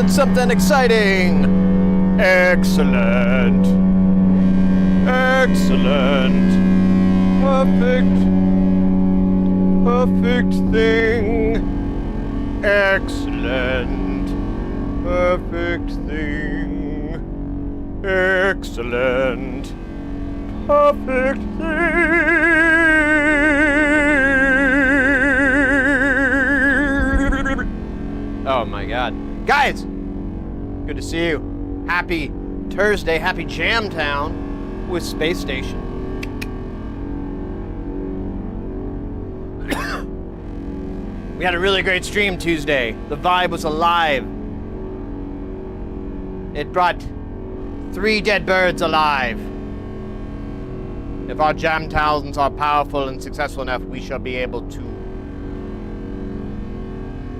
something exciting. Excellent. Excellent. Perfect thing. Excellent. Perfect thing. Excellent. Perfect thing. Oh my God. Guys, good to see you. Happy Thursday, happy Jamtown with Space Station. We had a really great stream Tuesday. The vibe was alive. It brought 3 dead birds alive. If our Jamtowns are powerful and successful enough, we shall be able to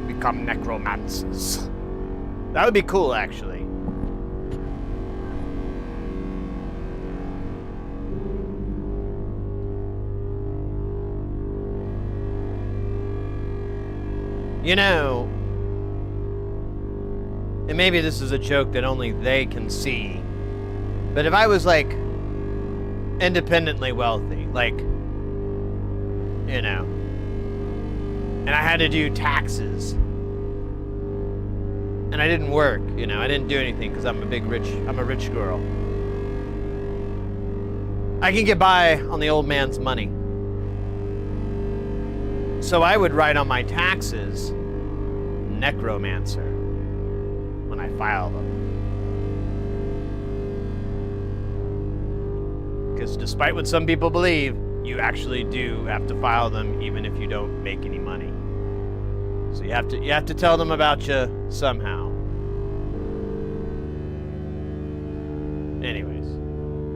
become necromancers. That would be cool, actually. You know, and maybe this is a joke that only they can see, but if I was, like, independently wealthy, like, you know, and I had to do taxes, and I didn't work, you know, I didn't do anything because I'm a rich girl. I can get by on the old man's money. So I would write on my taxes, necromancer, when I file them. Because despite what some people believe, you actually do have to file them even if you don't make any money. So you have to tell them about you somehow. Anyways,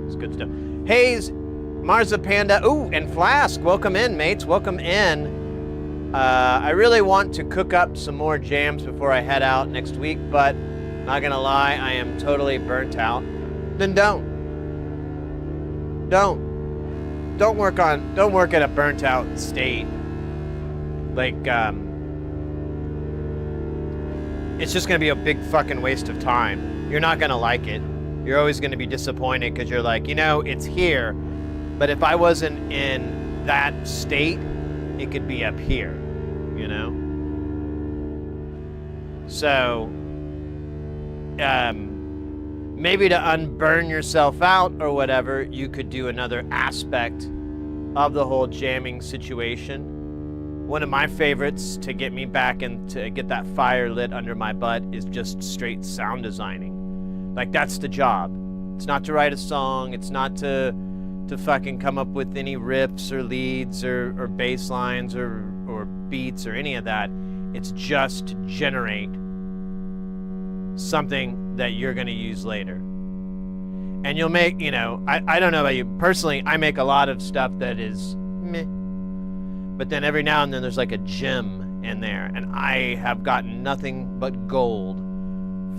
it's good stuff. Hayes, Marza Panda, ooh, and Flask, welcome in, mates, welcome in. I really want to cook up some more jams before I head out next week, but not gonna lie, I am totally burnt out. Then don't work at a burnt out state. Like, it's just gonna be a big fucking waste of time. You're not gonna like it. You're always gonna be disappointed because you're like, you know, it's here, but if I wasn't in that state, it could be up here, you know? So, maybe to unburn yourself out or whatever, you could do another aspect of the whole jamming situation. One of my favorites to get me back and to get that fire lit under my butt is just straight sound designing. Like, that's the job. It's not to write a song, it's not to fucking come up with any riffs or leads or bass lines or beats or any of that. It's just to generate something that you're going to use later. And you'll make, you know, I don't know about you. Personally, I make a lot of stuff that is meh. But then every now and then there's like a gem in there. And I have gotten nothing but gold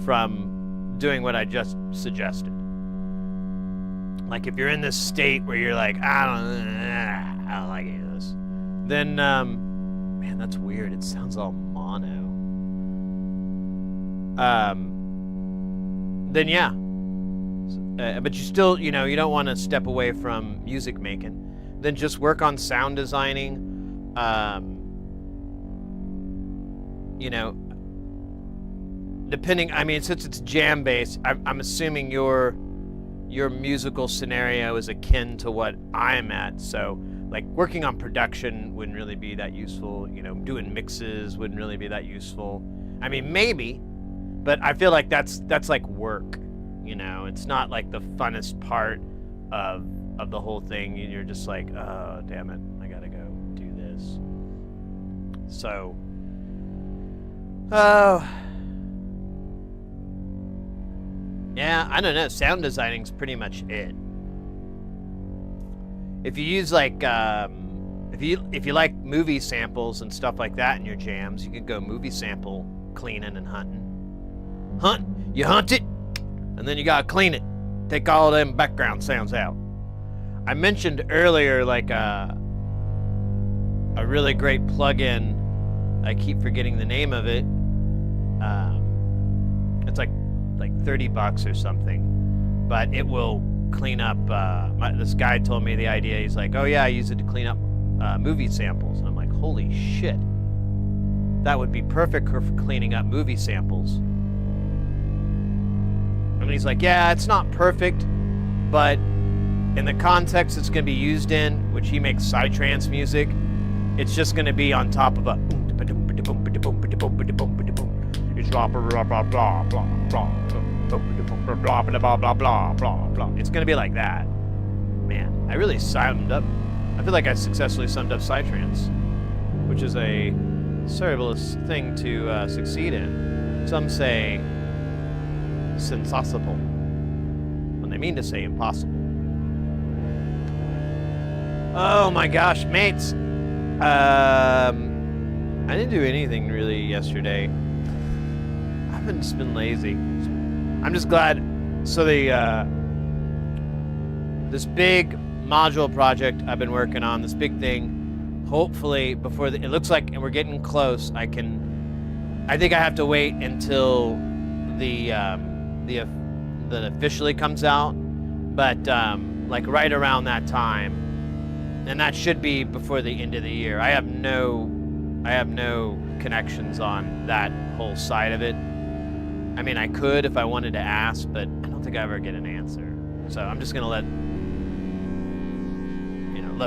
from doing what I just suggested. Like, if you're in this state where you're like, I don't like any of this, then, man, that's weird. It sounds all mono. Then yeah. But you still, you know, you don't want to step away from music making. Then just work on sound designing. You know, depending, I mean, since it's jam based, I'm assuming your musical scenario is akin to what I'm at, so like working on production wouldn't really be that useful, you know, doing mixes wouldn't really be that useful. I mean, maybe, but I feel like that's like work, you know, it's not like the funnest part of the whole thing. You're just like, oh, damn it, I gotta go do this. So, oh, yeah, I don't know. Sound designing's pretty much it. If you use like, if you like movie samples and stuff like that in your jams, you can go movie sample cleaning and hunting. You hunt it, and then you gotta clean it. Take all them background sounds out. I mentioned earlier like a really great plugin. I keep forgetting the name of it. It's like $30 or something, but it will clean up. This guy told me the idea. He's like, oh yeah, I use it to clean up movie samples. And I'm like, holy shit, that would be perfect for cleaning up movie samples. And he's like, yeah, it's not perfect, but in the context it's going to be used in, which he makes psytrance music, it's just going to be on top of a. It's blah blah blah blah blah blah blah blah blah blah blah. It's going to be like that. Man, I really summed up. I feel like I successfully summed up psytrance, which is a cerebellous thing to succeed in. Some say sensible when they mean to say impossible. Oh my gosh, mates. I didn't do anything really yesterday. I've just been lazy. I'm just glad. So this big module project I've been working on, this big thing, hopefully before it looks like, and we're getting close. I think I have to wait until that officially comes out, but like right around that time, and that should be before the end of the year. I have no connections on that whole side of it. I mean, I could if I wanted to ask, but I don't think I ever get an answer. So I'm just gonna let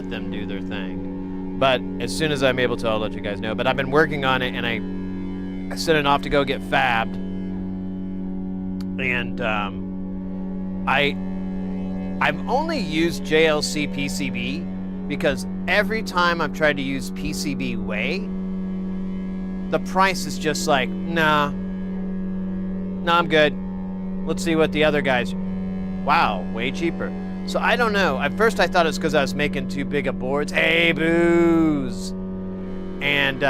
them do their thing. But as soon as I'm able to, I'll let you guys know. But I've been working on it, and I sent it off to go get fabbed. And I've only used JLC PCB because every time I've tried to use PCB way, the price is just like, nah, I'm good. Let's see what the other guys. Wow, way cheaper. So I don't know. At first I thought it was because I was making too big of boards. Hey, booze. And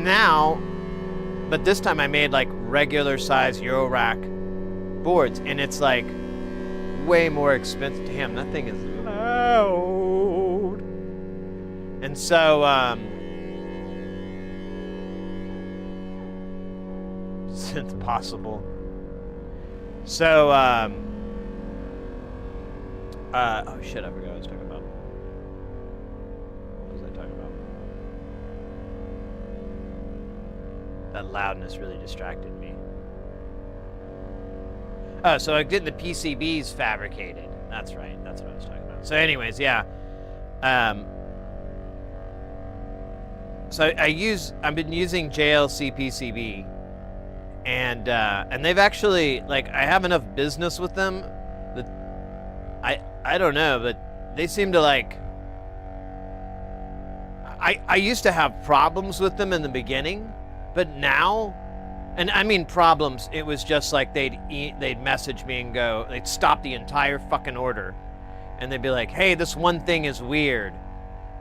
now, but this time I made like regular size Eurorack boards, and it's like way more expensive. Damn, that thing is loud. And so, Synth possible. So, oh shit, I forgot what I was talking about. What was I talking about? That loudness really distracted me. Oh, so I'm getting the PCBs fabricated. That's right, that's what I was talking about. So anyways, yeah. So I've been using JLC PCB, and they've actually, like, I have enough business with them that I don't know, but they seem to like. I used to have problems with them in the beginning, but now, and I mean problems, it was just like they'd message me and go, they'd stop the entire fucking order, and they'd be like, hey, this one thing is weird,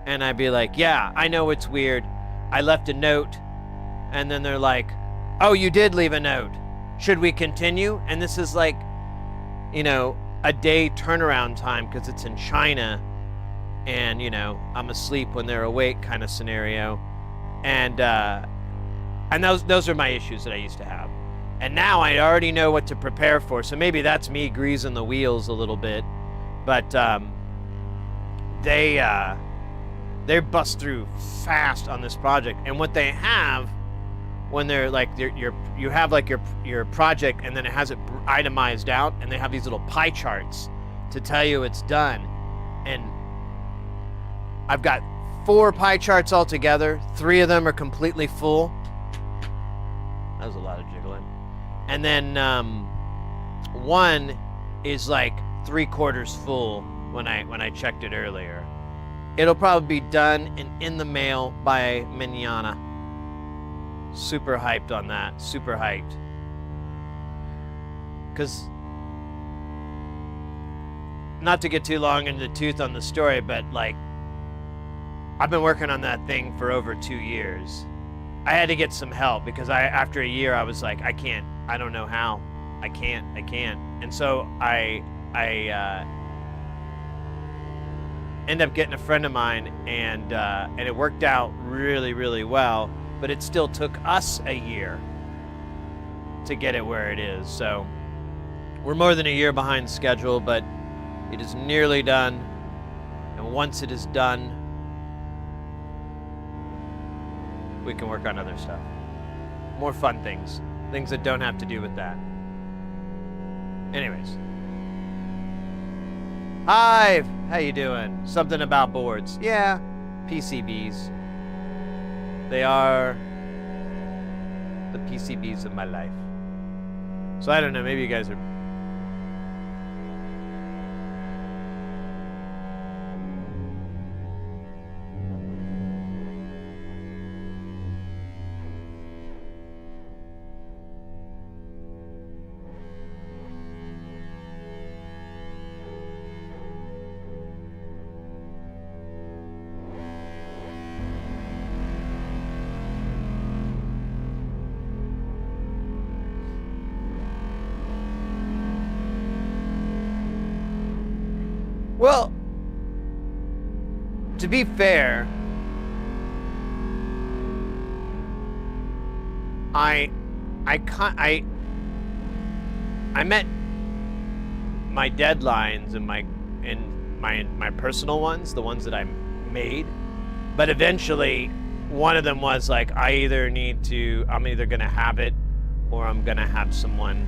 and I'd be like, yeah, I know it's weird. I left a note, and then they're like, oh, you did leave a note. Should we continue? And this is like, a day turnaround time because it's in China, and I'm asleep when they're awake kind of scenario, and those are my issues that I used to have, and now I already know what to prepare for. So maybe that's me greasing the wheels a little bit, but they bust through fast on this project. And what they have when they're like you have like your project, and then it has it itemized out, and they have these little pie charts to tell you it's done. And I've got 4 pie charts altogether. 3 of them are completely full. That was a lot of jiggling. And then 1 is like 3/4 full when I checked it earlier. It'll probably be done and in the mail by mañana. Super hyped on that. Super hyped. Because, not to get too long into the tooth on the story, but like, I've been working on that thing for over 2 years. I had to get some help because after a year I was like, I can't, I don't know how. I can't. And so I end up getting a friend of mine, and it worked out really, really well, but it still took us a year to get it where it is. So we're more than a year behind schedule, but it is nearly done. And once it is done, we can work on other stuff. More fun things. Things that don't have to do with that. Anyways. Hi, how you doing? Something about boards. Yeah, PCBs. They are the PCBs of my life. So I don't know, maybe you guys are... Well, to be fair, I met my deadlines and my personal ones, the ones that I made, but eventually one of them was like, I'm either gonna have it or I'm gonna have someone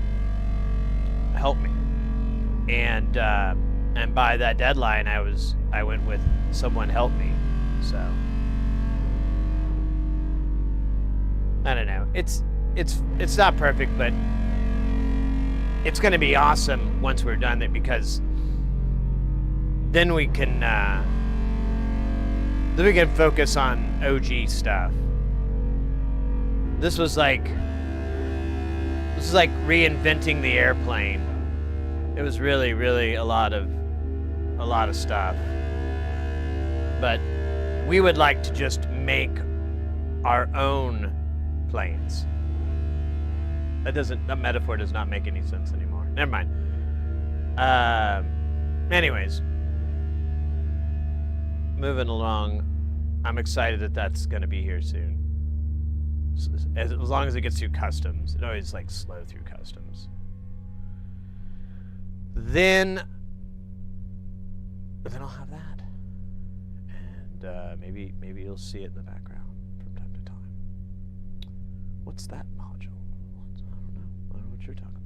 help me. And by that deadline, I went with someone help me. So I don't know. It's not perfect, but it's going to be awesome once we're done it, because then we can focus on OG stuff. This was like reinventing the airplane. It was really, really a lot of stuff. But we would like to just make our own planes. That metaphor does not make any sense anymore. Never mind. Anyways, moving along. I'm excited that that's going to be here soon. As long as it gets through customs. It always like slow through customs. Then I'll have that, and maybe you'll see it in the background from time to time. What's that module? I don't know what you're talking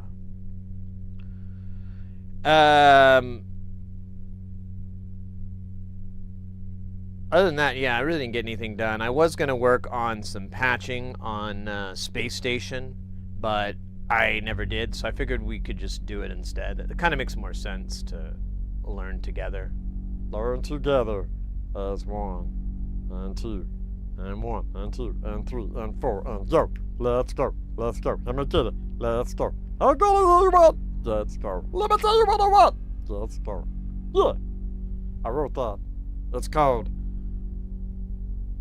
about. Other than that, yeah, I really didn't get anything done. I was gonna work on some patching on Space Station, but I never did, so I figured we could just do it instead. It kind of makes more sense to learn together. Learn together as one, and two, and one, and two, and three, and four, and go. Let's go. Let's go. Let me get it. Let's go. I'm gonna tell you what. Let's go. Let me tell you what I want. Let's go. Yeah. I wrote that. It's called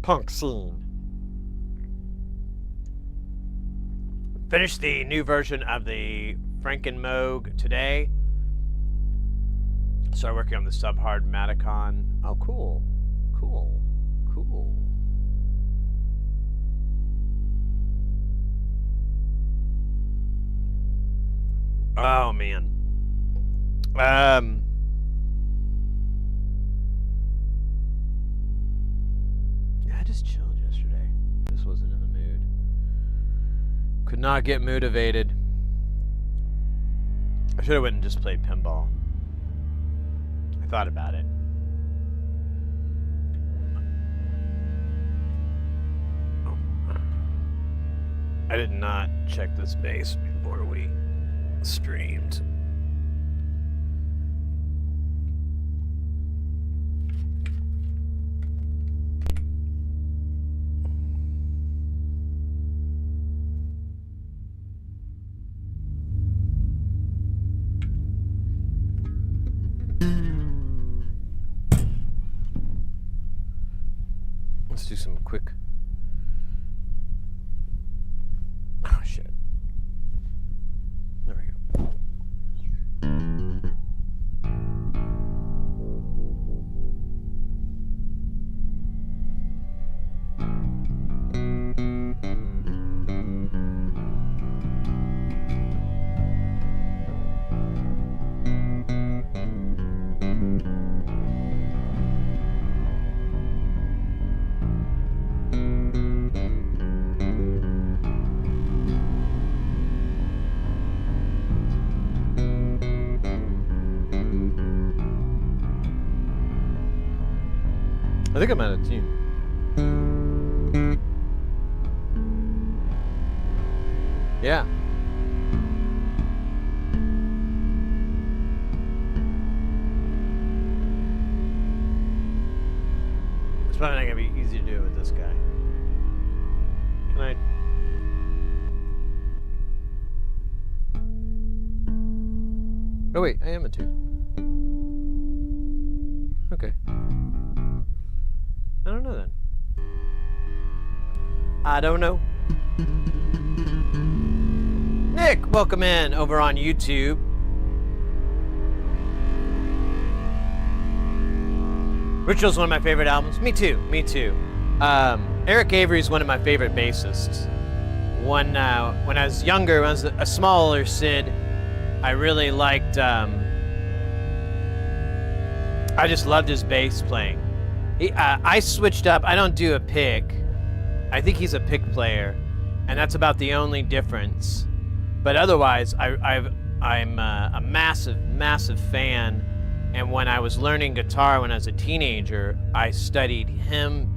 Punk Scene. Finished the new version of the Frankenmoog today. Started working on the Subhard Maticon. Oh, cool. Cool. Cool. Oh, man. I just chilled yesterday. Just wasn't in the mood. Could not get motivated. I should have went and just played pinball. I thought about it. I did not check this base before we streamed. Let's do some quick... Oh, shit. There we go. I think I'm out of tune. Yeah. It's probably not gonna be easy to do with this guy. Can I? Oh wait, I am a tune. Okay. I don't know then. I don't know. Nick, welcome in over on YouTube. Ritual's one of my favorite albums. Me too, me too. Eric Avery's one of my favorite bassists. When I was younger, when I was a smaller Sid, I really liked, I just loved his bass playing. I switched up. I don't do a pick. I think he's a pick player, and that's about the only difference. But otherwise, I'm a massive fan. And when I was learning guitar when I was a teenager, I studied him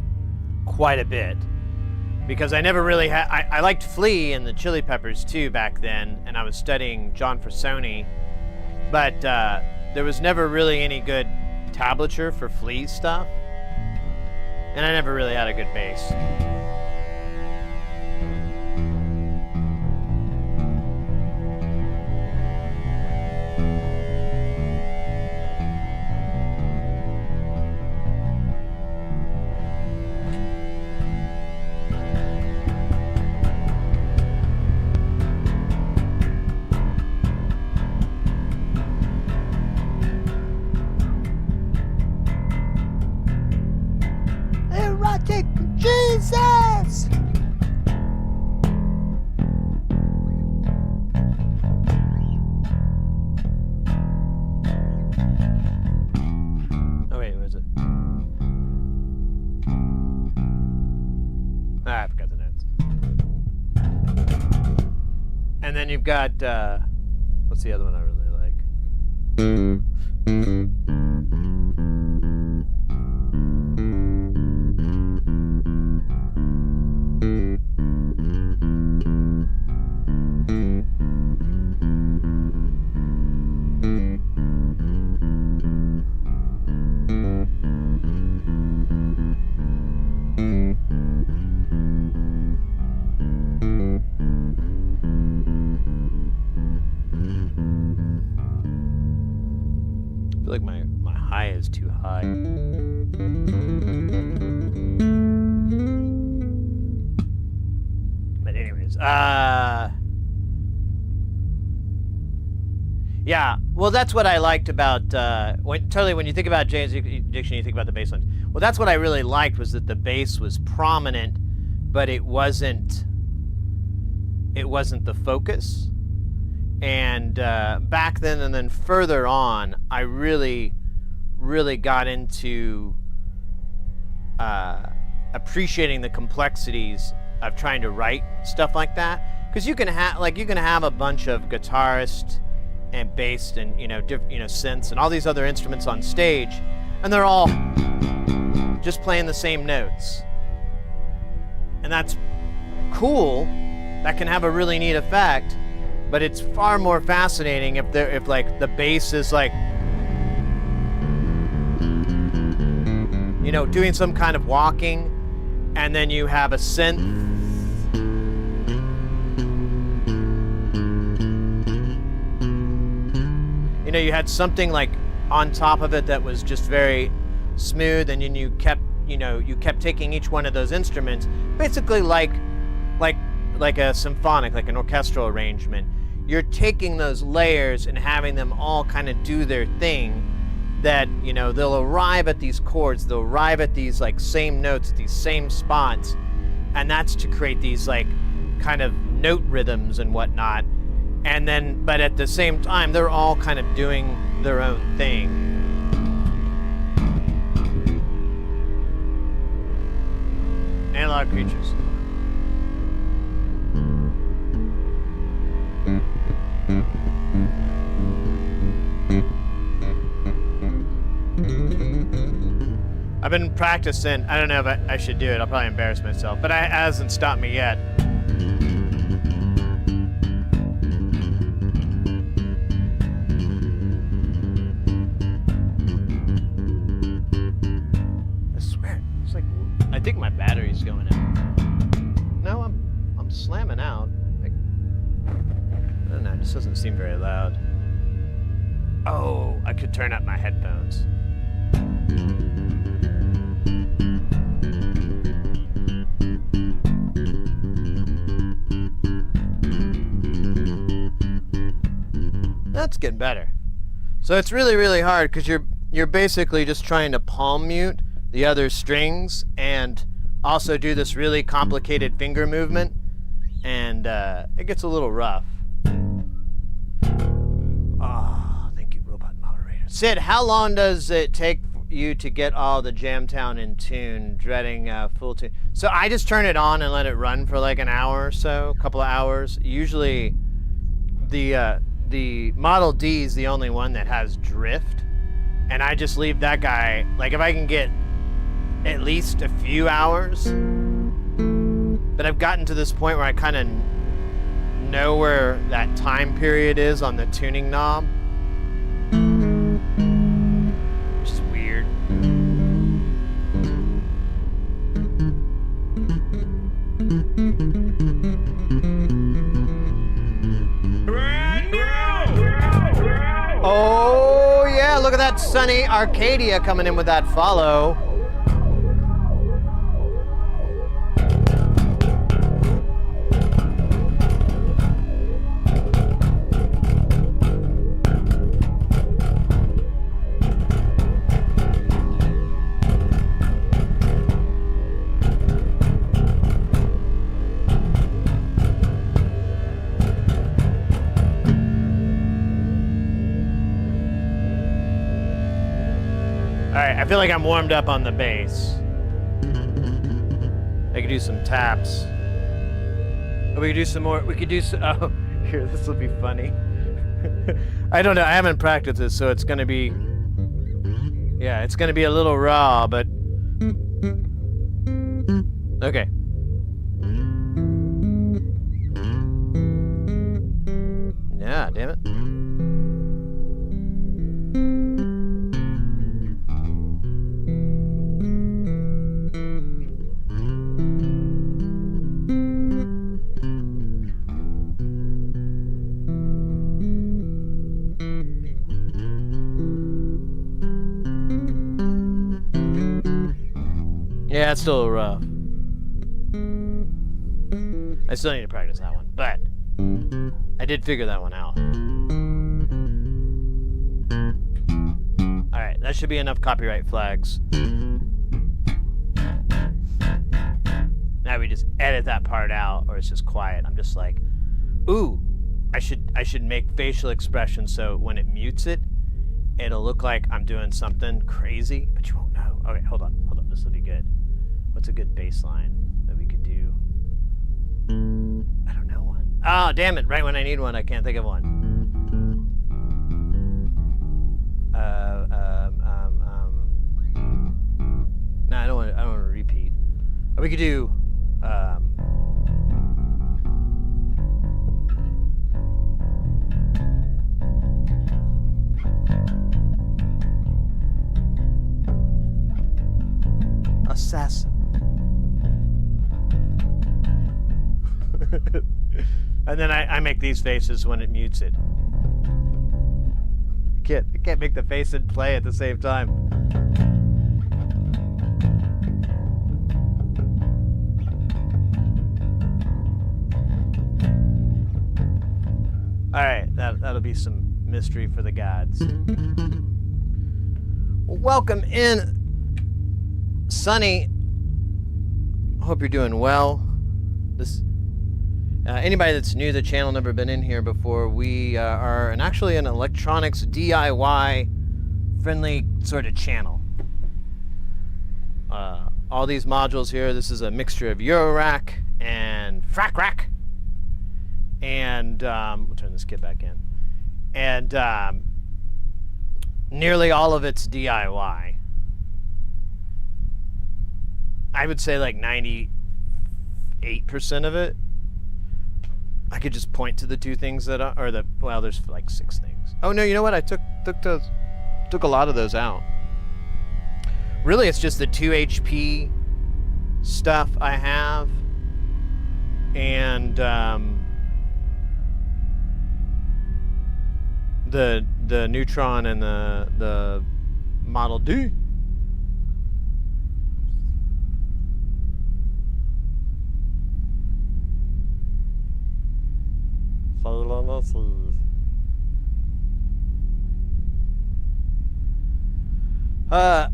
quite a bit. Because I never really had, I liked Flea and the Chili Peppers too back then, and I was studying John Frusciante, but there was never really any good tablature for Flea stuff, and I never really had a good bass. Erotic Jesus! Oh wait, where is it? Ah, I forgot the notes. And then you've got, what's the other one I really like? I feel like my high is too high. But anyways, yeah, well that's what I liked about, when you think about Jane's Addiction, you think about the bass lines. Well, that's what I really liked, was that the bass was prominent, but it wasn't the focus. And back then and then further on, I really got into appreciating the complexities of trying to write stuff like that. Because you can have a bunch of guitarists and bass and synths and all these other instruments on stage, and they're all just playing the same notes, and that's cool. That can have a really neat effect. But it's far more fascinating if like the bass is like, doing some kind of walking, and then you have a synth. You had something like on top of it that was just very smooth, and then you kept taking each one of those instruments, basically like a symphonic, like an orchestral arrangement. You're taking those layers and having them all kind of do their thing, that they'll arrive at these chords, they'll arrive at these like same notes, these same spots, and that's to create these like kind of note rhythms and whatnot. And then, but at the same time, they're all kind of doing their own thing. Analog creatures. been practicing. I don't know if I should do it. I'll probably embarrass myself, but it hasn't stopped me yet. I swear, it's like, I think my battery's going out. No, I'm slamming out. Like, I don't know, it just doesn't seem very loud. Oh, I could turn up my headphones. That's getting better. So it's really, really hard because you're basically just trying to palm mute the other strings and also do this really complicated finger movement, and it gets a little rough. Sid, how long does it take you to get all the Jamtown in tune, dreading full tune? So I just turn it on and let it run for like an hour or so, a couple of hours. Usually the Model D is the only one that has drift, and I just leave that guy, like if I can get at least a few hours. But I've gotten to this point where I kind of know where that time period is on the tuning knob. Oh yeah, look at that sunny Arcadia coming in with that follow. Alright, I feel like I'm warmed up on the bass. I could do some taps. Oh, we could do some more. We could do some. Oh, here, this will be funny. I don't know. I haven't practiced this, so it's gonna be. Yeah, it's gonna be a little raw, but. Okay. Yeah, damn it. Yeah, it's still a little rough. I still need to practice that one, but I did figure that one out. Alright, that should be enough copyright flags. Now we just edit that part out, or it's just quiet. I'm just like, ooh, I should make facial expressions so when it mutes it, it'll look like I'm doing something crazy, but you won't know. Okay, hold on, this will be good. What's a good bass line that we could do? I don't know one. Oh, damn it, right when I need one, I can't think of one. No, I don't want to repeat. We could do, assassin. And then I make these faces when it mutes it. I can't make the face and play at the same time. Alright, that'll be some mystery for the gods. Welcome in, Sunny. Hope you're doing well. Anybody that's new to the channel, never been in here before, we are actually an electronics DIY friendly sort of channel. All these modules here, this is a mixture of Eurorack and Frack Rack. And we'll turn this kit back in. And nearly all of it's DIY. I would say like 98% of it. I could just point to the two things that are, or the, well, there's like 6 things. Oh no, you know what? I took a lot of those out. Really, it's just the 2 HP stuff I have, and the Neutron and the Model D.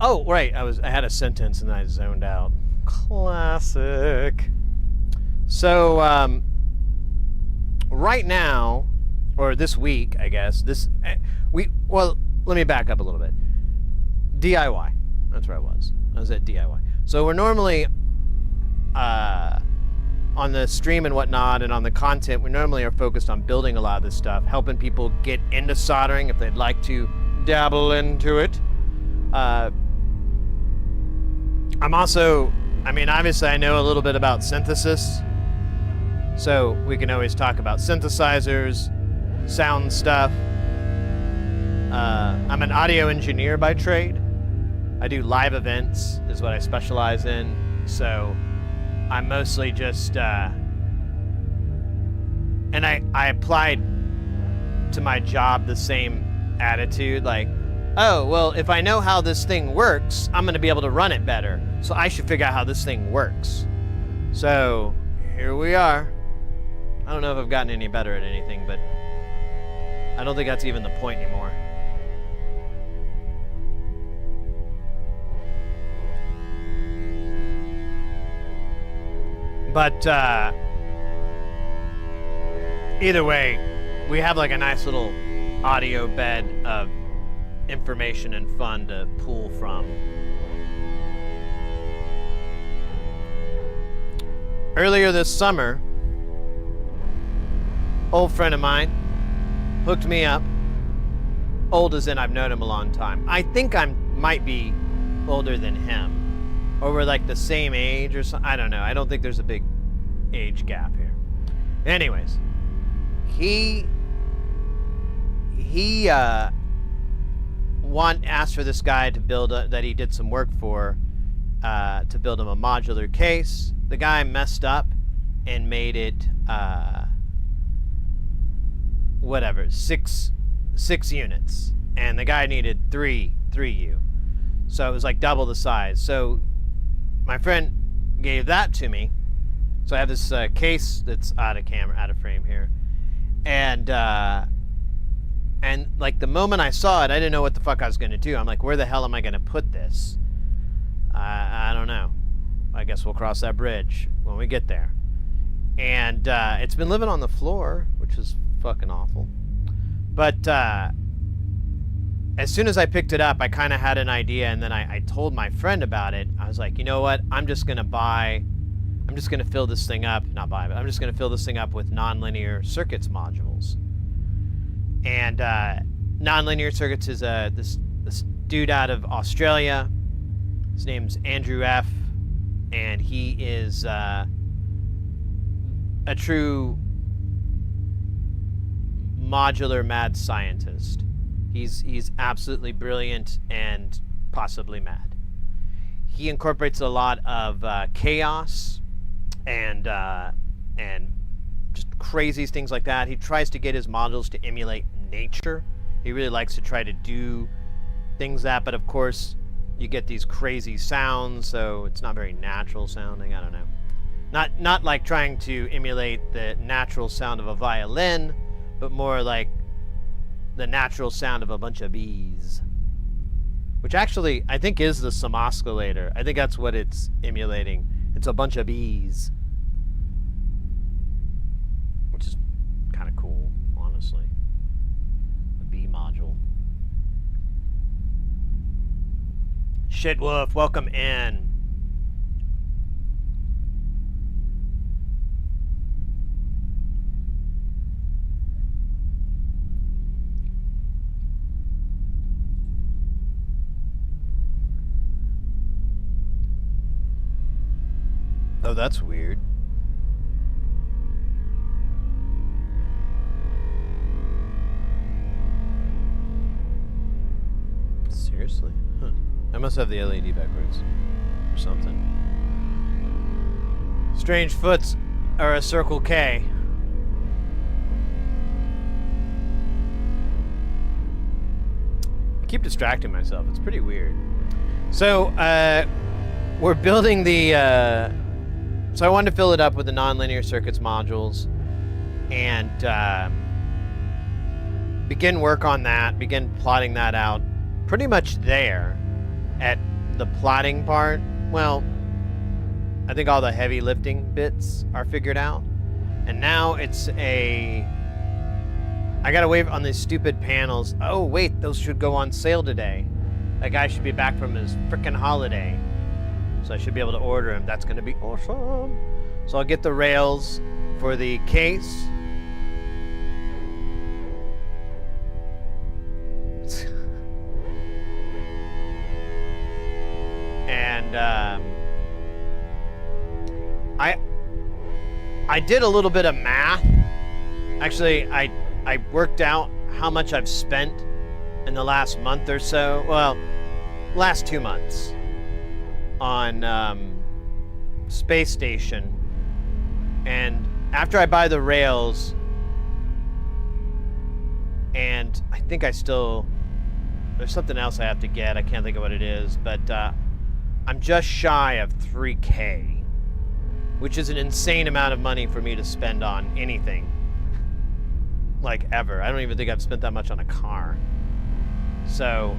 Oh, right. I had a sentence and I zoned out. Classic. So, right now, or this week, I guess, well, let me back up a little bit. DIY. That's where I was. I was at DIY. So we're normally, on the stream and whatnot, and on the content, we normally are focused on building a lot of this stuff, helping people get into soldering if they'd like to dabble into it. I'm also, I mean, obviously I know a little bit about synthesis, so we can always talk about synthesizers, sound stuff. I'm an audio engineer by trade. I do live events, is what I specialize in, so I'm mostly just, and I applied to my job the same attitude, like, oh, well, if I know how this thing works, I'm going to be able to run it better. So I should figure out how this thing works. So here we are. I don't know if I've gotten any better at anything, but I don't think that's even the point anymore. But either way, we have like a nice little audio bed of information and fun to pull from. Earlier this summer, old friend of mine hooked me up. Old as in I've known him a long time. I think I might be older than him. Or we're like the same age or something. I don't know. I don't think there's a big age gap here. Anyways, he asked for this guy to build that he did some work for, to build him a modular case. The guy messed up and made it whatever, six units, and the guy needed 3U, so it was like double the size. So my friend gave that to me. So I have this case that's out of frame here, and like the moment I saw it, I didn't know what the fuck I was going to do. I'm like, where the hell am I going to put this? I don't know. I guess we'll cross that bridge when we get there. And it's been living on the floor, which is fucking awful. But as soon as I picked it up, I kind of had an idea, and then I told my friend about it. I was like, you know what? I'm just going to fill this thing up, I'm just going to fill this thing up with Nonlinear Circuits modules. And Nonlinear Circuits is this dude out of Australia. His name's Andrew F., and he is a true modular mad scientist. He's absolutely brilliant and possibly mad. He incorporates a lot of chaos and just crazy things like that. He tries to get his modules to emulate nature. He really likes to try to do things that, but of course you get these crazy sounds, so it's not very natural sounding. I don't know. Not like trying to emulate the natural sound of a violin, but more like the natural sound of a bunch of bees. Which actually, I think is the oscillator. I think that's what it's emulating. It's a bunch of bees. Which is kind of cool, honestly. The bee module. Shit Wolf, welcome in. Oh, that's weird. Seriously? Huh. I must have the LED backwards. Or something. Strange foots are a Circle K. I keep distracting myself. It's pretty weird. So, we're building the, so I wanted to fill it up with the Nonlinear Circuits modules and begin work on that, begin plotting that out. Pretty much there at the plotting part. Well, I think all the heavy lifting bits are figured out. And now it's I gotta wait on these stupid panels. Oh, wait, those should go on sale today. That guy should be back from his frickin' holiday. So I should be able to order him. That's gonna be awesome. So I'll get the rails for the case. And I did a little bit of math. Actually, I worked out how much I've spent in the last month or so. Well, last 2 months on Space Station. And after I buy the rails, and I think there's something else I have to get. I can't think of what it is, but I'm just shy of 3K, which is an insane amount of money for me to spend on anything, like ever. I don't even think I've spent that much on a car. So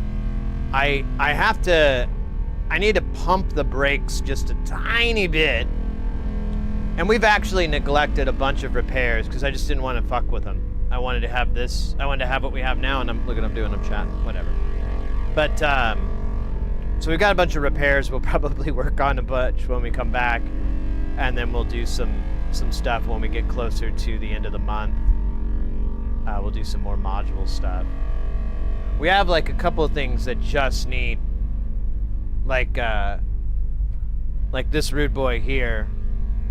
I need to pump the brakes just a tiny bit. And we've actually neglected a bunch of repairs because I just didn't want to fuck with them. I wanted to have this. I wanted to have what we have now, and I'm chatting, whatever. But so we've got a bunch of repairs. We'll probably work on a bunch when we come back, and then we'll do some stuff when we get closer to the end of the month. We'll do some more module stuff. We have like a couple of things that just need, like this rude boy here,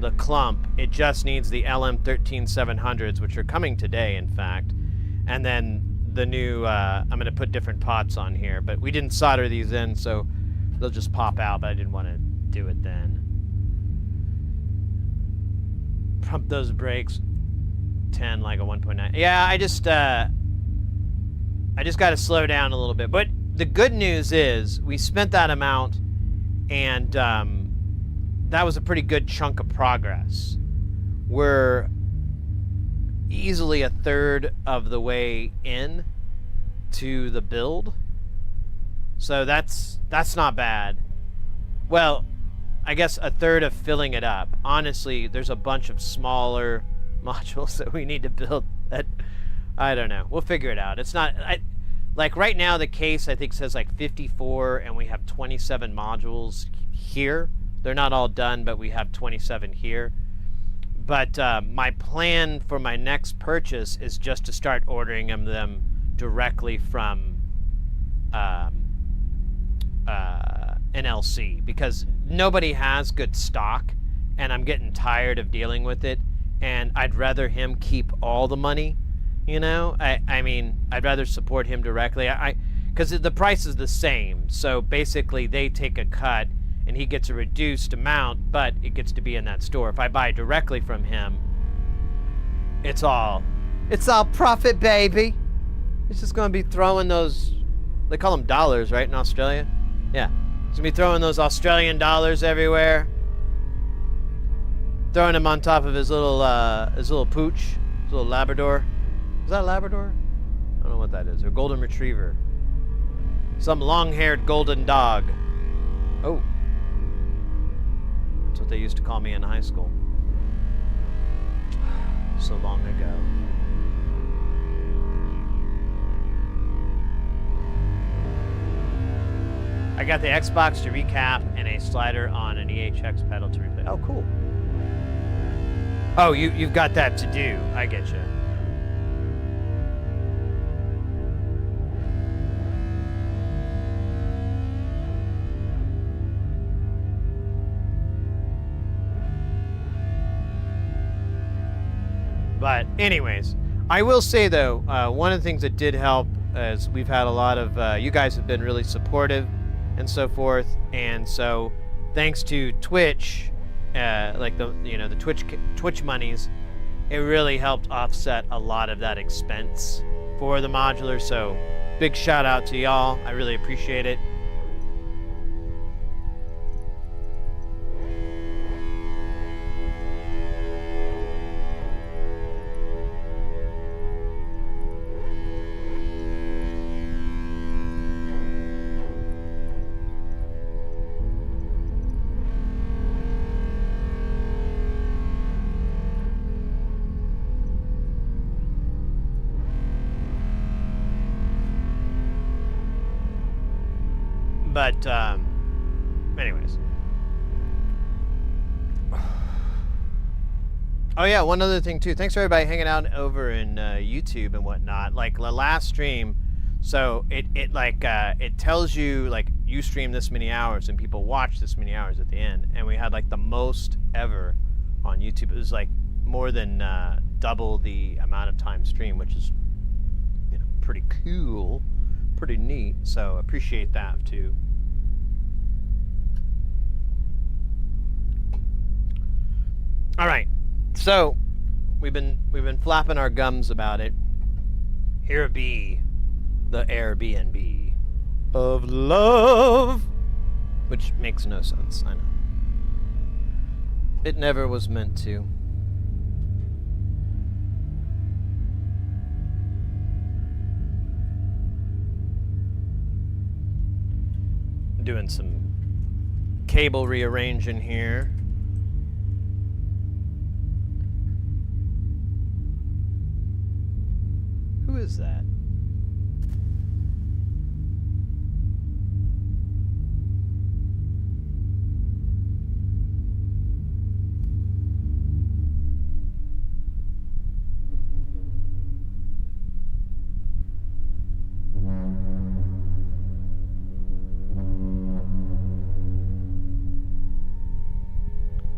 the clump. It just needs the LM13700s, which are coming today, in fact, and then the new. I'm gonna put different pots on here, but we didn't solder these in, so they'll just pop out. But I didn't want to do it then. Pump those brakes. 10 like a 1.9. Yeah, I just got to slow down a little bit. But the good news is we spent that amount, and that was a pretty good chunk of progress. We're easily a third of the way in to the build, so that's not bad. Well, I guess a third of filling it up. Honestly, there's a bunch of smaller modules that we need to build that I don't know. We'll figure it out. It's not like right now the case I think says like 54, and we have 27 modules here. They're not all done, but we have 27 here. But my plan for my next purchase is just to start ordering them directly from NLC, because nobody has good stock, and I'm getting tired of dealing with it. And I'd rather him keep all the money, you know? I mean, I'd rather support him directly. Because the price is the same. So basically, they take a cut, and he gets a reduced amount, but it gets to be in that store. If I buy directly from him, it's all profit, baby. It's just going to be throwing those, they call them dollars, right, in Australia? Yeah. He's going to be throwing those Australian dollars everywhere. Throwing him on top of his little pooch, his little Labrador. Is that a Labrador? I don't know what that is. Or golden retriever. Some long-haired golden dog. Oh. That's what they used to call me in high school. So long ago. I got the Xbox to recap and a slider on an EHX pedal to replay. Oh, cool. Oh, you've got that to do. I get you. But anyways, I will say though, one of the things that did help is we've had a lot of you guys have been really supportive and so forth, and so thanks to Twitch, like the Twitch monies, it really helped offset a lot of that expense for the modular. So big shout out to y'all. I really appreciate it. But, anyways. Oh yeah, one other thing too. Thanks for everybody hanging out over in YouTube and whatnot. Like the last stream, so it tells you like you stream this many hours and people watch this many hours at the end, and we had like the most ever on YouTube. It was like more than double the amount of time streamed, which is pretty cool, pretty neat. So appreciate that too. All right, so we've been flapping our gums about it. Here be the Airbnb of love, which makes no sense. I know. It never was meant to. Doing some cable rearranging here. Who is that?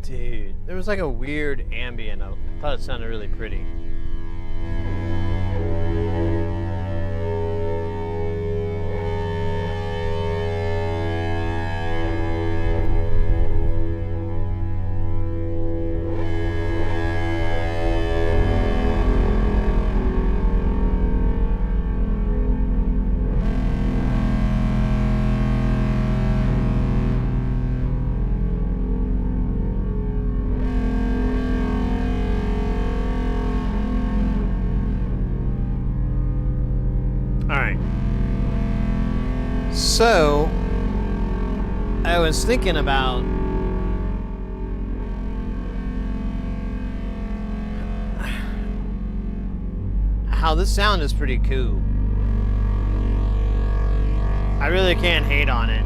Dude, there was like a weird ambient. I thought it sounded really pretty. So, I was thinking about how this sound is pretty cool. I really can't hate on it.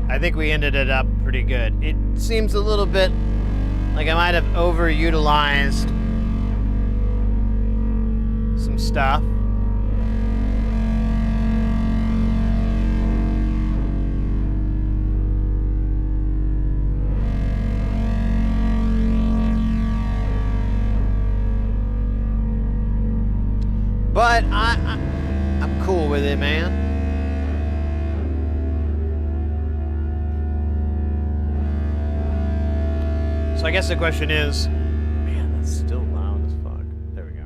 I think we ended it up pretty good. It seems a little bit like I might have overutilized some stuff. But I'm cool with it, man. So I guess the question is, man, that's still loud as fuck. There we go.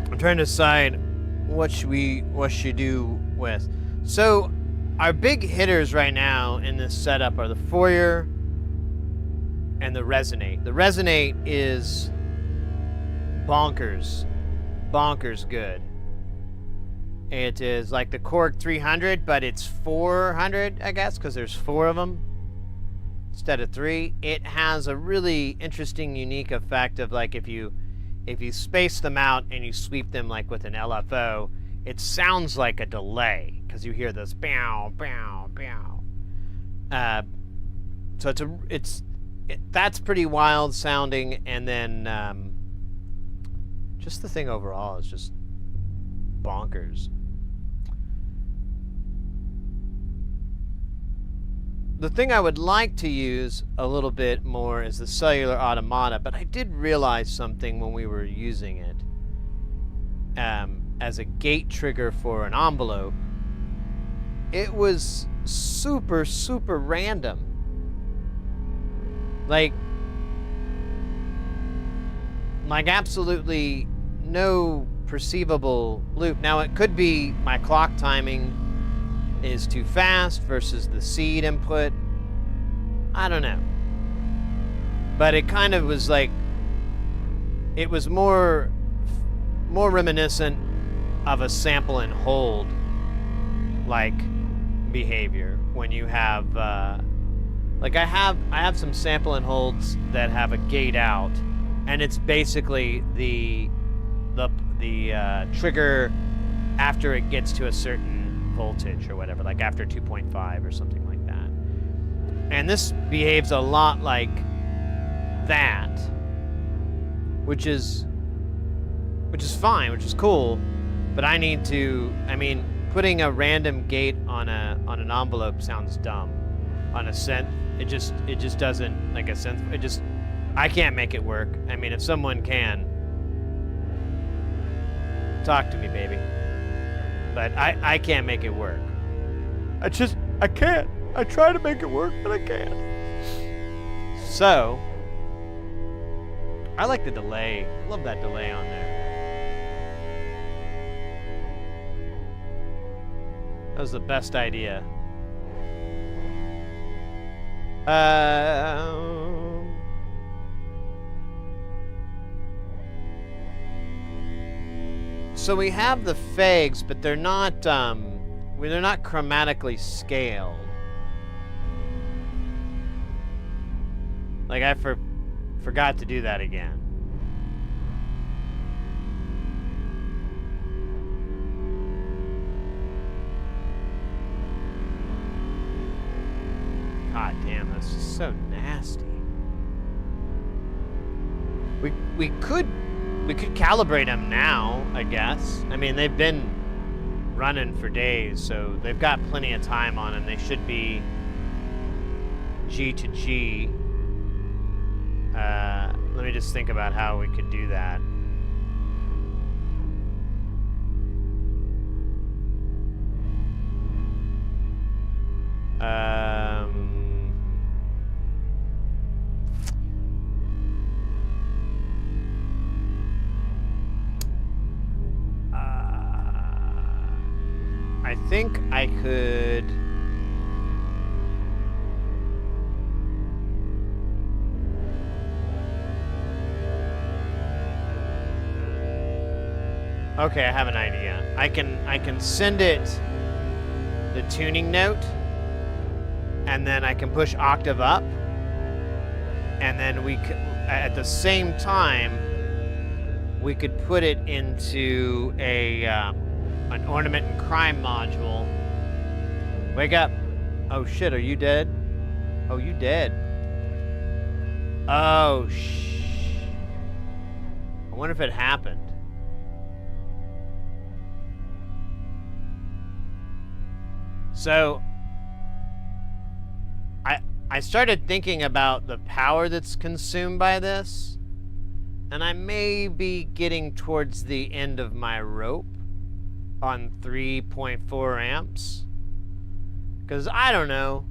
I'm trying to decide what should do with. So our big hitters right now in this setup are the Fourier and the Resonate. The Resonate is bonkers good. It is like the Korg 300, but it's 400, I guess, because there's 4 of them instead of 3. It has a really interesting, unique effect of like if you space them out and you sweep them like with an LFO, it sounds like a delay because you hear this bow bow bow. So that's pretty wild sounding, and then just the thing overall is just bonkers. the thing I would like to use a little bit more is the cellular automata, but I did realize something when we were using it as a gate trigger for an envelope. It was super, super random. Like absolutely no perceivable loop. Now it could be my clock timing is too fast versus the seed input. I don't know. But it kind of was like, it was more reminiscent of a sample and hold like behavior when you have like I have some sample and holds that have a gate out, and it's basically the trigger after it gets to a certain voltage or whatever, like after 2.5 or something like that. And this behaves a lot like that, which is fine, which is cool, but I need to, I mean, putting a random gate on an envelope sounds dumb. On a synth, it just doesn't, like a synth, I can't make it work. I mean, if someone can, talk to me, baby. But I can't make it work. I can't. I try to make it work, but I can't. So, I like the delay. I love that delay on there. That was the best idea. So we have the fags, but they're not chromatically scaled. Like I forgot to do that again. God damn, that's just so nasty. We could calibrate them now, I guess. I mean, they've been running for days, so they've got plenty of time on them. They should be G to G. Let me just think about how we could do that. I think I could... Okay, I have an idea. I can send it the tuning note, and then I can push octave up, and then we could, at the same time, we could put it into a an ornament and crime module. Wake up! Oh shit! Are you dead? Oh, you dead? Oh shh! I wonder if it happened. So, I started thinking about the power that's consumed by this, and I may be getting towards the end of my rope on 3.4 amps. Because I don't know.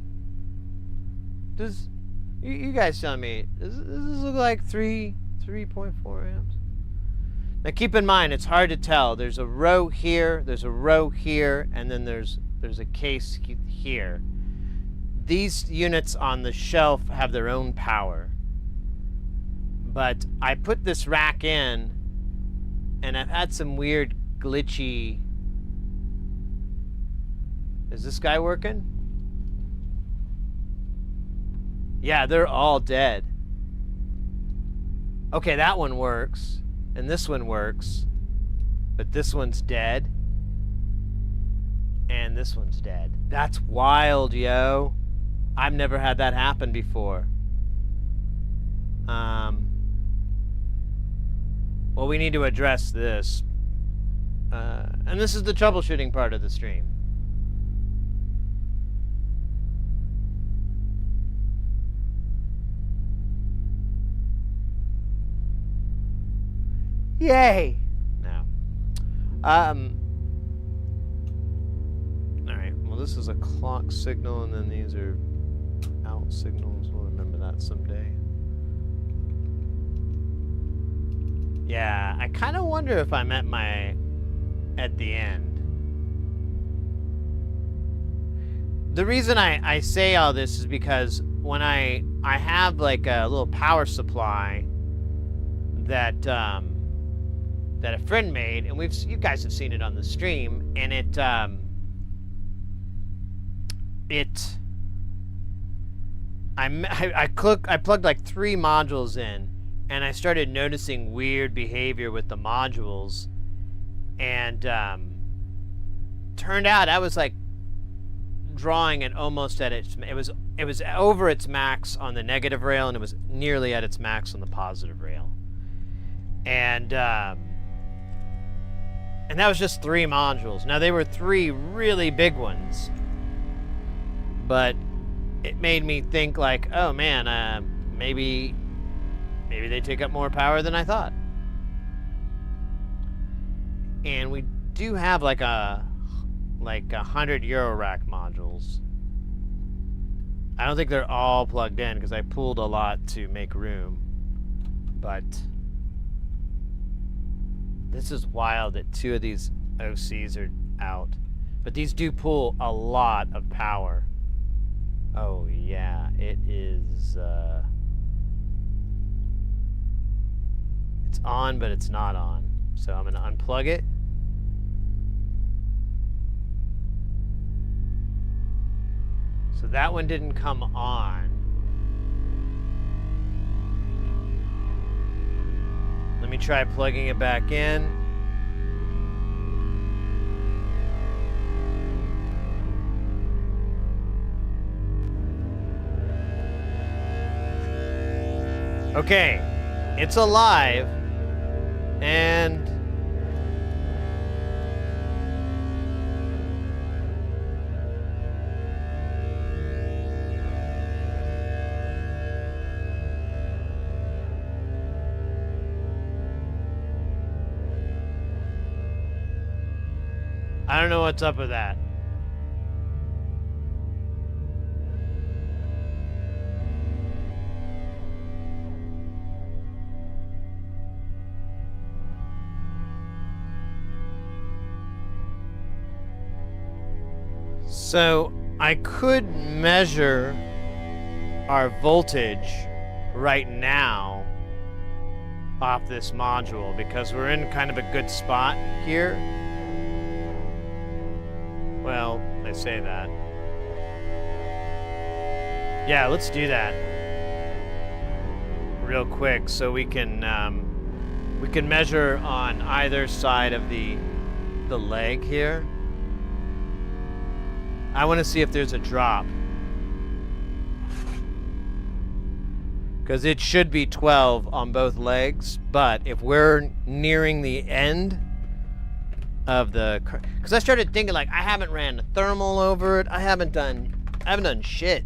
Does you guys tell me, does this look like 3.4 amps? Now keep in mind, it's hard to tell. There's a row here, there's a row here, and then there's a case here. These units on the shelf have their own power. But I put this rack in, and I've had some weird glitchy... Is this guy working? Yeah, they're all dead. Okay, that one works, and this one works, but this one's dead. And this one's dead. That's wild, yo. I've never had that happen before. Well, we need to address this. And this is the troubleshooting part of the stream. Yay! No. Alright, well this is a clock signal and then these are out signals. We'll remember that someday. Yeah, I kind of wonder if I'm at the end. The reason I say all this is because when I have like a little power supply that that a friend made, and you guys have seen it on the stream, and I plugged like 3 modules in, and I started noticing weird behavior with the modules, and turned out I was like drawing it almost at its, it was over its max on the negative rail, and it was nearly at its max on the positive rail, and that was just 3 modules. Now they were 3 really big ones, but it made me think like, oh man, maybe they take up more power than I thought. And we do have like 100 Eurorack modules. I don't think they're all plugged in because I pulled a lot to make room. But this is wild that 2 of these OCs are out. But these do pull a lot of power. Oh yeah, it is it's on, but it's not on. So I'm gonna unplug it. So that one didn't come on. Let me try plugging it back in. Okay, it's alive, and I don't know what's up with that. So I could measure our voltage right now off this module because we're in kind of a good spot here. Well, I say that. Yeah, let's do that real quick so we can measure on either side of the leg here. I want to see if there's a drop. Because it should be 12 on both legs, but if we're nearing the end of the... Because I started thinking, like, I haven't ran a thermal over it. I haven't done shit.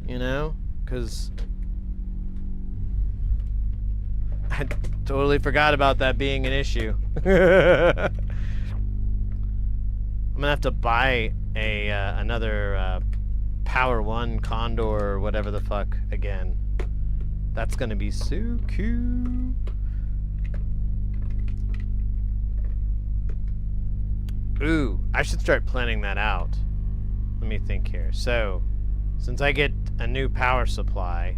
You know? Because I totally forgot about that being an issue. I'm gonna have to buy another Power 1 Condor or whatever the fuck again. That's gonna be so cute. Ooh, I should start planning that out. Let me think here. So, since I get a new power supply,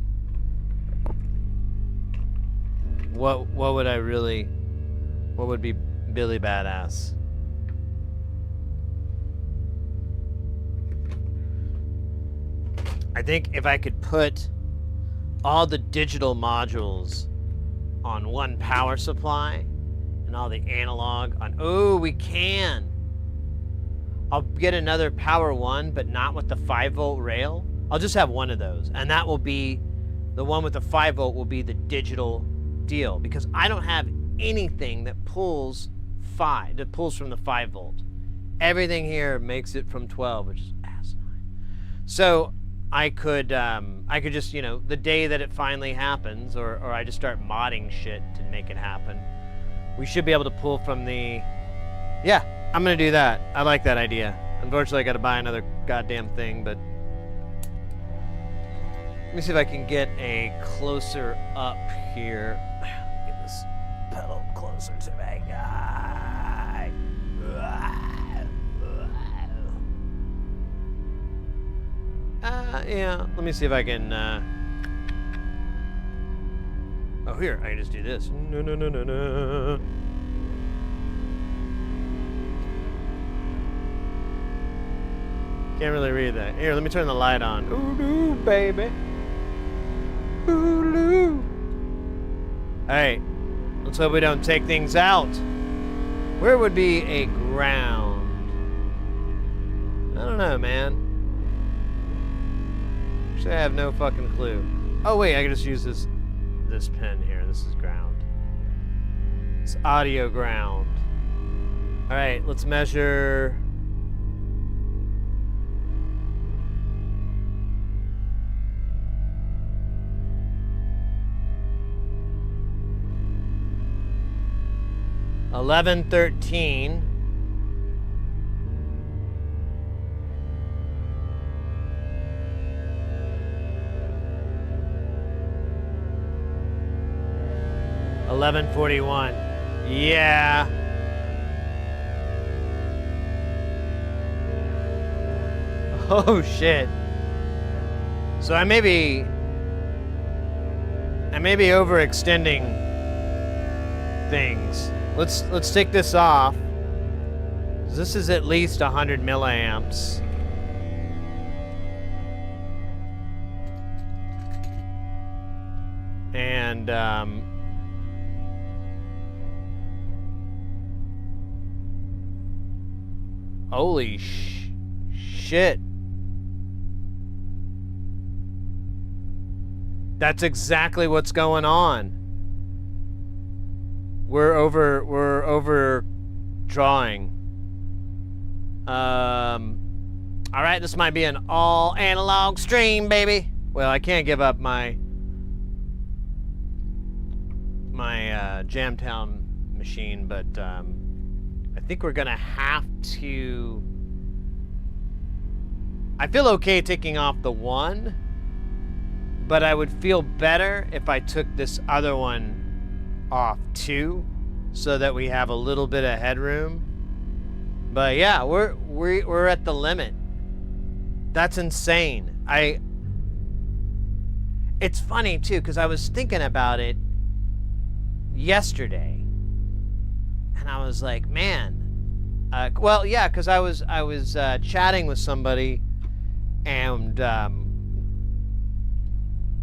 what would be Billy Badass? I think if I could put all the digital modules on one power supply and all the analog on... Oh, we can! I'll get another Power 1, but not with the 5-volt rail. I'll just have one of those, and that will be... The one with the 5-volt will be the digital deal, because I don't have anything that pulls from the 5-volt. Everything here makes it from 12, which is asinine. So I could just, you know, the day that it finally happens, or I just start modding shit to make it happen, we should be able to pull from the... Yeah, I'm gonna do that. I like that idea. Unfortunately, I gotta buy another goddamn thing, but... Let me see if I can get a closer up here. Get this pedal closer to me. Yeah, let me see if I can, Oh, here, I can just do this. No. Can't really read that. Here, let me turn the light on. Ooh, baby. Ooh. Alright, let's hope we don't take things out. Where would be a ground? I don't know, man. Actually, I have no fucking clue. Oh wait, I can just use this pen here. This is ground. It's audio ground. Alright, let's measure... $11.13. $11.41. Yeah. Oh shit. So I may be overextending things. Let's take this off. This is at least 100 milliamps. And holy shit. That's exactly what's going on. We're over drawing. All right, this might be an all analog stream, baby. Well, I can't give up my Jamtown machine, but I think we're gonna have to... I feel okay taking off the one, but I would feel better if I took this other one off too, so that we have a little bit of headroom. But yeah, we're at the limit. That's insane. It's funny too, because I was thinking about it yesterday, and I was like, man, well, yeah, because I was chatting with somebody, and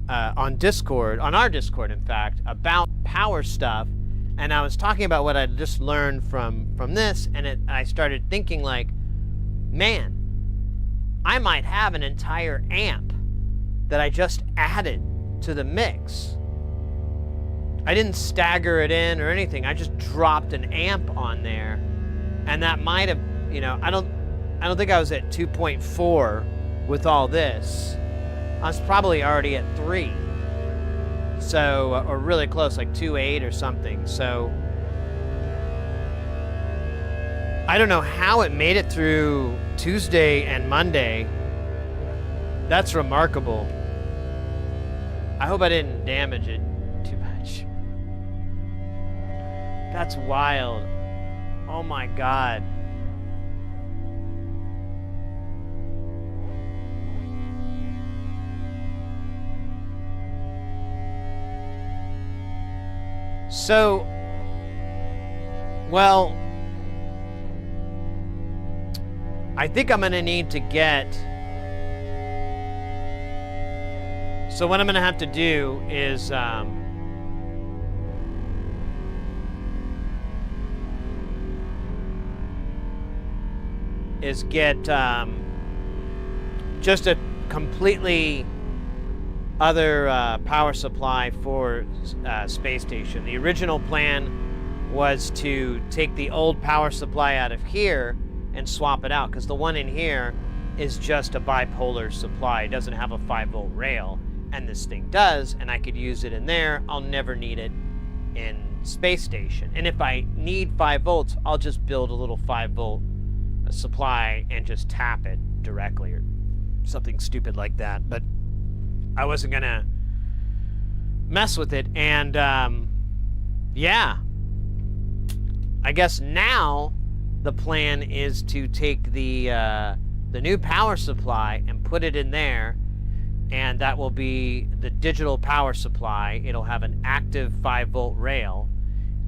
on Discord, on our Discord, in fact, about power stuff, and I was talking about what I just learned from this, and I started thinking like, man, I might have an entire amp that I just added to the mix. I didn't stagger it in or anything. I just dropped an amp on there, and that might have, you know, I don't think I was at 2.4 with all this. I was probably already at 3. So, or really close, like 2.8 or something. So, I don't know how it made it through Tuesday and Monday. That's remarkable. I hope I didn't damage it too much. That's wild. Oh my God. So, well, I think I'm gonna need to get... So what I'm gonna have to do is, get just a completely other power supply for space station. The original plan was to take the old power supply out of here and swap it out, because the one in here is just a bipolar supply. It doesn't have a 5-volt rail, and this thing does, and I could use it in there. I'll never need it in space station. And if I need 5 volts, I'll just build a little 5-volt supply and just tap it directly or something stupid like that. But I wasn't gonna mess with it. And yeah, I guess now the plan is to take the new power supply and put it in there, and that will be the digital power supply. It'll have an active 5-volt rail,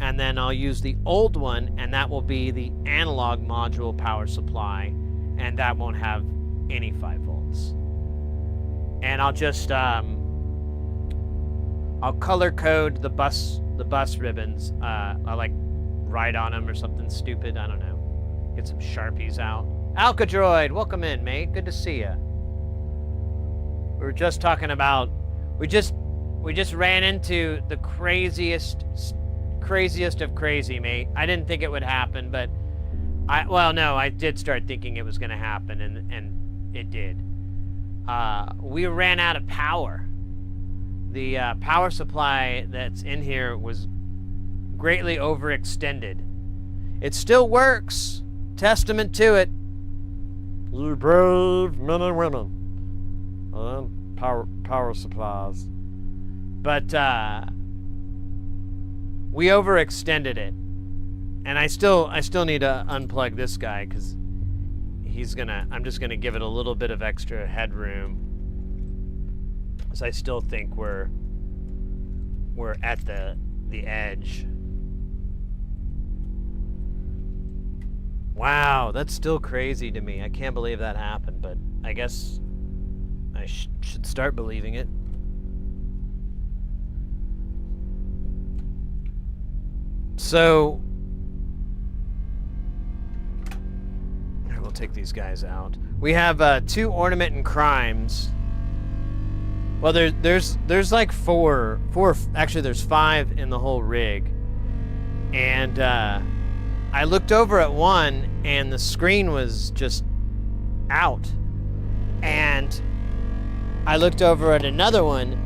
and then I'll use the old one, and that will be the analog module power supply, and that won't have any 5 volts. And I'll just I'll color code the bus ribbons. I like write on them or something stupid. I don't know. Get some Sharpies out. Alcadroid, welcome in, mate. Good to see you. We were just talking about we just ran into the craziest of crazy, mate. I didn't think it would happen, but I did start thinking it was going to happen, and it did. We ran out of power. The power supply that's in here was greatly overextended. It still works. Testament to it. You brave men and women. Power supplies. But we overextended it. And I still need to unplug this guy because I'm just gonna give it a little bit of extra headroom. Because I still think we're at the edge. Wow, that's still crazy to me. I can't believe that happened, but I guess I should start believing it. So, we'll take these guys out. We have 2 ornament and crimes. Well, there's like four. Actually, there's 5 in the whole rig, and I looked over at one, and the screen was just out, and I looked over at another one,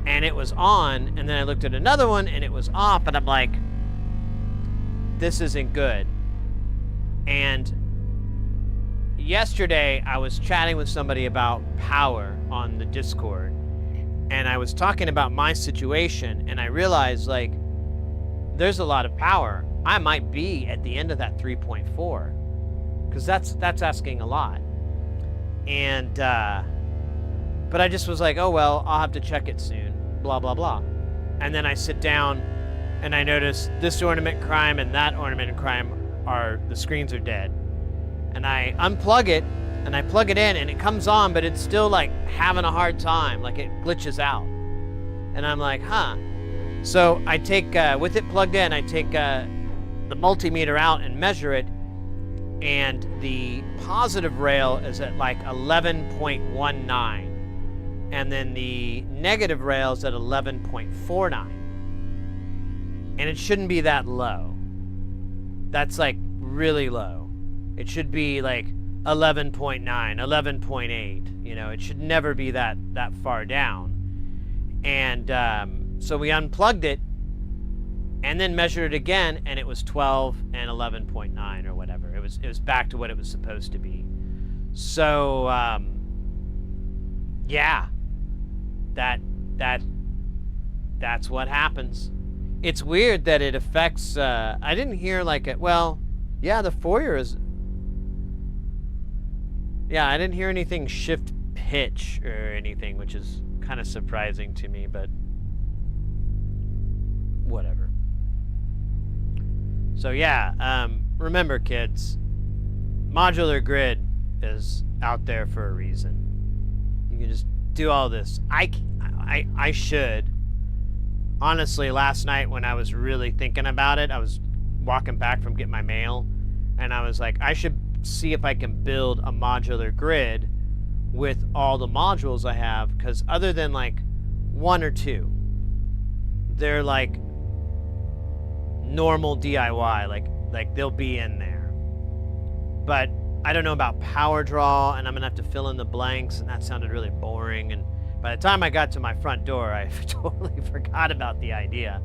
and it was on, and then I looked at another one, and it was off, and I'm like, this isn't good. And yesterday, I was chatting with somebody about power on the Discord, and I was talking about my situation, and I realized, like, there's a lot of power. I might be at the end of that 3.4, because that's asking a lot. And but I just was like, oh well, I'll have to check it soon, blah blah blah. And then I sit down and I notice this ornament crime and that ornament crime the screens are dead. And I unplug it and I plug it in and it comes on, but it's still like having a hard time, like it glitches out. And I'm like, huh. So I take with it plugged in, I take the multimeter out and measure it, and the positive rail is at like 11.19, and then the negative rail is at 11.49, and it shouldn't be that low. That's like really low. It should be like 11.9, 11.8. You know, it should never be that far down. And so we unplugged it and then measured it again, and it was 12 and 11.9 or whatever. It was back to what it was supposed to be. So yeah, that's what happens. It's weird that it affects. I didn't hear like it. Well, yeah, the foyer is. Yeah, I didn't hear anything shift pitch or anything, which is kind of surprising to me, but whatever. So yeah, remember kids, modular grid is out there for a reason. You can just do all this. I should. Honestly, last night when I was really thinking about it, I was walking back from getting my mail, and I was like, I should see if I can build a modular grid with all the modules I have, because other than like 1 or 2, they're like normal DIY, like they'll be in there. But I don't know about power draw, and I'm gonna have to fill in the blanks, and that sounded really boring. And by the time I got to my front door, I totally forgot about the idea.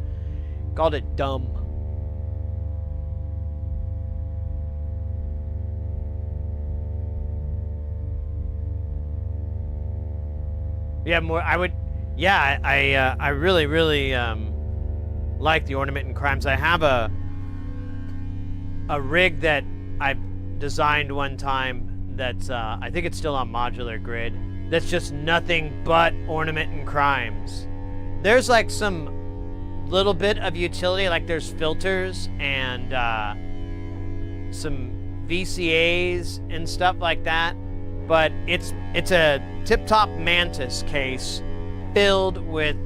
Called it dumb. Yeah, more. I would. Yeah, I really, really like the Ornament and Crimes. I have a rig that I designed one time that's I think it's still on Modular Grid. That's just nothing but Ornament and Crimes. There's like some little bit of utility, like there's filters and some VCAs and stuff like that. But it's a tip-top Mantis case filled with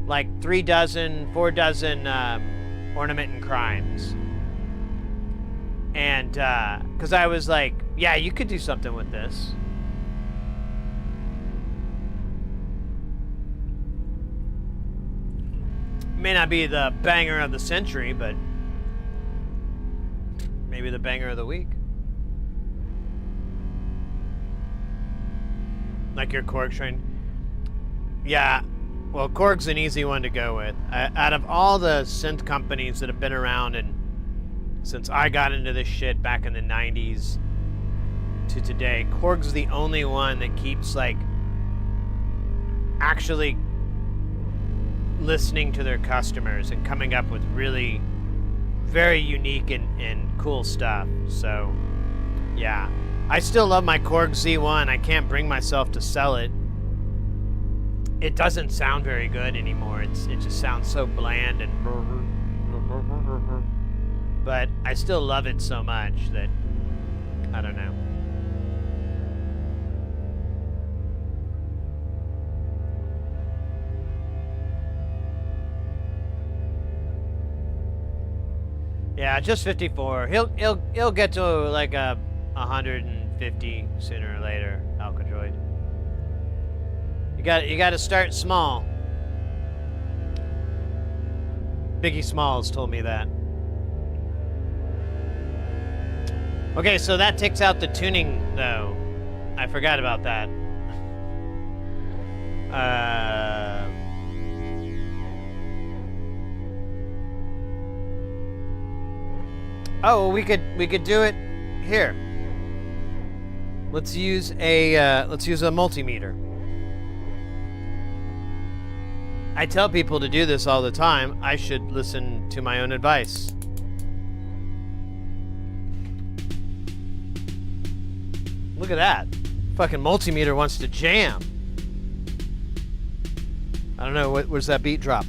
like 4 dozen Ornament and Crimes. And because I was like, yeah, you could do something with this. May not be the banger of the century, but maybe the banger of the week. Like your Korg train. Yeah, well, Korg's an easy one to go with. Out of all the synth companies that have been around, and since I got into this shit back in the 90s to today, Korg's the only one that keeps like actually listening to their customers and coming up with really very unique and cool stuff. So yeah, I still love my Korg Z1. I can't bring myself to sell it. It doesn't sound very good anymore. It just sounds so bland and but I still love it so much that I don't know. Yeah, just 54. He'll get to like a 150 sooner or later, Alcadroid. You got to start small. Biggie Smalls told me that. Okay, so that takes out the tuning though. I forgot about that. Oh, we could do it here. Let's use a multimeter. I tell people to do this all the time. I should listen to my own advice. Look at that. Fucking multimeter wants to jam. I don't know, where's that beat drop?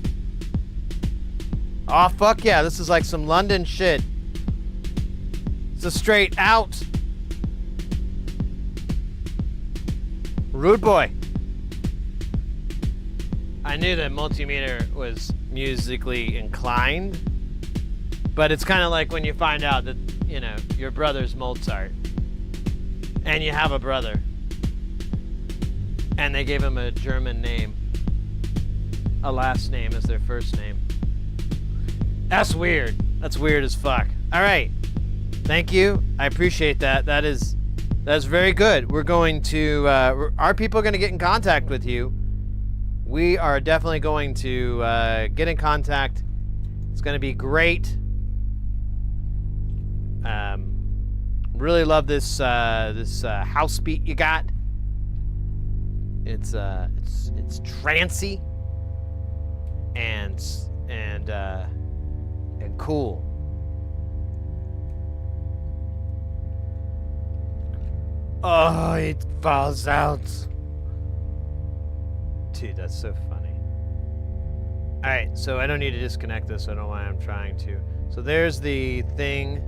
Oh, fuck yeah, this is like some London shit. It's a straight out. Rude boy. I knew that multimeter was musically inclined, but it's kind of like when you find out that, you know, your brother's Mozart, and you have a brother, and they gave him a German name, a last name as their first name. That's weird. That's weird as fuck. All right. Thank you. I appreciate that. That's very good. We're going to, are people going to get in contact with you? We are definitely going to get in contact. It's going to be great. Really love this house beat you got. It's trancy and cool. Oh, it falls out. Dude, that's so funny. Alright, so I don't need to disconnect this. I don't know why I'm trying to. So there's the thing.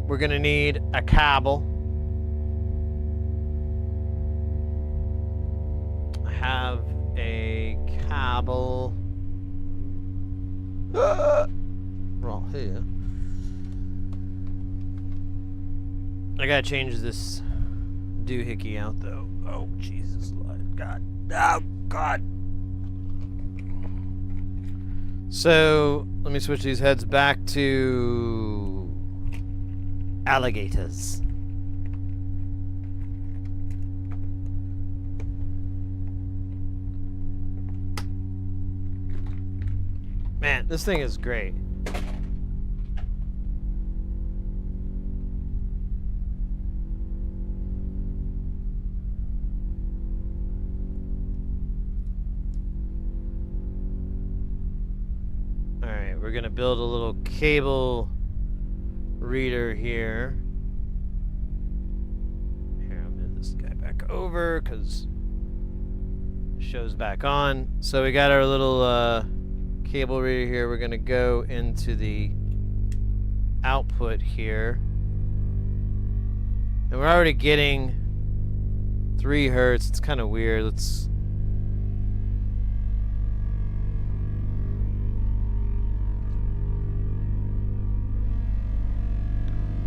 We're going to need a cable. I have a cable. Right here. I got to change this doohickey out, though. Oh, Jesus, Lord. God. Oh, God. So, let me switch these heads back to alligators. Man, this thing is great. Alright, we're gonna build a little cable reader here. Here, I'll move this guy back over because the show's back on. So we got our little cable reader here. We're gonna go into the output here. And we're already getting 3 hertz. It's kind of weird. Let's...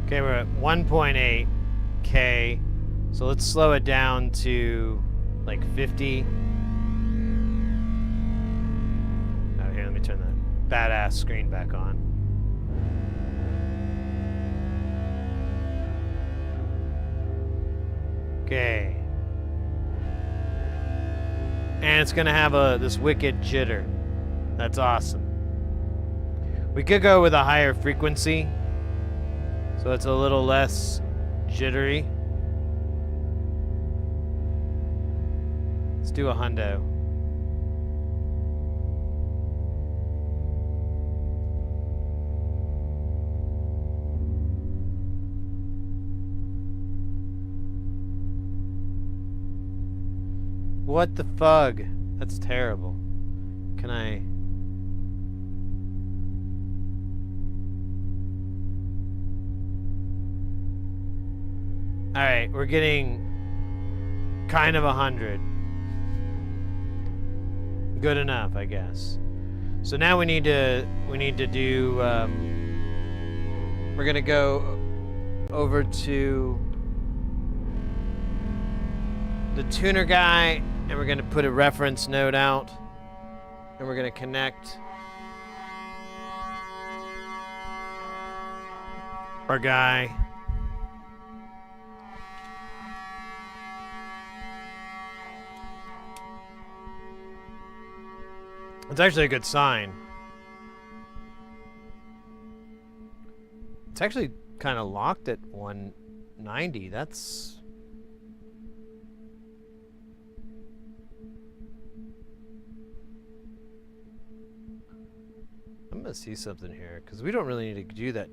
Okay, we're at 1.8 K. So let's slow it down to like 50. Oh, here, let me turn the badass screen back on. Okay. And it's gonna have this wicked jitter. That's awesome. We could go with a higher frequency, so it's a little less jittery. Let's do a hundo. What the fug? That's terrible. Can I... Alright, we're getting kind of 100. Good enough, I guess. So now we need to do, we're gonna go over to the tuner guy, and we're gonna put a reference node out, and we're gonna connect our guy. It's actually a good sign. It's actually kind of locked at 190. That's... I'm gonna see something here, because we don't really need to do that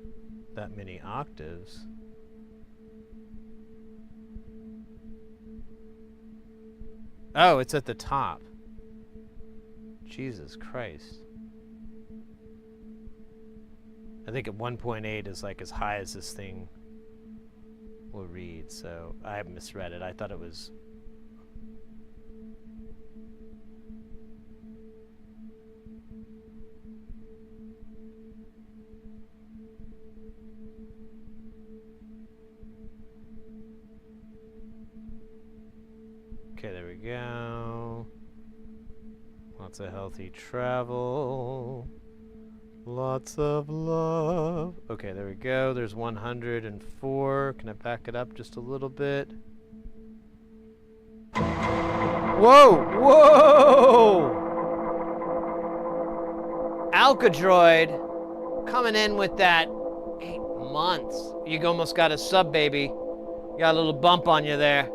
many octaves. Oh, it's at the top. Jesus Christ. I think at 1.8 is like as high as this thing will read, so I misread it. I thought it was... Okay, there we go. Lots of healthy travel. Lots of love. Okay, there we go. There's 104. Can I back it up just a little bit? Whoa! Whoa! Alcadroid coming in with that 8 months. You almost got a sub baby. You got a little bump on you there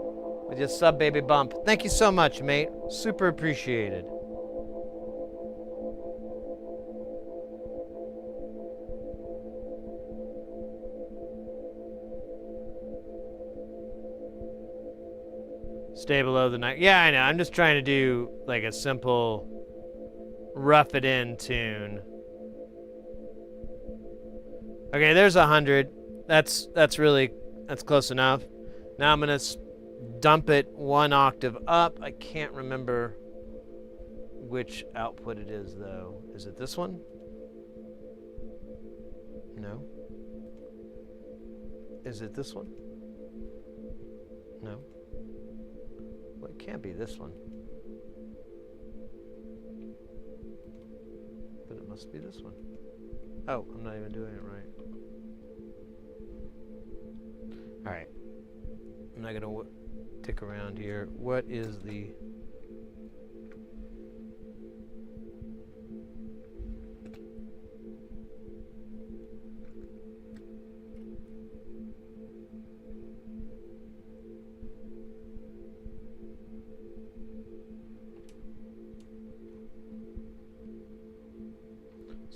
with your sub baby bump. Thank you so much, mate. Super appreciated. Stay below the night. Yeah, I know. I'm just trying to do like a simple rough it in tune. Okay, there's 100. That's close enough. Now I'm gonna dump it 1 octave up. I can't remember which output it is though. Is it this one? No. Is it this one? No. Well, it can't be this one. But it must be this one. Oh, I'm not even doing it right. Alright. I'm not gonna tick around here. What is the...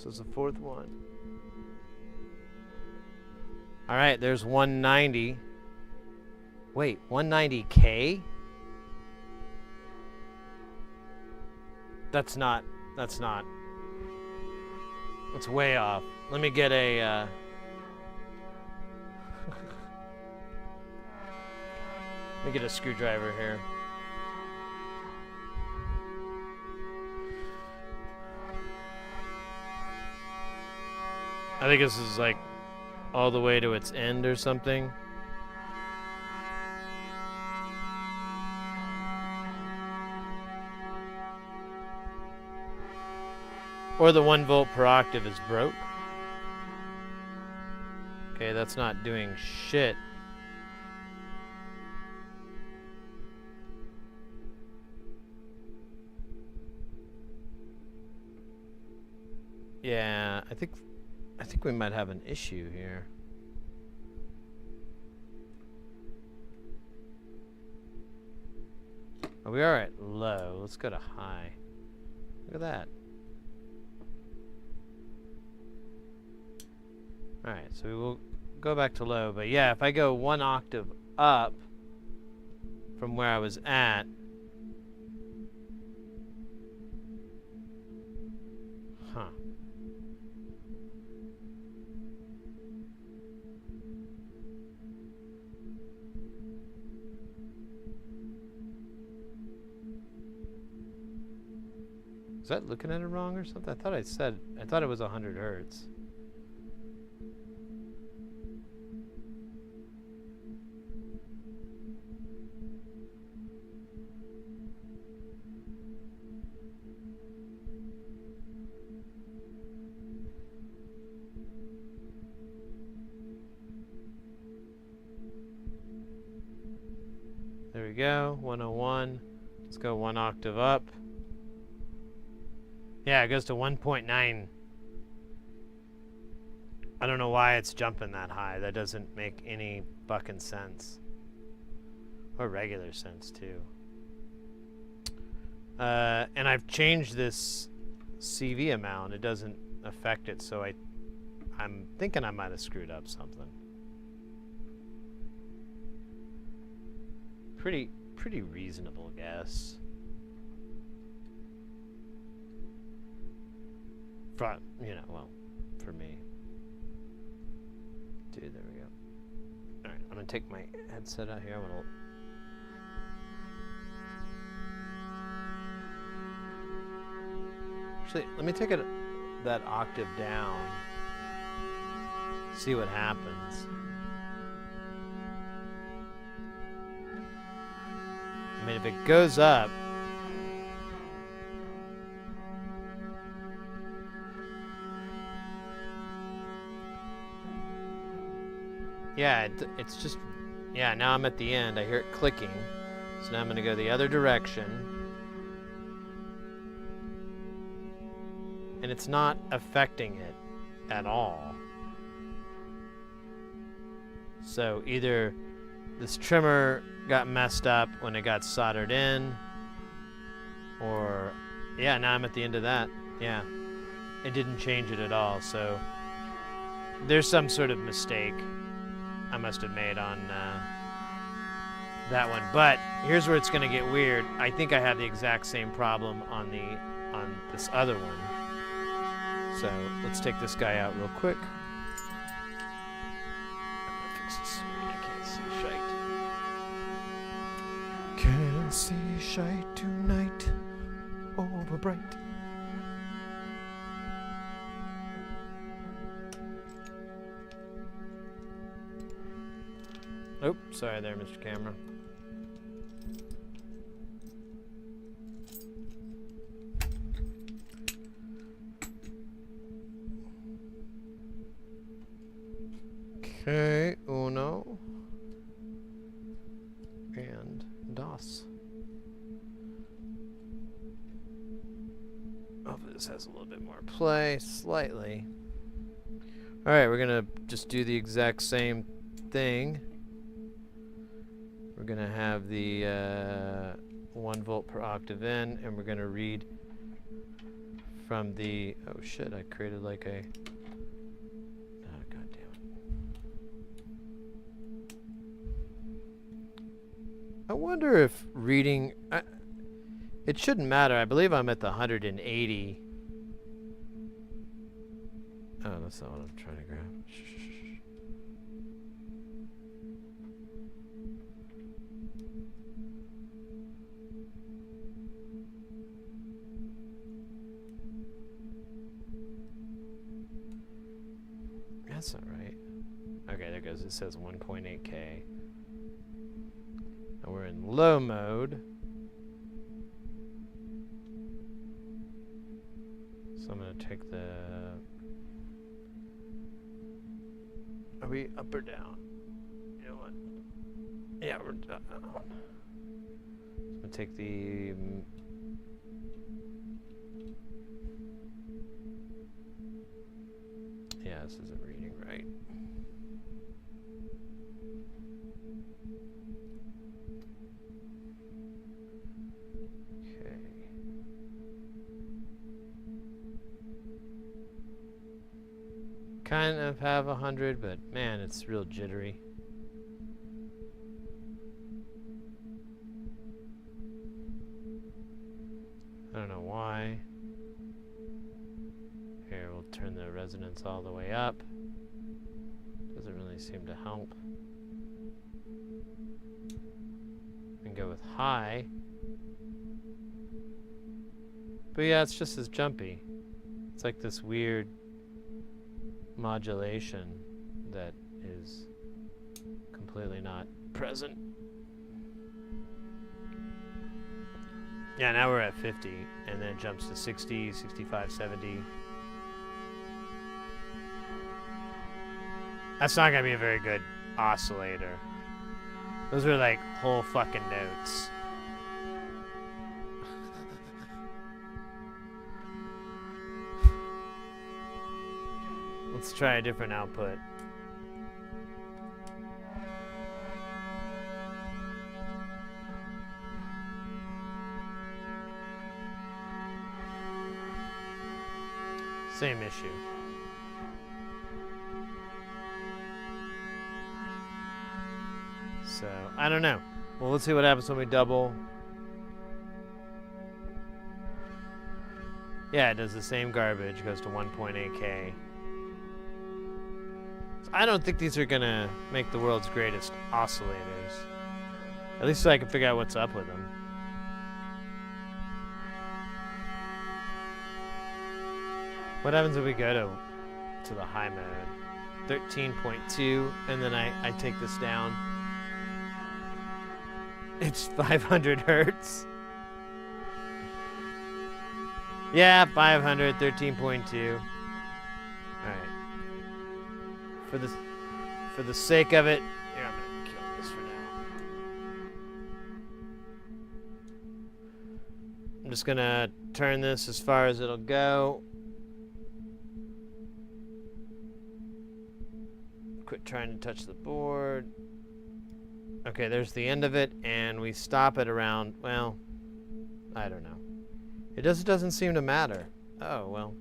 So it's the fourth one. All right, there's 190. Wait, 190K? That's not. That's way off. Let me get a, let me get a screwdriver here. I think this is like all the way to its end or something. Or the 1 volt per octave is broke. Okay, that's not doing shit. Yeah, I think we might have an issue here. Oh, we are at low. Let's go to high. Look at that. Alright, so we will go back to low. But yeah, if I go 1 octave up from where I was at, huh. Is that looking at it wrong or something? I thought it was 100 hertz. There we go, 101. Let's go 1 octave up. Yeah, it goes to 1.9. I don't know why it's jumping that high. That doesn't make any fucking sense. Or regular sense, too. And I've changed this CV amount. It doesn't affect it, so I'm thinking I might have screwed up something. Pretty reasonable guess. For, you know, well, for me. Dude, there we go. Alright, I'm gonna take my headset out here. Actually, let me take it that octave down. See what happens. I mean, if it goes up, yeah, it's just, yeah, now I'm at the end. I hear it clicking. So now I'm going to go the other direction. And it's not affecting it at all. So either this trimmer got messed up when it got soldered in, or, yeah, now I'm at the end of that. Yeah, it didn't change it at all. So there's some sort of mistake I must have made on that one. But here's where it's going to get weird. I think I have the exact same problem on this other one. So let's take this guy out real quick. I'm gonna fix this screen. I can't see shite. Can't see shite tonight. Over bright. Oh, sorry there, Mr. Camera. Okay, uno. And dos. Hopefully this has a little bit more play, slightly. Alright, we're gonna just do the exact same thing. We're going to have the 1 volt per octave in, and we're going to read from the... Oh shit, I created like a... Oh, god damn it. I wonder if reading... it shouldn't matter. I believe I'm at the 180. Oh, that's not what I'm trying to grab. That's not right. Okay, there goes. It says 1.8K. And we're in low mode. So I'm going to take the... Are we up or down? You know what? Yeah, we're down. So I'm going to take the... Yeah, this isn't reading right. Okay. Kind of have 100, but man, it's real jittery. I don't know why. Here, we'll turn the resonance all the way up. Doesn't really seem to help. And go with high. But yeah, it's just as jumpy. It's like this weird modulation that is completely not present. Yeah, now we're at 50, and then it jumps to 60, 65, 70. That's not gonna be a very good oscillator. Those are like whole fucking notes. Let's try a different output. Same issue. So, I don't know. Well, let's see what happens when we double. Yeah, it does the same garbage, goes to 1.8K. So I don't think these are gonna make the world's greatest oscillators. At least so I can figure out what's up with them. What happens if we go to the high mode? 13.2, and then I take this down. It's 500 hertz. Yeah, 500, 13.2. Alright. For the sake of it, here, I'm gonna kill this for now. I'm just gonna turn this as far as it'll go. Quit trying to touch the board. Okay, there's the end of it, and we stop it around, well, I don't know. It just doesn't seem to matter. Oh, well,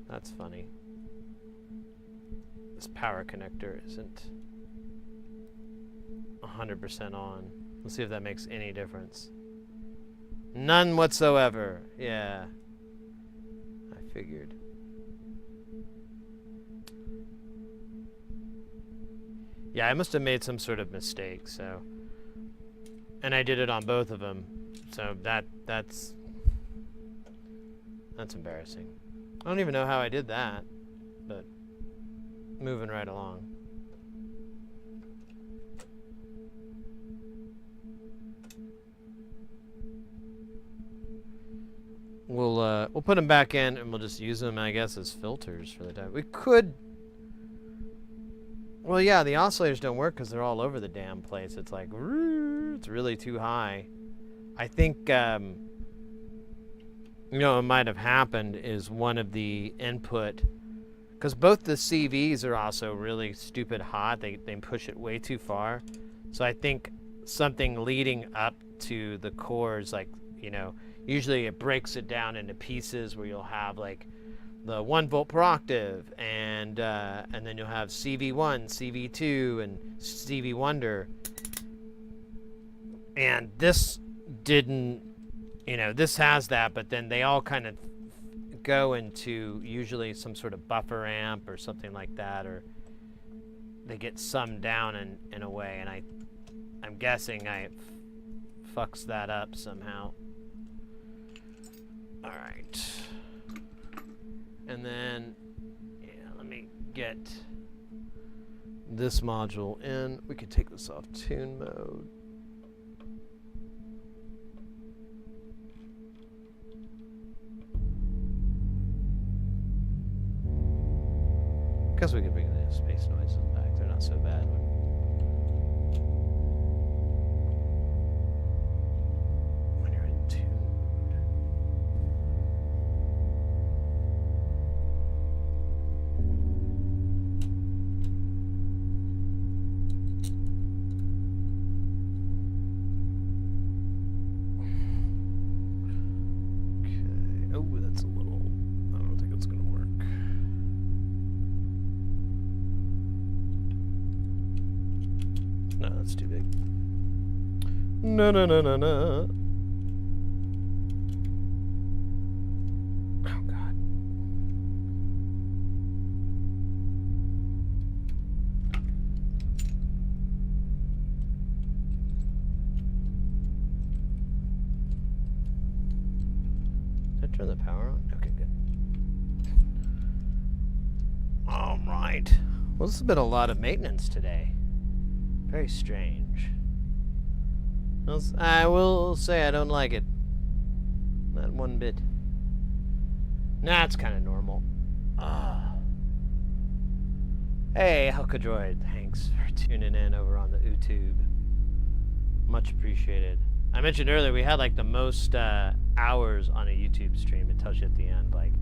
that's funny. This power connector isn't 100% on. Let's see if that makes any difference. None whatsoever. Yeah, I figured. Yeah, I must have made some sort of mistake, so... And I did it on both of them, so that's embarrassing. I don't even know how I did that, but moving right along. We'll put them back in, and we'll just use them, I guess, as filters for the time. We could... Well, yeah, the oscillators don't work because they're all over the damn place. It's like, it's really too high. I think, you know, what might have happened is one of the input, because both the CVs are also really stupid hot. They push it way too far. So I think something leading up to the cores, like you know, usually it breaks it down into pieces where you'll have like the 1 volt per octave, and then you'll have CV1, CV2, and Stevie Wonder. And this didn't, you know, this has that, but then they all kind of go into usually some sort of buffer amp or something like that, or they get summed down in a way, and I'm guessing I fucks that up somehow. All right. And then, yeah, let me get this module in. We could take this off tune mode. Guess we could bring the space noises back. They're not so bad. When you're in tune. Okay. Oh, that's a little. I don't think it's gonna work. No, that's too big. No. Oh, God. Did I turn the power on? Okay, good. All right. Well, this has been a lot of maintenance today. Very strange. I will say I don't like it. Not one bit. Nah, it's kind of normal. Hey, Helcadroid, thanks for tuning in over on the YouTube. Much appreciated. I mentioned earlier we had like the most hours on a YouTube stream. It tells you at the end, like,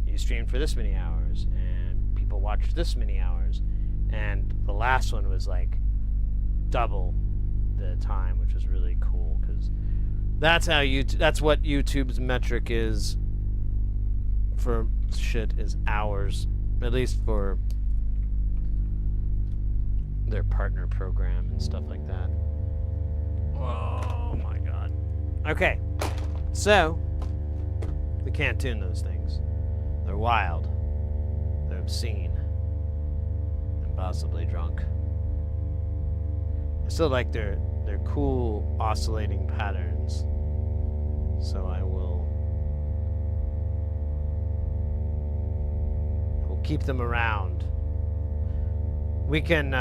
you streamed for this many hours, and people watched this many hours. And the last one was like double the time, which was really cool, because that's how that's what YouTube's metric is for shit, is hours, at least for their partner program and stuff like that. Oh my God. Okay, so we can't tune those things. They're wild, they're obscene, and possibly drunk. I still like their cool oscillating patterns, so we'll keep them around. We can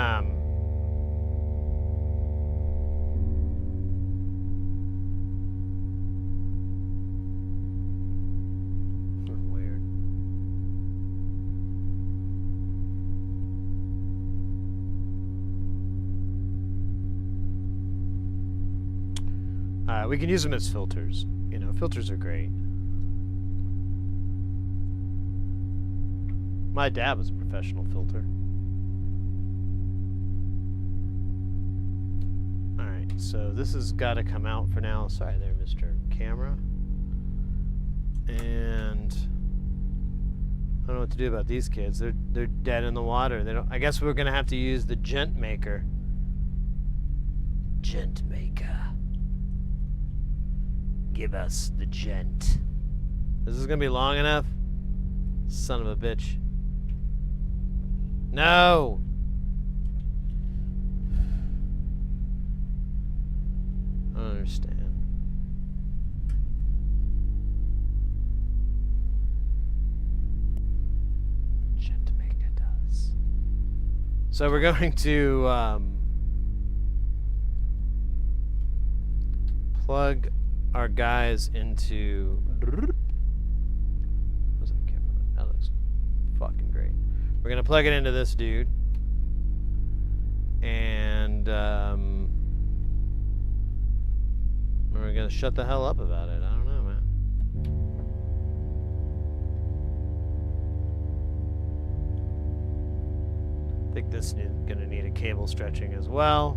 we can use them as filters. You know, filters are great. My dad was a professional filter. Alright, so this has got to come out for now. Sorry there, Mr. Camera. And I don't know what to do about these kids. They're dead in the water. They don't. I guess we're gonna have to use the gent maker. Gent maker. Give us the gent. Is this gonna be long enough? Son of a bitch. No! I don't understand. Gent maker does. So we're going to plug our guys into. What's that camera? That looks fucking great. We're gonna plug it into this dude, and we're gonna shut the hell up about it. I don't know, man. I think this is gonna need a cable stretching as well.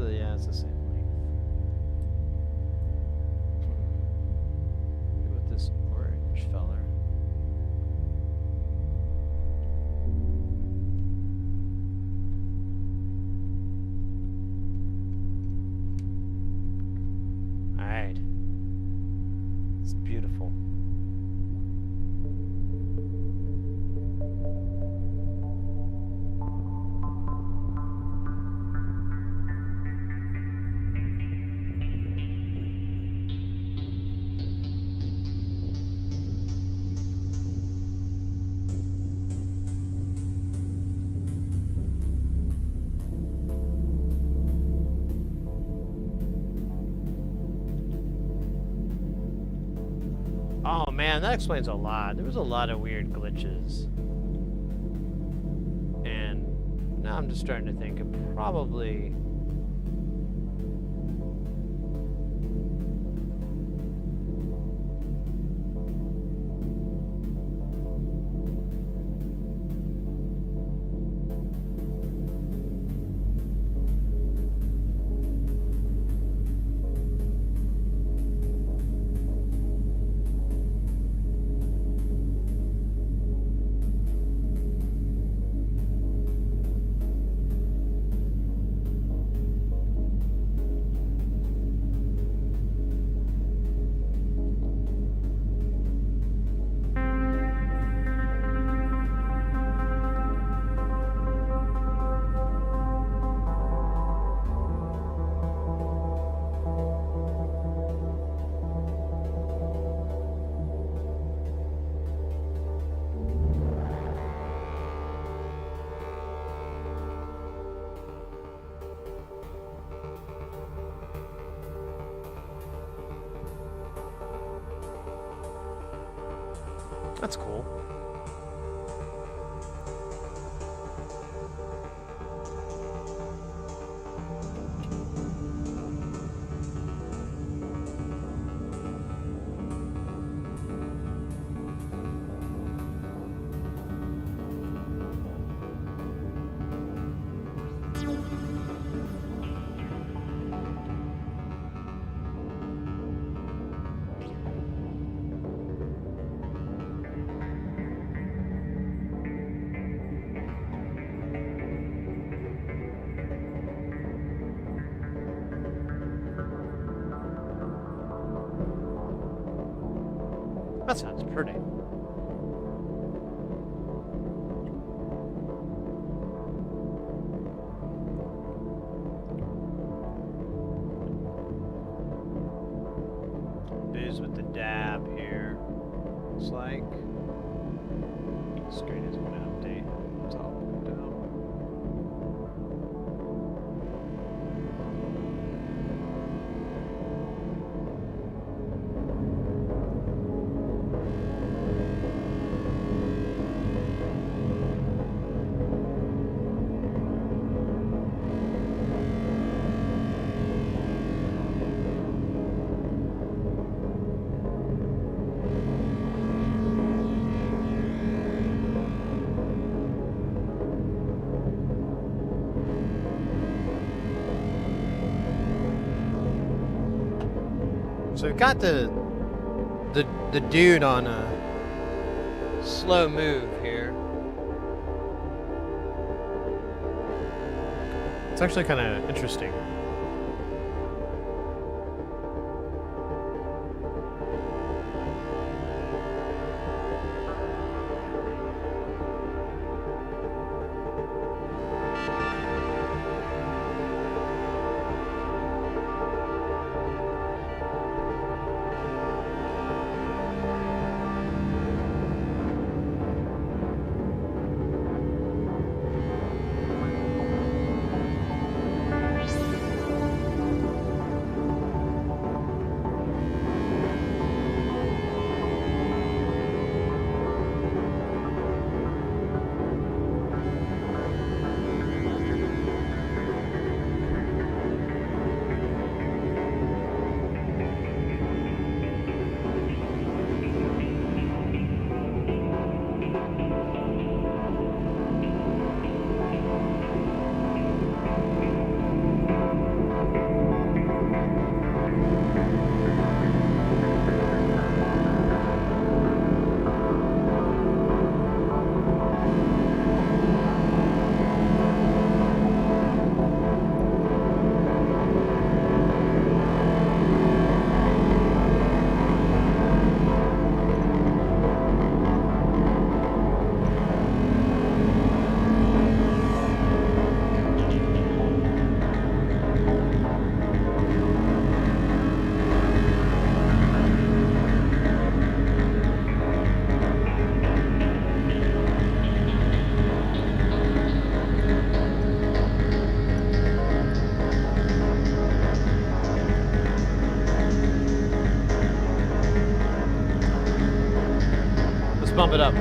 yeah, it's the same length. With this orange feller. Alright. It's beautiful. Oh man, that explains a lot. There was a lot of weird glitches. And now I'm just starting to think it probably... That's cool. That sounds pretty. Biz with the dab here. Looks like. Screen is going to update. It's all moved out. So we've got the dude on a slow move here. It's actually kind of interesting. bump it up.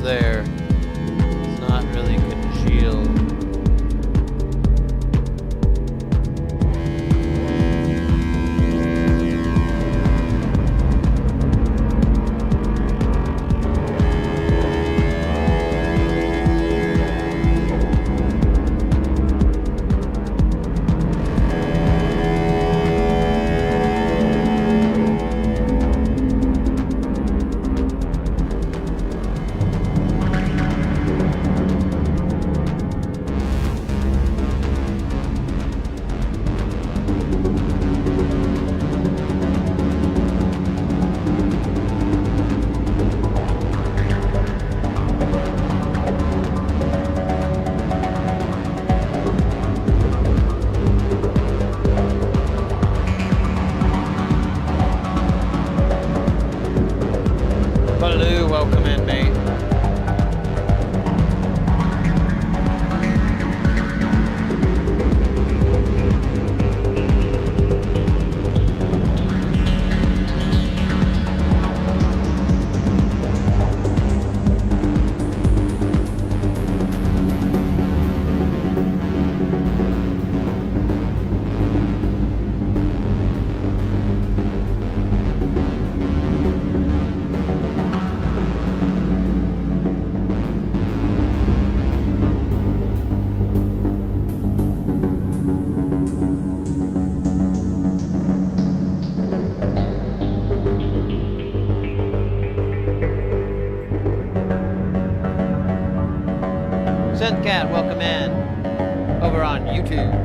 there. It's not really congealed. Baloo, welcome in, mate. Synth Cat, welcome in. Over on YouTube.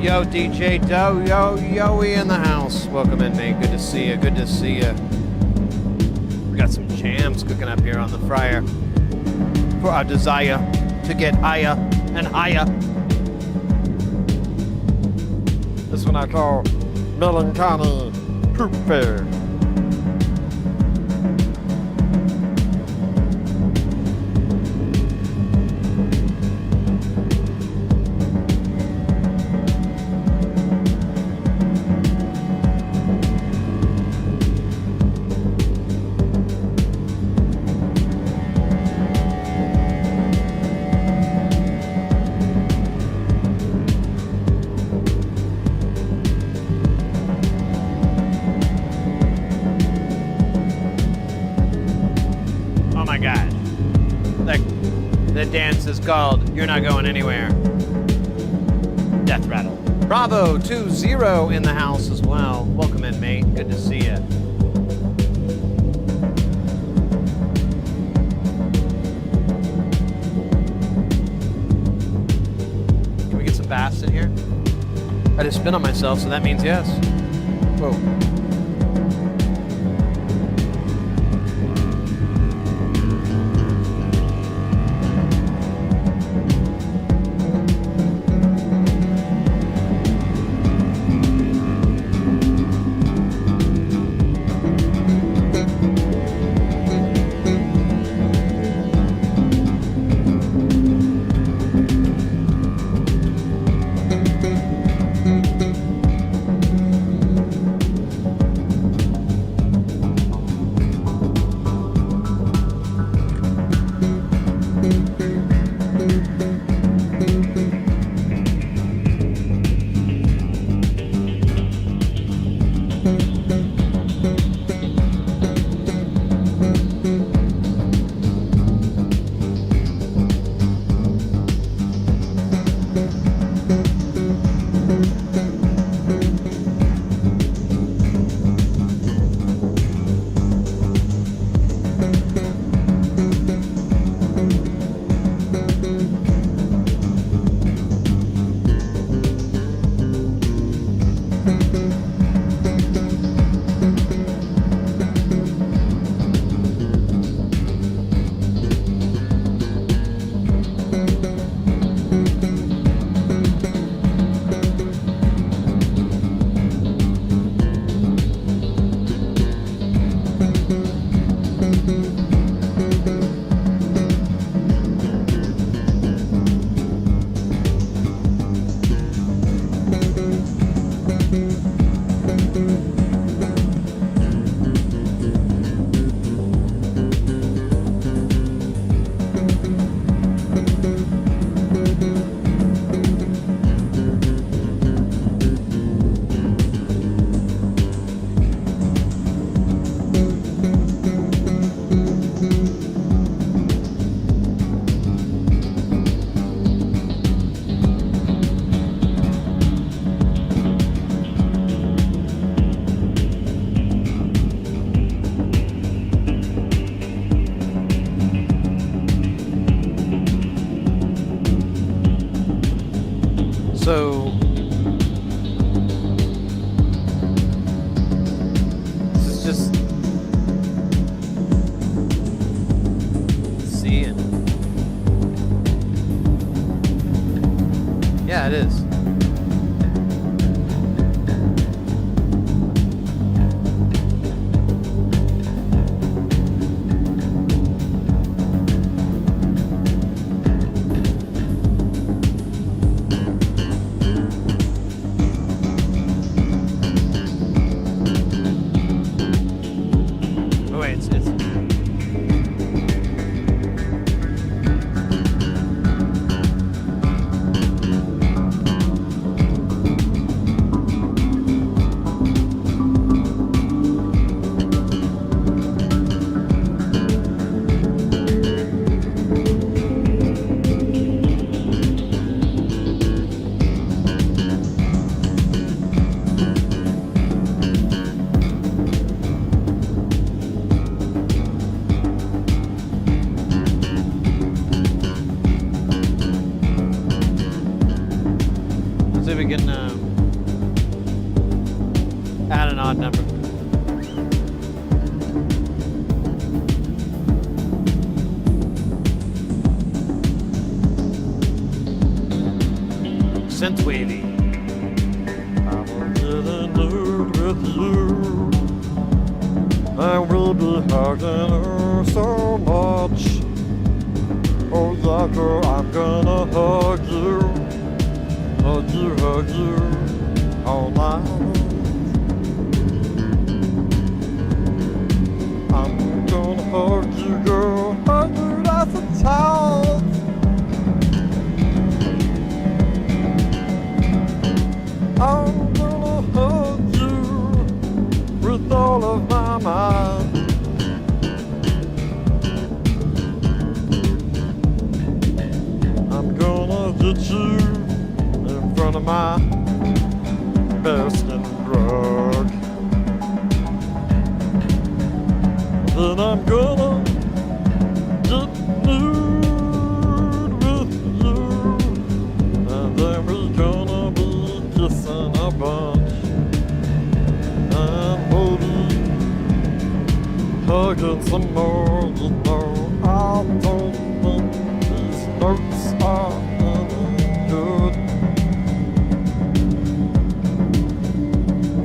Yo, DJ Doe, yo, we in the house. Welcome in, mate. Good to see you. Good to see you. We got some jams cooking up here on the fryer for our desire to get higher and higher. This one I call Melancholy Poop Fair. The dance is called You're Not Going Anywhere. Death Rattle. Bravo 2-0 in the house as well. Welcome in, mate. Good to see you. Can we get some bass in here? I just spin on myself, so that means yes. Whoa. So this is just seeing. Yeah, it is. We can add an odd number. Synth wavy. I'm getting nude with you. I will be hugging her so much. Oh yeah, girl, I'm gonna hug you. Hug you all night. I'm gonna hug you, girl, hug you like a child. I'm gonna hug you with all of my mind. I'm gonna get you in front of my best in drug. Then I'm gonna get nude with you, and then we're gonna be kissing a bunch, and maybe hugging some more. You know, I don't think these notes are good.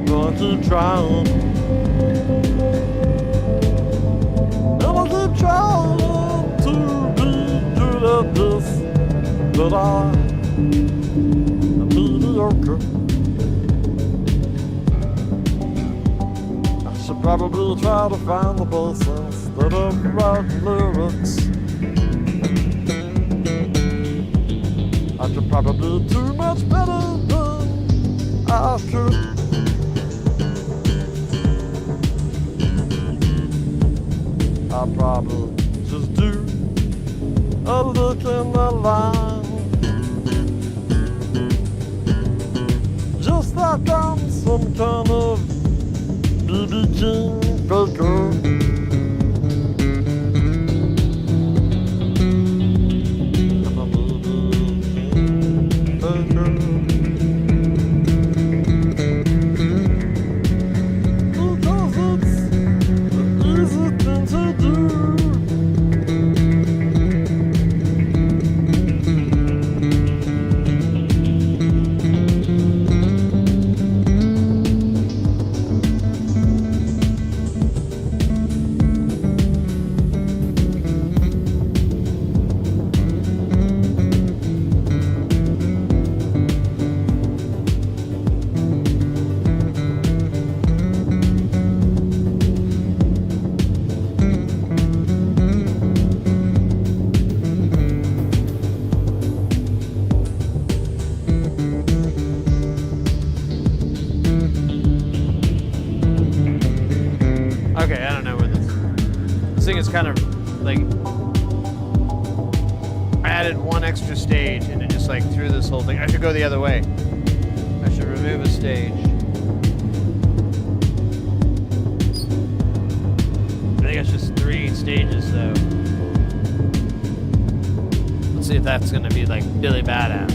Gonna keep trying, and I'll keep trying to be good at this, but I'm mediocre. I should probably try to find the bass instead of writing lyrics. I could probably do much better than I could. I'll probably just do a look in the line, just like I'm some kind of BB King faker. I'm a BB King faker. Because it's the easy thing to do. Okay, I don't know where this thing is kind of like, I added one extra stage and it just like threw this whole thing. I should go the other way. I should remove a stage. I think it's just 3 stages though. Let's see if that's gonna be like Billy Badass.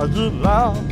I just loud.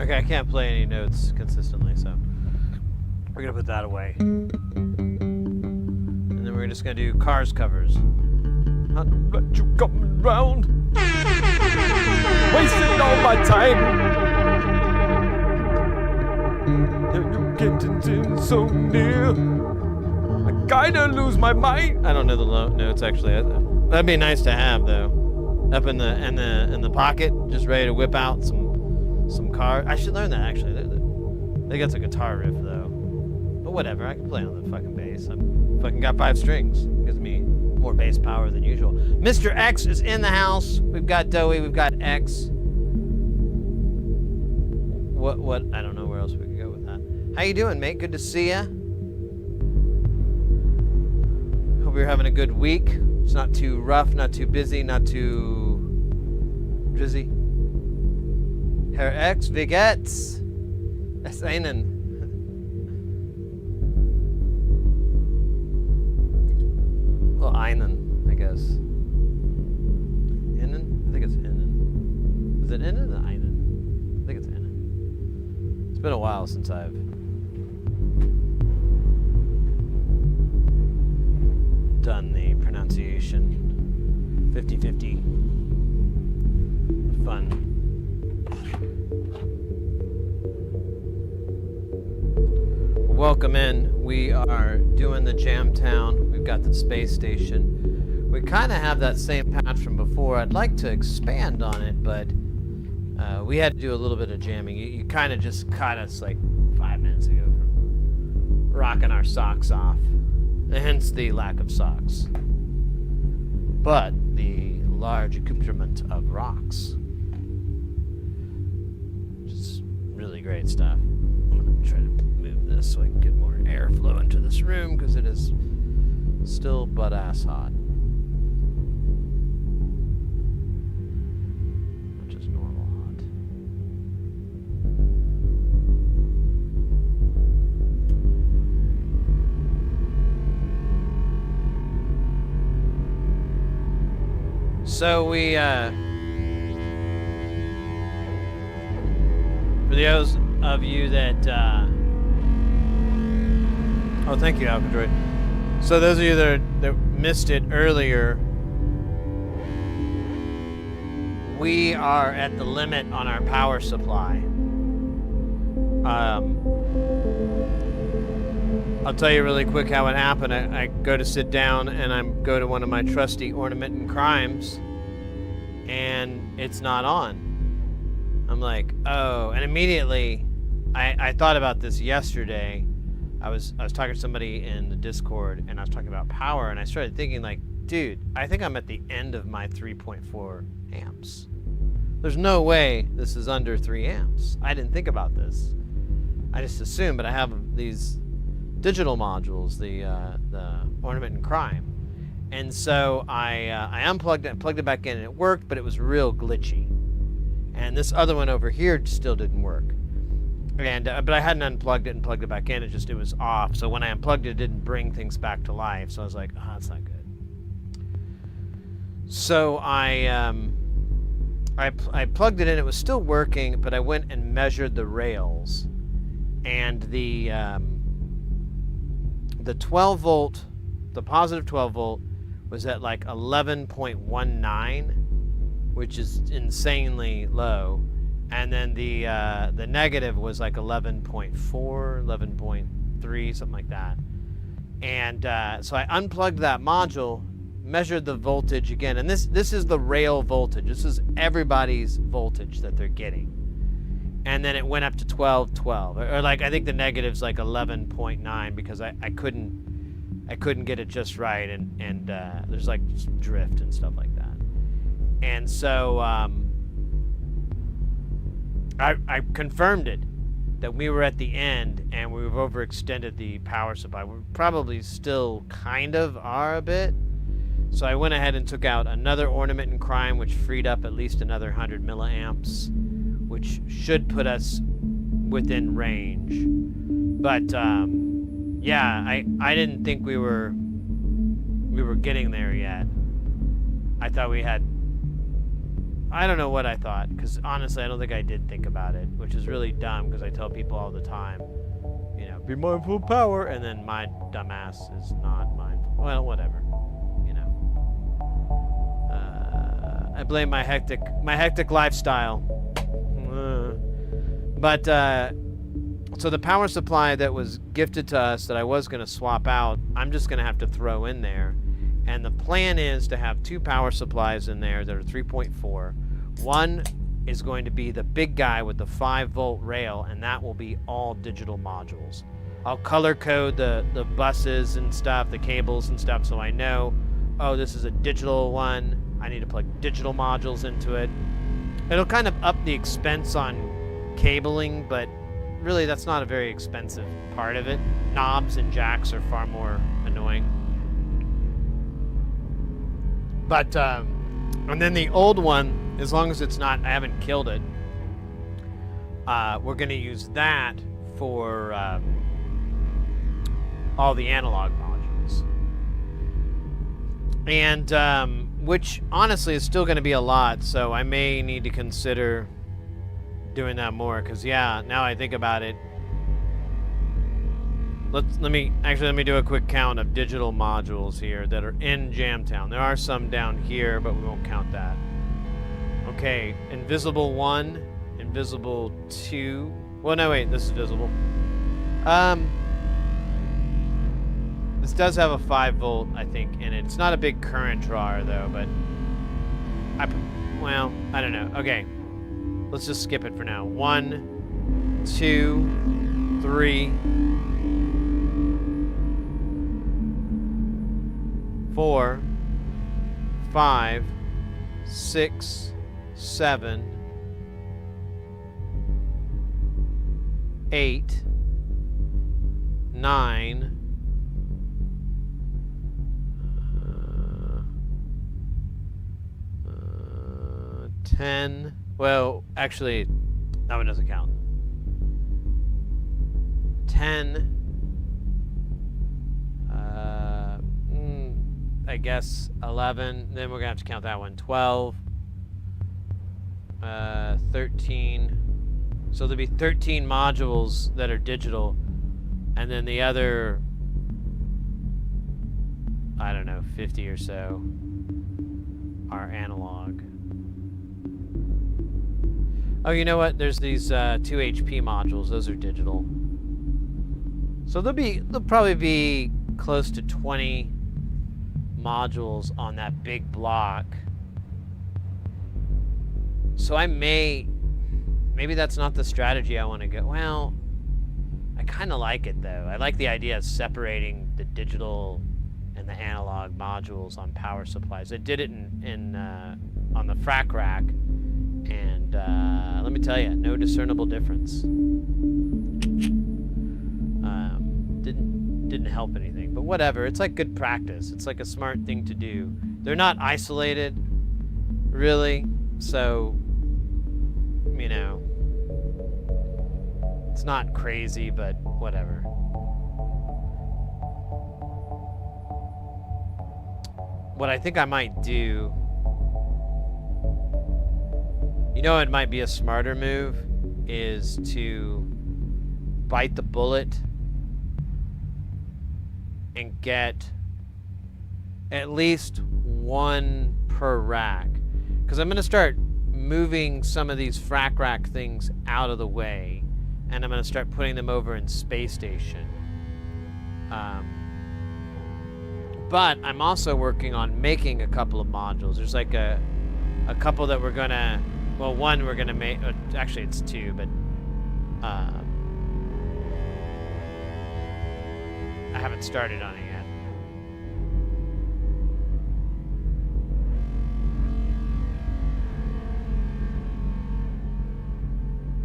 Okay, I can't play any notes consistently, so we're gonna put that away. And then we're just gonna do Cars covers. I'll let you come around, wasting all my time. And you're getting so near, I kinda lose my mind. I don't know the notes actually. That'd be nice to have though, up in the pocket, just ready to whip out some car. I should learn that actually. They got a guitar riff though, but whatever. I can play on the fucking bass. I'm fucking got 5 strings. Gives me more bass power than usual. Mr. X is in the house. We've got Doey. We've got X. What? I don't know where else we could go with that. How you doing, mate? Good to see ya. Hope you're having a good week. It's not too rough, not too busy, not too drizzy. Herr X, wie geht's? Es einen. Well, einen, I guess. Innen? I think it's innen. Is it innen or einen? I think it's innen. It's been a while since I've done the pronunciation. 50-50. Fun. Welcome in. We are doing the Jamtown. We've got the space station. We kind of have that same patch from before. I'd like to expand on it, but we had to do a little bit of jamming. You kind of just caught us like 5 minutes ago from rocking our socks off. Hence the lack of socks. But the large accoutrement of rocks. Which is really great stuff. I'm going to try to move this so I can get more airflow into this room because it is still butt-ass hot. Which is normal hot. So we, for those of you that, oh, thank you, Alcadroid. So those of you that missed it earlier, we are at the limit on our power supply. I'll tell you really quick how it happened. I go to sit down and I go to one of my trusty ornament and crimes, and it's not on. I'm like, oh, and immediately I thought about this yesterday. I was talking to somebody in the Discord, and I was talking about power, and I started thinking, like, dude, I think I'm at the end of my 3.4 amps. There's no way this is under 3 amps. I didn't think about this. I just assumed, but I have these digital modules, the ornament and crime, and so I unplugged it, plugged it back in, and it worked, but it was real glitchy. And this other one over here still didn't work. And but I hadn't unplugged it and plugged it back in. It was off. So when I unplugged it, it didn't bring things back to life. So I was like, oh, that's not good. So I plugged it in. It was still working, but I went and measured the rails, and the 12 volt, the positive 12 volt, was at like 11.19, which is insanely low. And then the negative was like 11.4, 11.3, something like that. And so I unplugged that module, measured the voltage again, and this is the rail voltage. This is everybody's voltage that they're getting. And then it went up to 12, or like I think the negative's like 11.9 because I couldn't get it just right, and there's like drift and stuff like that. And so I confirmed it, that we were at the end and we've overextended the power supply. We probably still kind of are a bit. So I went ahead and took out another ornament in crime, which freed up at least another 100 milliamps, which should put us within range. But yeah, I didn't think we were getting there yet. I thought we had, I don't know what I thought, because honestly, I don't think I did think about it, which is really dumb, because I tell people all the time, you know, be mindful of power, and then my dumbass is not mindful. Well, whatever, you know. I blame my hectic lifestyle. But so the power supply that was gifted to us that I was going to swap out, I'm just going to have to throw in there. And the plan is to have 2 power supplies in there that are 3.4. One is going to be the big guy with the 5-volt rail, and that will be all digital modules. I'll color code the buses and stuff, the cables and stuff, so I know, oh, this is a digital one. I need to plug digital modules into it. It'll kind of up the expense on cabling, but really that's not a very expensive part of it. Knobs and jacks are far more annoying. But, and then the old one, as long as it's not, I haven't killed it, we're going to use that for all the analog modules. And, which honestly is still going to be a lot, so I may need to consider doing that more, because yeah, now I think about it, let me do a quick count of digital modules here that are in Jamtown. There are some down here, but we won't count that. Okay, invisible 1, invisible 2. Well, no, wait, this is visible. This does have a 5 volt, I think, in it. It's not a big current drawer, though, but well, I don't know. Okay, let's just skip it for now. 1, 2, 3, 4, 5, 6, 7, 8, 9, 10. Well, actually, that one doesn't count. 10. I guess 11. Then we're gonna have to count that one. 12. 13. So there'll be 13 modules that are digital, and then the other, I don't know, 50 or so are analog. Oh, you know what? There's these 2 HP modules. Those are digital. So there'll probably be close to 20 modules on that big block. So maybe that's not the strategy I want to go. Well, I kind of like it though. I like the idea of separating the digital and the analog modules on power supplies. I did it on the frac rack, and let me tell you, no discernible difference. Didn't help anything, but whatever. It's like good practice. It's like a smart thing to do. They're not isolated, really, so you know, it's not crazy, but whatever. What I think I might do, you know, it might be a smarter move, is to bite the bullet and get at least one per rack, because I'm going to start moving some of these frac rack things out of the way, and I'm going to start putting them over in space station. But I'm also working on making a couple of modules. There's like a couple that we're going to, well, one we're going to make, actually it's 2, but I haven't started on it yet.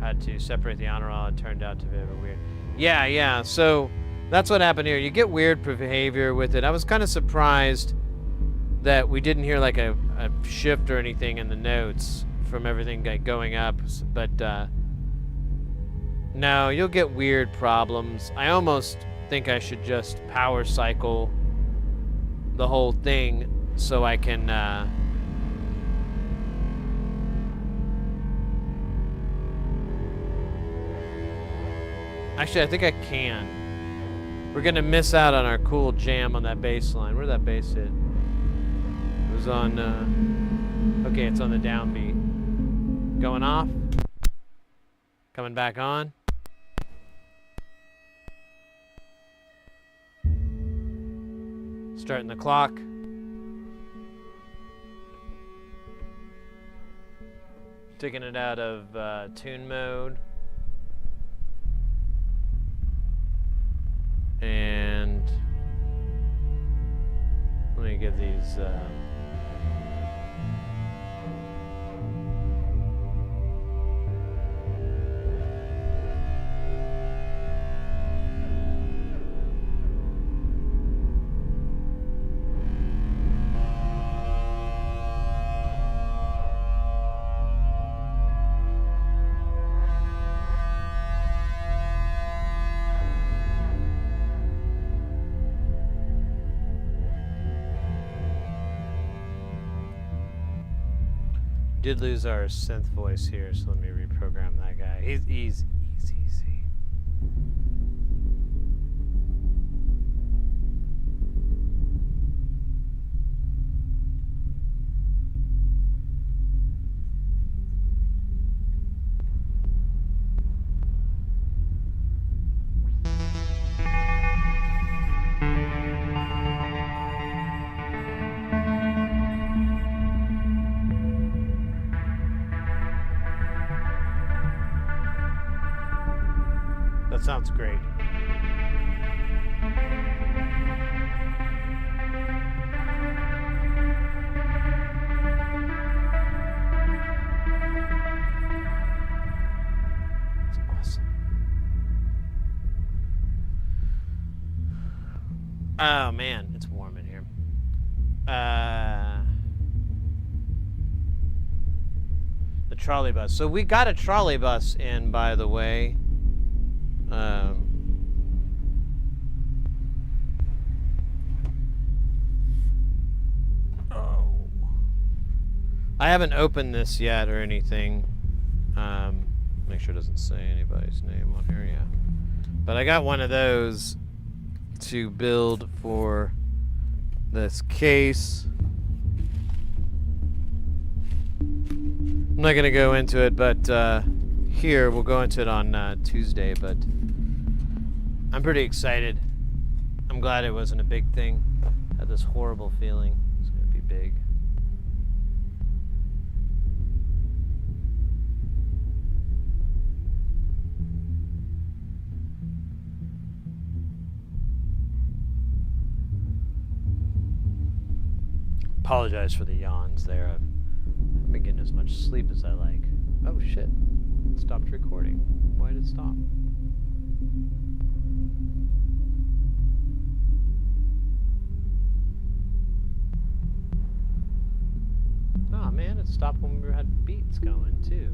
Had to separate the honor roll. It turned out to be weird. Yeah, so that's what happened here. You get weird behavior with it. I was kind of surprised that we didn't hear like a shift or anything in the notes from everything going up, but no, you'll get weird problems. I almost think I should just power cycle the whole thing so I can actually, I think I can. We're gonna miss out on our cool jam on that bass line. Where'd that bass hit? It was on okay, it's on the downbeat. Going off. Coming back on. Starting the clock. Taking it out of tune mode. And let me give these did lose our synth voice here, so let me reprogram that guy. He's easy. That sounds great. It's awesome. Oh man, it's warm in here. The trolley bus. So we got a trolley bus in, by the way. I haven't opened this yet or anything. Make sure it doesn't say anybody's name on here, yeah. But I got one of those to build for this case. I'm not gonna go into it, but here we'll go into it on Tuesday. But I'm pretty excited. I'm glad it wasn't a big thing. I had this horrible feeling it's gonna be big. Apologize for the yawns there. I haven't been getting as much sleep as I like. Oh shit. It stopped recording. Why did it stop? Nah, man, it stopped when we had beats going too.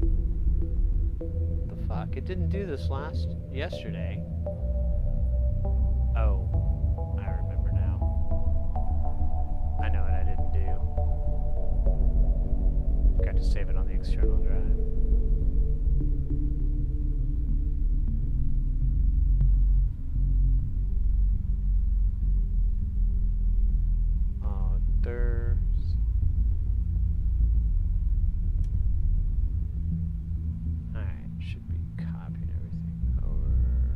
What the fuck? It didn't do this yesterday. Oh. I remember now. I know what I didn't do. Got to save it on the external drive. Alright, should be copying everything over.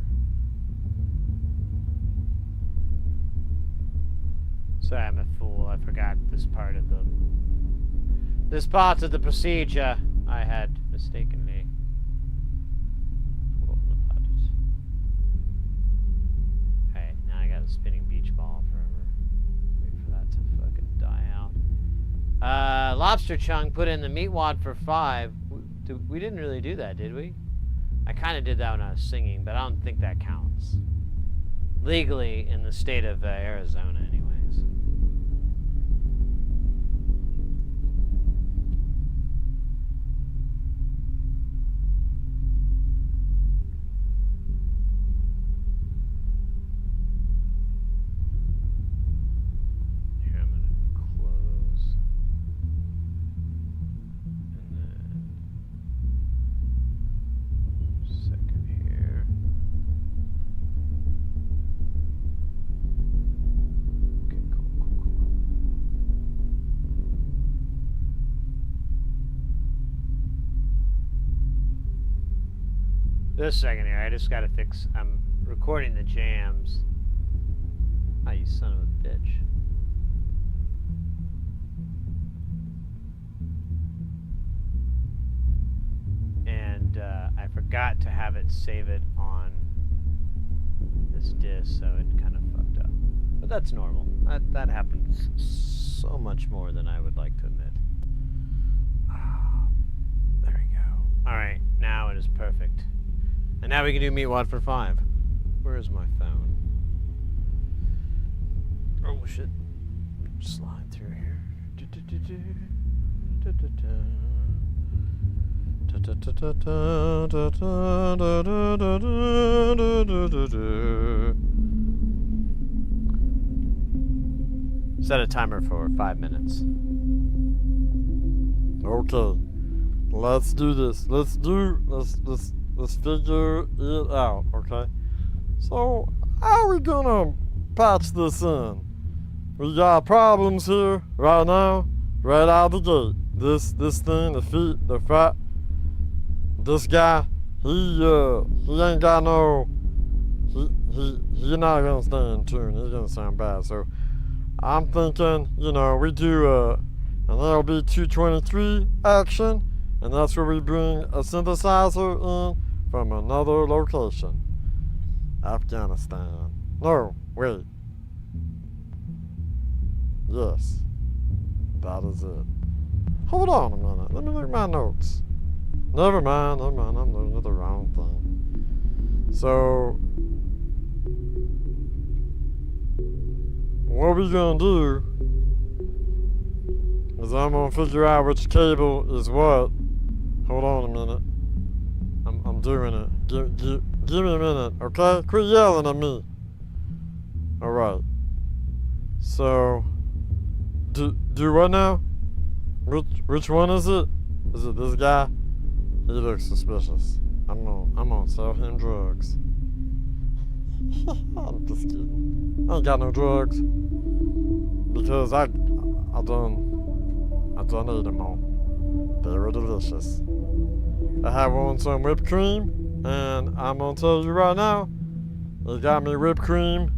Sorry, I'm a fool. I forgot this part of the procedure I had mistakenly forgotten about it. Alright, now I got a spinning beach ball forever. Wait for that to fucking die out. Lobster Chung put in the meat wad for 5. We didn't really do that, did we? I kind of did that when I was singing, but I don't think that counts. Legally, in the state of Arizona, anyways. Just a second here, I just gotta fix, I'm recording the jams. Ah, you son of a bitch. And I forgot to have it save it on this disk, so it kind of fucked up. But that's normal. That happens so much more than I would like to admit. There we go. Alright, now it is perfect. And now we can do meat wad for 5. Where is my phone? Oh shit. Slide through here. Set a timer for 5 minutes. Okay. let's do this. Let's figure it out, okay? So, how are we gonna patch this in? We got problems here right now, right out of the gate. This thing, the fat, this guy, he ain't got no, he not gonna stay in tune. He's gonna sound bad. So, I'm thinking, we do an LB 223 action, and that's where we bring a synthesizer in from another location. Afghanistan. No, wait. Yes. That is it. Hold on a minute. Let me look at my notes. Never mind. I'm looking at the wrong thing. So, what we're gonna do is I'm gonna figure out which cable is what. Hold on a minute. I'm doing it. Give me a minute, okay? Quit yelling at me. Alright. So, do what now? Which one is it? Is it this guy? He looks suspicious. I'm gonna sell him drugs. I'm just kidding. I ain't got no drugs. Because I done ate them all. They were delicious. I have on some whipped cream, and I'm gonna tell you right now, it got me whipped cream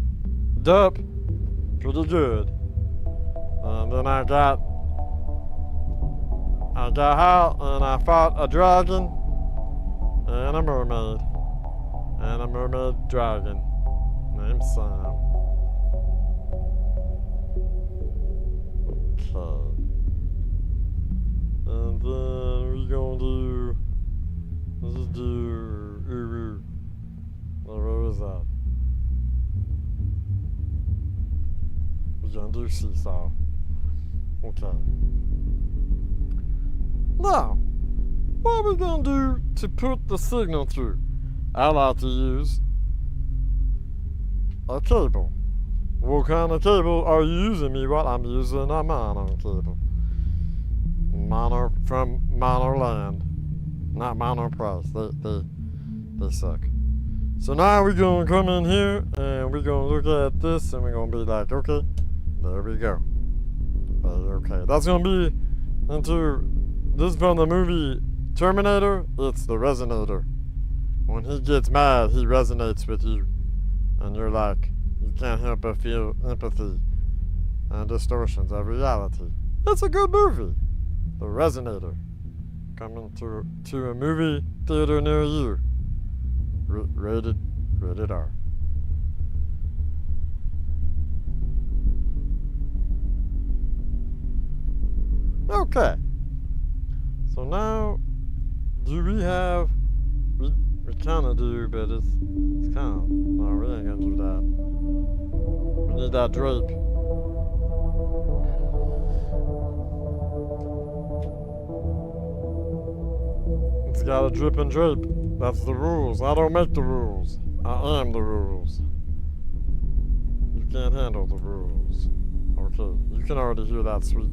up pretty good. And then I got out and I fought a dragon and a mermaid dragon named Sam. Okay. And then we're gonna do, let's do, where is that? We're gonna do seesaw. Okay. Now, what are we gonna do to put the signal through? I like to use a cable. What kind of cable are you using, me? What? I'm using a mono cable. Mono from Monoland. Not Mono Price. They suck. So now we're gonna come in here and we're gonna look at this and we're gonna be like, okay, there we go. Okay, that's gonna be into this from the movie Terminator. It's the resonator. When he gets mad, he resonates with you, and you're like, you can't help but feel empathy and distortions of reality. It's a good movie, The Resonator, coming to a movie theater near you. Rated R. Okay. So now, do we have? We kind of do, but it's kind of. No, we ain't gonna do that. We need that drape. It's got a drip and drape. That's the rules. I don't make the rules. I am the rules. You can't handle the rules. Okay, you can already hear that sweet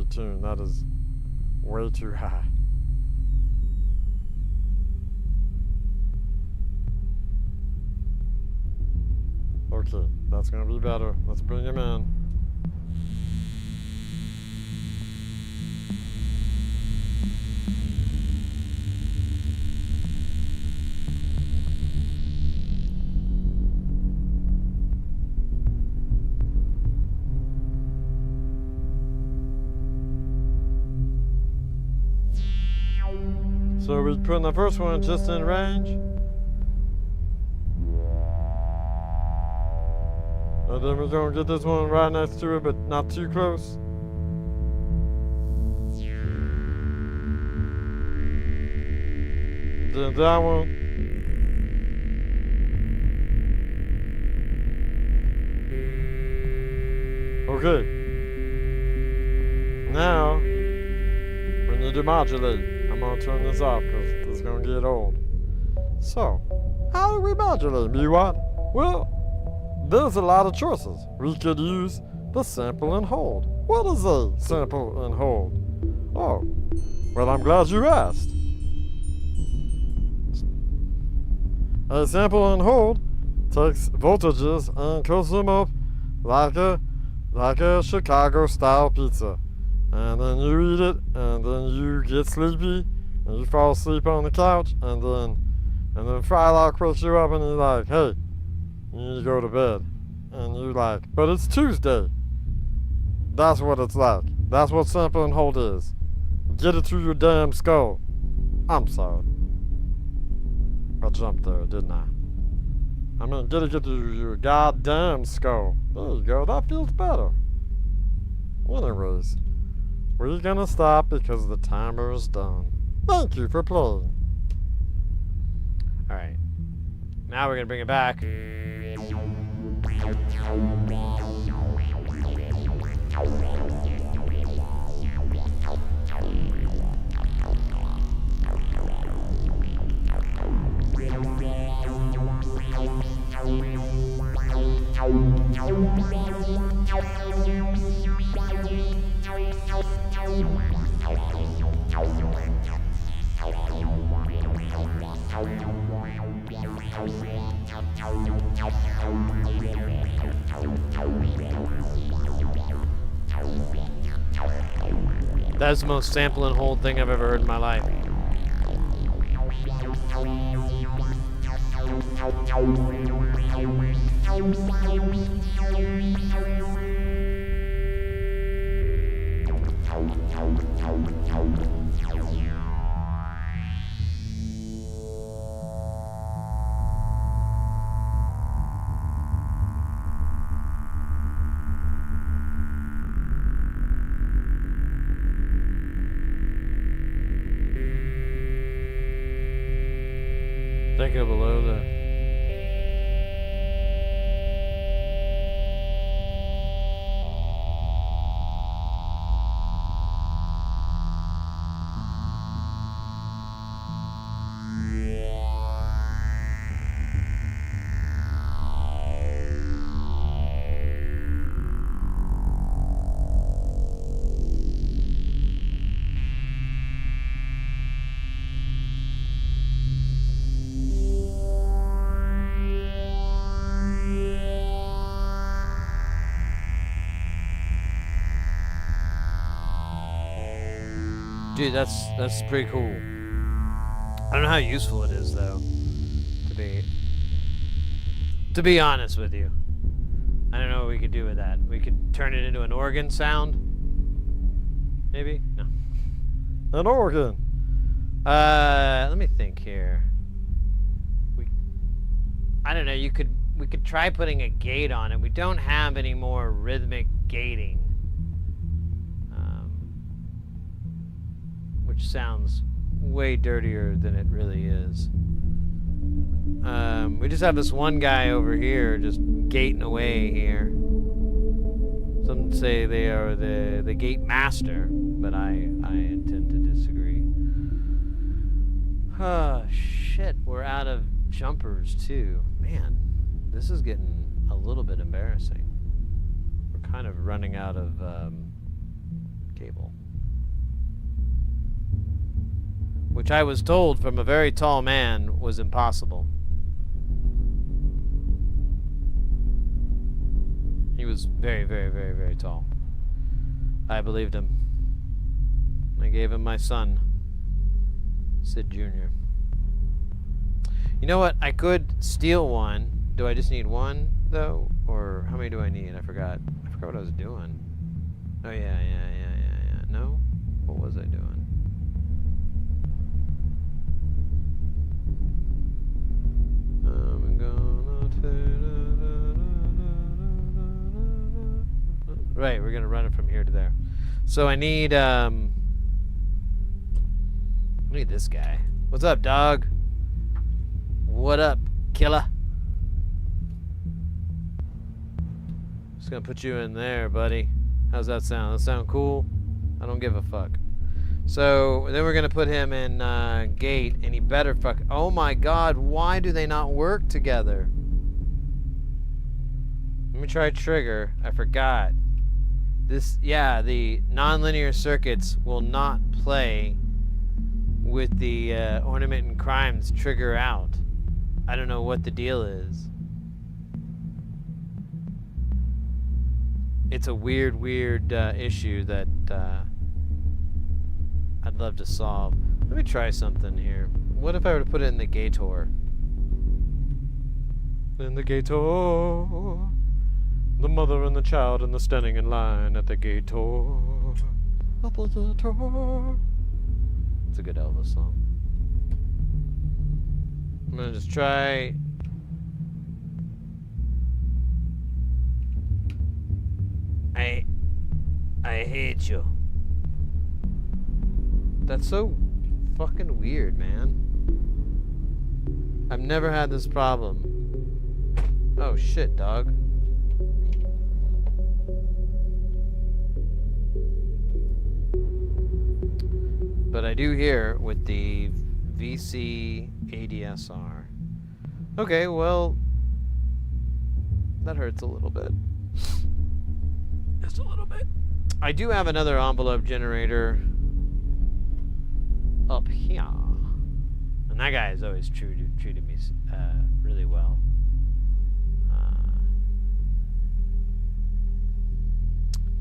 tune. That is way too high. Okay, that's gonna be better. Let's bring him in. So we're putting the first one just in range. And then we're gonna get this one right next to it, but not too close. Then that one. Okay. Now, we need to modulate. I'm gonna turn this off because it's gonna get old. So, how do we modulate, me what? Well, there's a lot of choices. We could use the sample and hold. What is a sample and hold? Oh, Well, I'm glad you asked. A sample and hold takes voltages and cooks them up like a Chicago-style pizza. And then you eat it, and then you get sleepy, and you fall asleep on the couch, and then Frylock wakes you up and he's like, hey, you need to go to bed. And you're like, but it's Tuesday. That's what it's like. That's what sample and hold is. Get it through your damn skull. I'm sorry. I jumped there, didn't I? I mean, get it through your goddamn skull. There you go, that feels better. Anyways, we're gonna stop because the timer is done. Thank you for playing. Alright. Now we're gonna bring it back. That's the most sample and hold thing I've ever heard in my life. Think of below the... Dude, that's pretty cool. I don't know how useful it is, though. To be honest with you, I don't know what we could do with that. We could turn it into an organ sound. Maybe? No. An organ. Let me think here. I don't know. We could try putting a gate on it. We don't have any more rhythmic gating. Which sounds way dirtier than it really is. We just have this one guy over here just gating away here. Some say they are the gate master, but I intend to disagree. Oh, shit, we're out of jumpers too. Man, this is getting a little bit embarrassing. We're kind of running out of cable. Which I was told from a very tall man was impossible. He was very, very, very, very tall. I believed him. I gave him my son, Sid Jr. You know what? I could steal one. Do I just need one, though? Or how many do I need? I forgot what I was doing. Oh, yeah. No? What was I doing? Right, we're gonna run it from here to there. So I need this guy. What's up, dog? What up, killer? Just gonna put you in there, buddy. How's that sound? That sound cool? I don't give a fuck. So then we're gonna put him in gate, and he better fuck. Oh my God! Why do they not work together? Let me try trigger. I forgot. This, yeah, the nonlinear circuits will not play with the ornament and crimes trigger out. I don't know what the deal is. It's a weird issue that I'd love to solve. Let me try something here. What if I were to put it in the Gator? In the Gator, the mother and the child and the standing in line at the Gator. At the Gator. It's a good Elvis song. I'm gonna just try. I hate you. That's so fucking weird, man. I've never had this problem. Oh shit, dog. But I do hear with the VC ADSR. Okay, well, that hurts a little bit. Just a little bit. I do have another envelope generator up here. And that guy has always treated me really well.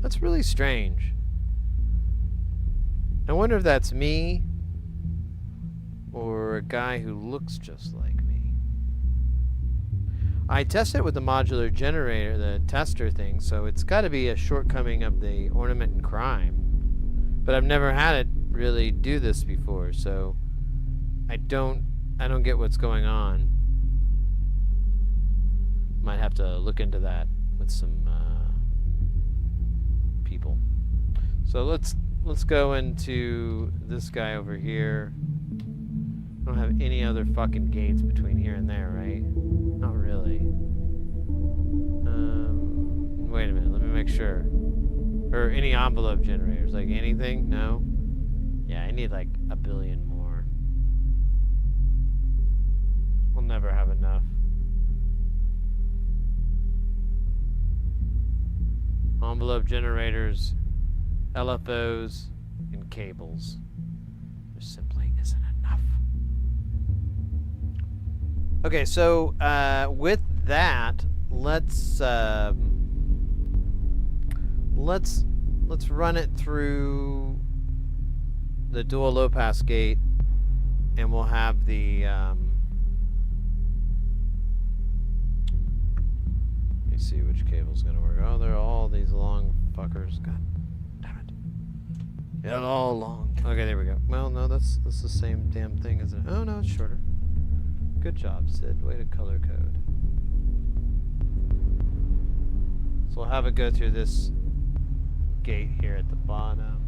That's really strange. I wonder if that's me or a guy who looks just like me. I tested it with the modular generator, the tester thing, so it's got to be a shortcoming of the ornament and crime. But I've never had it really do this before, so I don't get what's going on. Might have to look into that with some people. So let's go into this guy over here. I don't have any other fucking gates between here and there, right? Not really. Wait a minute, let me make sure. Or any envelope generators, like anything? No? Yeah, I need like 1 billion more. We'll never have enough. Envelope generators, LFOs, and cables. There simply isn't enough. Okay, so with that, let's run it through the dual low pass gate, and we'll have the let me see which cable's gonna work. Oh, they're all these long fuckers. God damn it. Yeah, all long. Okay, there we go. Well, no, that's the same damn thing, isn't it? Oh no, it's shorter. Good job, Sid. Way to color code. So we'll have it go through this gate here at the bottom.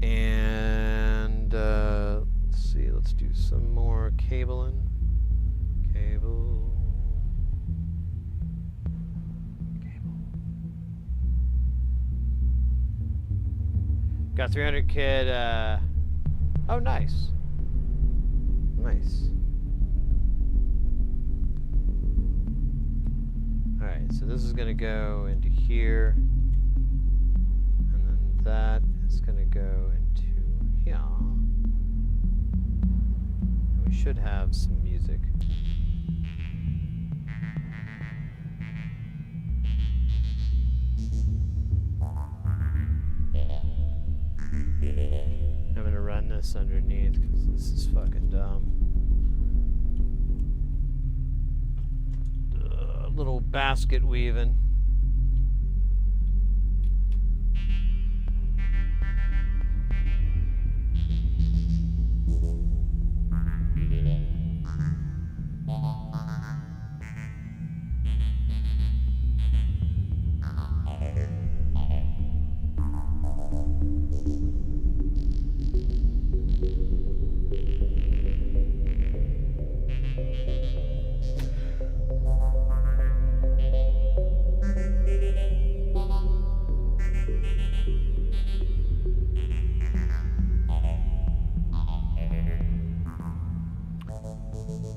And let's see, let's do some more cabling. Cable. Got 300 kid, oh nice. Nice. Alright, so this is gonna go into here. And then that is gonna go into here. And we should have some music. I'm gonna run this underneath because this is fucking dumb. Little basket weaving.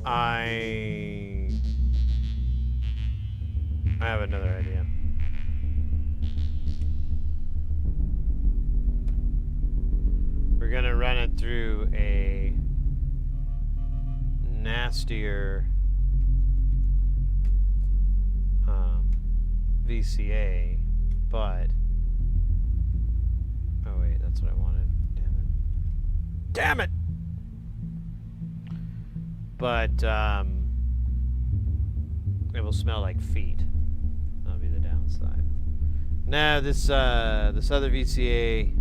I have another idea. We're gonna run it through a nastier VCA, but oh wait, that's what I wanted. Damn it! But it will smell like feet. That'll be the downside. Now this other VCA,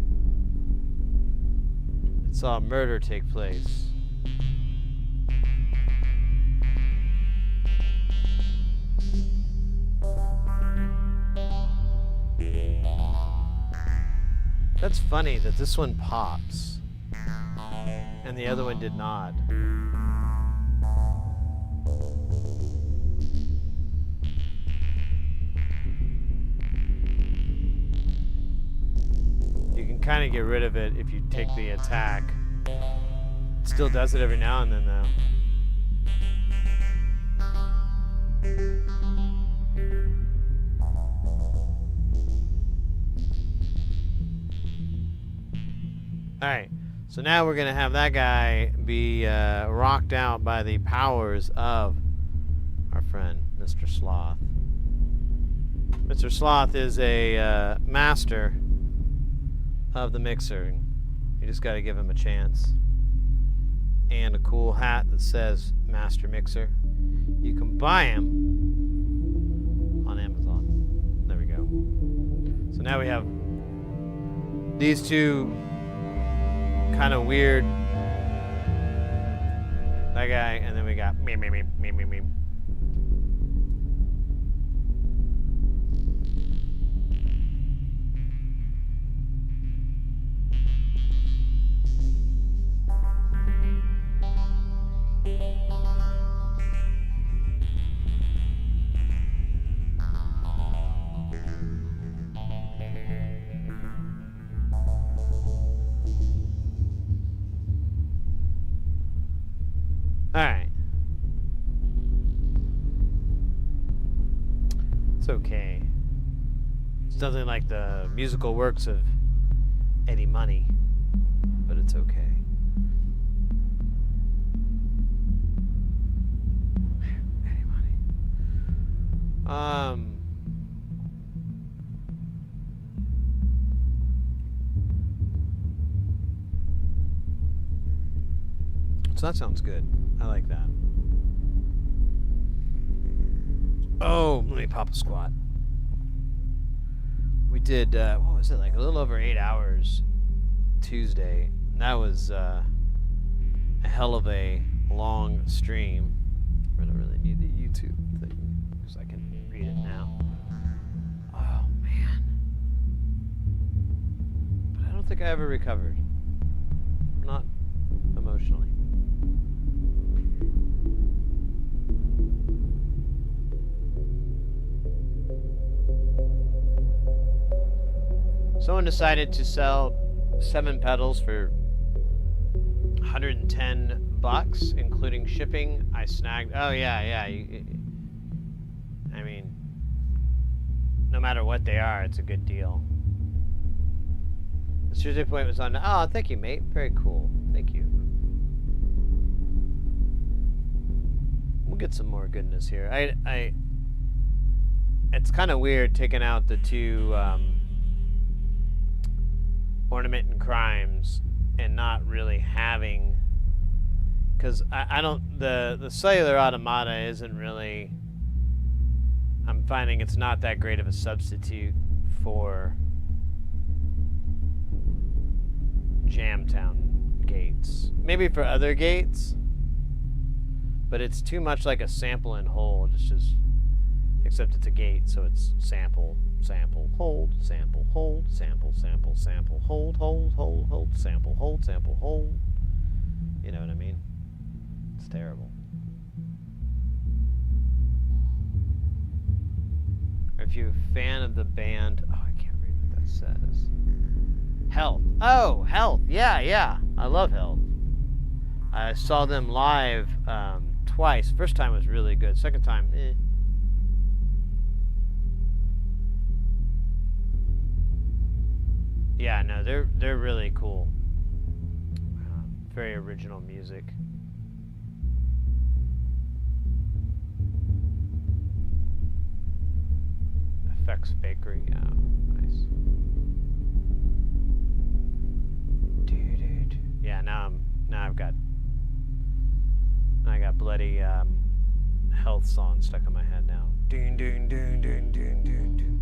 it saw a murder take place. That's funny that this one pops and the other one did not. You can kind of get rid of it if you take the attack. It still does it every now and then though. Alright, so now we're going to have that guy be rocked out by the powers of our friend, Mr. Sloth. Mr. Sloth is a master of the mixer. You just got to give him a chance. And a cool hat that says Master Mixer. You can buy him on Amazon. There we go. So now we have these two kind of weird. That guy, and then we got me. Alright. It's okay. It's nothing like the musical works of Eddie Money, but it's okay. Eddie Money. So that sounds good. I like that. Oh, let me pop a squat. We did, what was it, like a little over 8 hours Tuesday. And that was a hell of a long stream. I don't really need the YouTube thing because I can read it now. Oh, man. But I don't think I ever recovered. Not emotionally. Someone decided to sell 7 pedals for $110, including shipping. I snagged. Oh yeah. I mean, no matter what they are, it's a good deal. The Tuesday point was on. Oh, thank you, mate. Very cool. Thank you. We'll get some more goodness here. It's kind of weird taking out the two. Ornament and Crimes and not really having, because I don't, the cellular automata isn't really, I'm finding it's not that great of a substitute for Jamtown gates. Maybe for other gates, but it's too much like a sample and hold. It's just, except it's a gate, so it's sample, sample, hold, sample, hold, sample, sample, sample, hold, hold, hold, hold, sample, hold, sample, hold. You know what I mean? It's terrible. If you're a fan of the band, oh, I can't read what that says. Health. Oh, Health. Yeah. I love Health. I saw them live twice. First time was really good. Second time, eh. Yeah, no, they're really cool. very original music. Effects Bakery, yeah, nice. Dude. Yeah, now I got bloody health song stuck in my head now. Doon doon doon doon doon doon doon.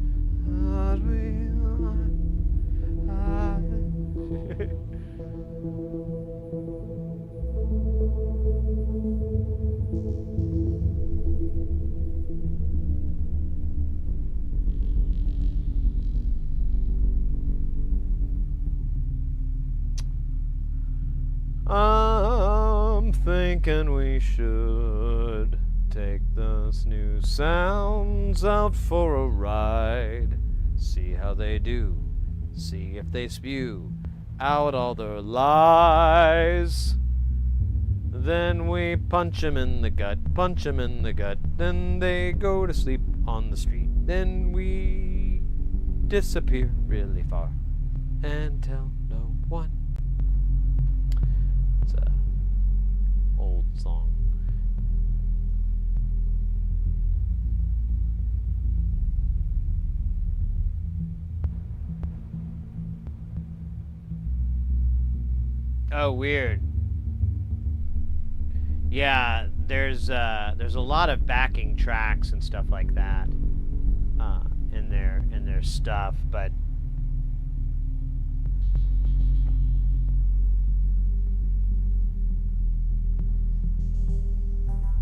I'm thinking we should take those new sounds out for a ride. See how they do. See if they spew out all their lies. Then we punch 'em in the gut, punch 'em in the gut. Then they go to sleep on the street. Then we disappear really far and tell no one. It's a old song. Oh, weird. Yeah, there's a lot of backing tracks and stuff like that in their stuff, but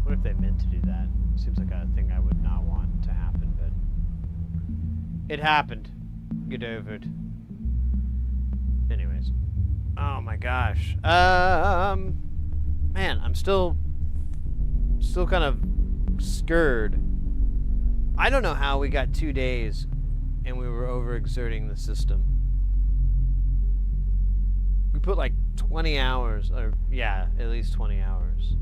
what if they meant to do that? Seems like a thing I would not want to happen, but it happened. Get over it. Anyways. Oh my gosh. Man, I'm still kind of scared. I don't know how we got 2 days and we were overexerting the system. We put like 20 hours, or yeah, at least 20 hours.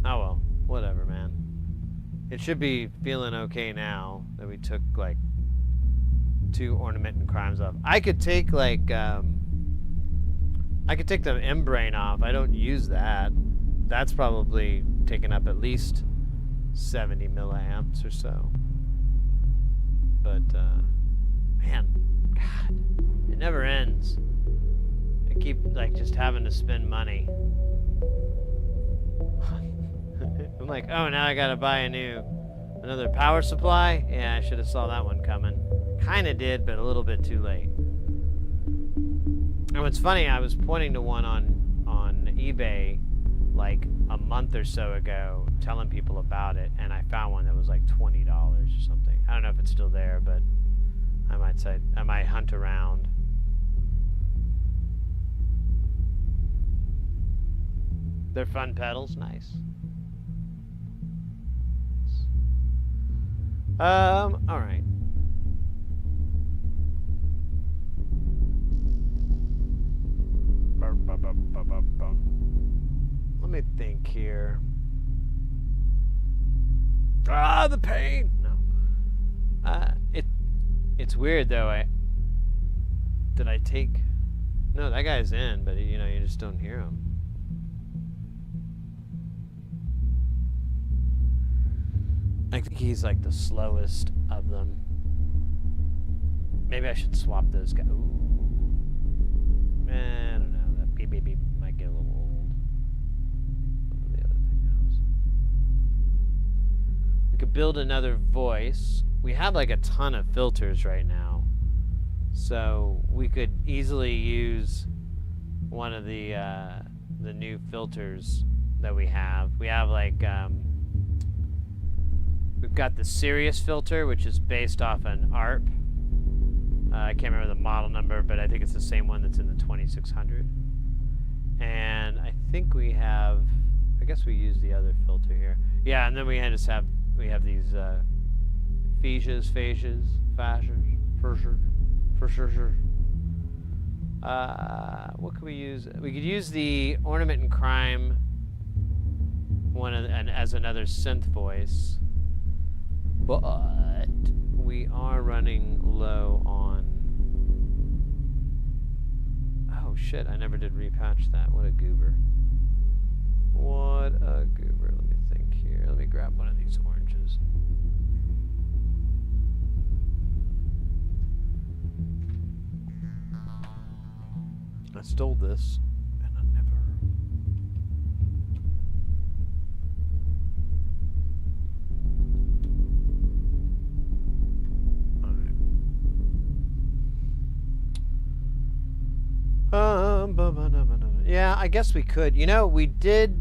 Oh well, whatever, man. It should be feeling okay now that we took like 2 ornament and crimes off. I could take like I could take the M-brain off. I don't use that. That's probably taken up at least 70 milliamps or so. But man, God, it never ends. I keep like just having to spend money. I'm like, oh, now I gotta buy another power supply. Yeah, I should have saw that one coming. Kinda did, but a little bit too late. And what's funny, I was pointing to one on eBay like a month or so ago, telling people about it, and I found one that was like $20 or something. I don't know if it's still there, but I might hunt around. They're fun pedals, nice. All right. Let me think here. Ah, the pain. No. It's weird though. Did I take? No, that guy's in, but you know, you just don't hear him. I think he's like the slowest of them. Maybe I should swap those guys. Ooh. I don't know. That beep beep beep might get a little old. What the other thing goes. We could build another voice. We have like a ton of filters right now, so we could easily use one of the new filters that we have. We have like we've got the Sirius filter, which is based off an ARP. I can't remember the model number, but I think it's the same one that's in the 2600. And I think we have, I guess we use the other filter here. Yeah, and then we have these phases. What could we use? We could use the Ornament and Crime one as another synth voice. But we are running low on... Oh, shit, I never did repatch that. What a goober. What a goober. Let me think here. Let me grab one of these oranges. I stole this, and I never... Yeah, I guess we could. You know, we did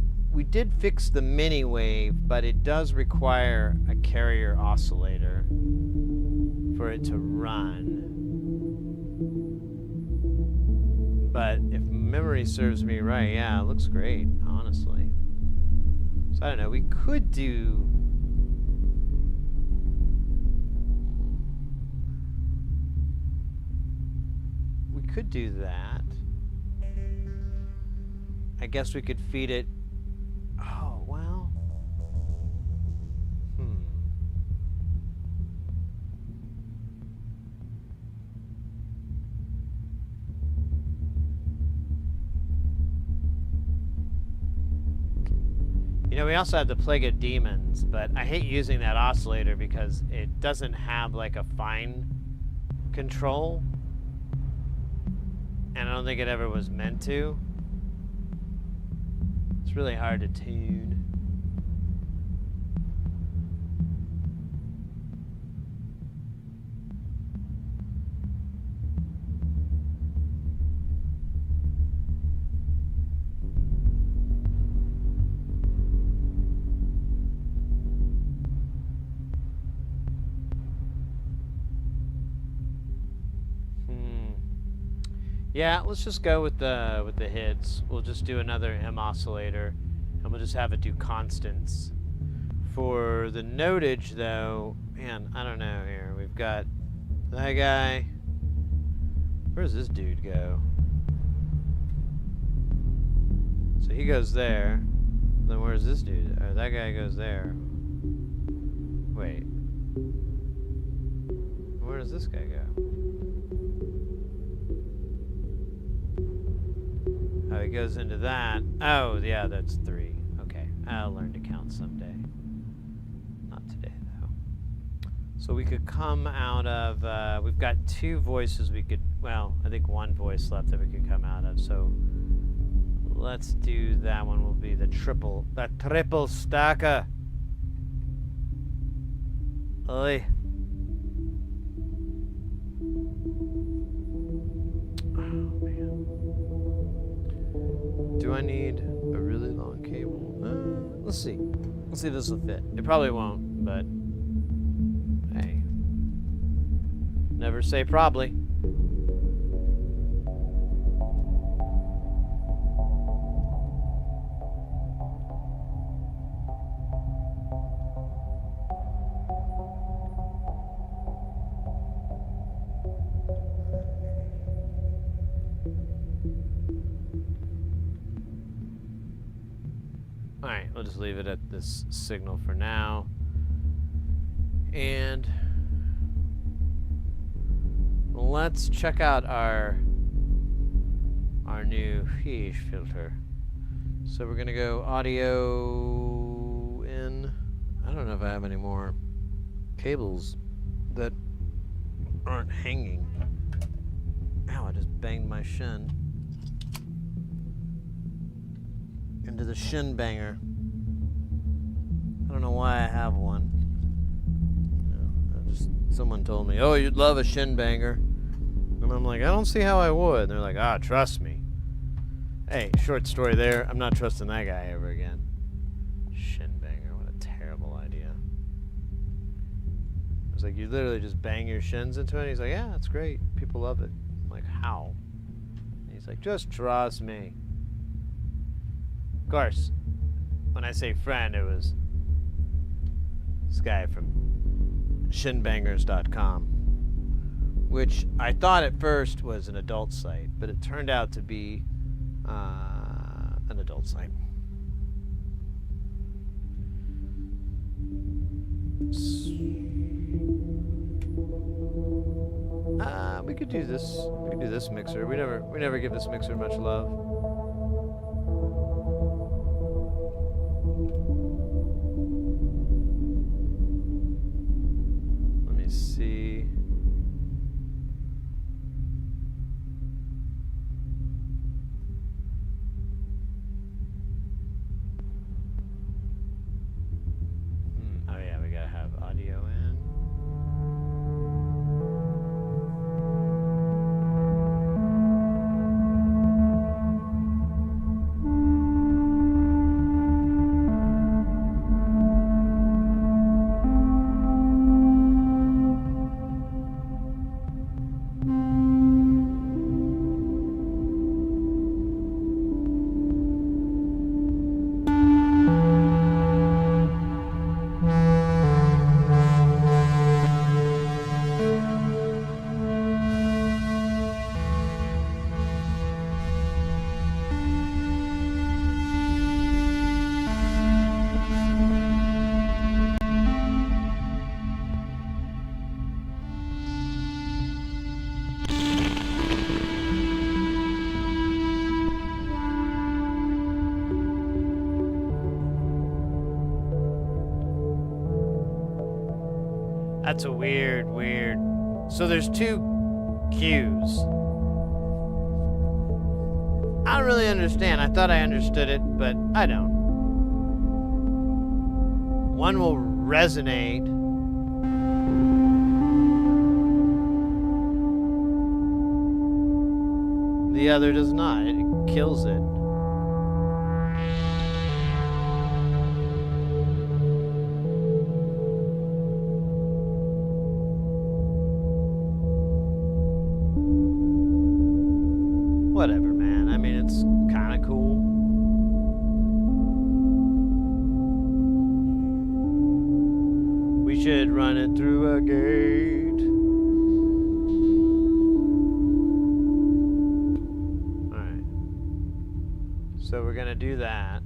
fix the mini wave, but it does require a carrier oscillator for it to run. But if memory serves me right, yeah, it looks great, honestly. So I don't know, we could do... We could do that. I guess we could feed it... Oh, well... You know, we also have the Plague of Demons, but I hate using that oscillator because it doesn't have like a fine control. And I don't think it ever was meant to. It's really hard to tune. Yeah, let's just go with the hits. We'll just do another M oscillator, and we'll just have it do constants. For the notage, though, man, I don't know here. We've got that guy. Where does this dude go? So he goes there. Then where's this dude? Or that guy goes there. Wait. Where does this guy go? Oh, he goes into that. Oh, yeah, that's 3. Okay, I'll learn to count someday. Not today, though. So we could come out of, we've got 2 voices we could, well, I think 1 voice left that we could come out of, so let's do that one. Will be the triple stacker. Oi. Do I need a really long cable? Let's see. Let's see if this will fit. It probably won't, but hey. Never say probably. Alright, we'll just leave it at this signal for now. And let's check out our new filter. So we're gonna go audio in. I don't know if I have any more cables that aren't hanging. Ow, I just banged my shin into the shin banger. I don't know why I have one. Someone told me, oh, you'd love a shin banger. And I'm like, I don't see how I would. And they're like, ah, trust me. Hey, short story there. I'm not trusting that guy ever again. Shin banger, what a terrible idea. I was like, you literally just bang your shins into it? He's like, yeah, that's great. People love it. I'm like, how? And he's like, just trust me. Of course, when I say friend, it was this guy from shinbangers.com, which I thought at first was an adult site, but it turned out to be an adult site. We could do this. We could do this mixer. We never give this mixer much love. Let me see. Oh yeah, we gotta have audio in. That's a weird. So there's two cues. I don't really understand. I thought I understood it, but I don't. One will resonate. The other does not. It kills it. Whatever, man. I mean, it's kind of cool. We should run it through a gate. Alright. So we're gonna do that.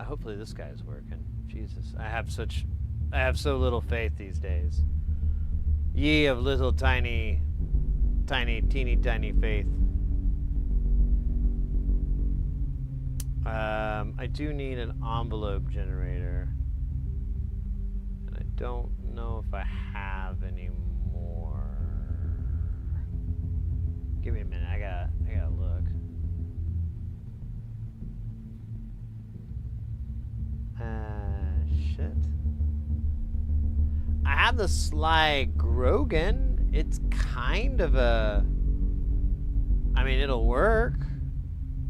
Hopefully this guy's working. Jesus. I have so little faith these days. Ye of little teeny tiny faith. I do need an envelope generator, and I don't know if I have any more. Give me a minute. I gotta look. Shit. I have the Sly Grogan. It's kind of a... I mean, it'll work.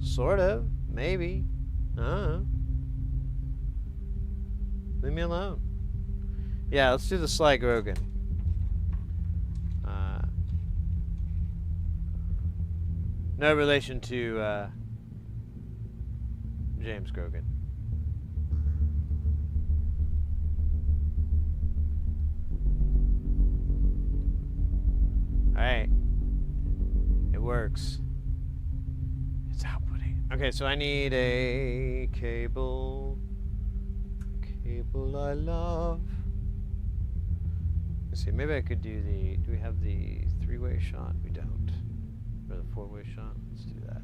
Sort of. Maybe. I don't know. Leave me alone. Yeah, let's do the Sly Grogan. No relation to James Grogan. Alright. It works. It's outputting. Okay, so I need a cable. Cable I love. Let's see, maybe I could do the... Do we have the three-way shot? We don't. Or the four-way shot? Let's do that.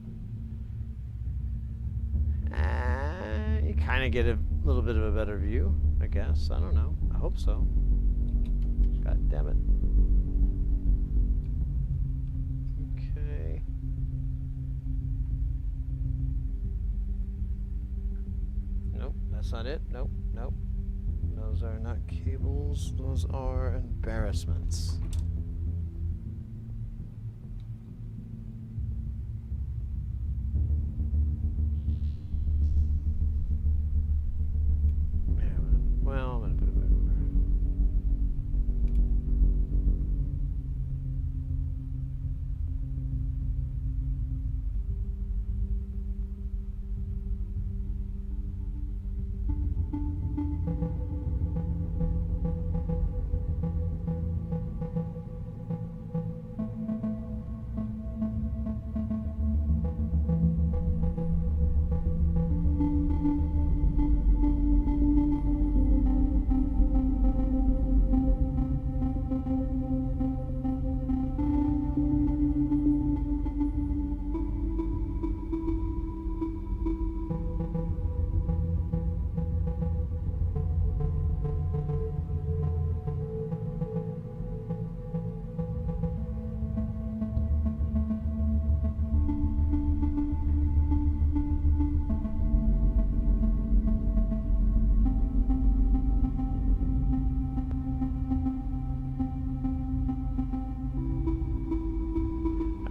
You kind of get a little bit of a better view, I guess. I don't know. I hope so. God damn it. That's not it. Nope. Those are not cables. Those are embarrassments. Well, I'm gonna put it back over.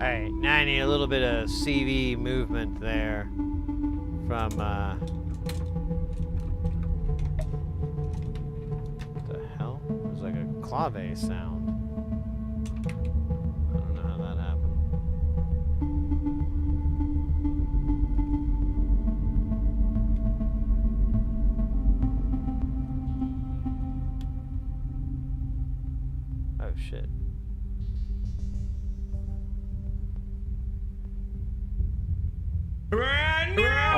Alright, now I need a little bit of CV movement there from, what the hell? There's like a clave sound. I don't know how that happened. Oh, shit.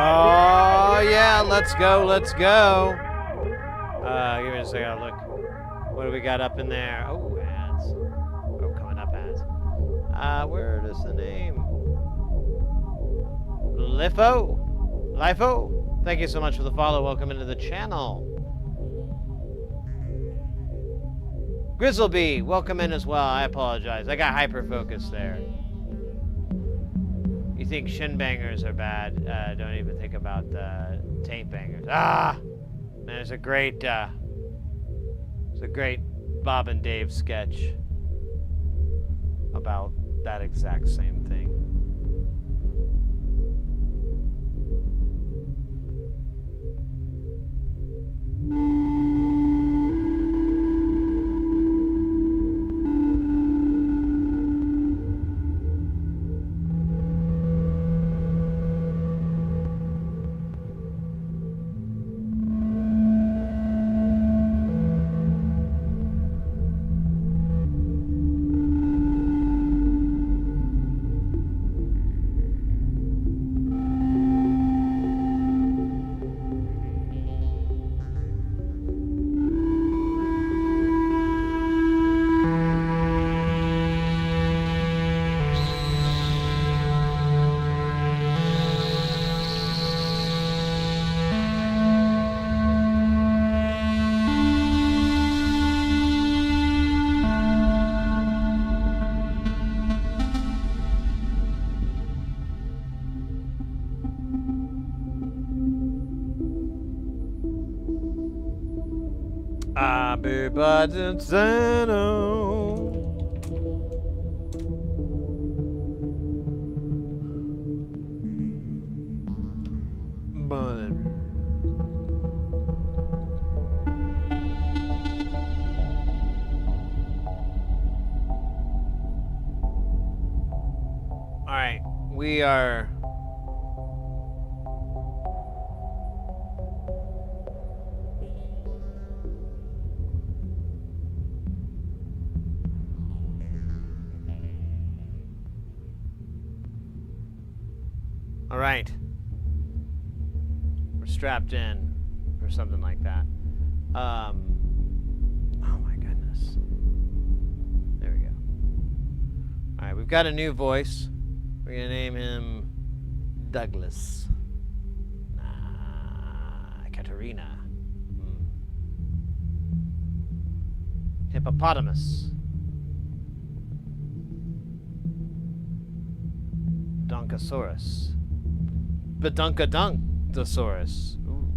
Oh, yeah, let's go, let's go. Give me a second, look. What do we got up in there? Oh, ads. Oh, coming up ads. Where is the name? Lifo? Thank you so much for the follow. Welcome into the channel. Grizzleby, welcome in as well. I apologize. I got hyper-focused there. You think shin bangers are bad? Don't even think about taint bangers. Ah! There's a great Bob and Dave sketch about that exact same thing. Buds and Sano. Alright, we are Alright. We're strapped in, or something like that. Oh my goodness. There we go. Alright, we've got a new voice. We're gonna name him Douglas. Katerina. Hippopotamus. Donkosaurus. Badunkadunkosaurus. Ooh.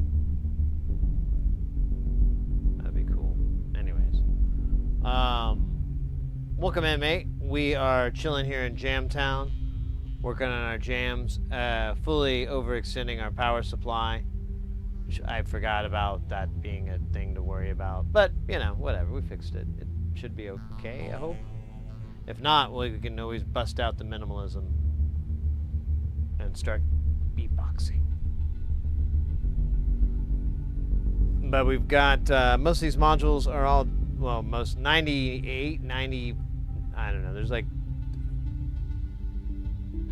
That'd be cool. Anyways. Welcome in, mate. We are chilling here in Jamtown, working on our jams, fully overextending our power supply. Which I forgot about that being a thing to worry about. But, you know, whatever. We fixed it. It should be okay, I hope. If not, well, we can always bust out the minimalism and start beatboxing. But we've got, most of these modules are all, well, most 98, 90, I don't know, there's like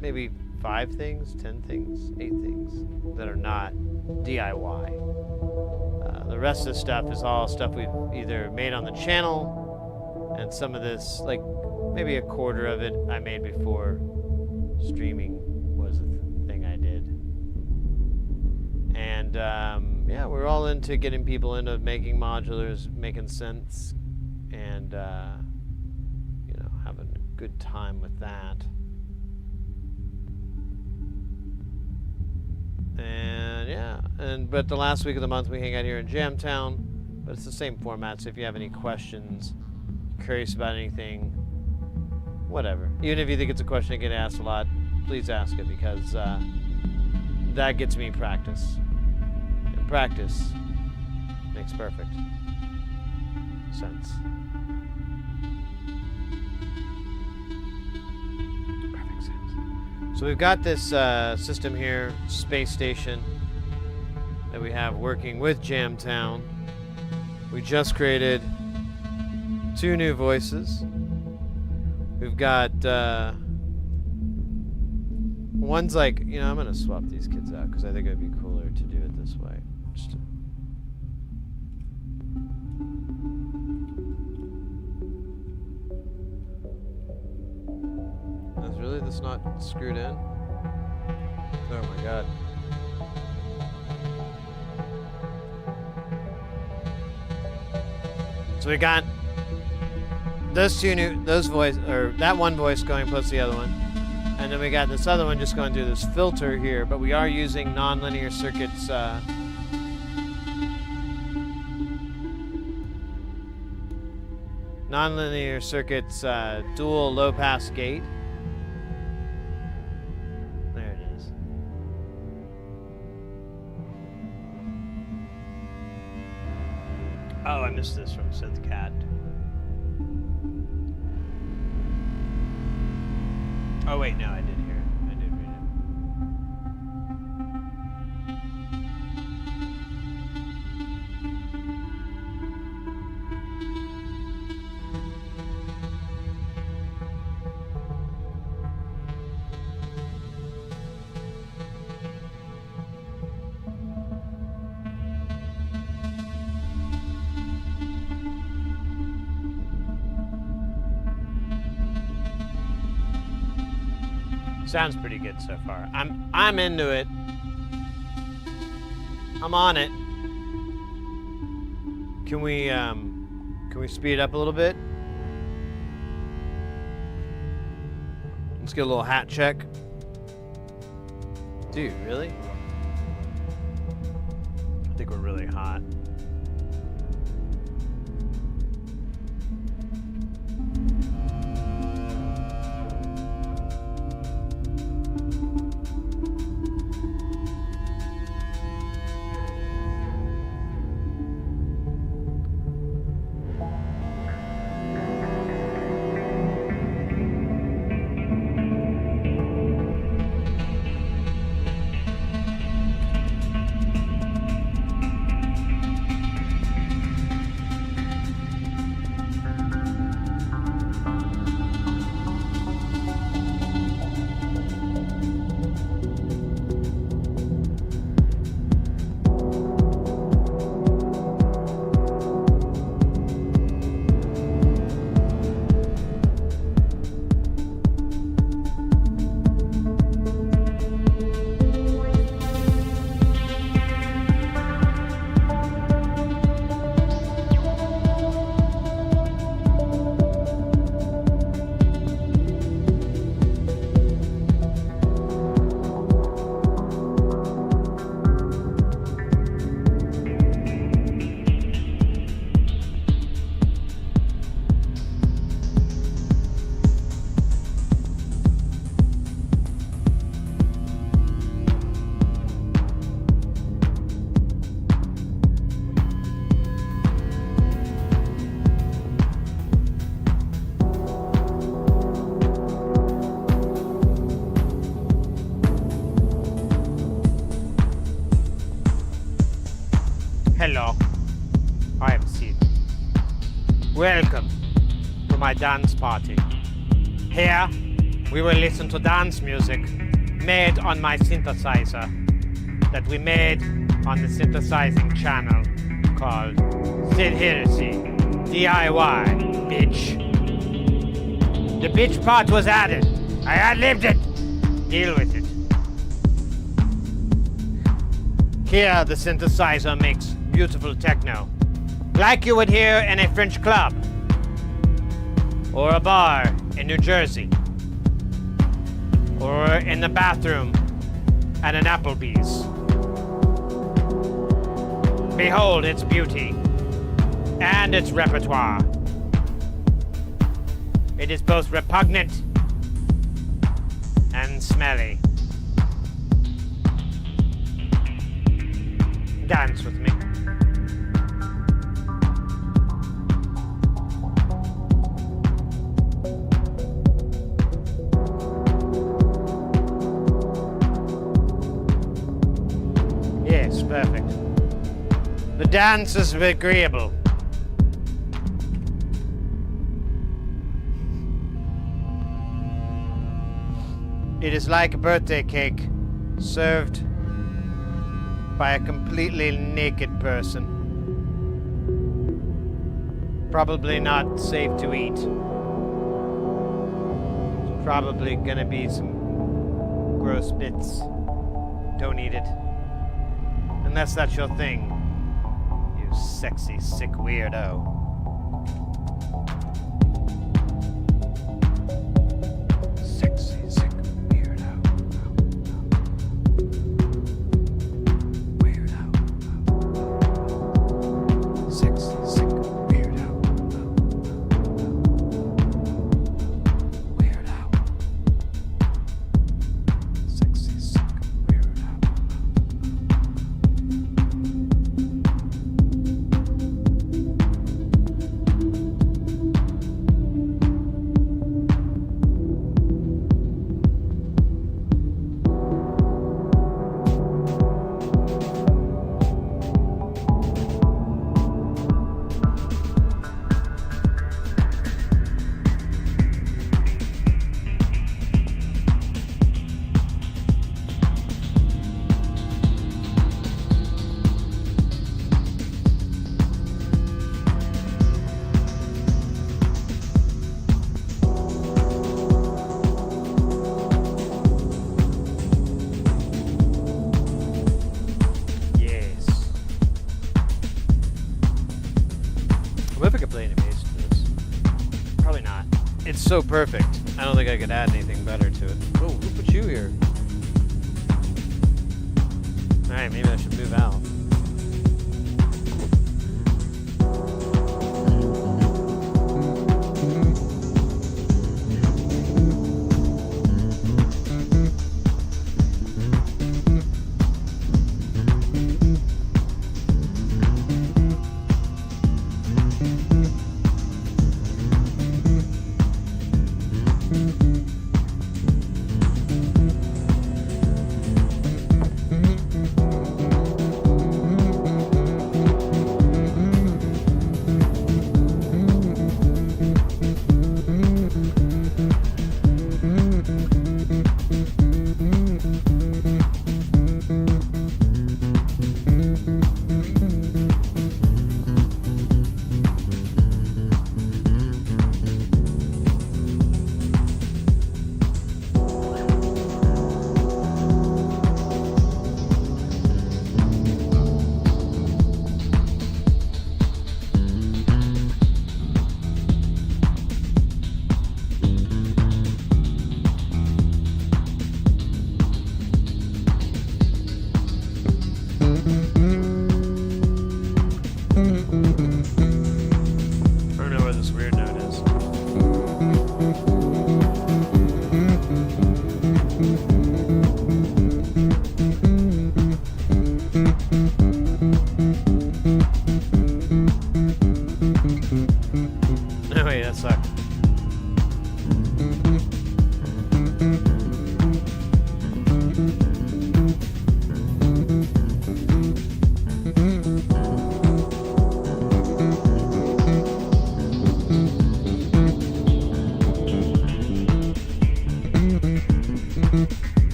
maybe 5 things, 10 things, 8 things that are not DIY. The rest of the stuff is all stuff we've either made on the channel, and some of this, like maybe a quarter of it I made before streaming was a thing I did. And yeah, we're all into getting people into making modulars, making synths, and you know, having a good time with that. And yeah, but the last week of the month we hang out here in Jamtown, but it's the same format. So if you have any questions, curious about anything, whatever. Even if you think it's a question that get asked a lot, please ask it, because that gets me practice. And practice makes perfect sense. Perfect sense. So we've got this system here, space station, that we have working with Jamtown. We just created 2 new voices. We've got one's like, you know, I'm gonna swap these kids out because I think it'd be cooler to do it this way. Just Is really this not screwed in? Oh my god. So we got those voice, or that one voice going plus the other one. And then we got this other one just going through this filter here, but we are using Nonlinear Circuits Nonlinear Circuits dual low pass gate. There it is. Oh, I missed this from Synth Cat. Oh wait, no, I did hear it. I did read it. Sounds pretty good so far. I'm into it. I'm on it. Can we speed it up a little bit? Let's get a little hat check. Dude, really? I think we're really hot. Hello, I am Synth. Welcome to my dance party. Here, we will listen to dance music made on my synthesizer that we made on the synthesizing channel called Sid Heresy DIY, bitch. The bitch part was added. I ad-libbed it. Deal with it. Here, the synthesizer makes beautiful techno, like you would hear in a French club, or a bar in New Jersey, or in the bathroom at an Applebee's. Behold its beauty and its repertoire. It is both repugnant and smelly. Dance with me. Yes, perfect. The dance is agreeable. It is like a birthday cake served by a completely naked person. Probably not safe to eat. There's probably gonna be some gross bits. Don't eat it. Unless that's your thing. You sexy, sick weirdo. Sexy, sick weirdo. Weirdo. Sexy, sick weirdo. Weirdo. Sexy, sick weirdo. It's so perfect. I don't think I could add anything better to it. Oh, who put you here? Alright, maybe I should move out.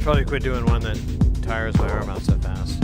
Probably quit doing one that tires my arm out so fast.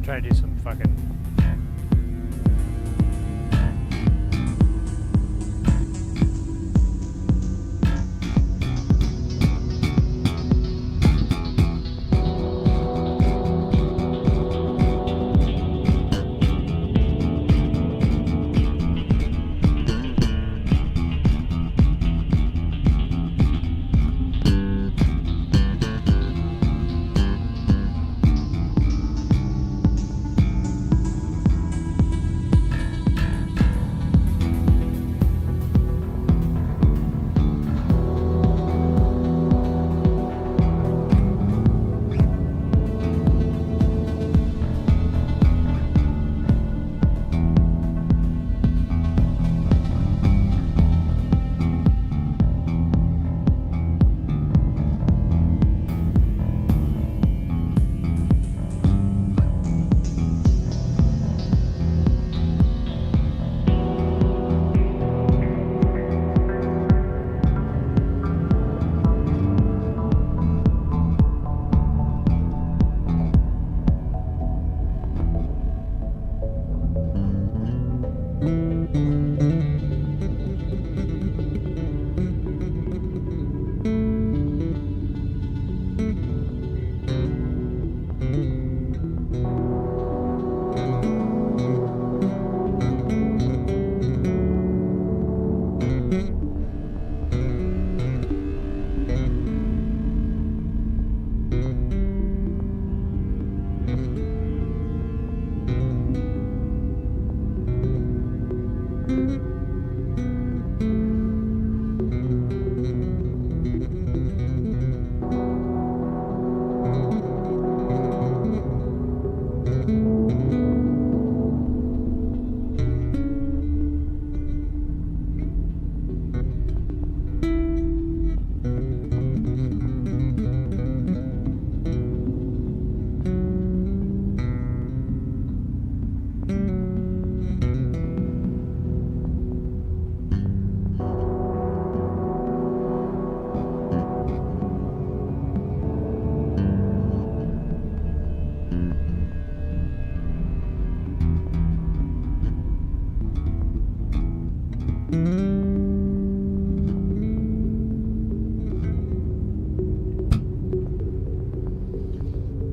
Try to do some fucking.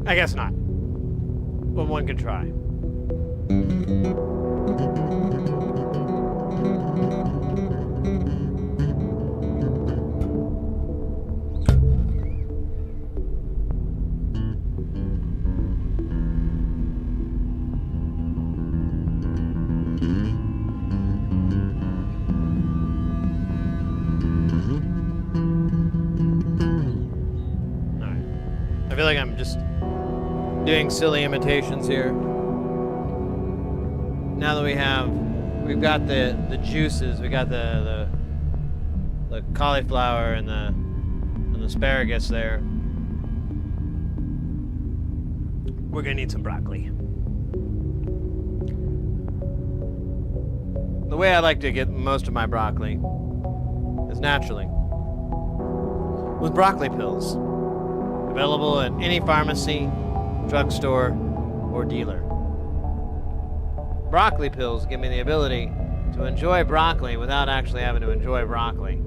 I guess not. But one could try. Alright. I feel like I'm just doing silly imitations here. Now that we've got the juices, we got the cauliflower and the asparagus there. We're gonna need some broccoli. The way I like to get most of my broccoli is naturally with broccoli pills, available at any pharmacy, drugstore, or dealer. Broccoli pills give me the ability to enjoy broccoli without actually having to enjoy broccoli.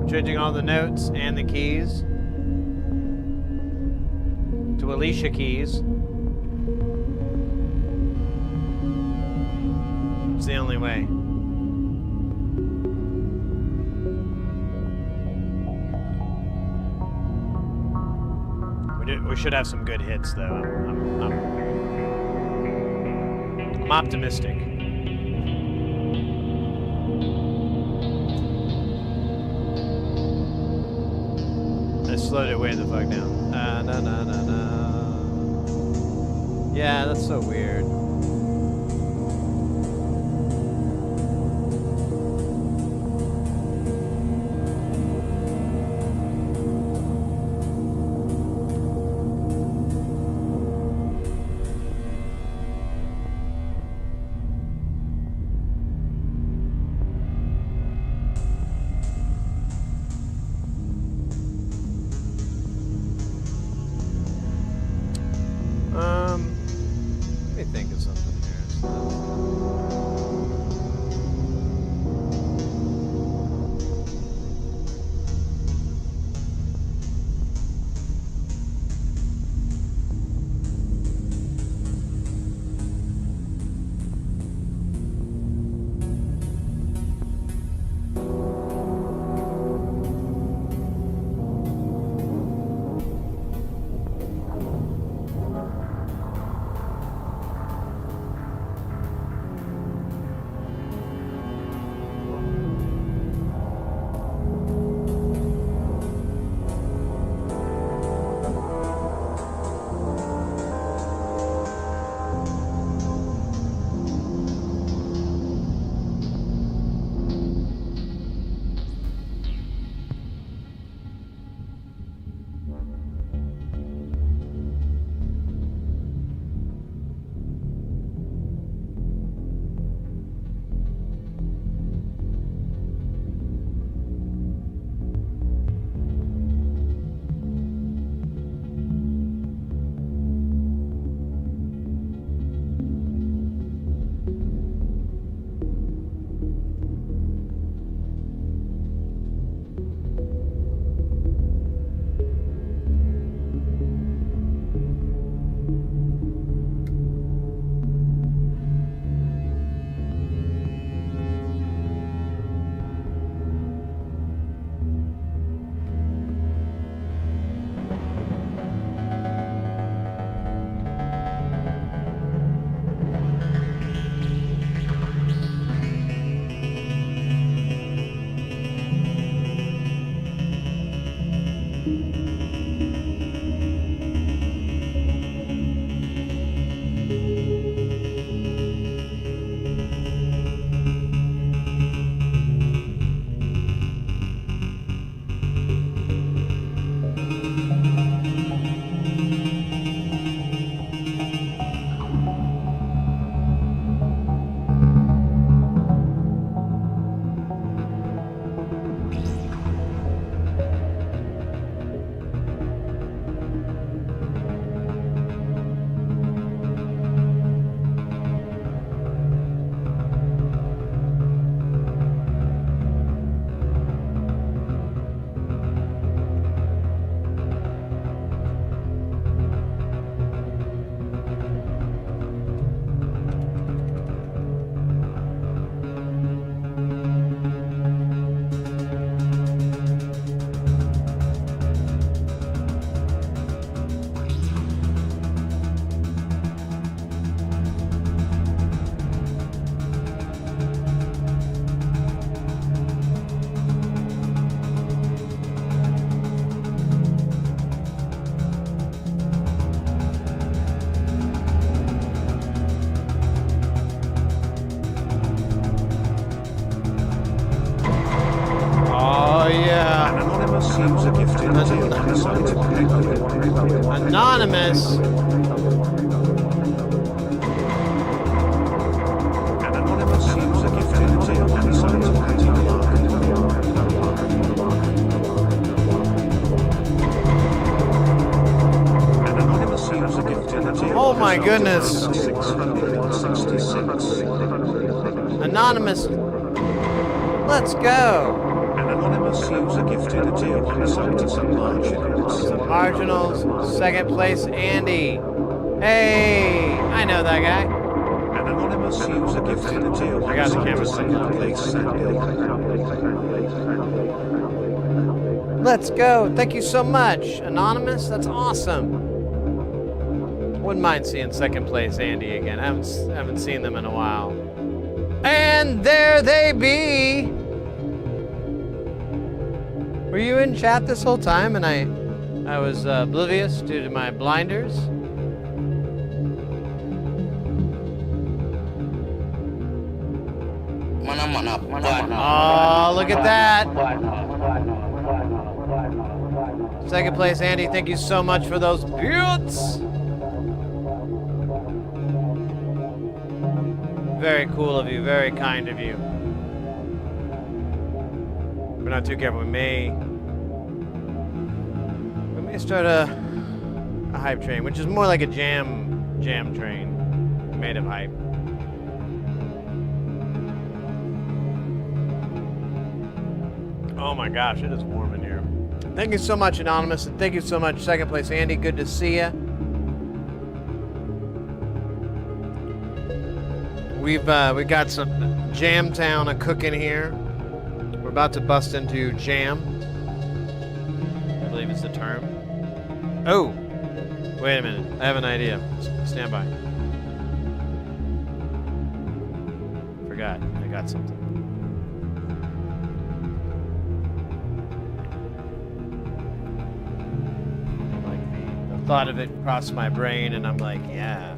I'm changing all the notes and the keys to Alicia keys. It's the only way. We should have some good hits, though. I'm optimistic. I slowed it way the fuck down. Yeah, that's so weird. Anonymous. An anonymous user gifted a deal on the site of An anonymous user gifted a deal. Oh my goodness. 666. Anonymous. Let's go. An anonymous user gifted a deal on the site of some marginals. Some marginals. Second place, Andy. Hey, I know that guy. An anonymous user gifted a deal I got the camera second place, Sandy. Let's go. Thank you so much, Anonymous. That's awesome. Wouldn't mind seeing second place Andy again. I haven't seen them in a while. And there they be. Were you in chat this whole time and I was oblivious due to my blinders? Oh, look at that. Second place, Andy. Thank you so much for those buttes. Very cool of you. Very kind of you. We're not too careful. We may start a hype train, which is more like a jam train made of hype. Oh my gosh, it is warm in here. Thank you so much, Anonymous, and thank you so much, second place, Andy. Good to see you. We got some Jamtown a cooking here. We're about to bust into jam. I believe is the term. Oh, wait a minute. I have an idea. Stand by. Forgot. I got something. Like the thought of it crossed my brain, and I'm like, yeah,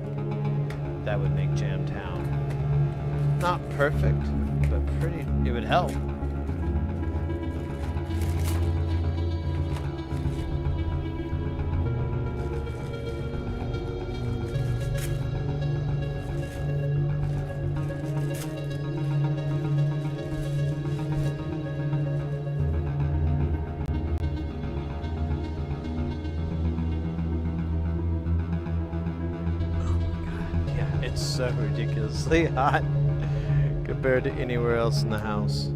that would make Jamtown not perfect, but pretty. It would help. It's so ridiculously hot compared to anywhere else in the house.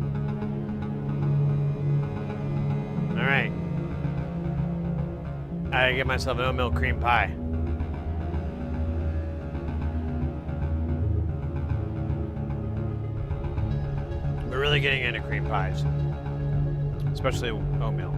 All right. I gotta get myself an oatmeal cream pie. We're really getting into cream pies, especially oatmeal.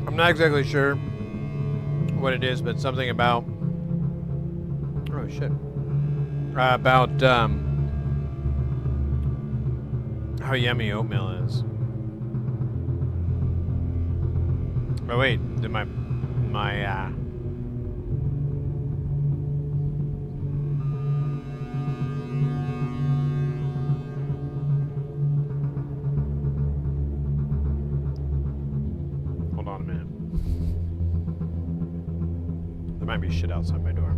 I'm not exactly sure what it is, but something about, oh shit, about how yummy oatmeal is. Oh wait, did my hold on a minute. There might be shit outside my door.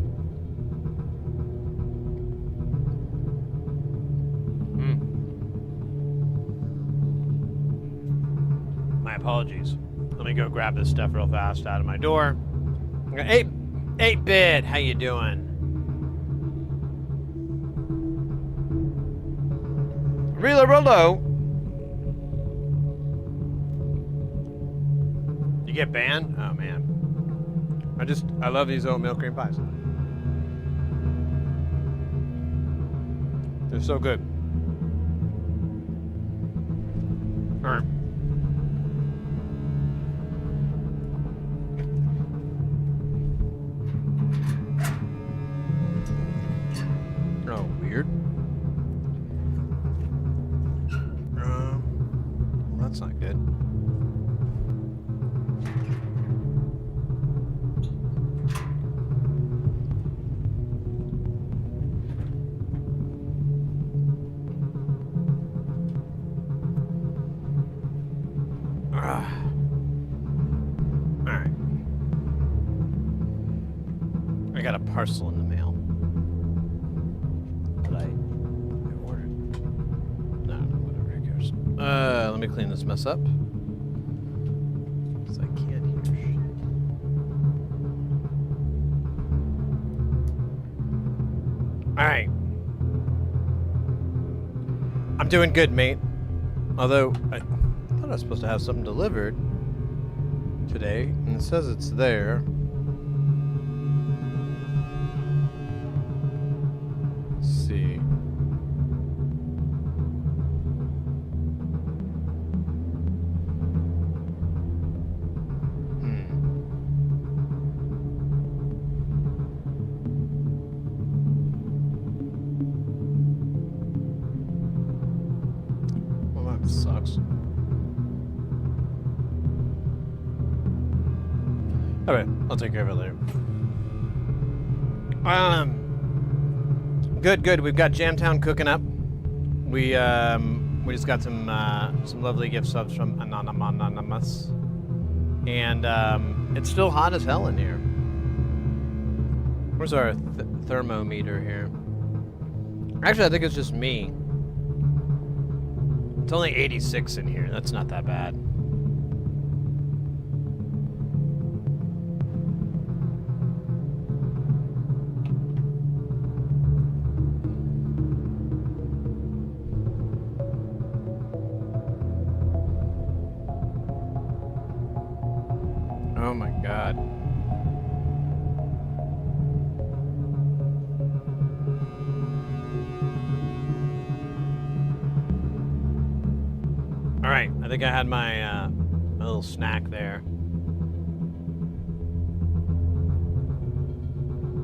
My apologies. Let me go grab this stuff real fast out of my door. 8-bit, how you doing? Rollo. You get banned? Oh man. I love these oatmeal cream pies. They're so good. All right. Oh, weird. That's not good. got a parcel in the mail. That I ordered. No, whatever, who cares? Let me clean this mess up. Because I can't hear shit. Alright. I'm doing good, mate. Although, I thought I was supposed to have something delivered today, and it says it's there. Let's see. Well, that sucks. Alright, I'll take care of it later. Good. We've got Jamtown cooking up. We just got some lovely gift subs from Anonymous. And it's still hot as hell in here. Where's our thermometer here? Actually, I think it's just me. It's only 86 in here. That's not that bad. Oh my god. Alright, I think I had my little snack there.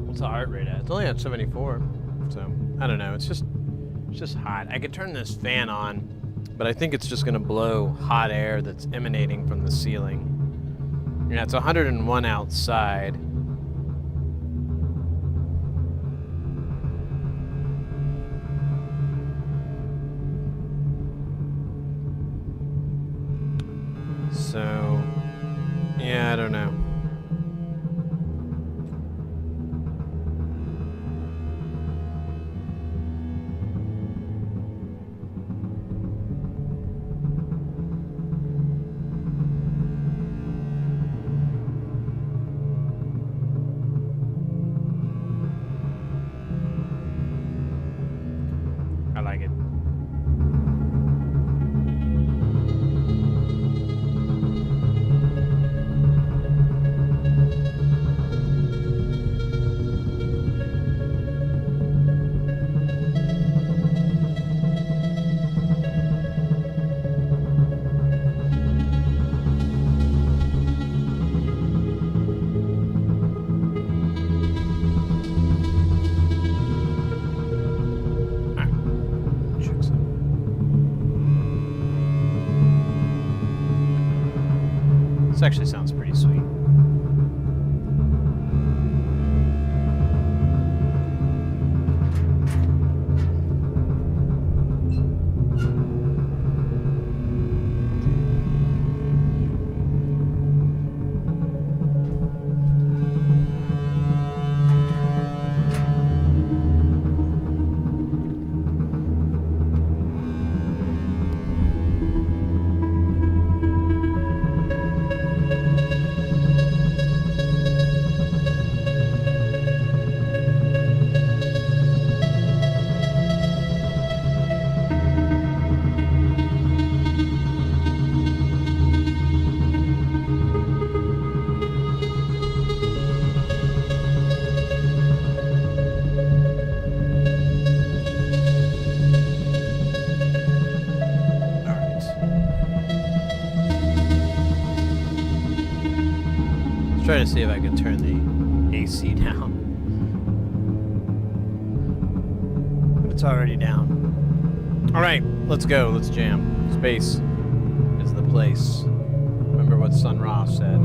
What's the heart rate at? It's only at 74. So, I don't know. It's just hot. I could turn this fan on, but I think it's just gonna blow hot air that's emanating from the ceiling. Yeah, it's 101 outside. So, yeah, I don't know. I like it. This actually sounds pretty sweet. Try to see if I can turn the AC down. But it's already down. Alright, let's go. Let's jam. Space is the place. Remember what Sun Ra said.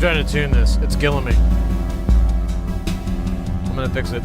trying to tune this. It's killing me. I'm gonna fix it.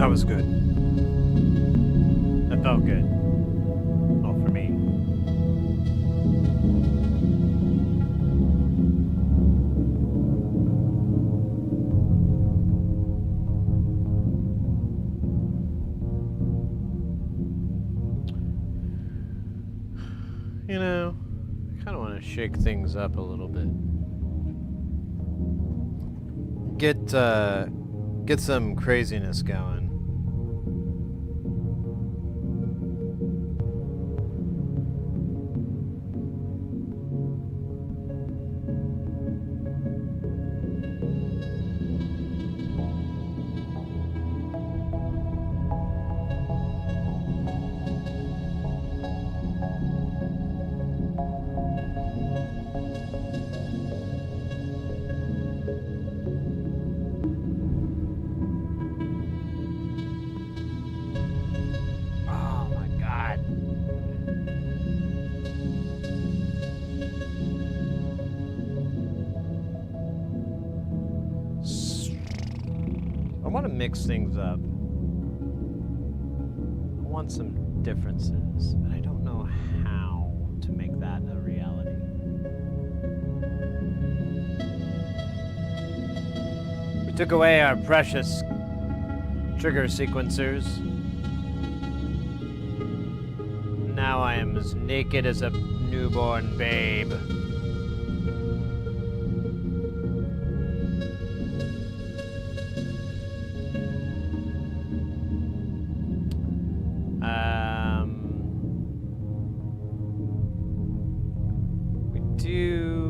That was good. That felt good. Well, for me. You know, I kind of want to shake things up a little bit. Get some craziness going. want to mix things up. I want some differences, but I don't know how to make that a reality. We took away our precious trigger sequencers. Now I am as naked as a newborn babe. We do.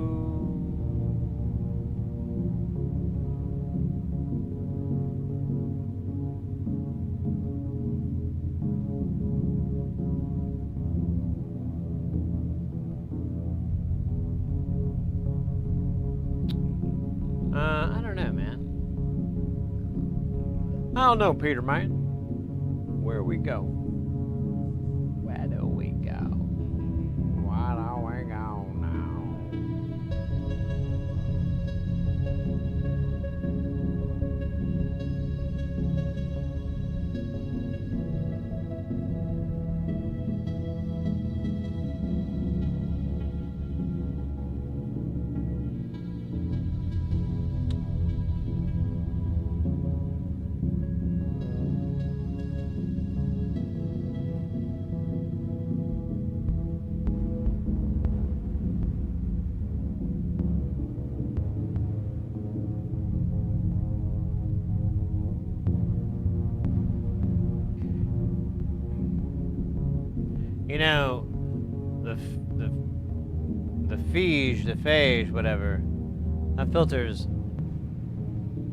I don't know, man. I don't know, Peter, man. Where we go? Where do we go? Where do we go now? You know, the phage, whatever, that filter's a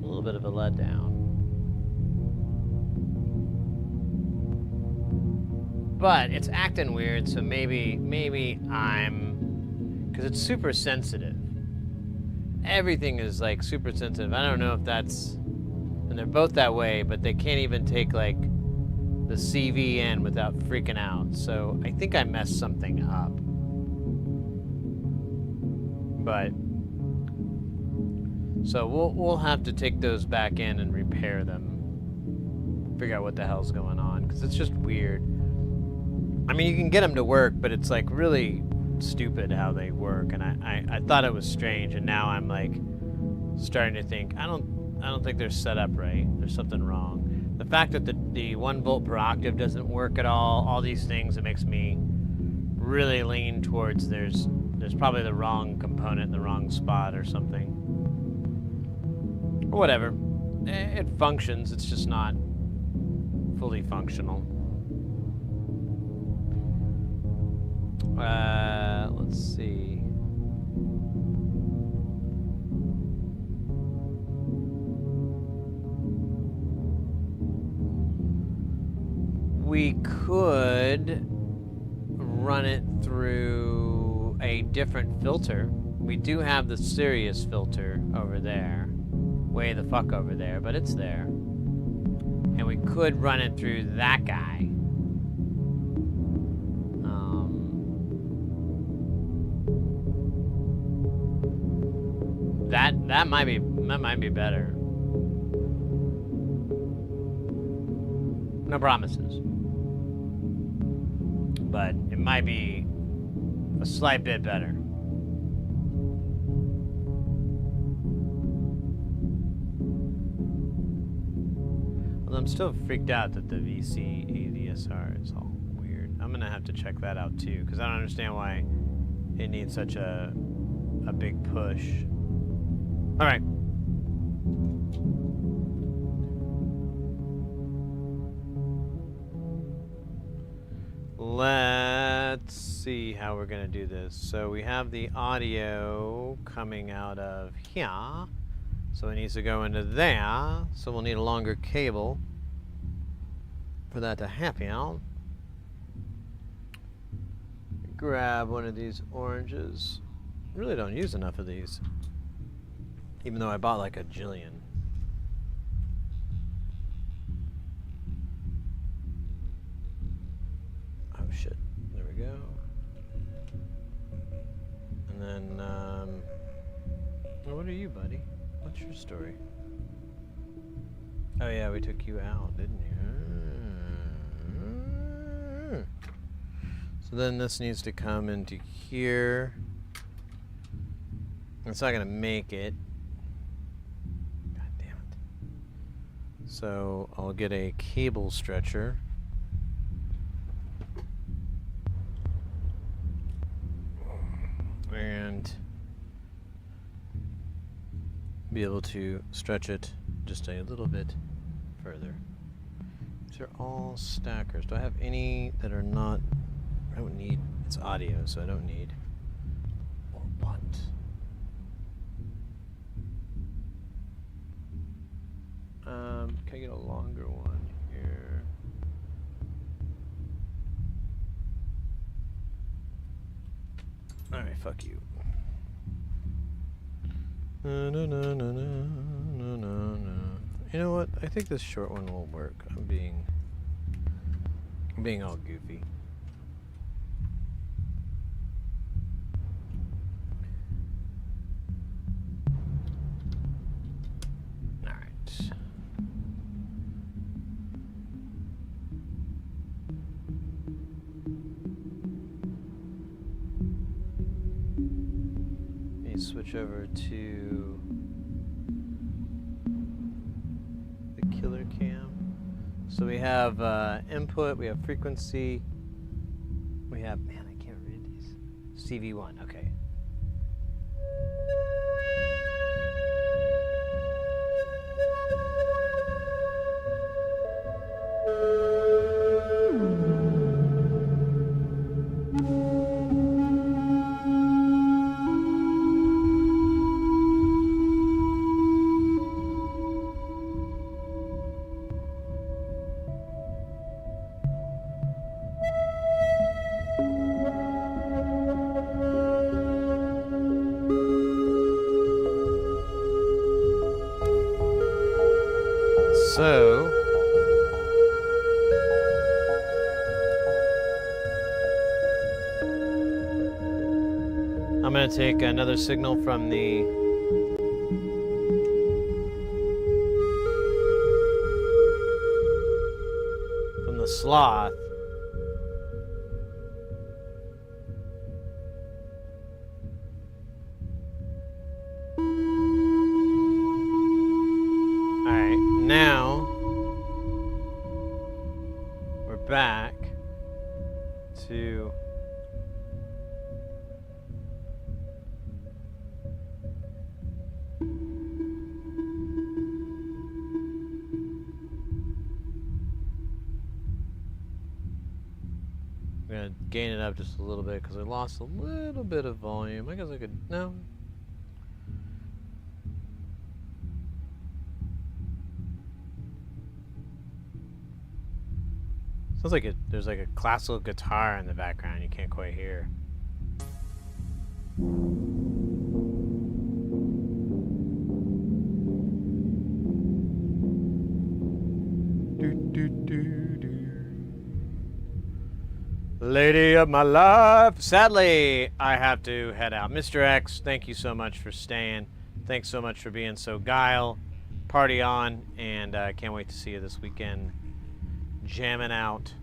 little bit of a letdown. But it's acting weird, so maybe I'm, because it's super sensitive. Everything is like super sensitive. I don't know if that's, and they're both that way, but they can't even take like the CV in without freaking out. So I think I messed something up. But so we'll have to take those back in and repair them. Figure out what the hell's going on, because it's just weird. I mean, you can get them to work, but it's like really stupid how they work, and I thought it was strange, and now I'm like starting to think I don't think they're set up right. There's something wrong. The fact that the 1 volt per octave doesn't work at all these things, it makes me really lean towards there's probably the wrong component in the wrong spot or something. Or whatever. It functions, it's just not fully functional. Let's see. We could run it through a different filter. We do have the Sirius filter over there. Way the fuck over there, but it's there. And we could run it through that guy. That might be better. No promises. But it might be a slight bit better. Although I'm still freaked out that the VC ADSR is all weird. I'm gonna have to check that out too, because I don't understand why it needs such a big push. All right. Let's see how we're gonna do this. So we have the audio coming out of here. So it needs to go into there. So we'll need a longer cable for that to happen. Grab one of these oranges. Really don't use enough of these. Even though I bought like a jillion. Oh shit, there we go. And then, well, what are you, buddy? What's your story? Oh yeah, we took you out, didn't you? So then this needs to come into here. It's not gonna make it. God damn it. So I'll get a cable stretcher. And be able to stretch it just a little bit further. These are all stackers. Do I have any that are not? I don't need. It's audio, so I don't need. Or what? Can I get a longer one here? All right, fuck you. No, no, no, no, no, no, no, no. You know what? I think this short one will work. I'm being all goofy. All right. Let me switch over to the killer cam. So we have input, we have frequency, we have, man, I can't read these. CV1, okay. So, I'm going to take another signal from the sloth. Now we're back to I'm gonna gain it up just a little bit because I lost a little bit of volume. I guess I could no. Sounds like there's like a classical guitar in the background you can't quite hear. Lady of my life. Sadly, I have to head out. Mr. X, thank you so much for staying. Thanks so much for being so guile. Party on, and can't wait to see you this weekend. Jamming out.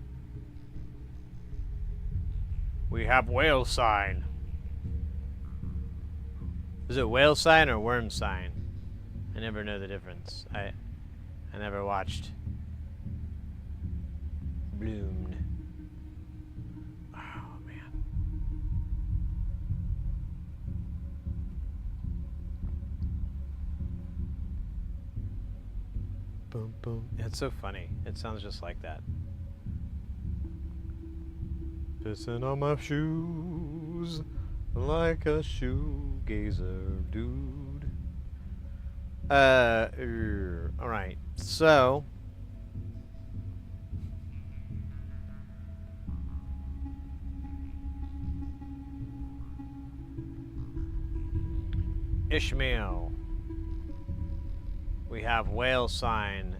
We have whale sign. Is it whale sign or worm sign? I never know the difference. I never watched Bloomed. Oh man. Boom boom. It's so funny. It sounds just like that. Pissing on my shoes like a shoegazer, dude. Alright, so Ishmael. We have whale sign,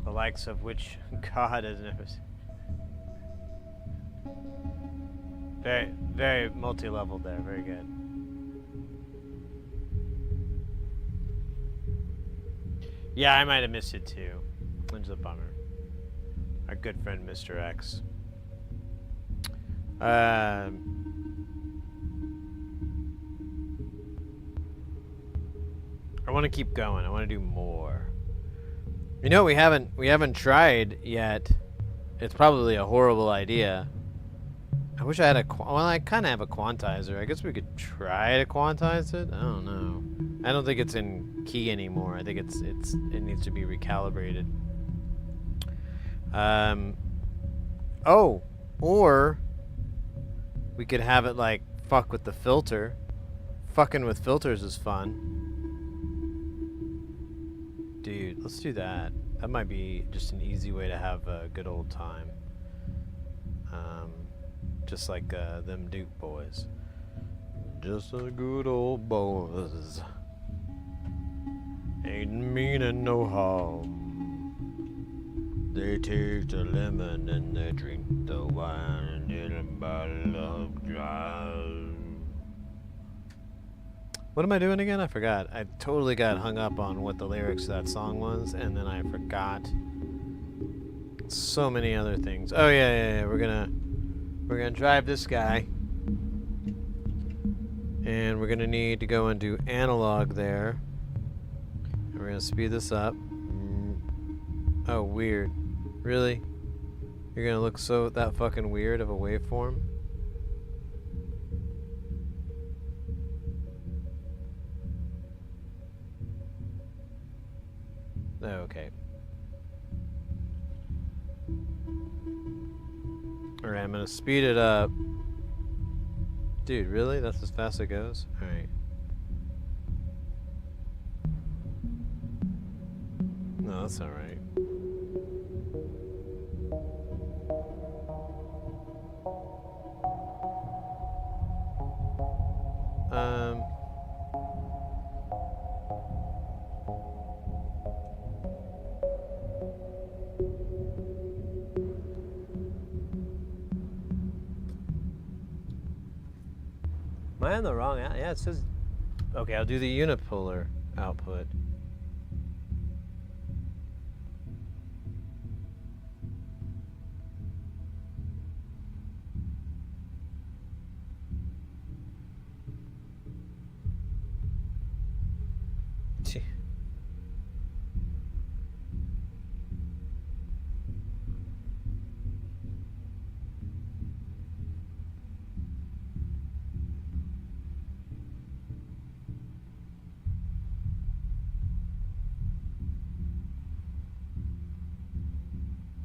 the likes of which God has never seen. Very, very multi-level there. Very good. Yeah, I might have missed it too. It's a bummer. Our good friend Mr. X. I want to keep going. I want to do more. You know, we haven't tried yet. It's probably a horrible idea. I wish I had well, I kind of have a quantizer. I guess we could try to quantize it. I don't know. I don't think it's in key anymore. I think it needs to be recalibrated. Oh, or we could have it like fuck with the filter. Fucking with filters is fun. Dude, let's do that. That might be just an easy way to have a good old time. Just like them Duke boys. Just a good old boys. Ain't meanin' no harm. They take the lemon and they drink the wine in a bottle of dry. What am I doing again? I forgot. I totally got hung up on what the lyrics of that song was, and then I forgot so many other things. Oh yeah. We're gonna drive this guy, and we're gonna need to go and do analog there. And we're gonna speed this up. Oh, weird. Really? You're gonna look that fucking weird of a waveform? Oh, okay. Alright, I'm gonna speed it up. Dude, really? That's as fast as it goes? Alright. No, that's not right. Am I on the wrong out? Yeah, it says... Okay, I'll do the unipolar output. Gee.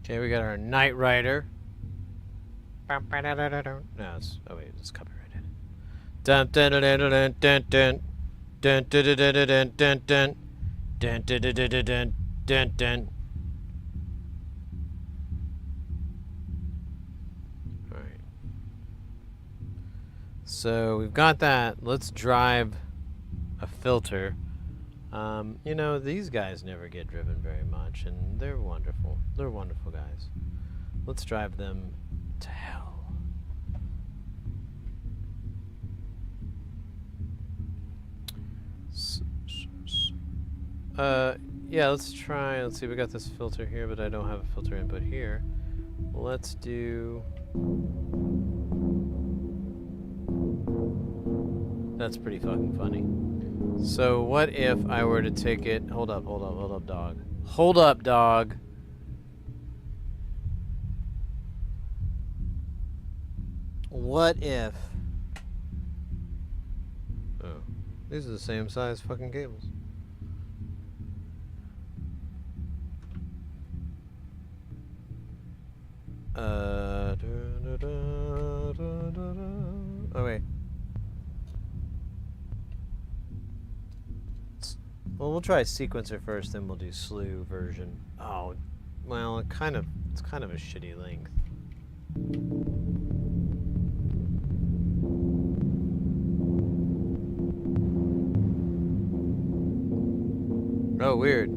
Okay, we got our Knight Rider. No, it's... Oh wait, it's copyrighted. Dun dun dun dun dun dun dun dun dun dun dun dun dun dun dun dun dun dun dun. All right. So we've got that. Let's drive a filter. You know, these guys never get driven very much, and they're wonderful. They're wonderful guys. Let's drive them to hell. Yeah, let's try. Let's see, we got this filter here, but I don't have a filter input here. Let's do... That's pretty fucking funny. So what if I were to take it... Hold up, dog. Hold up, dog. What if... Oh, these are the same size fucking cables. Oh wait. Well, we'll try sequencer first, then we'll do slew version. Oh, well, it's kind of a shitty length. Oh, weird.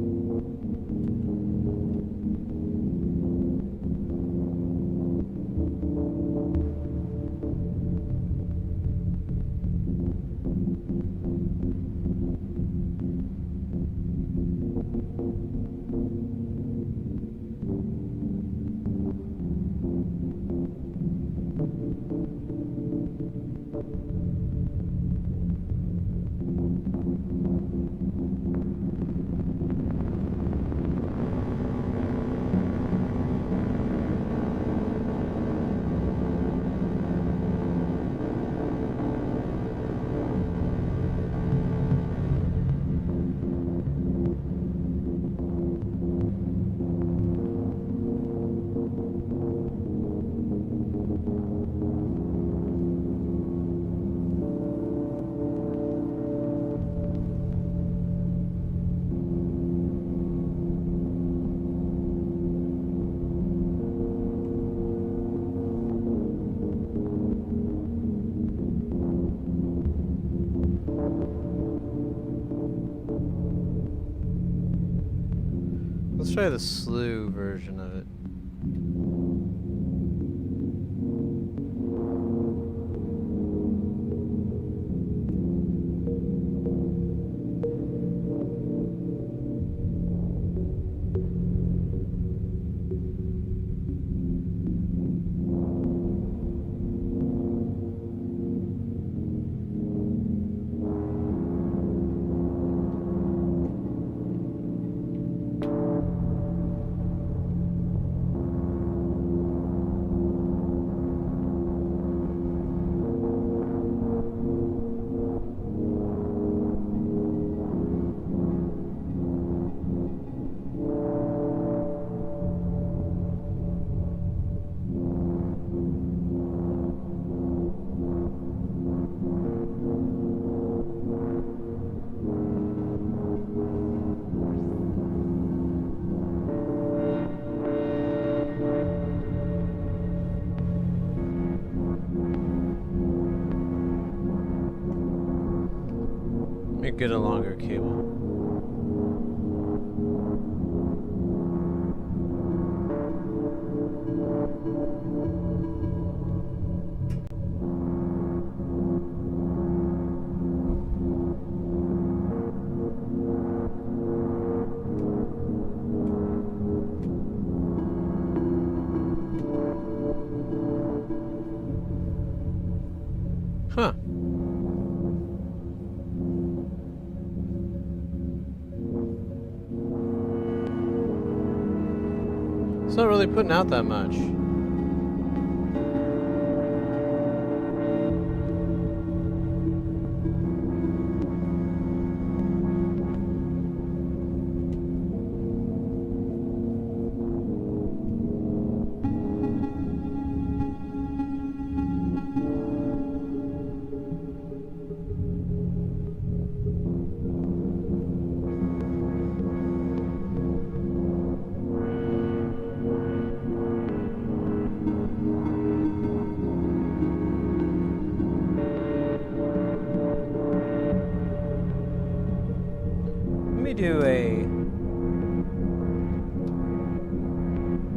Let's try the slew version of it. Get a longer cable. Huh. It's not really putting out that much. Do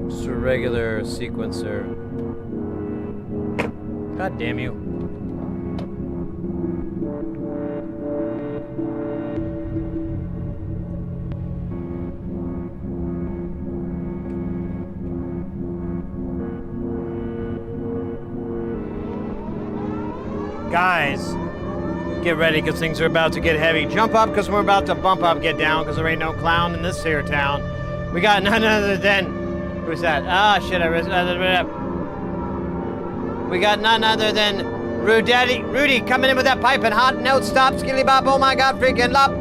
just a regular sequencer. God damn you. Guys, get ready, because things are about to get heavy. Jump up, because we're about to bump up. Get down, because there ain't no clown in this here town. We got none other than... Who's that? Ah, shit, we got none other than Rudy coming in with that pipe and hot note. Stop, skilly bop, oh my god, freaking lop.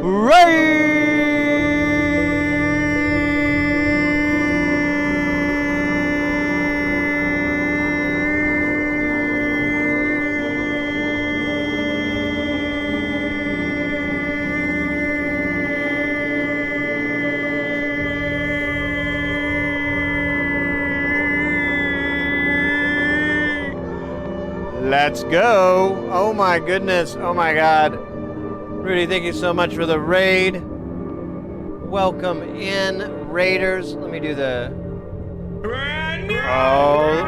Ray! Let's go. Oh my goodness. Oh my god. Rudy, thank you so much for the raid. Welcome in, Raiders. Let me do the... Oh.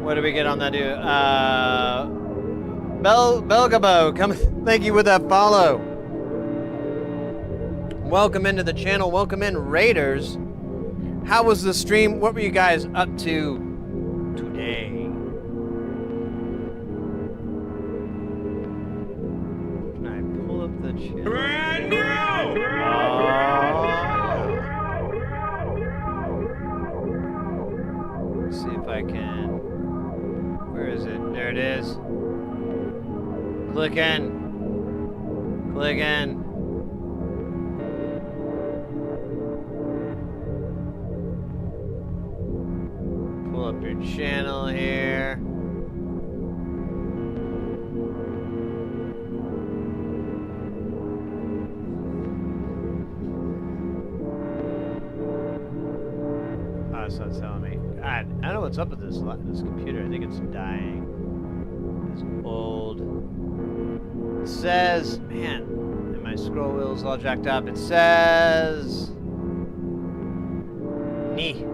What do we get on that dude? Belgabo, come. Thank you with that follow. Welcome into the channel. Welcome in, Raiders. How was the stream? What were you guys up to today? Can I pull up the channel? Brand new! Let's see if I can. Where is it? There it is. Click in. Click in. Pull up your channel here. Oh, it's not telling me. God, I don't know what's up with this computer. I think it's dying. It's old. It says, man, and my scroll wheel's all jacked up. It says, knee.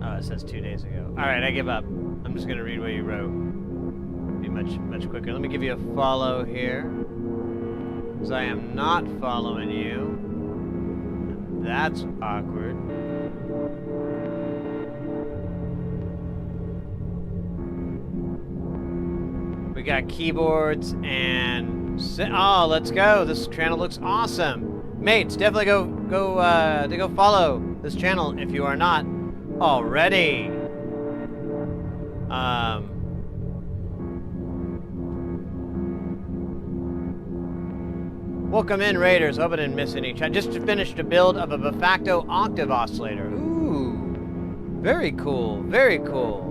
Oh, it says 2 days ago. All right, I give up. I'm just gonna read what you wrote. Be much quicker. Let me give you a follow here, because I am not following you. That's awkward. We got keyboards and oh, let's go! This channel looks awesome, mates. Definitely go follow this channel if you are not already. Welcome in, Raiders. Hope I didn't miss any. I just finished a build of a de facto octave oscillator. Ooh, very cool. Very cool.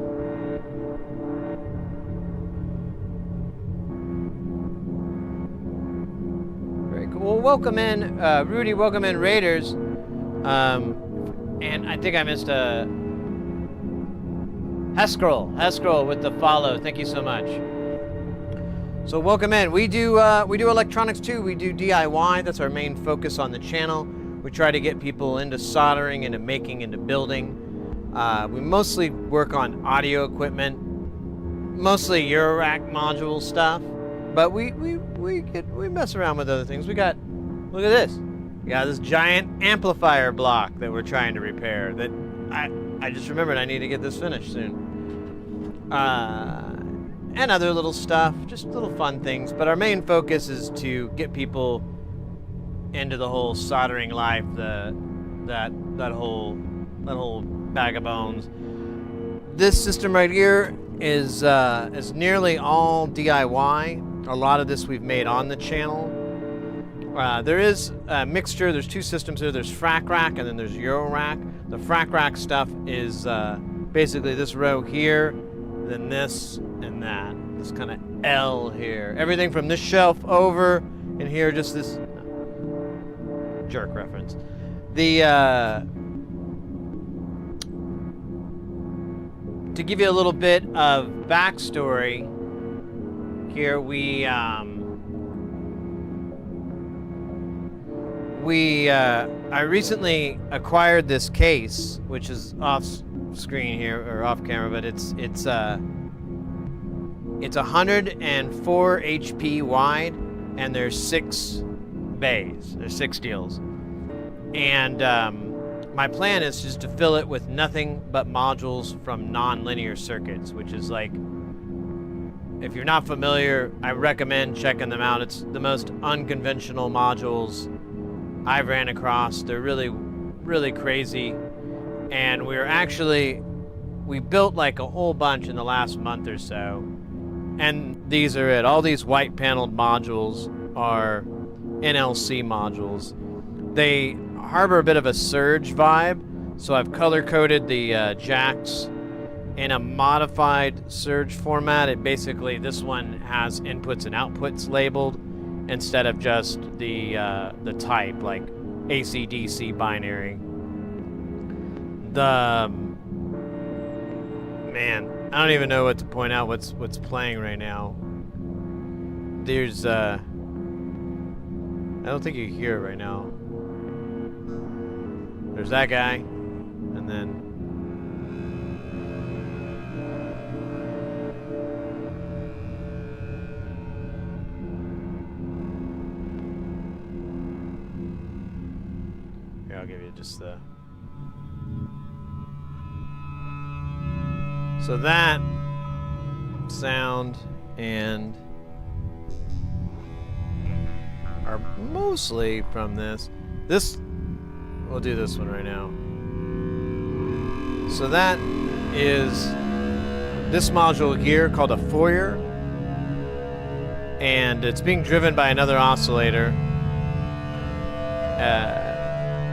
Very cool. Well, welcome in, Rudy. Welcome in, Raiders. And I think I missed a Hescroll with the follow. Thank you so much. So welcome in. We do electronics too. We do DIY. That's our main focus on the channel. We try to get people into soldering, into making, into building. We mostly work on audio equipment, mostly Eurorack module stuff. But we mess around with other things. Look at this. We got this giant amplifier block that we're trying to repair. That I just remembered I need to get this finished soon. And other little stuff, just little fun things. But our main focus is to get people into the whole soldering life, that whole bag of bones. This system right here is nearly all DIY. A lot of this we've made on the channel. There is a mixture. There's two systems here. There's Frac Rack and then there's Eurorack. The Frac Rack stuff is basically this row here, then this and that. This kind of L here. Everything from this shelf over, and here just this jerk reference. To give you a little bit of backstory, here I recently acquired this case, which is off screen here or off camera, but it's 104 HP wide, and there's 6 bays. There's 6 deals, and my plan is just to fill it with nothing but modules from Nonlinear Circuits, which is like, if you're not familiar, I recommend checking them out. It's the most unconventional modules I've ran across. They're really, really crazy. And we built like a whole bunch in the last month or so. And these are it. All these white paneled modules are NLC modules. They harbor a bit of a surge vibe. So I've color coded the jacks in a modified surge format. This one has inputs and outputs labeled, instead of just the type, like AC/DC binary. Man, I don't even know what to point out. What's playing right now? There's I don't think you hear it right now. There's that guy, and then just the... So that sound and are mostly from this. We'll do this one right now. So that is this module here called a foyer, and it's being driven by another oscillator,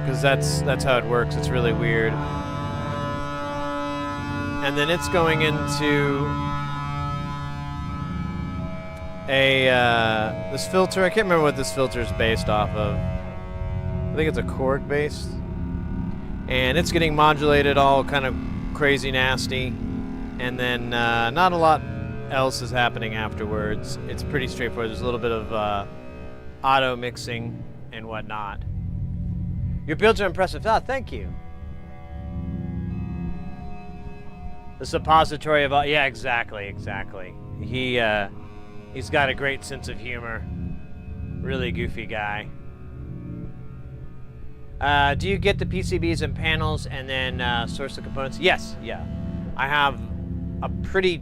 because that's how it works. It's really weird. And then it's going into this filter. I can't remember what this filter is based off of. I think it's a Korg based. And it's getting modulated all kind of crazy nasty. And then not a lot else is happening afterwards. It's pretty straightforward. There's a little bit of auto mixing and whatnot. Your builds are impressive. Ah, thank you. The suppository of all... Yeah, exactly. He's got a great sense of humor. Really goofy guy. Do you get the PCBs and panels and then source the components? Yes, yeah. I have a pretty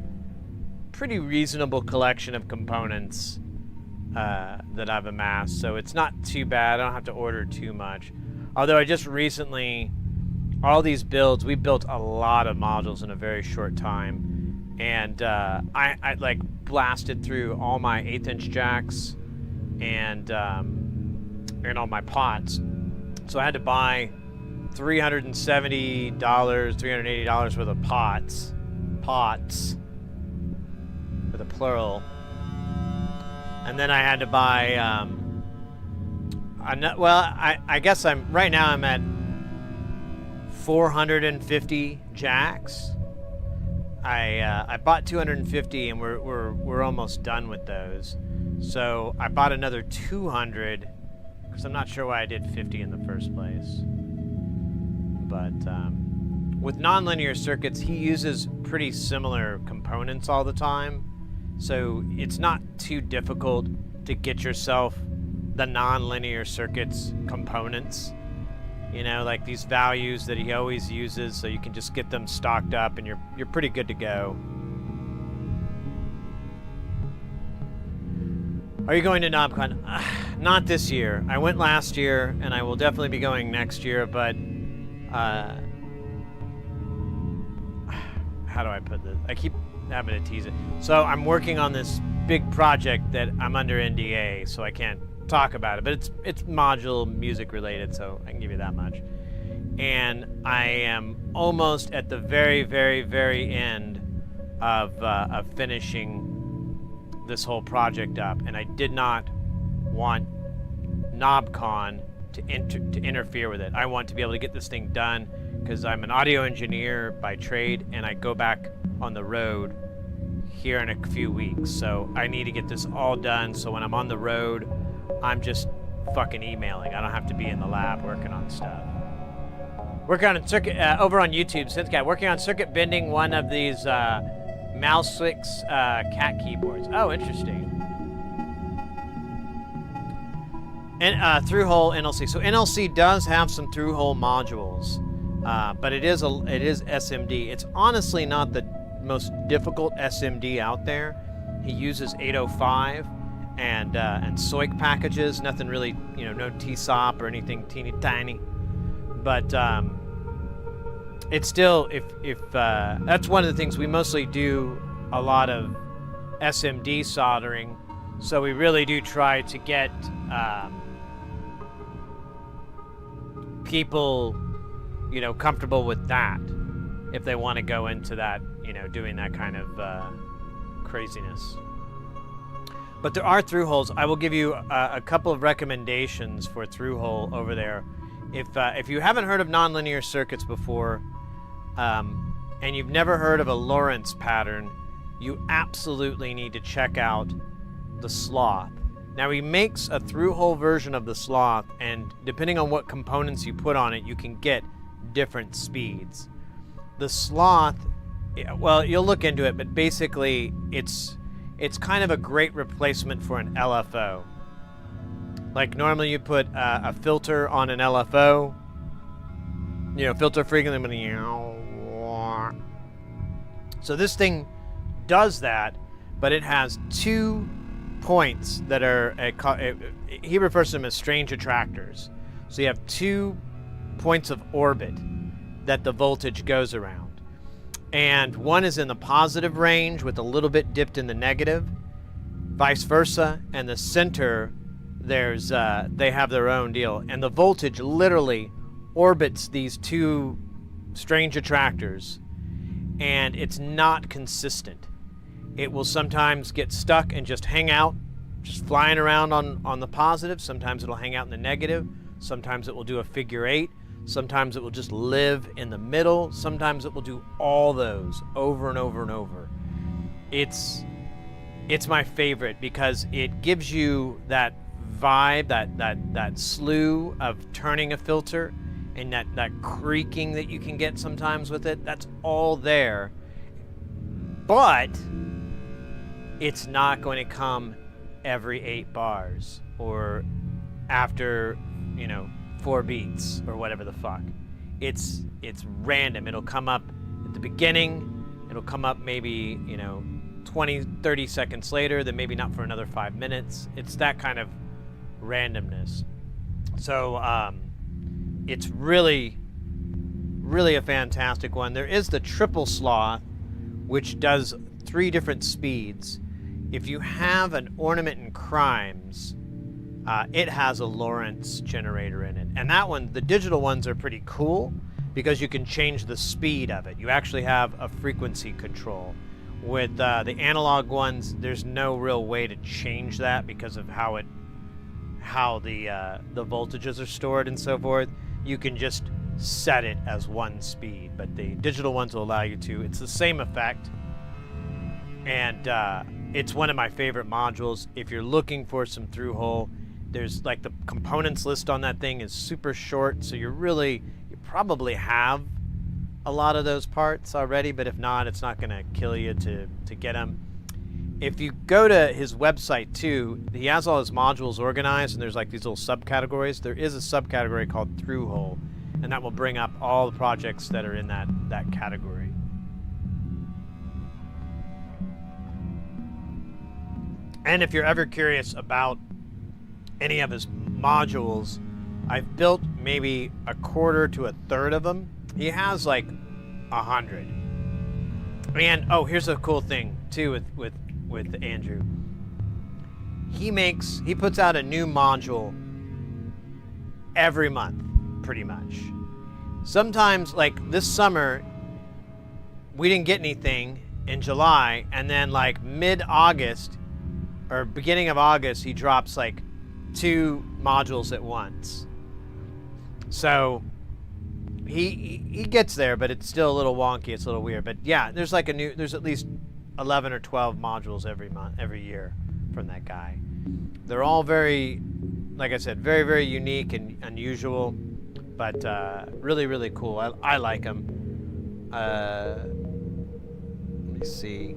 reasonable collection of components that I've amassed, so it's not too bad. I don't have to order too much. Although I just recently, all these builds, we built a lot of modules in a very short time, and I like blasted through all my 1/8 inch jacks and all my pots. So I had to buy $370, $380 worth of pots, with a plural. And then I had to buy, I guess right now I'm at 450 jacks. I bought 250 and we're almost done with those. So I bought another 200 because I'm not sure why I did 50 in the first place. But with Nonlinear Circuits, he uses pretty similar components all the time. So it's not too difficult to get yourself the Nonlinear Circuits components. You know, like these values that he always uses, so you can just get them stocked up and you're pretty good to go. Are you going to KnobCon? Not this year. I went last year, and I will definitely be going next year, but how do I put this? I keep having to tease it. So I'm working on this big project that I'm under NDA, so I can't talk about it, but it's module music related, so I can give you that much. And I am almost at the very, very, very end of finishing this whole project up, and I did not want KnobCon to interfere with it. I want to be able to get this thing done because I'm an audio engineer by trade, and I go back on the road here in a few weeks, so I need to get this all done so when I'm on the road I'm just fucking emailing. I don't have to be in the lab working on stuff. Working on a circuit over on YouTube, Synth working on circuit bending one of these Mouse6 cat keyboards. Oh, interesting. And through-hole NLC. So NLC does have some through-hole modules, but it is SMD. It's honestly not the most difficult SMD out there. He uses 805 and SOIC packages. Nothing really, no TSOP or anything teeny tiny. But it's still, if that's one of the things we mostly do, a lot of SMD soldering. So we really do try to get people, comfortable with that if they want to go into that, doing that kind of craziness. But there are through holes. I will give you a couple of recommendations for through hole over there. If you haven't heard of Nonlinear Circuits before, and you've never heard of a Lawrence pattern, you absolutely need to check out the Sloth. Now he makes a through hole version of the Sloth, and depending on what components you put on it, you can get different speeds. The Sloth, well, you'll look into it, but basically it's kind of a great replacement for an LFO. Like normally you put a filter on an LFO, You know, filter frequency. So this thing does that, but it has 2 points that are, he refers to them as strange attractors. So you have 2 points of orbit that the voltage goes around. And one is in the positive range with a little bit dipped in the negative, vice versa, and the center, there's they have their own deal. And the voltage literally orbits these 2 strange attractors, and it's not consistent. It will sometimes get stuck and just hang out, just flying around on the positive. Sometimes it'll hang out in the negative. Sometimes it will do a figure 8. Sometimes it will just live in the middle. Sometimes it will do all those over and over and over. It's my favorite because it gives you that vibe, that slew of turning a filter, and that creaking that you can get sometimes with it. That's all there. But it's not going to come every 8 bars or after, 4 beats or whatever the fuck. It's random. It'll come up at the beginning. It'll come up maybe, 20, 30 seconds later, then maybe not for another 5 minutes. It's that kind of randomness. So it's really, really a fantastic one. There is the triple sloth, which does 3 different speeds. If you have an Ornament and Crimes, it has a Lawrence generator in it. And that one, the digital ones are pretty cool because you can change the speed of it. You actually have a frequency control. With the analog ones, there's no real way to change that because of how the voltages are stored and so forth. You can just set it as one speed, but the digital ones will allow you to. It's the same effect, and it's one of my favorite modules. If you're looking for some through-hole, there's like the components list on that thing is super short, so you probably have a lot of those parts already, but if not, it's not going to kill you to get them. If you go to his website too, he has all his modules organized, and there's like these little subcategories. There is a subcategory called through-hole, and that will bring up all the projects that are in that category. And if you're ever curious about any of his modules, I've built maybe a quarter to a third of them. He has like 100. And here's a cool thing too with Andrew. He puts out a new module every month, pretty much. Sometimes, like this summer, we didn't get anything in July, and then like mid-August or beginning of August, he drops like 2 modules at once. So he gets there, but it's still a little wonky. It's a little weird. But yeah, there's at least 11 or 12 modules every year from that guy. They're all very, like I said, very, very unique and unusual, but really, really cool. I like them. Let me see.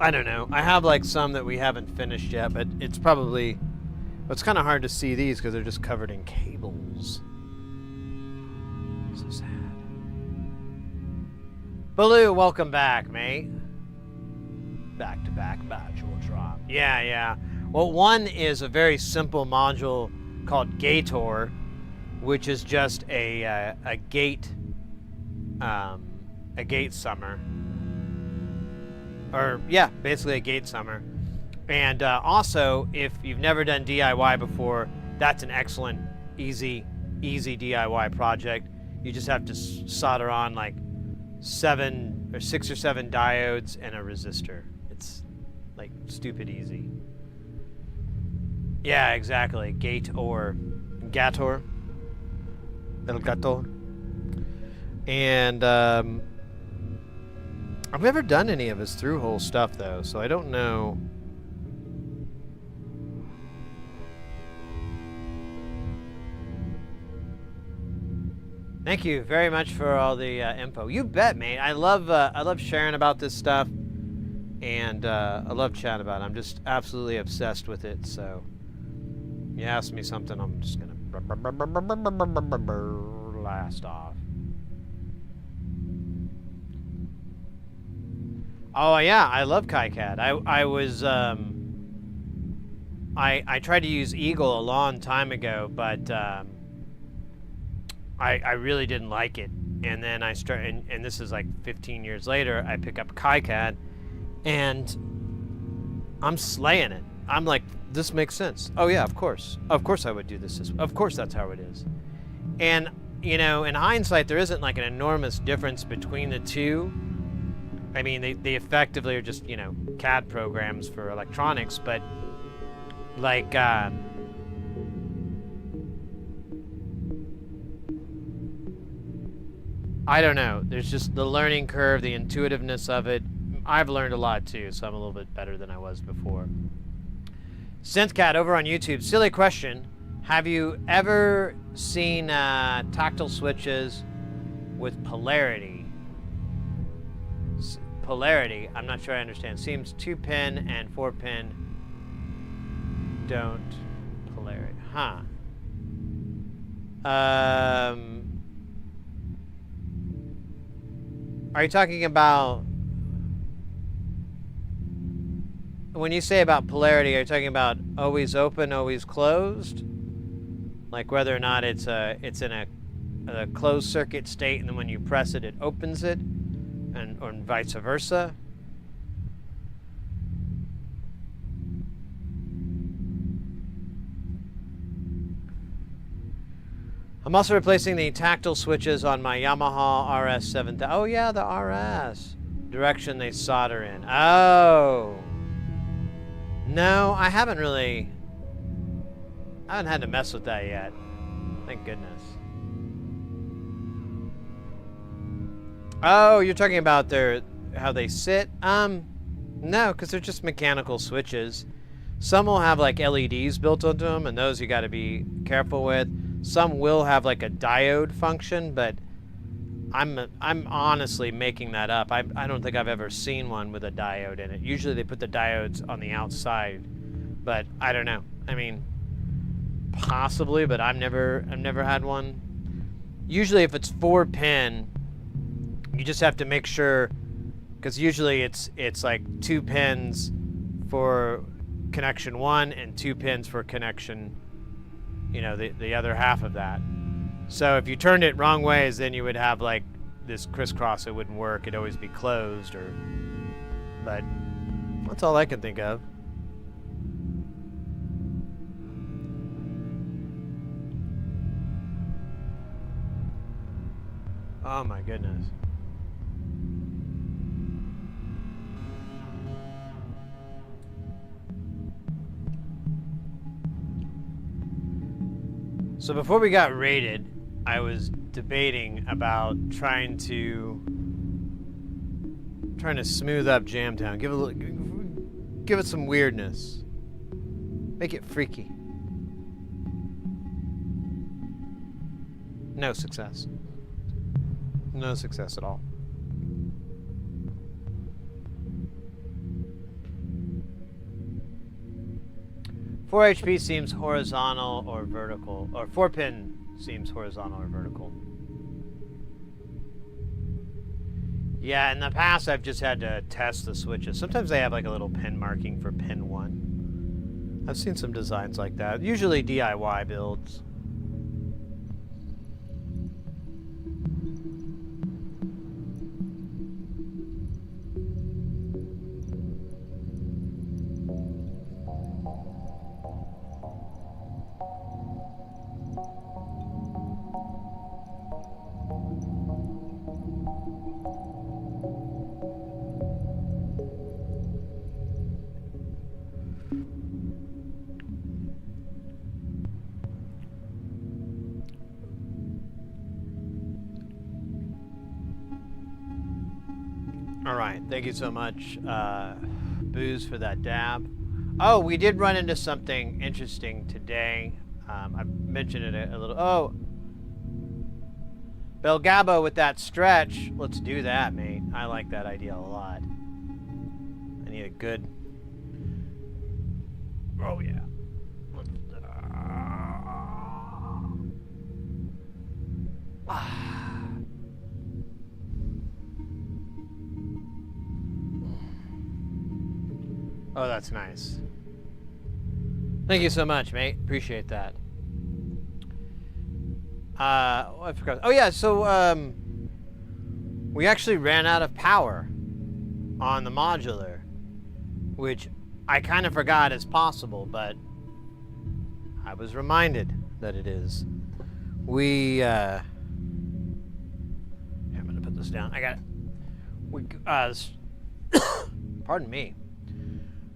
I don't know. I have like some that we haven't finished yet, but it's kind of hard to see these because they're just covered in cables. So sad. Baloo, welcome back, mate. Back-to-back module drop. Yeah. Well, one is a very simple module called Gator, which is just a gate summer. Or yeah, basically a gate summer. And also, if you've never done DIY before, that's an excellent, easy DIY project. You just have to solder on like 6 or 7 diodes and a resistor. It's like stupid easy. Yeah, exactly. Gator. El Gator. And I've never done any of his through-hole stuff though, so I don't know. Thank you very much for all the info. You bet, mate. I love sharing about this stuff, and I love chatting about it. I'm just absolutely obsessed with it. So, you ask me something, I'm just gonna Blast off. Oh yeah, I love KiCad. I was I tried to use Eagle a long time ago, but I really didn't like it. And then I started, and this is like 15 years later, I pick up KiCad, and I'm slaying it. I'm like, this makes sense. Oh yeah, of course I would do this. Of course that's how it is. And you know, in hindsight, there isn't like an enormous difference between the two. I mean, they effectively are just, you know, CAD programs for electronics, but like I don't know. There's just the learning curve, the intuitiveness of it. I've learned a lot too, so I'm a little bit better than I was before. SynthCat over on YouTube. Silly question. Have you ever seen tactile switches with polarity? Polarity, I'm not sure I understand. Seems 2-pin and 4-pin don't polarity. Huh. Are you talking about, when you say about polarity, are you talking about always open, always closed? Like whether or not it's in a closed circuit state, and then when you press it, it opens it, or vice versa? I'm also replacing the tactile switches on my Yamaha RS7000. Oh yeah, the RS. Direction they solder in. Oh. No, I haven't had to mess with that yet. Thank goodness. Oh, you're talking about how they sit? No, because they're just mechanical switches. Some will have like LEDs built into them, and those you got to be careful with. Some will have like a diode function, but I'm honestly making that up. I don't think I've ever seen one with a diode in it. Usually they put the diodes on the outside, but I don't know. I mean, possibly, but I've never had one. Usually if it's 4-pin, you just have to make sure, because usually it's like 2 pins for connection 1 and 2 pins for connection, you know, the other half of that. So if you turned it wrong ways, then you would have like this crisscross. It wouldn't work. It'd always be closed, but that's all I can think of. Oh my goodness. So before we got raided, I was debating about trying to smooth up Jamtown, give it some weirdness, make it freaky. No success. No success at all. Four HP seems horizontal or vertical, or 4-pin seems horizontal or vertical. Yeah, in the past I've just had to test the switches. Sometimes they have like a little pin marking for pin 1. I've seen some designs like that. Usually DIY builds. Alright, thank you so much, Booze, for that dab. Oh, we did run into something interesting today. I mentioned it a little. Oh, Belgabo with that stretch. Let's do that, mate. I like that idea a lot. I need a good... Oh, yeah. Oh, that's nice. Thank you so much, mate. Appreciate that. I forgot. Oh yeah, so we actually ran out of power on the modular, which I kind of forgot is possible, but I was reminded that it is. I'm gonna put this down. I got it. Pardon me.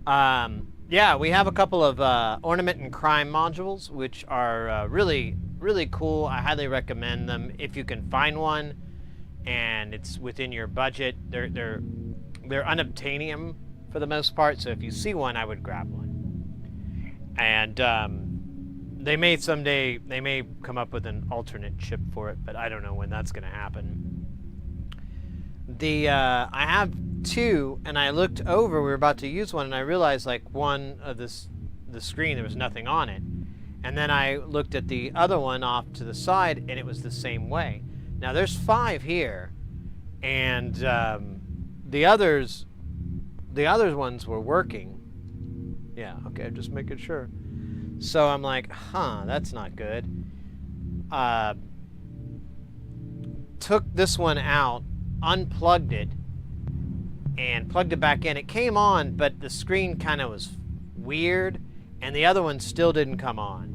Yeah, we have a couple of ornament and crime modules, which are really, really cool. I highly recommend them if you can find one, and it's within your budget. They're unobtainium for the most part, so if you see one, I would grab one. And they may come up with an alternate chip for it, but I don't know when that's going to happen. I have two, and I looked over. We were about to use one, and I realized like one of the screen there was nothing on it, and then I looked at the other one off to the side, and it was the same way. Now there's 5 here, and the others ones were working. Yeah, okay, just making sure. So I'm like, huh, that's not good. Took this one out, unplugged it, and plugged it back in. It came on, but the screen kind of was weird, and the other one still didn't come on.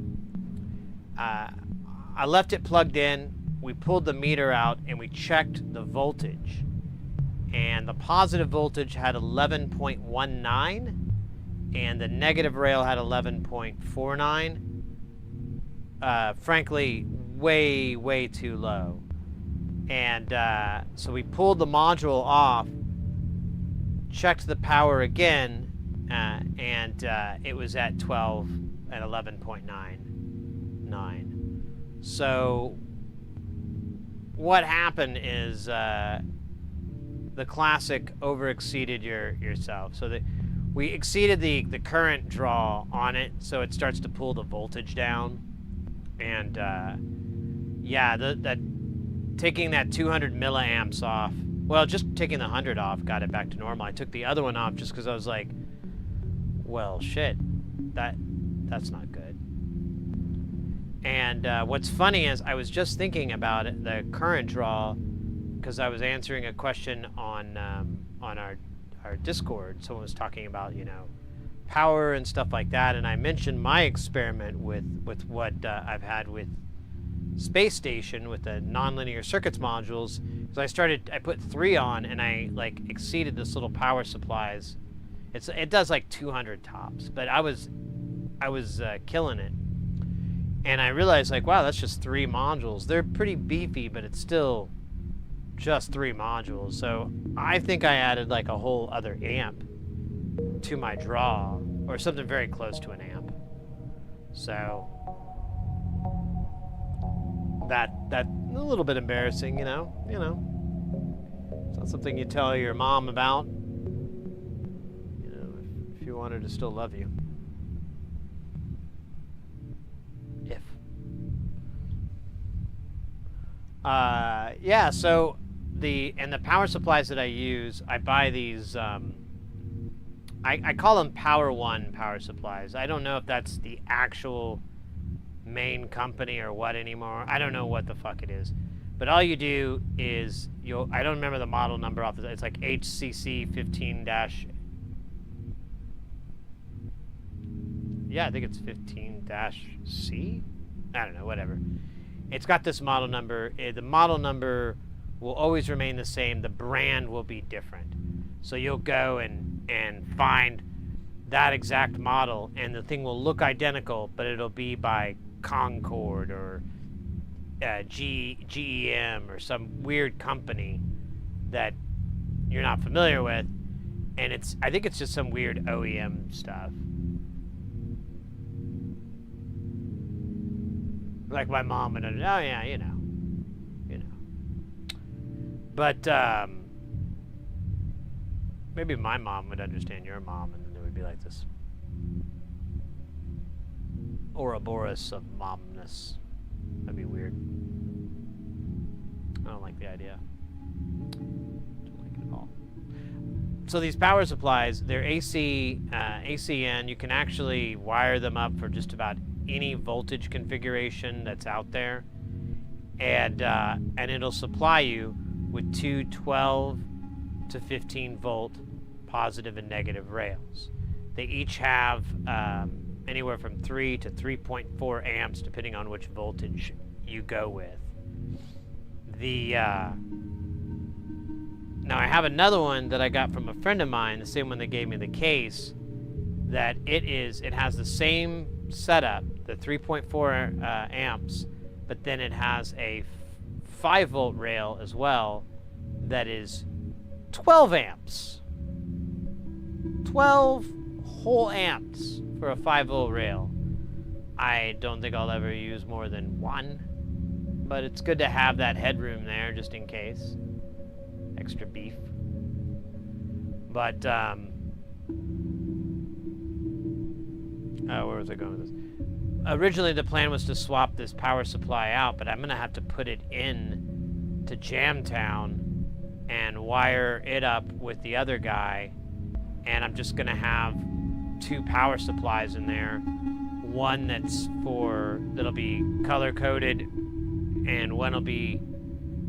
I left it plugged in. We pulled the meter out, and we checked the voltage. And the positive voltage had 11.19, and the negative rail had 11.49. Frankly, way, way too low. And so we pulled the module off, checked the power again, and it was at 12 and 11.99. So what happened is the classic over-exceeded yourself. So we exceeded the current draw on it, so it starts to pull the voltage down. And yeah, taking that 200 milliamps off, well, just taking the 100 off got it back to normal. I took the other one off just because I was like, well, shit, that's not good. And what's funny is I was just thinking about it, the current draw, because I was answering a question on our Discord. Someone was talking about, you know, power and stuff like that, and I mentioned my experiment with what I've had with Space Station with the Nonlinear Circuits modules. So I put 3 on, and I like exceeded this little power supplies. It does like 200 tops, but I was killing it. And I realized, like, wow, that's just 3 modules. They're pretty beefy, but it's still just 3 modules. So I think I added like a whole other amp to my draw, or something very close to an amp. So that a little bit embarrassing, you know. It's not something you tell your mom about, you know, if you want her to still love you. Yeah, so the power supplies that I use, I buy these, I call them Power One power supplies. I don't know if that's the actual main company or what anymore. I don't know what the fuck it is. But all you do is, I don't remember the model number off the, it's like HCC 15 dash, yeah, I think it's 15 dash C? I don't know, whatever. It's got this model number. The model number will always remain the same. The brand will be different. So you'll go and find that exact model, and the thing will look identical, but it'll be by Concord or GEM or some weird company that you're not familiar with. And I think it's just some weird OEM stuff. Like my mom would, oh yeah, you know. But maybe my mom would understand your mom, and then there would be like this Ouroboros of momness. That'd be weird. I don't like the idea. Don't like it at all. so these power supplies, they're AC, ACN. You can actually wire them up for just about any voltage configuration that's out there, and it'll supply you with two 12 to 15 volt positive and negative rails. They each have anywhere from 3 to 3.4 amps, depending on which voltage you go with. Now I have another one that I got from a friend of mine, the same one that gave me the case, that it has the same setup, the 3.4 amps, but then it has a 5 volt rail as well that is 12 amps. 12 whole amps for a 5 volt rail. I don't think I'll ever use more than one, but it's good to have that headroom there just in case. Extra beef. But, where was I going with this? Originally the plan was to swap this power supply out, but I'm gonna have to put it in to Jamtown and wire it up with the other guy, and I'm just gonna have two power supplies in there. One that'll be color coded, and one will be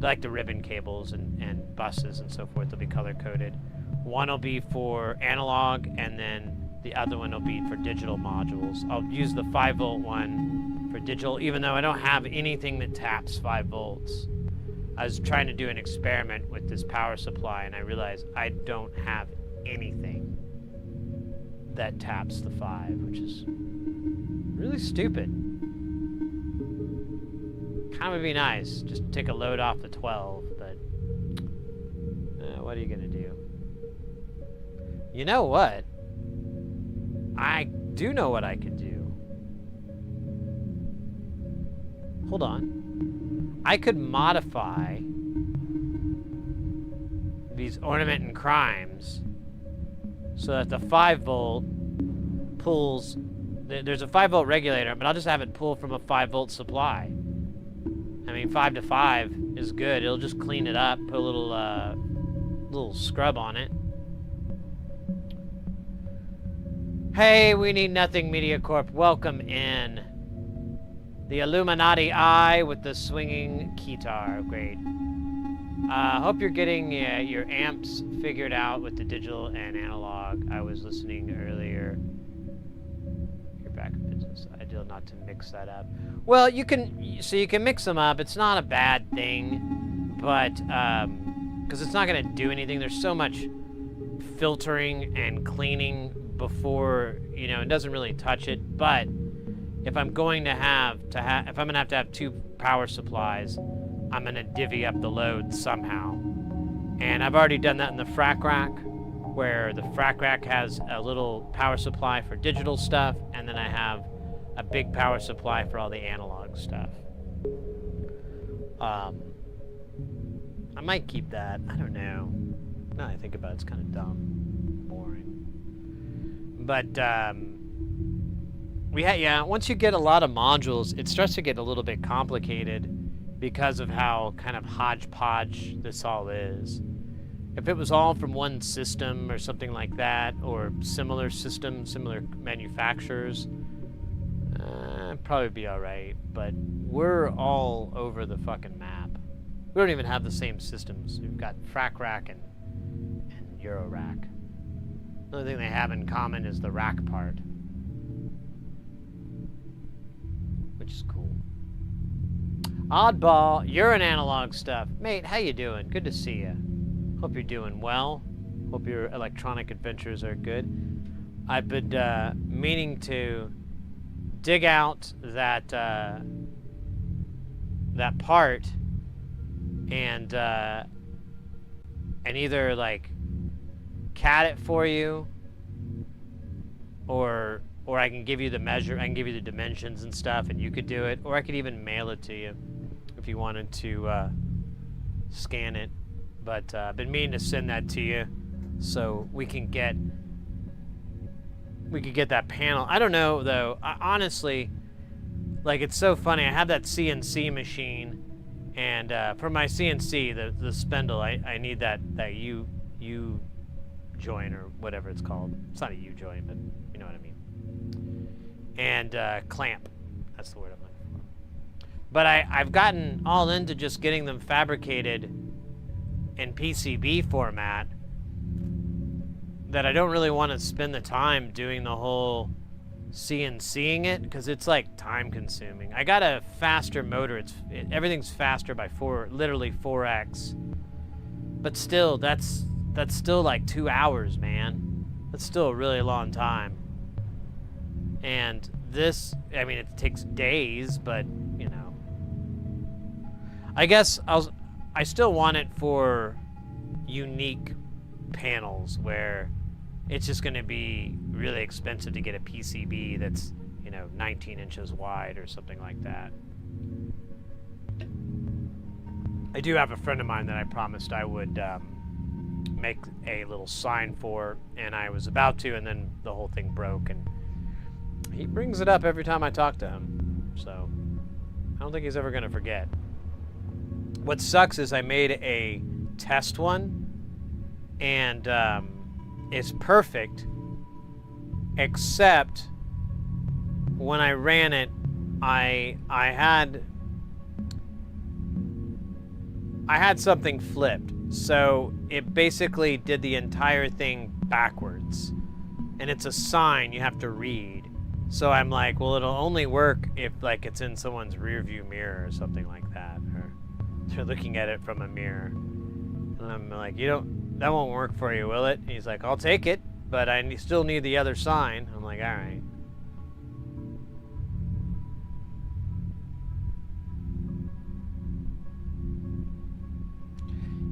like the ribbon cables and buses and so forth. They'll be color coded. One will be for analog, and then the other one will be for digital modules. I'll use the 5 volt one for digital, even though I don't have anything that taps 5 volts. I was trying to do an experiment with this power supply, and I realized I don't have anything that taps the 5, which is really stupid. Kind of would be nice, just take a load off the 12, but what are you gonna do? You know what? I do know what I could do. Hold on. I could modify these ornament and crimes so that the 5 volt pulls. There's a 5 volt regulator, but I'll just have it pull from a 5 volt supply. I mean, 5 to 5 is good. It'll just clean it up, put a little scrub on it. Hey, we need nothing, Media Corp. Welcome in. The Illuminati Eye with the swinging guitar. Great. Hope you're getting your amps figured out with the digital and analog. I was listening earlier. You're back in business. Ideal not to mix that up. Well, you can mix them up. It's not a bad thing, but because it's not going to do anything. There's so much filtering and cleaning before, it doesn't really touch it. But if I'm going to have two power supplies, I'm going to divvy up the load somehow. And I've already done that in the frac rack, where the frac rack has a little power supply for digital stuff, and then I have a big power supply for all the analog stuff. I might keep that. I don't know. Now that I think about it, it's kind of dumb. Boring. But, once you get a lot of modules, it starts to get a little bit complicated because of how kind of hodgepodge this all is. If it was all from one system or something like that, or similar systems, similar manufacturers, it'd probably be alright. But we're all over the fucking map. We don't even have the same systems. We've got frac rack and Euro rack. The only thing they have in common is the rack part, which is cool. Oddball, you're in analog stuff. Mate, how you doing? Good to see you. Hope you're doing well. Hope your electronic adventures are good. I've been meaning to dig out that part and either like CAD it for you, or I can give you the measure. I can give you the dimensions and stuff, and you could do it, or I could even mail it to you if you wanted to scan it. But I've been meaning to send that to you so we can get that panel. I don't know though. Honestly, like, it's so funny. I have that CNC machine, and for my CNC, the spindle, I need that U joint or whatever it's called. It's not a U-joint, but you know what I mean. And clamp. That's the word I'm looking for. But I've gotten all into just getting them fabricated in PCB format that I don't really want to spend the time doing the whole CNCing it, because it's like time consuming. I got a faster motor. Everything's faster by literally 4x. But still, that's still like 2 hours, man. That's still a really long time. And this, I mean, it takes days, but you know. I guess I still want it for unique panels where it's just going to be really expensive to get a PCB that's, you know, 19 inches wide or something like that. I do have a friend of mine that I promised I would make a little sign for, and I was about to, and then the whole thing broke, and he brings it up every time I talk to him, so I don't think he's ever going to forget. What sucks is I made a test one, and it's perfect, except when I ran it, I had something flipped. So it basically did the entire thing backwards. And it's a sign you have to read. So I'm like, well, it'll only work if like it's in someone's rear view mirror or something like that. Or they're looking at it from a mirror. And I'm like, that won't work for you, will it? And he's like, I'll take it, but I still need the other sign. I'm like, all right.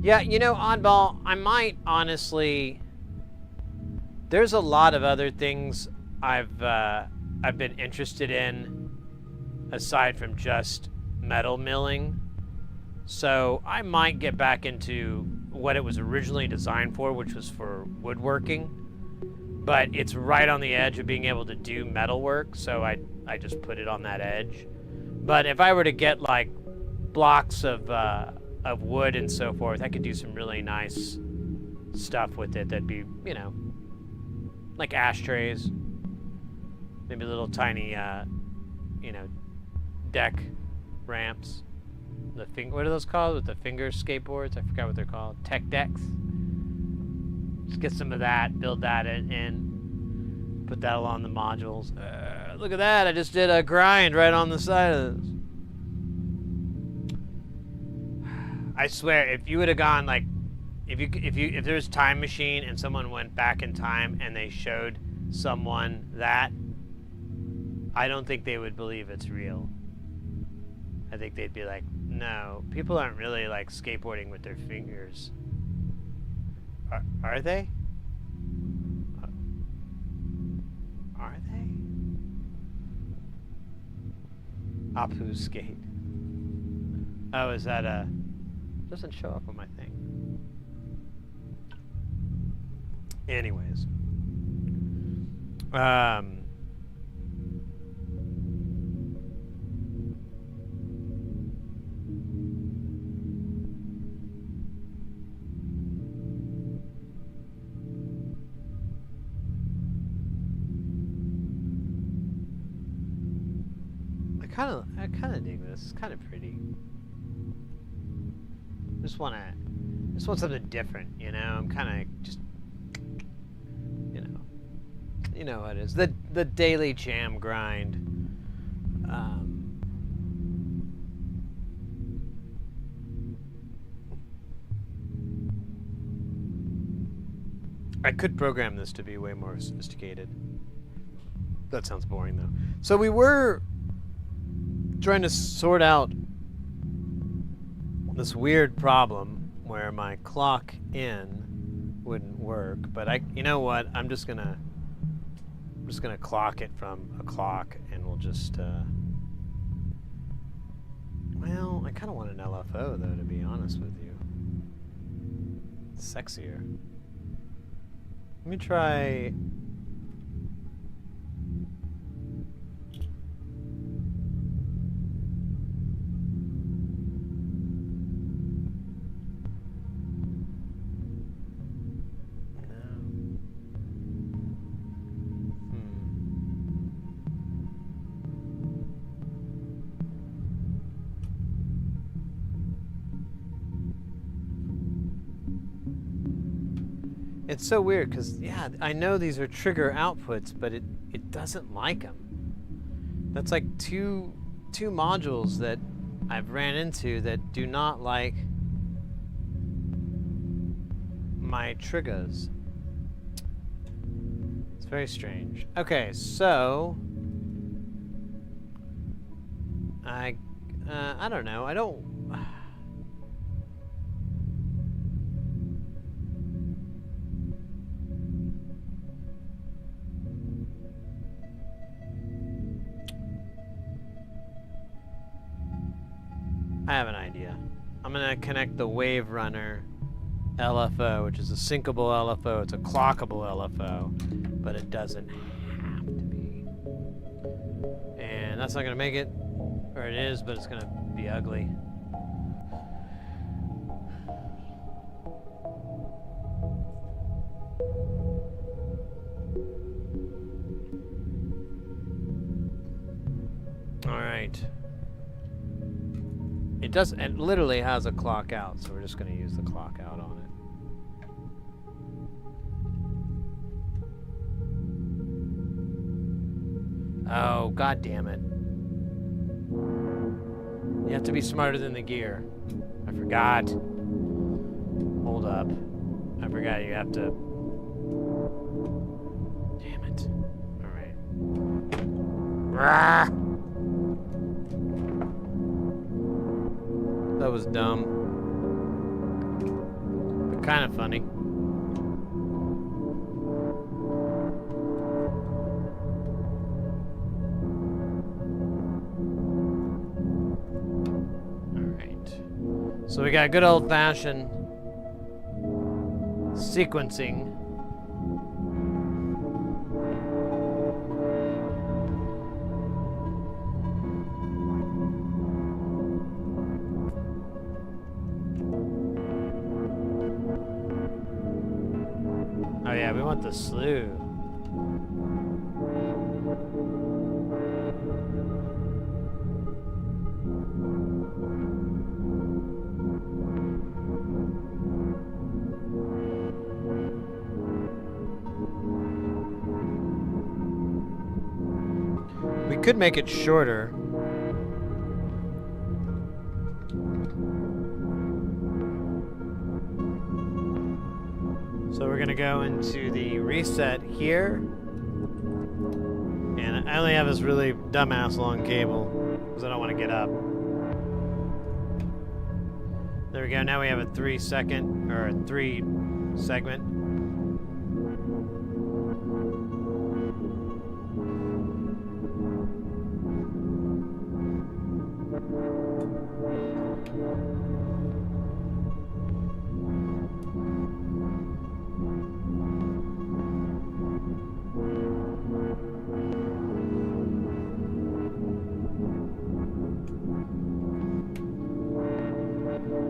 Yeah, you know, Oddball, I might honestly. There's a lot of other things I've been interested in aside from just metal milling. So I might get back into what it was originally designed for, which was for woodworking. But it's right on the edge of being able to do metal work, so I just put it on that edge. But if I were to get like blocks of wood and so forth, I could do some really nice stuff with it that'd be, you know, like ashtrays, maybe little tiny, you know, deck ramps. What are those called? With the finger skateboards? I forgot what they're called. Tech decks. Just get some of that, build that in, put that along the modules. Look at that! I just did a grind right on the side of this. I swear, if you would have gone like, if there was a time machine and someone went back in time and they showed someone that, I don't think they would believe it's real. I think they'd be like, no, people aren't really like skateboarding with their fingers. Are they? Are they? Apu skate. Oh, is that a... Doesn't show up on my thing. Anyways. I kind of dig this. It's kind of pretty. Just want something different, you know. I'm kind of just, you know what it is, the daily jam grind. I could program this to be way more sophisticated. That sounds boring though. So we were trying to sort out this weird problem where my clock in wouldn't work, but you know what? I'm just gonna clock it from a clock, and we'll just well, I kind of want an LFO though, to be honest with you. It's sexier. Let me try. It's so weird because, yeah, I know these are trigger outputs, but it doesn't like them. That's like two modules that I've ran into that do not like my triggers. It's very strange. Okay, so I don't know. I don't. I have an idea. I'm gonna connect the Wave Runner LFO, which is a syncable LFO. It's a clockable LFO, but it doesn't have to be. And that's not gonna make it, or it is, but it's gonna be ugly. All right. It literally has a clock out, so we're just going to use the clock out on it. Oh, god damn it. You have to be smarter than the gear. I forgot. Hold up. I forgot you have to... Damn it. Alright. That was dumb. But kind of funny. Alright. So we got good old-fashioned sequencing. Oh yeah, we want the slew. We could make it shorter. So we're gonna go into the reset here. And I only have this really dumbass long cable because I don't want to get up. There we go, now we have a 3 segment.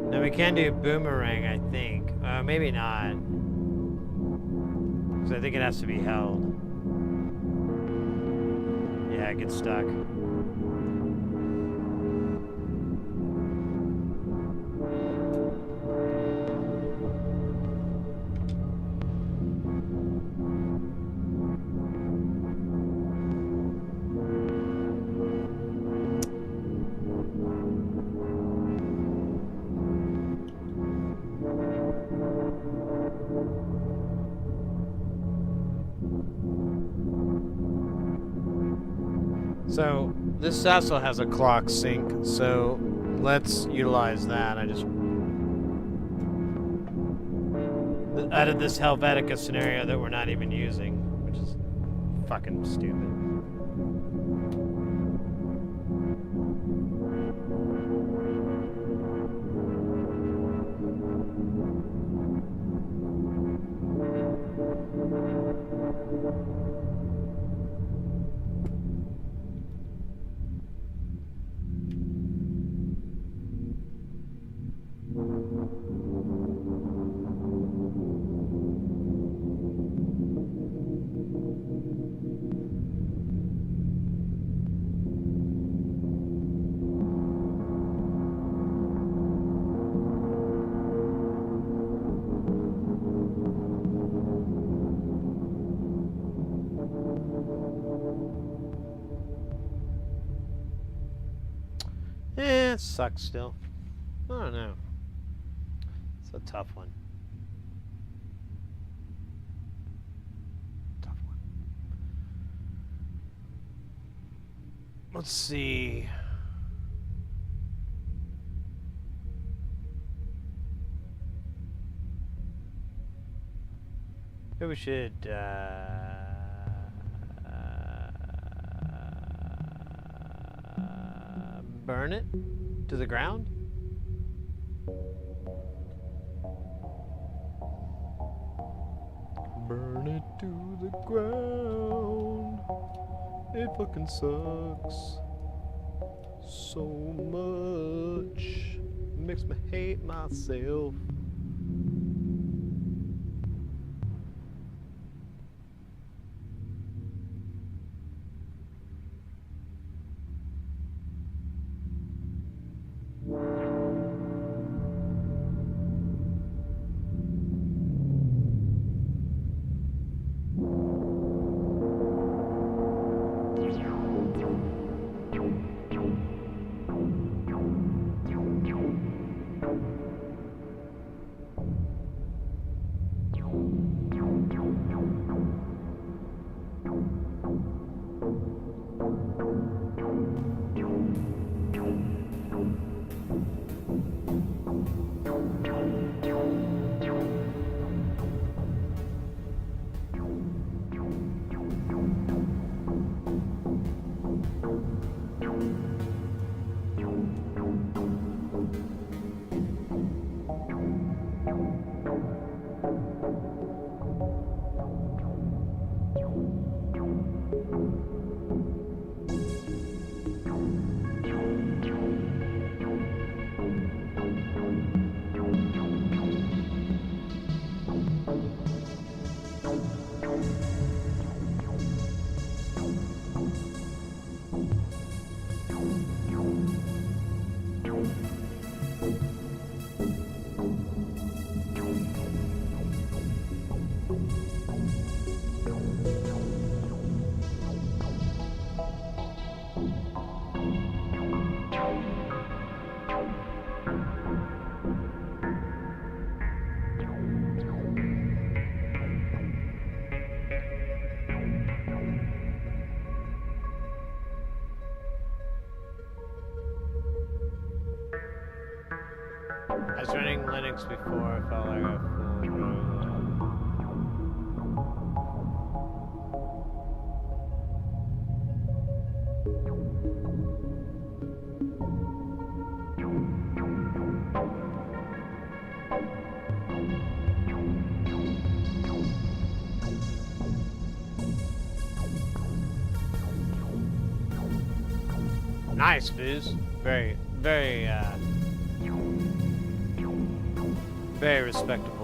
Now we can do boomerang, I think. Maybe not. Because I think it has to be held. Yeah, it gets stuck. So this also has a clock sync, so let's utilize that. I just added this Helvetica scenario that we're not even using, which is fucking stupid. That sucks still. I don't know. It's a tough one. Tough one. Let's see. Maybe we should burn it to the ground. Burn it to the ground. It fucking sucks so much. Makes me hate myself. I was running Linux before, I felt like I Nice, Booze. Very, very, very respectable.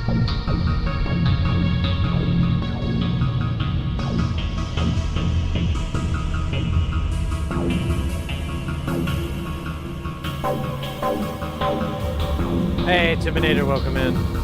Hey, Intimidator, welcome in.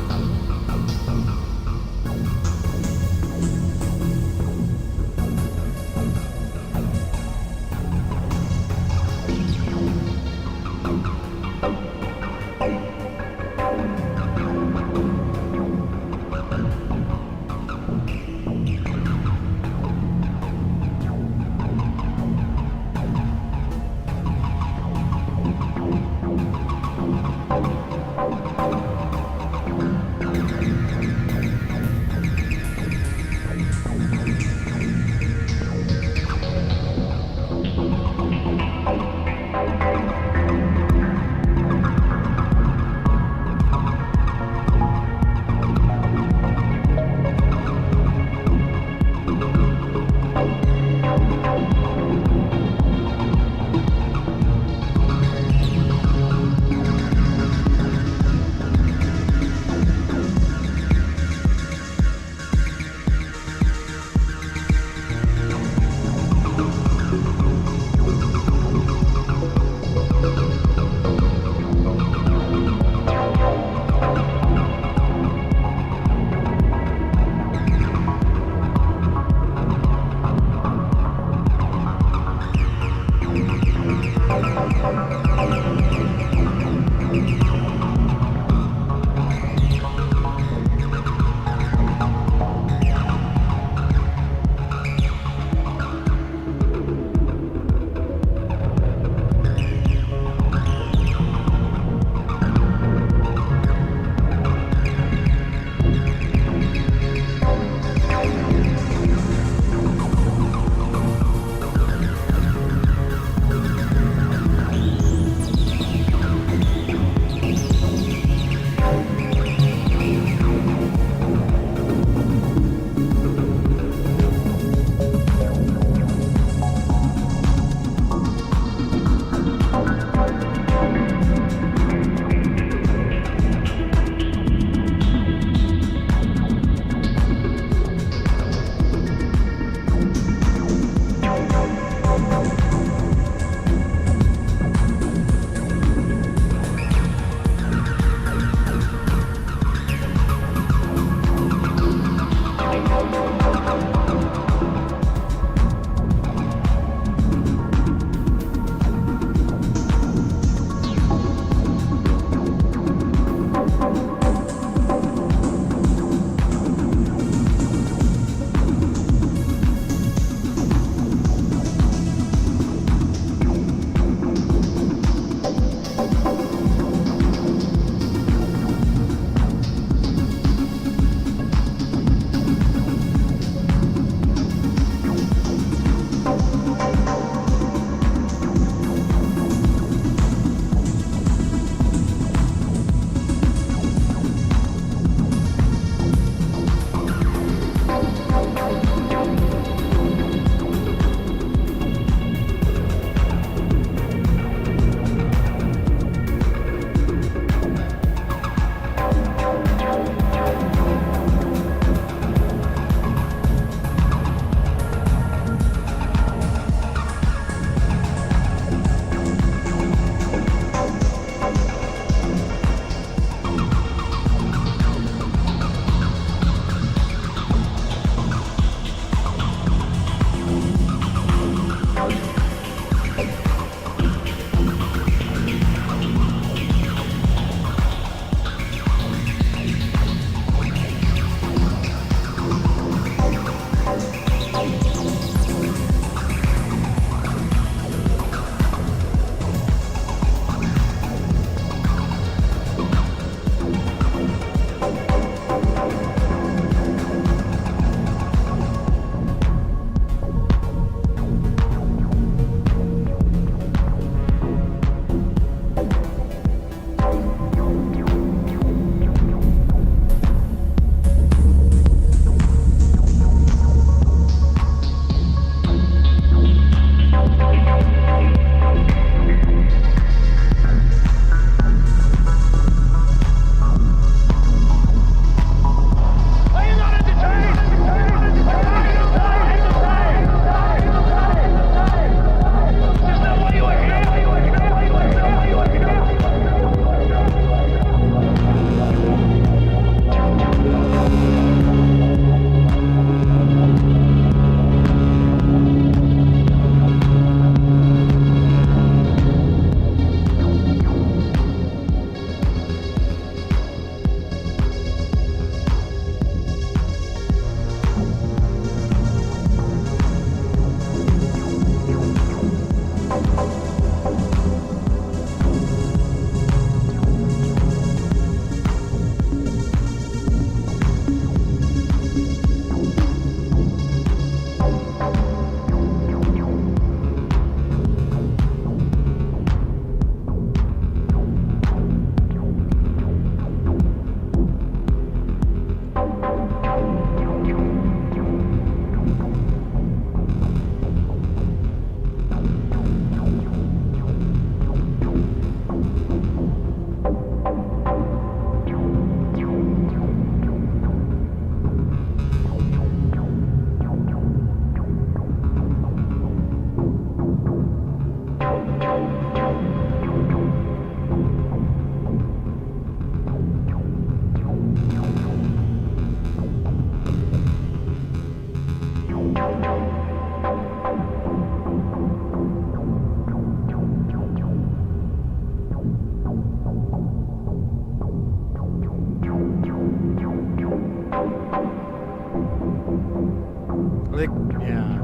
Yeah.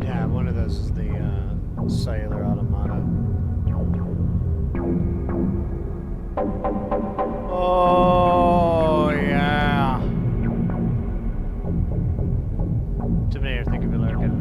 Yeah, one of those is the cellular automata. Oh, yeah. Tomato, think of it like it.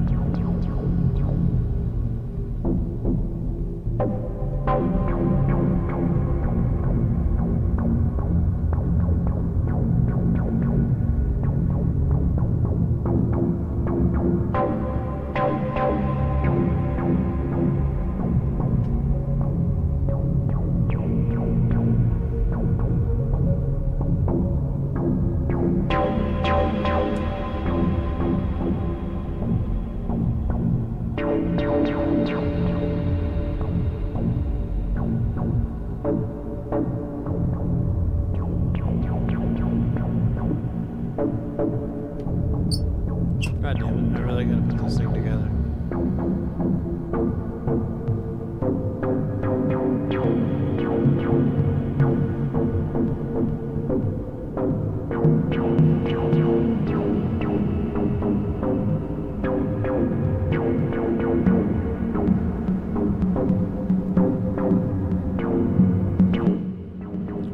God damn it, I really gotta put this thing together.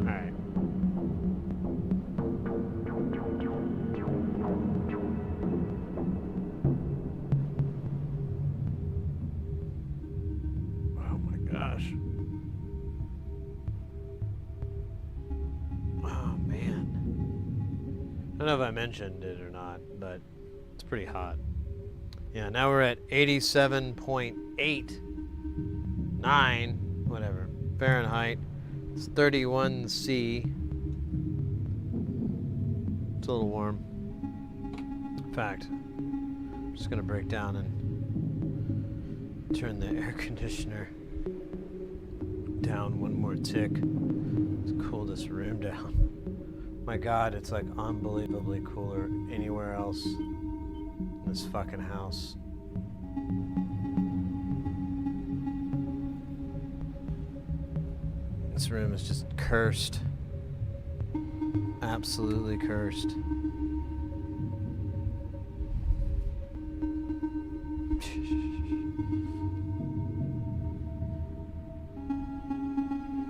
Alright. Oh my gosh. Oh man. I don't know if I mentioned it or not, but it's pretty hot. Yeah, now we're at 87.89, whatever, Fahrenheit. It's 31 C. It's a little warm. In fact, I'm just gonna break down and turn the air conditioner down one more tick to cool this room down. My God, it's like unbelievably cooler anywhere else in this fucking house. This room is just cursed. Absolutely cursed.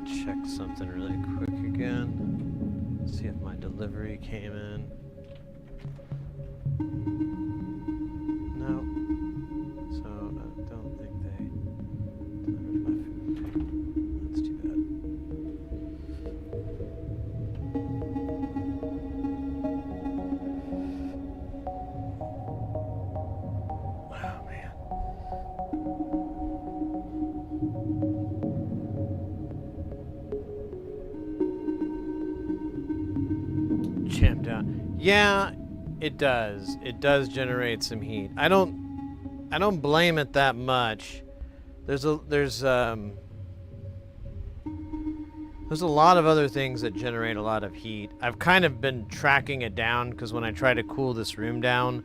Check something really quick again. See if my delivery came in. No. So I don't think they delivered my food. That's too bad. Oh man. Jamtown. Yeah, it does. It does generate some heat. I don't blame it that much. There's a lot of other things that generate a lot of heat. I've kind of been tracking it down because when I try to cool this room down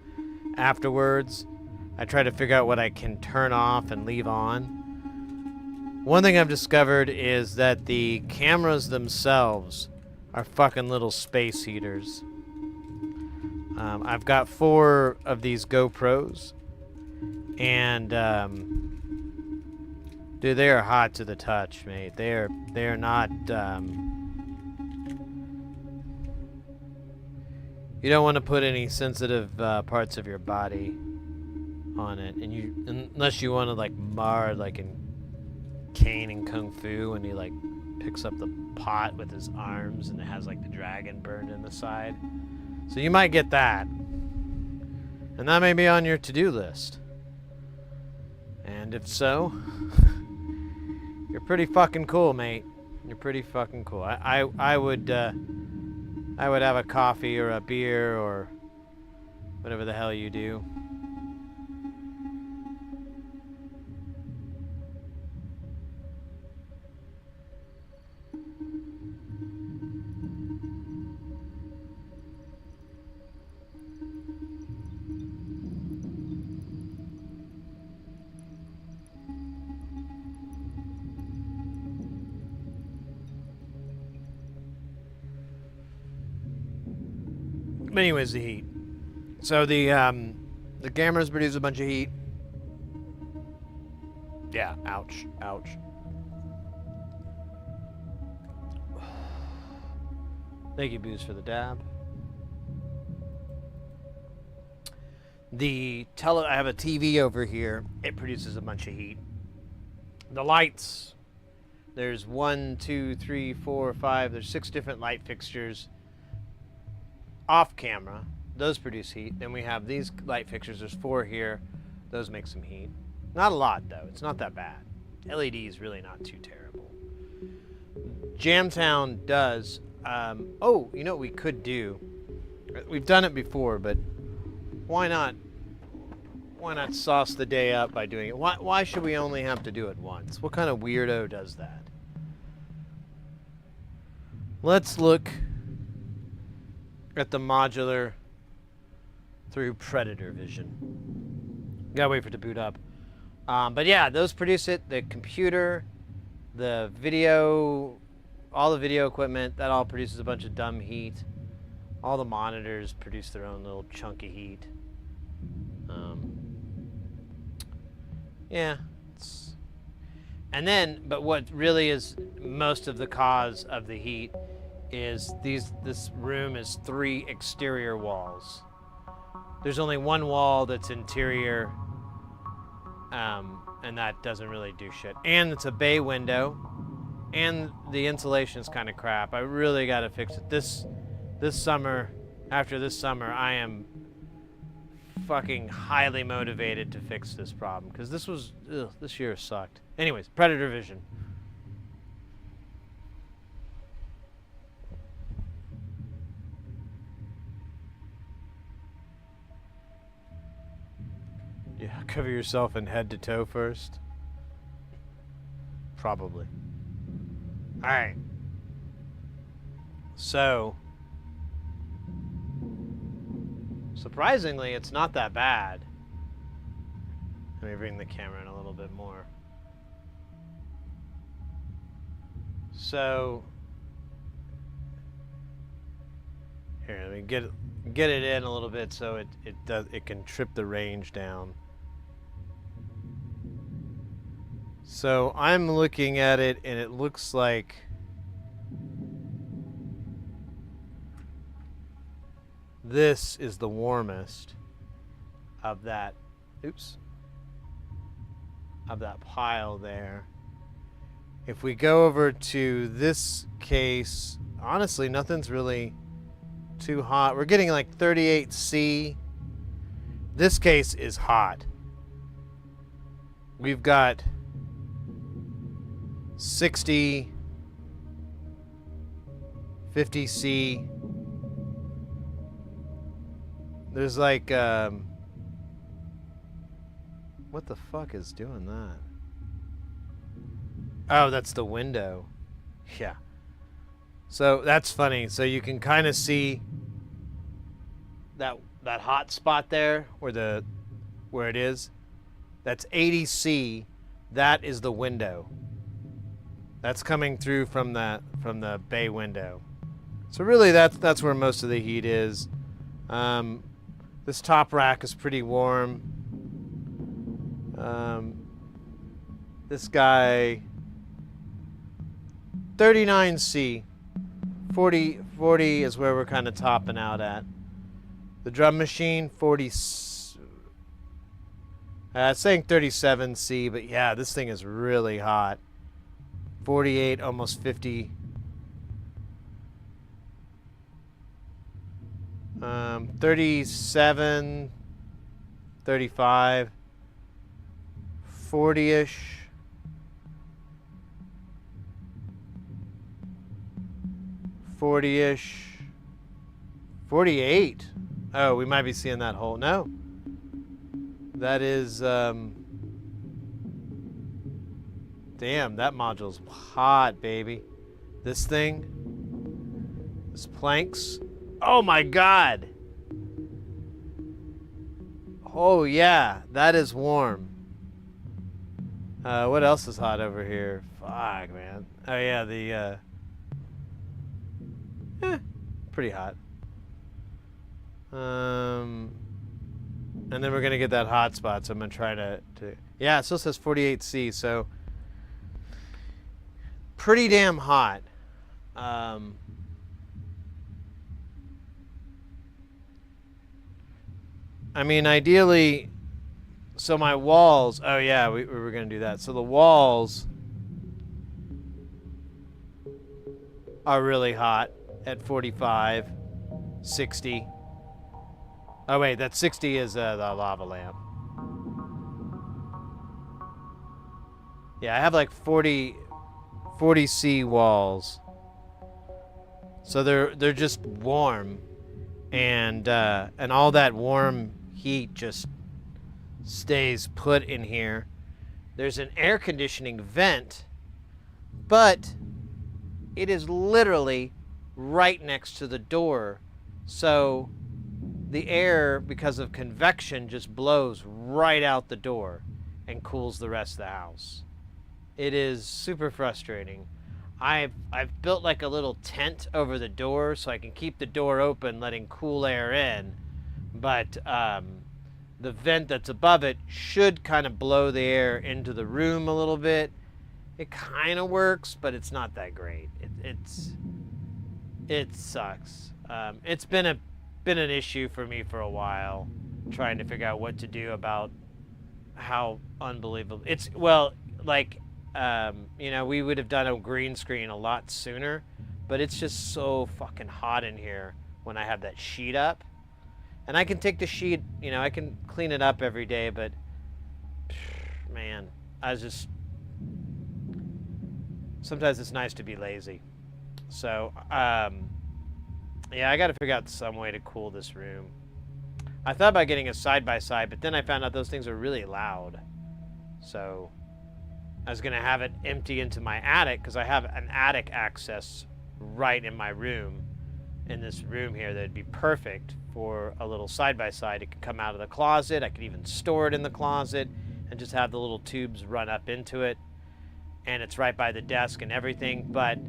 afterwards, I try to figure out what I can turn off and leave on. One thing I've discovered is that the cameras themselves are fucking little space heaters. I've got 4 of these GoPros, and dude, they are hot to the touch, mate. They are not. You don't want to put any sensitive parts of your body on it, and unless you want to like mar, like in Kane and Kung Fu, when he like picks up the pot with his arms and it has like the dragon burned in the side. So you might get that. And that may be on your to-do list. And if so, you're pretty fucking cool, mate. You're pretty fucking cool. I would have a coffee or a beer or whatever the hell you do. But anyways, the heat. So the The cameras produce a bunch of heat. Yeah, ouch, ouch. Thank you, Booze, for the dab. I have a TV over here. It produces a bunch of heat. The lights. There's 1, 2, 3, 4, 5. There's 6 different light fixtures off camera. Those produce heat. Then we have these light fixtures. There's 4 here. Those make some heat. Not a lot, though. It's not that bad. LED is really not too terrible. Jamtown does. Oh, you know what we could do? We've done it before, but why not? Why not sauce the day up by doing it? Why should we only have to do it once? What kind of weirdo does that? Let's look at the modular through Predator Vision. Gotta wait for it to boot up. But yeah, those produce it. The computer, the video, all the video equipment, that all produces a bunch of dumb heat. All the monitors produce their own little chunk of heat. Yeah. And then, but what really is most of the cause of the heat is this room is 3 exterior walls. There's only one wall that's interior, and that doesn't really do shit. And it's a bay window, and the insulation is kind of crap. I really got to fix it. This summer, after this summer, I am fucking highly motivated to fix this problem, because this year sucked. Anyways, Predator Vision. Yeah, cover yourself in head to toe first. Probably. Alright. So, surprisingly, it's not that bad. Let me bring the camera in a little bit more. So, here, let me get it in a little bit so it can trip the range down. So I'm looking at it, and it looks like this is the warmest of that. Oops. Of that pile there. If we go over to this case, honestly, nothing's really too hot. We're getting like 38°C. This case is hot. We've got 60, 50°C. There's like, what the fuck is doing that? Oh, that's the window. Yeah. So that's funny. So you can kind of see that hot spot there where it is. That's 80°C. That is the window. That's coming through from the bay window. So really that's where most of the heat is. This top rack is pretty warm. This guy 39°C. 40 is where we're kind of topping out at. The drum machine 40. It's saying 37°C, but yeah, this thing is really hot. 48, almost 50. 37, 35, 40-ish. 40-ish. 48. Oh, we might be seeing that hole. No. That is, damn, that module's hot, baby. This thing, this planks. Oh my God. Oh yeah, that is warm. What else is hot over here? Fuck, man. Oh yeah, pretty hot. And then we're gonna get that hotspot, so I'm gonna try to yeah, it still says 48C, so pretty damn hot. I mean, ideally, so my walls, oh yeah, we were gonna do that. So the walls are really hot at 45, 60. Oh wait, that 60 is the lava lamp. Yeah, I have like 40C walls. So they're just warm, and all that warm heat just stays put in here. There's an air conditioning vent, but it is literally right next to the door. So the air, because of convection, just blows right out the door and cools the rest of the house. It is super frustrating. I've built like a little tent over the door so I can keep the door open, letting cool air in. But the vent that's above it should kind of blow the air into the room a little bit. It kind of works, but it's not that great. It sucks. It's been an issue for me for a while, trying to figure out what to do about how unbelievable it's. Well, like, you know, we would have done a green screen a lot sooner, but it's just so fucking hot in here when I have that sheet up. And I can take the sheet, you know, I can clean it up every day, but man, sometimes it's nice to be lazy. So, yeah, I got to figure out some way to cool this room. I thought about getting a side-by-side, but then I found out those things are really loud. So I was going to have it empty into my attic, because I have an attic access right in my room. In this room here, that'd be perfect for a little side-by-side. It could come out of the closet. I could even store it in the closet and just have the little tubes run up into it. And it's right by the desk and everything, but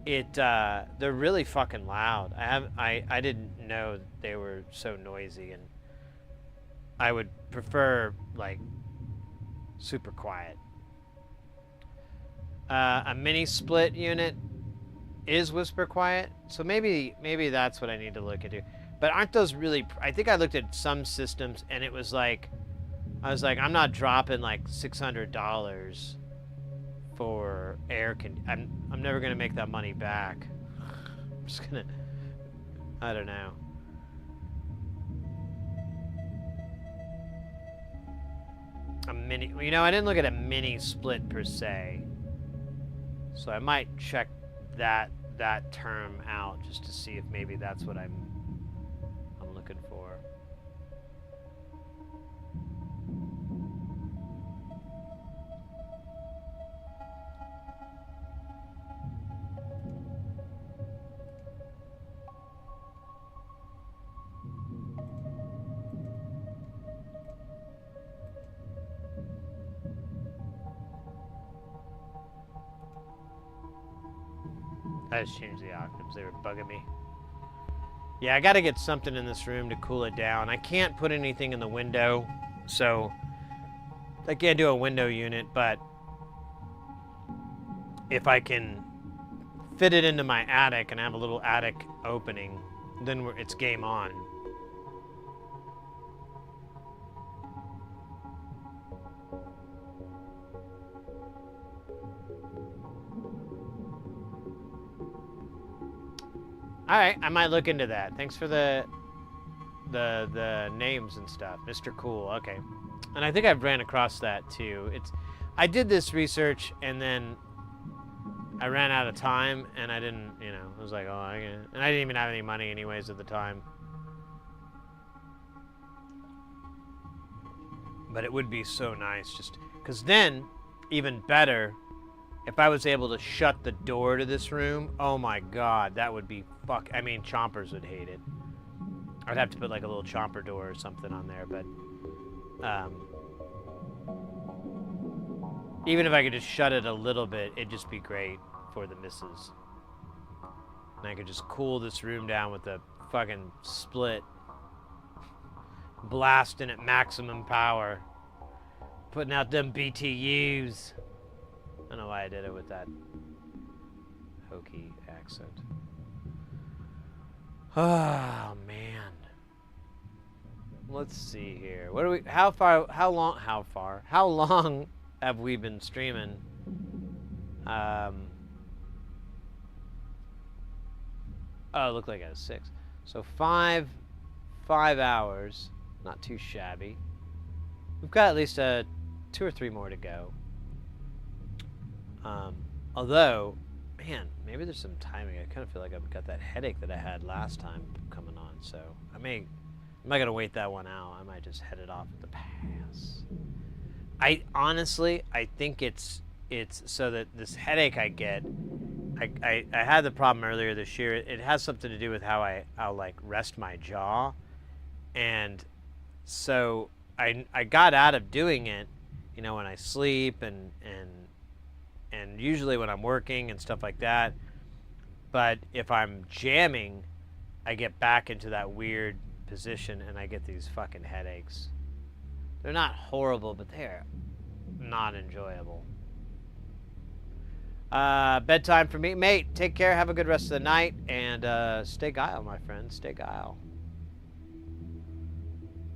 they're really fucking loud. I didn't know they were so noisy, and I would prefer like super quiet. A mini split unit is whisper quiet, so maybe that's what I need to look into. But aren't those really? I think I looked at some systems, and it was like, I was like, I'm not dropping like $600 for air I'm never gonna make that money back. I'm just gonna, I don't know. A mini, you know, I didn't look at a mini split per se, so I might check that term out just to see if maybe that's what I'm looking for. I just changed the octaves. They were bugging me. Yeah, I gotta get something in this room to cool it down. I can't put anything in the window, so I can't do a window unit, but if I can fit it into my attic and have a little attic opening, then it's game on. All right, I might look into that. Thanks for the names and stuff. Mr. Cool, okay. And I think I've ran across that too. I did this research and then I ran out of time and I didn't, you know, I was like, oh, and I didn't even have any money anyways at the time. But it would be so nice just, because then, even better, if I was able to shut the door to this room, oh my god, that would be I mean, chompers would hate it. I'd have to put like a little chomper door or something on there, but even if I could just shut it a little bit, it'd just be great for the missus. And I could just cool this room down with a fucking split. blasting at maximum power, putting out them BTUs. I don't know why I did it with that hokey accent. Oh man. Let's see here. What do we? How long have we been streaming? Oh, it looked like it was 6. So 5 hours. Not too shabby. We've got at least 2 or 3 more to go. Although, man, maybe there's some timing. I kind of feel like I've got that headache that I had last time coming on. So I'm not gonna wait that one out. I might just head it off at the pass. I think it's so that this headache I get. I had the problem earlier this year. It has something to do with how I'll like rest my jaw, and so I got out of doing it, you know, when I sleep and usually when I'm working and stuff like that. But if I'm jamming, I get back into that weird position and I get these fucking headaches. They're not horrible, but they're not enjoyable. Bedtime for me. Mate, take care. Have a good rest of the night. And stay guile, my friend. Stay guile.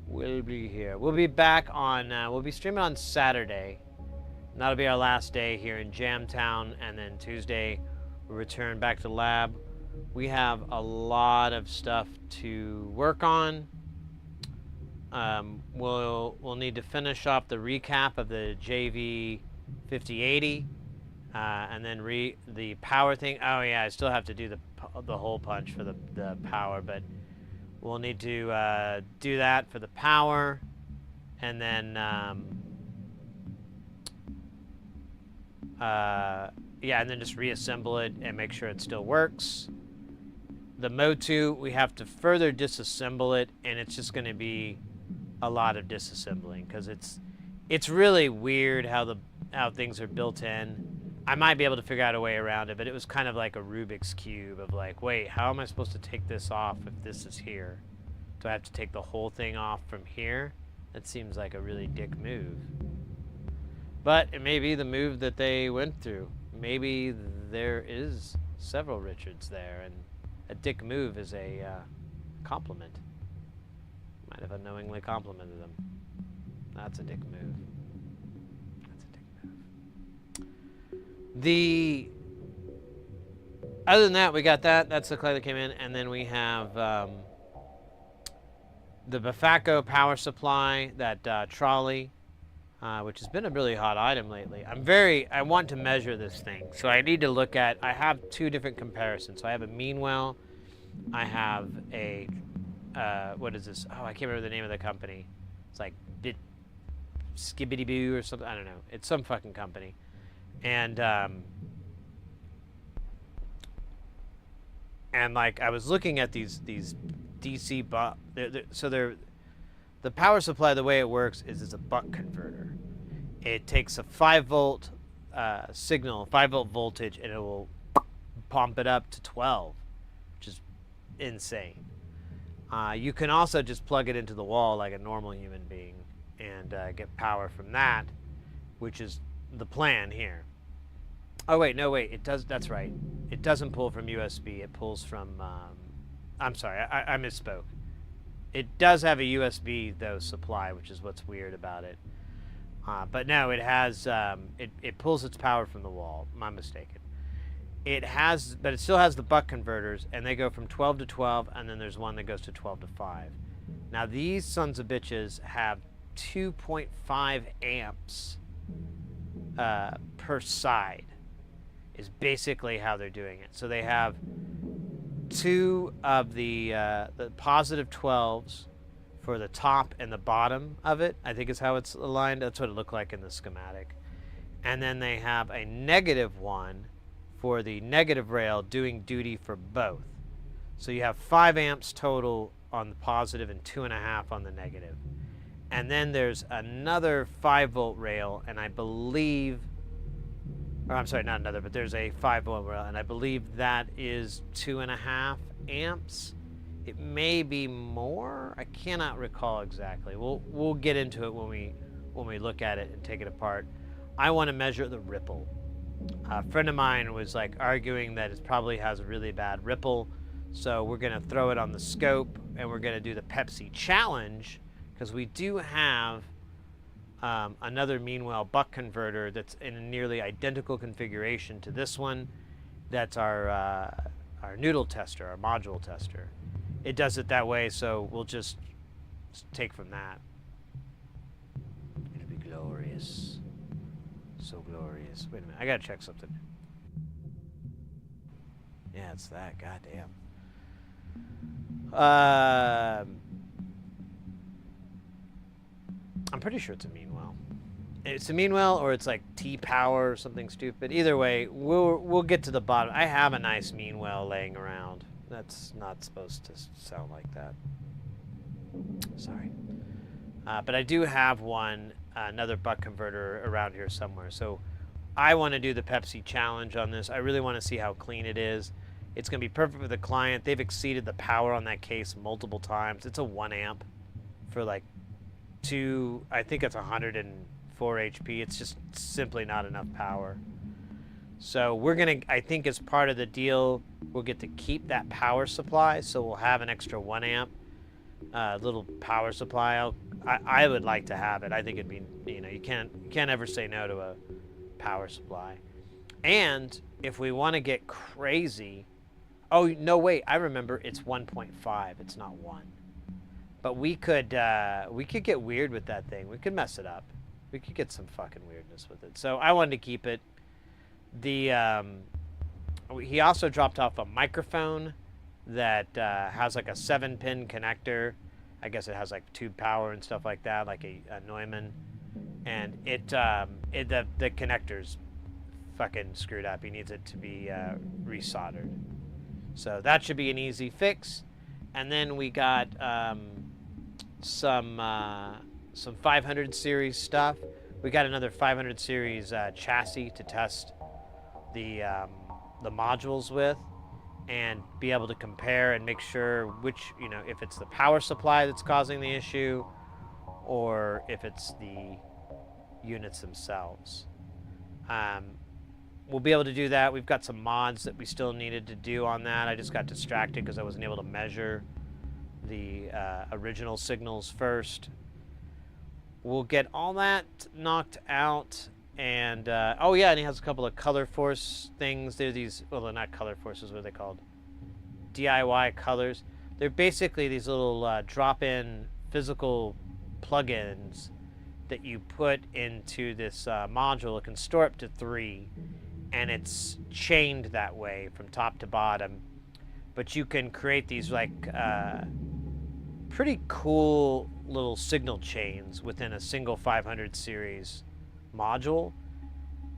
We'll be here. We'll be back on... we'll be streaming on Saturday. And that'll be our last day here in Jamtown. And then Tuesday, we'll return back to lab. We have a lot of stuff to work on. We'll need to finish off the recap of the JV 5080. And then the power thing. Oh yeah, I still have to do the hole punch for the power, but we'll need to do that for the power, and then yeah, and then just reassemble it and make sure it still works. The Motu, we have to further disassemble it, and it's just going to be a lot of disassembling because it's really weird how things are built in. I might be able to figure out a way around it, but it was kind of like a Rubik's Cube of like, wait, how am I supposed to take this off if this is here? Do I have to take the whole thing off from here? That seems like a really dick move. But it may be the move that they went through. Maybe there is several Richards there, and a dick move is a compliment. Might have unknowingly complimented them. That's a dick move. Other than that, we got that. That's the clay that came in, and then we have the Bafacco power supply, that trolley, which has been a really hot item lately. I want to measure this thing, so I need to look at. I have 2 different comparisons. So I have a Meanwell. I have a what is this? Oh, I can't remember the name of the company. It's like Skibbity Boo or something. I don't know. It's some fucking company. And like I was looking at these DC the power supply. The way it works is it's a buck converter. It takes a 5-volt signal, 5-volt voltage, and it will pump it up to 12, which is insane. You can also just plug it into the wall like a normal human being and get power from that, which is the plan here. Oh wait, no wait, it does. That's right. It doesn't pull from USB. It pulls from. I'm sorry, I misspoke. It does have a USB though supply, which is what's weird about it. But no, it has. It pulls its power from the wall. I'm mistaken. It has, but it still has the buck converters, and they go from 12 to 12, and then there's one that goes to 12 to 5. Now these sons of bitches have 2.5 amps per side. Is basically how they're doing it. So they have 2 of the positive 12s for the top and the bottom of it. I think is how it's aligned. That's what it looked like in the schematic. And then they have a negative 1 for the negative rail doing duty for both. So you have 5 amps total on the positive and 2.5 on the negative. And then there's another 5-volt rail, and I believe, or I'm sorry, not another, but there's a 5-volt rail, and I believe that is 2.5 amps. It may be more. I cannot recall exactly. We'll get into it when we look at it and take it apart. I want to measure the ripple. A friend of mine was like arguing that it probably has a really bad ripple, so we're gonna throw it on the scope and we're gonna do the Pepsi challenge because we do have another Meanwhile buck converter that's in a nearly identical configuration to this one. That's our noodle tester, our module tester. It does it that way, so we'll just take from that. It'll be glorious. So glorious. Wait a minute, I gotta check something. Yeah, it's that. Goddamn. I'm pretty sure it's a Meanwhile. It's a Meanwhile, or it's like T-Power or something stupid. Either way, we'll get to the bottom. I have a nice Meanwhile laying around. That's not supposed to sound like that. Sorry. But I do have one, another buck converter around here somewhere. So I want to do the Pepsi challenge on this. I really want to see how clean it is. It's going to be perfect for the client. They've exceeded the power on that case multiple times. It's a 1 amp for like I think it's 104 HP. It's just simply not enough power. So we're going to, I think as part of the deal, we'll get to keep that power supply. So we'll have an extra 1 amp little power supply. I would like to have it. I think it'd be, you can't ever say no to a power supply. And if we want to get crazy, oh no, wait, I remember it's 1.5. It's not 1. But we could get weird with that thing. We could mess it up. We could get some fucking weirdness with it. So I wanted to keep it. He also dropped off a microphone that has like a 7-pin connector. I guess it has like tube power and stuff like that, like a Neumann. And the connector's fucking screwed up. He needs it to be resoldered. So that should be an easy fix. And then we got some 500 series stuff. We got another 500 series chassis to test the modules with and be able to compare and make sure which, if it's the power supply that's causing the issue or if it's the units themselves. We'll be able to do that. We've got some mods that we still needed to do on that. I just got distracted because I wasn't able to measure the original signals first. We'll get all that knocked out. And, oh yeah, and he has a couple of color force things. They're these, well, they're not color forces, what are they called? DIY colors. They're basically these little drop-in physical plugins that you put into this module. It can store up to 3, and it's chained that way from top to bottom. But you can create these like pretty cool little signal chains within a single 500 series module.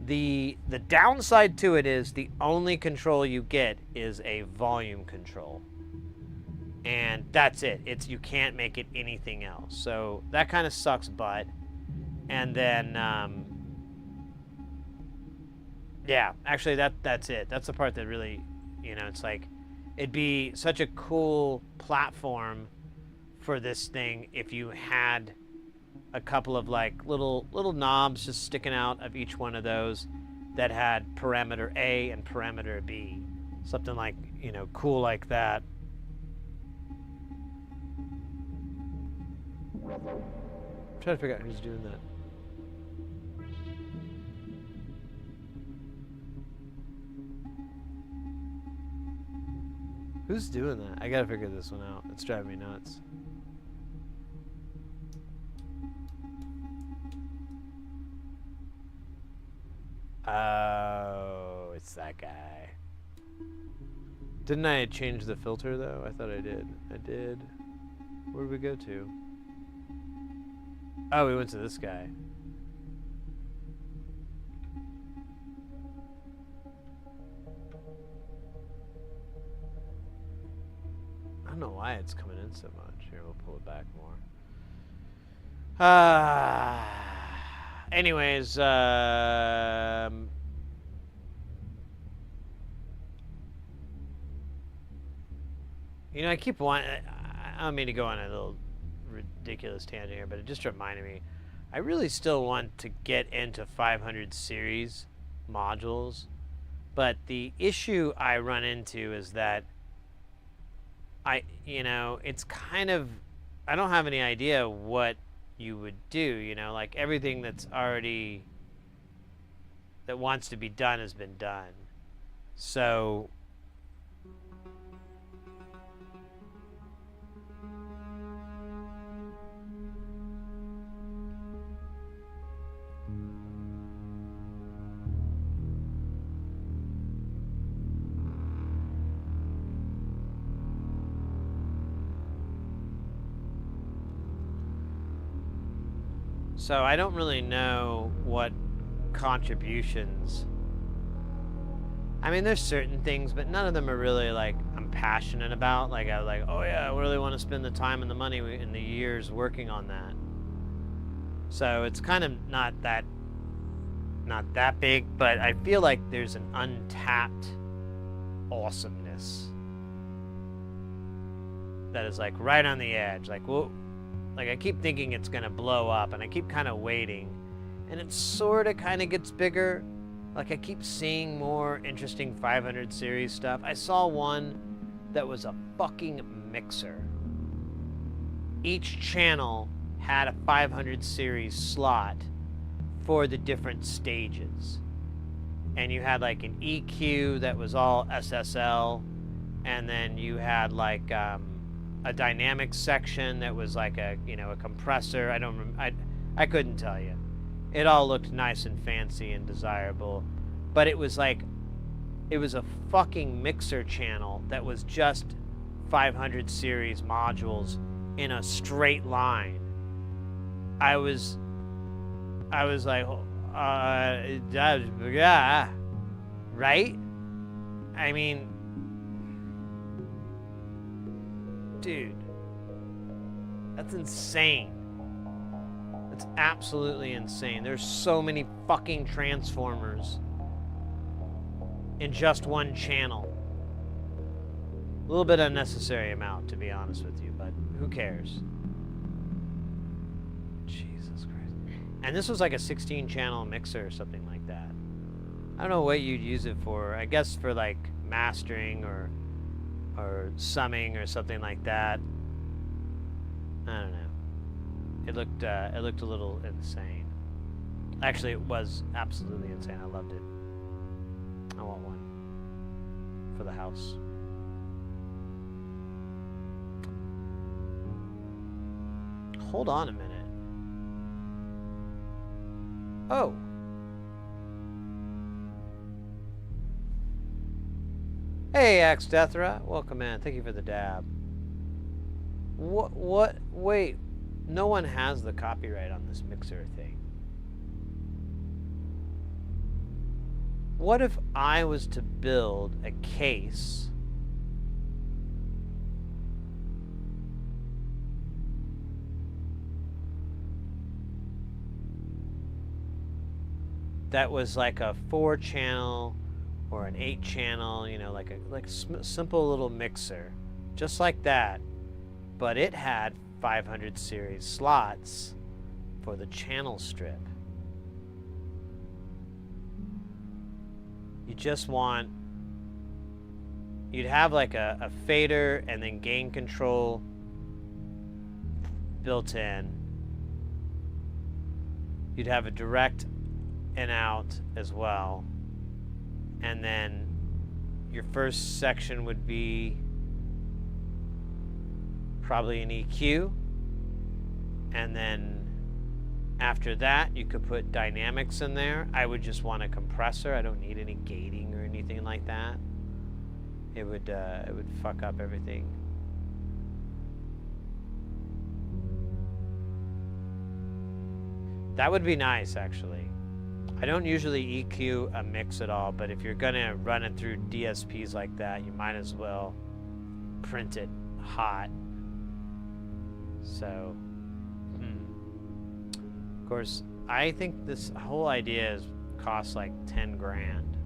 The downside to it is the only control you get is a volume control, and that's it. You can't make it anything else, so that kind of sucks butt. And then yeah, actually that's it. That's the part that really, it's like it'd be such a cool platform for this thing if you had a couple of like little knobs just sticking out of each one of those that had parameter A and parameter B. Something like, cool like that. I'm trying to figure out who's doing that. Who's doing that? I gotta figure this one out. It's driving me nuts. Oh, it's that guy. Didn't I change the filter though? I thought I did. I did. Where did we go to? Oh, we went to this guy. I don't know why it's coming in so much. Here, we'll pull it back more. Anyways, You know, I keep wanting. I don't mean to go on a little ridiculous tangent here, but it just reminded me. I really still want to get into 500 series modules, but the issue I run into is that it's kind of, I don't have any idea what you would do, like everything that's already, that wants to be done has been done. So I don't really know what contributions. I mean, there's certain things, but none of them are really like I'm passionate about. Like I was like, oh yeah, I really want to spend the time and the money and the years working on that. So it's kind of not that big, but I feel like there's an untapped awesomeness that is like right on the edge. Like, well, like I keep thinking it's gonna blow up, and I keep kind of waiting, and it sort of kind of gets bigger. Like I keep seeing more interesting 500 series stuff. I saw one that was a fucking mixer. Each channel had a 500 series slot for the different stages. And you had like an EQ that was all SSL, and then you had like a dynamics section that was like a compressor. I couldn't tell you. It all looked nice and fancy and desirable, but it was a fucking mixer channel that was just 500 series modules in a straight line. I was like, yeah, right? I mean, dude, that's insane. It's absolutely insane. There's so many fucking transformers in just one channel. A little bit unnecessary amount, to be honest with you, but who cares? Jesus Christ. And this was like a 16-channel mixer or something like that. I don't know what you'd use it for. I guess for like mastering or summing or something like that. I don't know. It looked a little insane. Actually, it was absolutely insane. I loved it. I want one for the house. Hold on a minute. Oh. Hey, Axe Deathra. Welcome in. Thank you for the dab. What? Wait. No one has the copyright on this mixer thing. What if I was to build a case that was like a 4-channel or an 8-channel, like a simple little mixer, just like that, but it had 500 series slots for the channel strip. You'd have like a fader and then gain control built in. You'd have a direct and out as well. And then your first section would be probably an EQ, and then after that you could put dynamics in there. I would just want a compressor. I don't need any gating or anything like that. It would fuck up everything. That would be nice, actually. I don't usually EQ a mix at all, but if you're gonna run it through DSPs like that, you might as well print it hot. So, of course, I think this whole idea costs like 10 grand.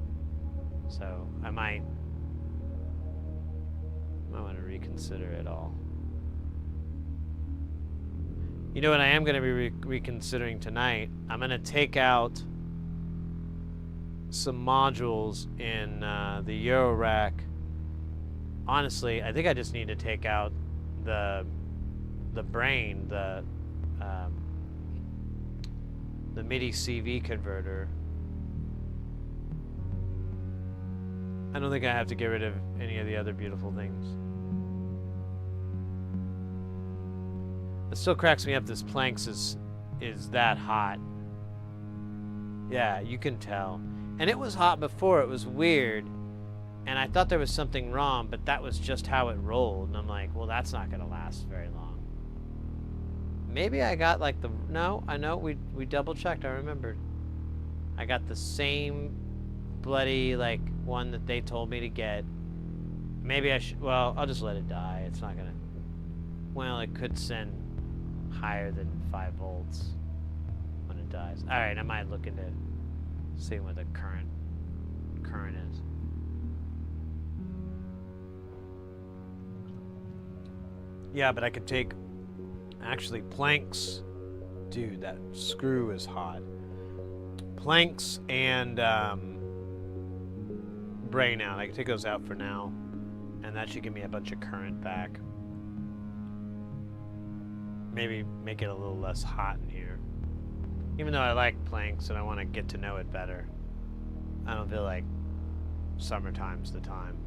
So I might I want to reconsider it all. You know what I am going to be reconsidering tonight? I'm going to take out some modules in the Euro rack. Honestly, I think I just need to take out the brain, the MIDI CV converter. I don't think I have to get rid of any of the other beautiful things. It still cracks me up this Planks is that hot. Yeah, you can tell. And it was hot before, it was weird. And I thought there was something wrong, but that was just how it rolled. And I'm like, well, that's not gonna last very long. Maybe I got like the, no, I know, we double checked, I remembered. I got the same bloody like one that they told me to get. Maybe I should, well, I'll just let it die. It's not gonna, well, it could send higher than 5 volts when it dies. All right, I might look into seeing what the current is. Yeah, but I could take actually Planks. Dude, that screw is hot. Planks and brain out. I can take those out for now, and that should give me a bunch of current back. Maybe make it a little less hot in here. Even though I like Planks and I want to get to know it better, I don't feel like summertime's the time.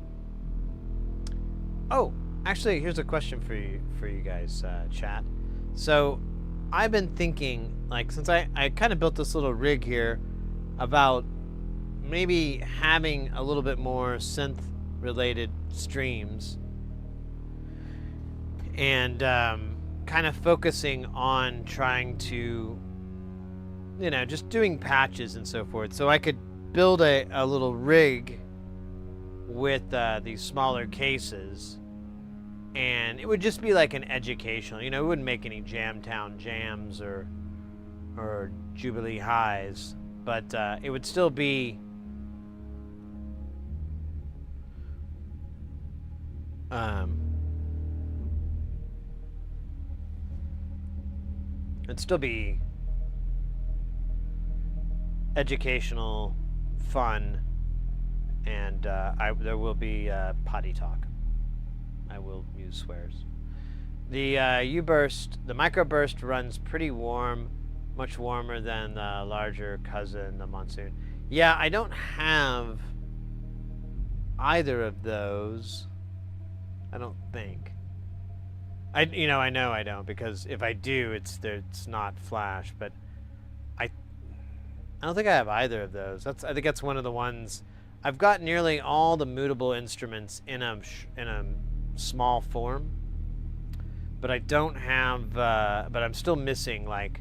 Oh, actually, here's a question for you guys, chat. So, I've been thinking, like, since I kind of built this little rig here, about maybe having a little bit more synth-related streams, and kind of focusing on trying to, you know, just doing patches and so forth. So I could build a little rig with these smaller cases, and it would just be like an educational, you know, it wouldn't make any Jamtown jams or Jubilee highs, but it would still be it'd still be educational, fun, and there will be potty talk. I will use swears. The U-burst, the microburst runs pretty warm, much warmer than the larger cousin, the Monsoon. Yeah, I don't have either of those. I don't think. I know I don't, because if I do, it's not flash. But I don't think I have either of those. I think that's one of the ones. I've got nearly all the mutable instruments in a small form, but I don't have. But I'm still missing like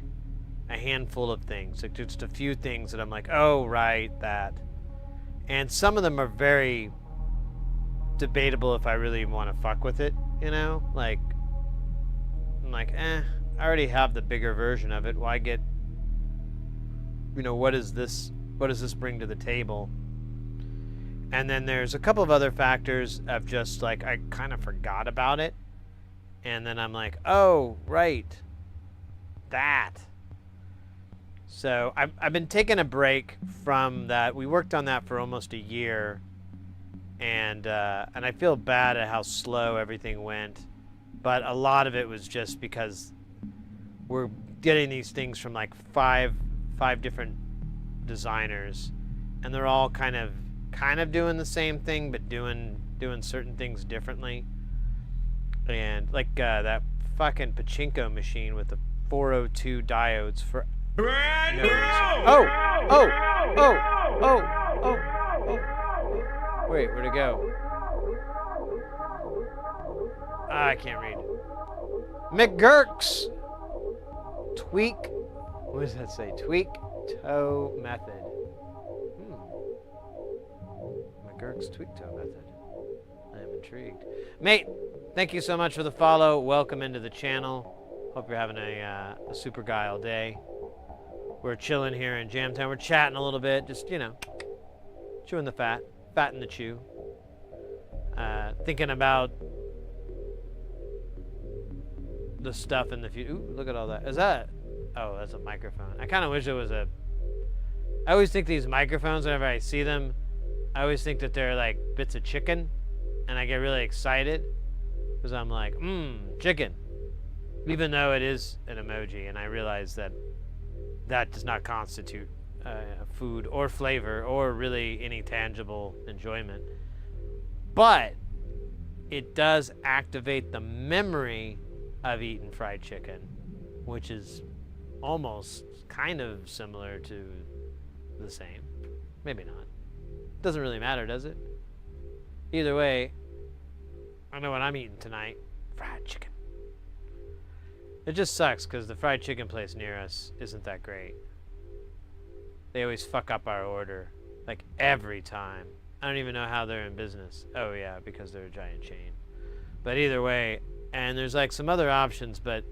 a handful of things, like just a few things that I'm like, oh right, that. And some of them are very debatable if I really want to fuck with it, you know, like. I'm like, I already have the bigger version of it. Why get, you know, what does this bring to the table? And then there's a couple of other factors of just like, I kind of forgot about it. And then I'm like, oh, right, that. So I've been taking a break from that. We worked on that for almost a year. And I feel bad at how slow everything went. But a lot of it was just because we're getting these things from like five different designers, and they're all kind of doing the same thing, but doing certain things differently. And like that fucking pachinko machine with the 402 diodes for Brand no new! reason. Oh! Wait, where'd it go? I can't read. McGurk's tweak. What does that say? Tweak toe method. McGurk's tweak toe method. I am intrigued. Mate, thank you so much for the follow. Welcome into the channel. Hope you're having a super guile day. We're chilling here in Jamtown. We're chatting a little bit. Just, you know, chewing the fat. Fat in the chew. Thinking about the stuff in the future. Ooh, look at all that. Is that? Oh, that's a microphone. I kind of wish it was a. I always think these microphones, whenever I see them, I always think that they're like bits of chicken, and I get really excited because I'm like, chicken, even though it is an emoji, and I realize that that does not constitute food or flavor or really any tangible enjoyment, but it does activate the memory of eating fried chicken, which is almost kind of similar to the same. Maybe not. Doesn't really matter, does it? Either way, I know what I'm eating tonight. Fried chicken. It just sucks because the fried chicken place near us isn't that great. They always fuck up our order, like every time. I don't even know how they're in business. Oh yeah, because they're a giant chain. But either way, and there's like some other options, but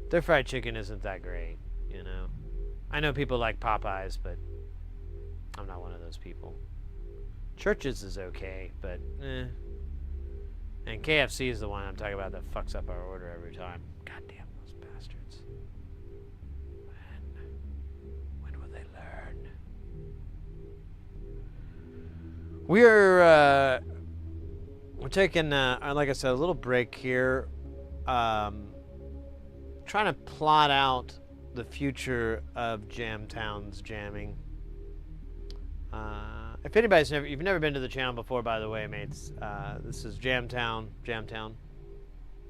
their fried chicken isn't that great, you know? I know people like Popeyes, but I'm not one of those people. Church's is okay, but eh. And KFC is the one I'm talking about that fucks up our order every time. God damn those bastards. When will they learn? We're taking, like I said, a little break here. Trying to plot out the future of Jamtown's jamming. If anybody's you've never been to the channel before, by the way, mates, this is Jamtown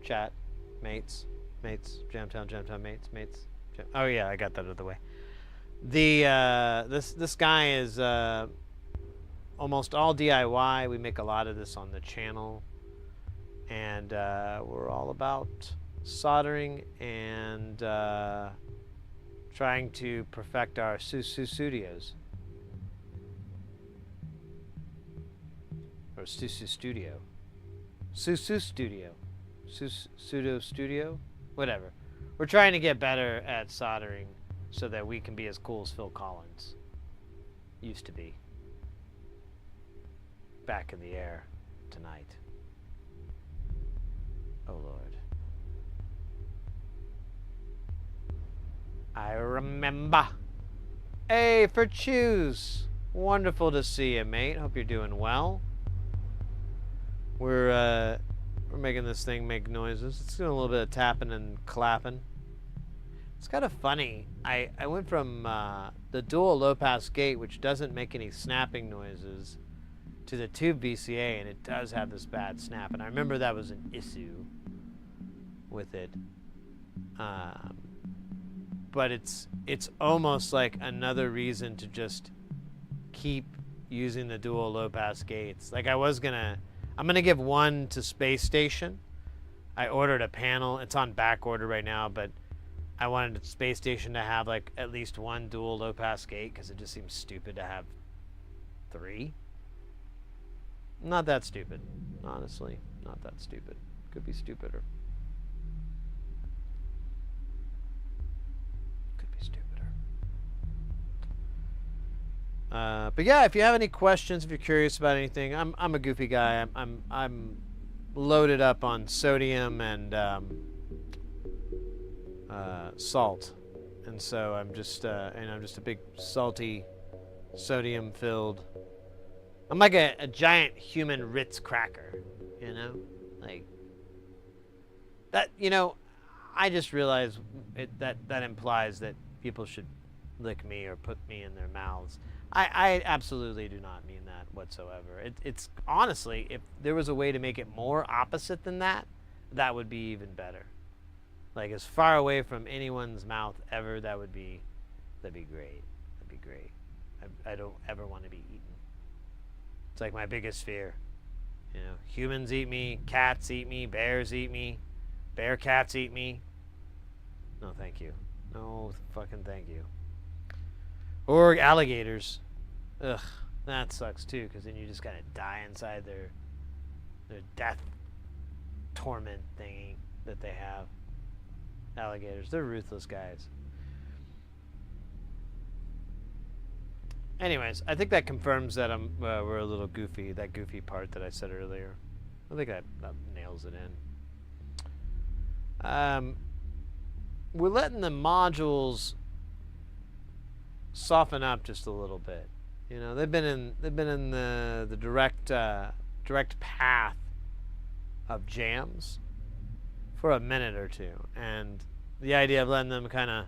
chat, mates, Jamtown, mates. Oh yeah, I got that out of the way. This guy is almost all DIY. We make a lot of this on the channel, and we're all about soldering and trying to perfect our studios. Or Susu Studio. Susu Studio. Pseudo Studio? Whatever. We're trying to get better at soldering so that we can be as cool as Phil Collins used to be. Back in the air tonight. Oh Lord. I remember. Hey, for Choose. Wonderful to see you, mate. Hope you're doing well. We're making this thing make noises. It's doing a little bit of tapping and clapping. It's kind of funny. I went from the dual low-pass gate, which doesn't make any snapping noises, to the tube VCA, and it does have this bad snap. And I remember that was an issue with it. But it's almost like another reason to just keep using the dual low-pass gates. Like I'm gonna give one to Space Station. I ordered a panel. It's on back order right now, but I wanted Space Station to have like at least one dual low-pass gate because it just seems stupid to have 3. Not that stupid, honestly. Not that stupid. Could be stupider. Could be stupider. But yeah, if you have any questions, if you're curious about anything, I'm a goofy guy. I'm loaded up on sodium and salt, and so I'm just a big salty, sodium-filled. I'm like a giant human Ritz cracker, you know, like that. You know, I just realized that implies that people should lick me or put me in their mouths. I absolutely do not mean that whatsoever. It's honestly, if there was a way to make it more opposite than that, that would be even better. Like as far away from anyone's mouth ever, that'd be great. That'd be great. I don't ever want to be eaten. It's like my biggest fear. You know, humans eat me, cats eat me, bears eat me, bear cats eat me. No, thank you. No fucking thank you. Or alligators. Ugh, that sucks too, because then you just gotta die inside their death torment thingy that they have. Alligators, they're ruthless guys. Anyways, I think that confirms that we're a little goofy. That goofy part that I said earlier. I think that nails it in. we're letting the modules soften up just a little bit. You know, they've been in the direct path of jams for a minute or two, and the idea of letting them kind of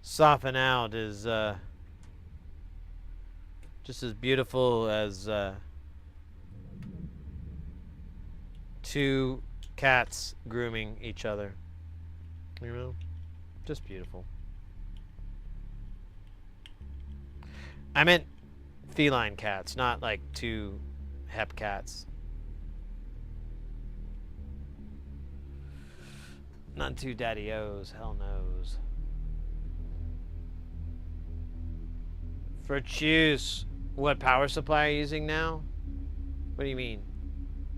soften out is just as beautiful as two cats grooming each other. You know, just beautiful. I meant feline cats, not like two hep cats. Not two daddy-os, hell knows. For choose, what power supply are you using now? What do you mean?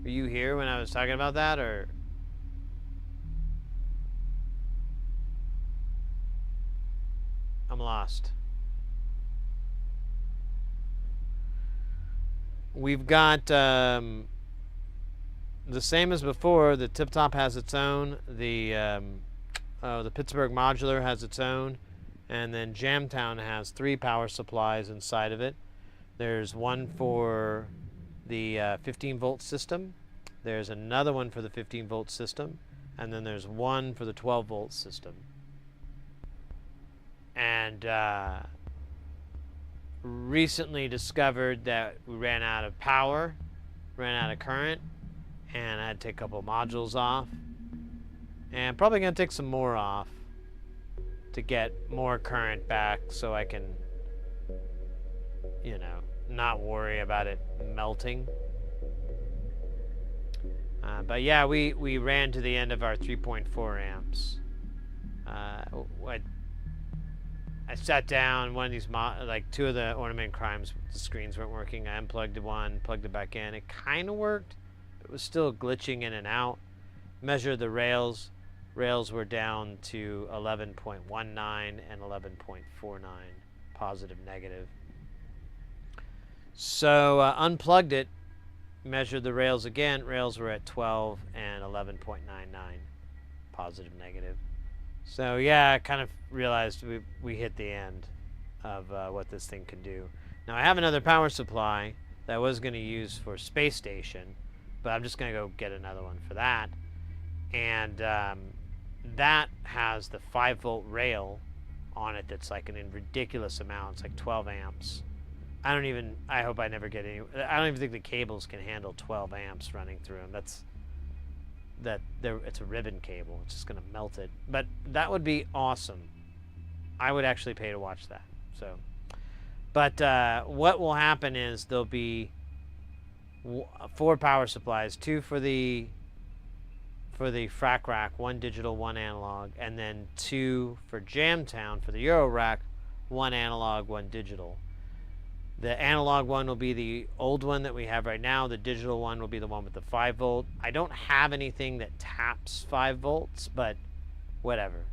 Were you here when I was talking about that, or? I'm lost. We've got the same as before. The Tip Top has its own. The Pittsburgh Modular has its own, and then Jamtown has 3 power supplies inside of it. There's one for the 15-volt system. There's another one for the 15-volt system, and then there's one for the 12-volt system. And recently discovered that we ran out of power, ran out of current, and I had to take a couple of modules off, and probably gonna take some more off to get more current back so I can, you know, not worry about it melting. But yeah, we ran to the end of our 3.4 amps. I sat down, one of these, like 2 of the Ornament Crimes, the screens weren't working. I unplugged one, plugged it back in. It kind of worked. It was still glitching in and out. Measured the rails. Rails were down to 11.19 and 11.49, positive, negative. So unplugged it, measured the rails again. Rails were at 12 and 11.99, positive, negative. So yeah, I kind of realized we hit the end of what this thing can do. Now I have another power supply that I was going to use for Space Station, but I'm just going to go get another one for that. And that has the 5-volt rail on it that's like in ridiculous amounts, like 12 amps. I hope I never get any. I don't even think the cables can handle 12 amps running through them. It's a ribbon cable. It's just going to melt it. But that would be awesome. I would actually pay to watch that. So, but what will happen is there'll be 4 power supplies, 2 for the frac rack, 1 digital, 1 analog, and then 2 for Jamtown for the Euro rack, 1 analog, 1 digital. The analog one will be the old one that we have right now. The digital one will be the one with the 5-volt. I don't have anything that taps 5 volts, but whatever.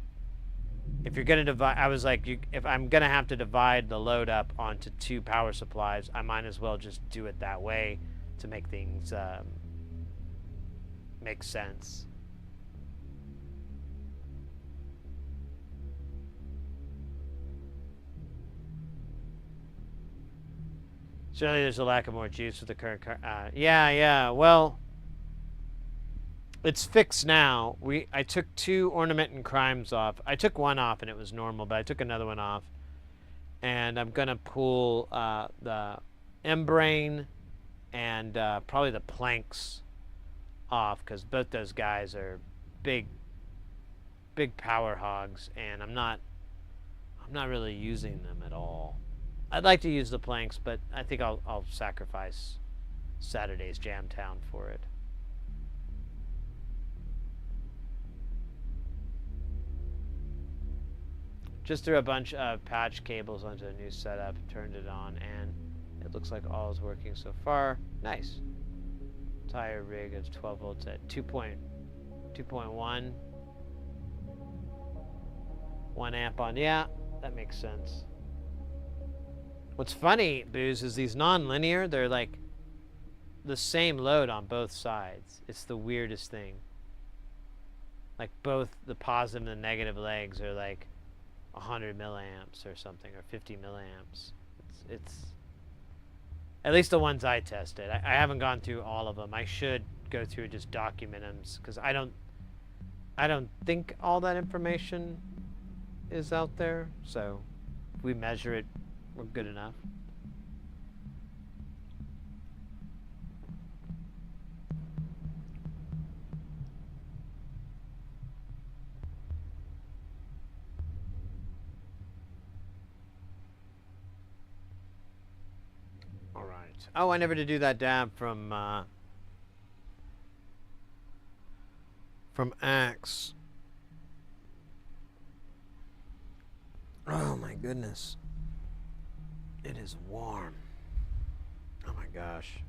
If you're going to divide, I was like, if I'm going to have to divide the load up onto 2 power supplies, I might as well just do it that way to make things make sense. Surely there's a lack of more juice with the current car. Yeah. Well, it's fixed now. I took 2 Ornament and Crimes off. I took one off and it was normal, but I took another one off. And I'm going to pull the membrane and probably the planks off, because both those guys are big power hogs, and I'm not really using them at all. I'd like to use the planks, but I think I'll sacrifice Saturday's Jamtown for it. Just threw a bunch of patch cables onto a new setup, turned it on, and it looks like all is working so far. Nice. Entire rig is 12 volts at 2.1. 1 amp on. Yeah, that makes sense. What's funny, Booze, is these non-linear, they're like the same load on both sides. It's the weirdest thing. Like both the positive and the negative legs are like 100 milliamps or something, or 50 milliamps. It's at least the ones I tested. I haven't gone through all of them. I should go through and just document them, because I don't think all that information is out there. So if we measure it, we're good enough. All right. Oh, I never did do that dab from Axe. Oh my goodness. It is warm. Oh my gosh.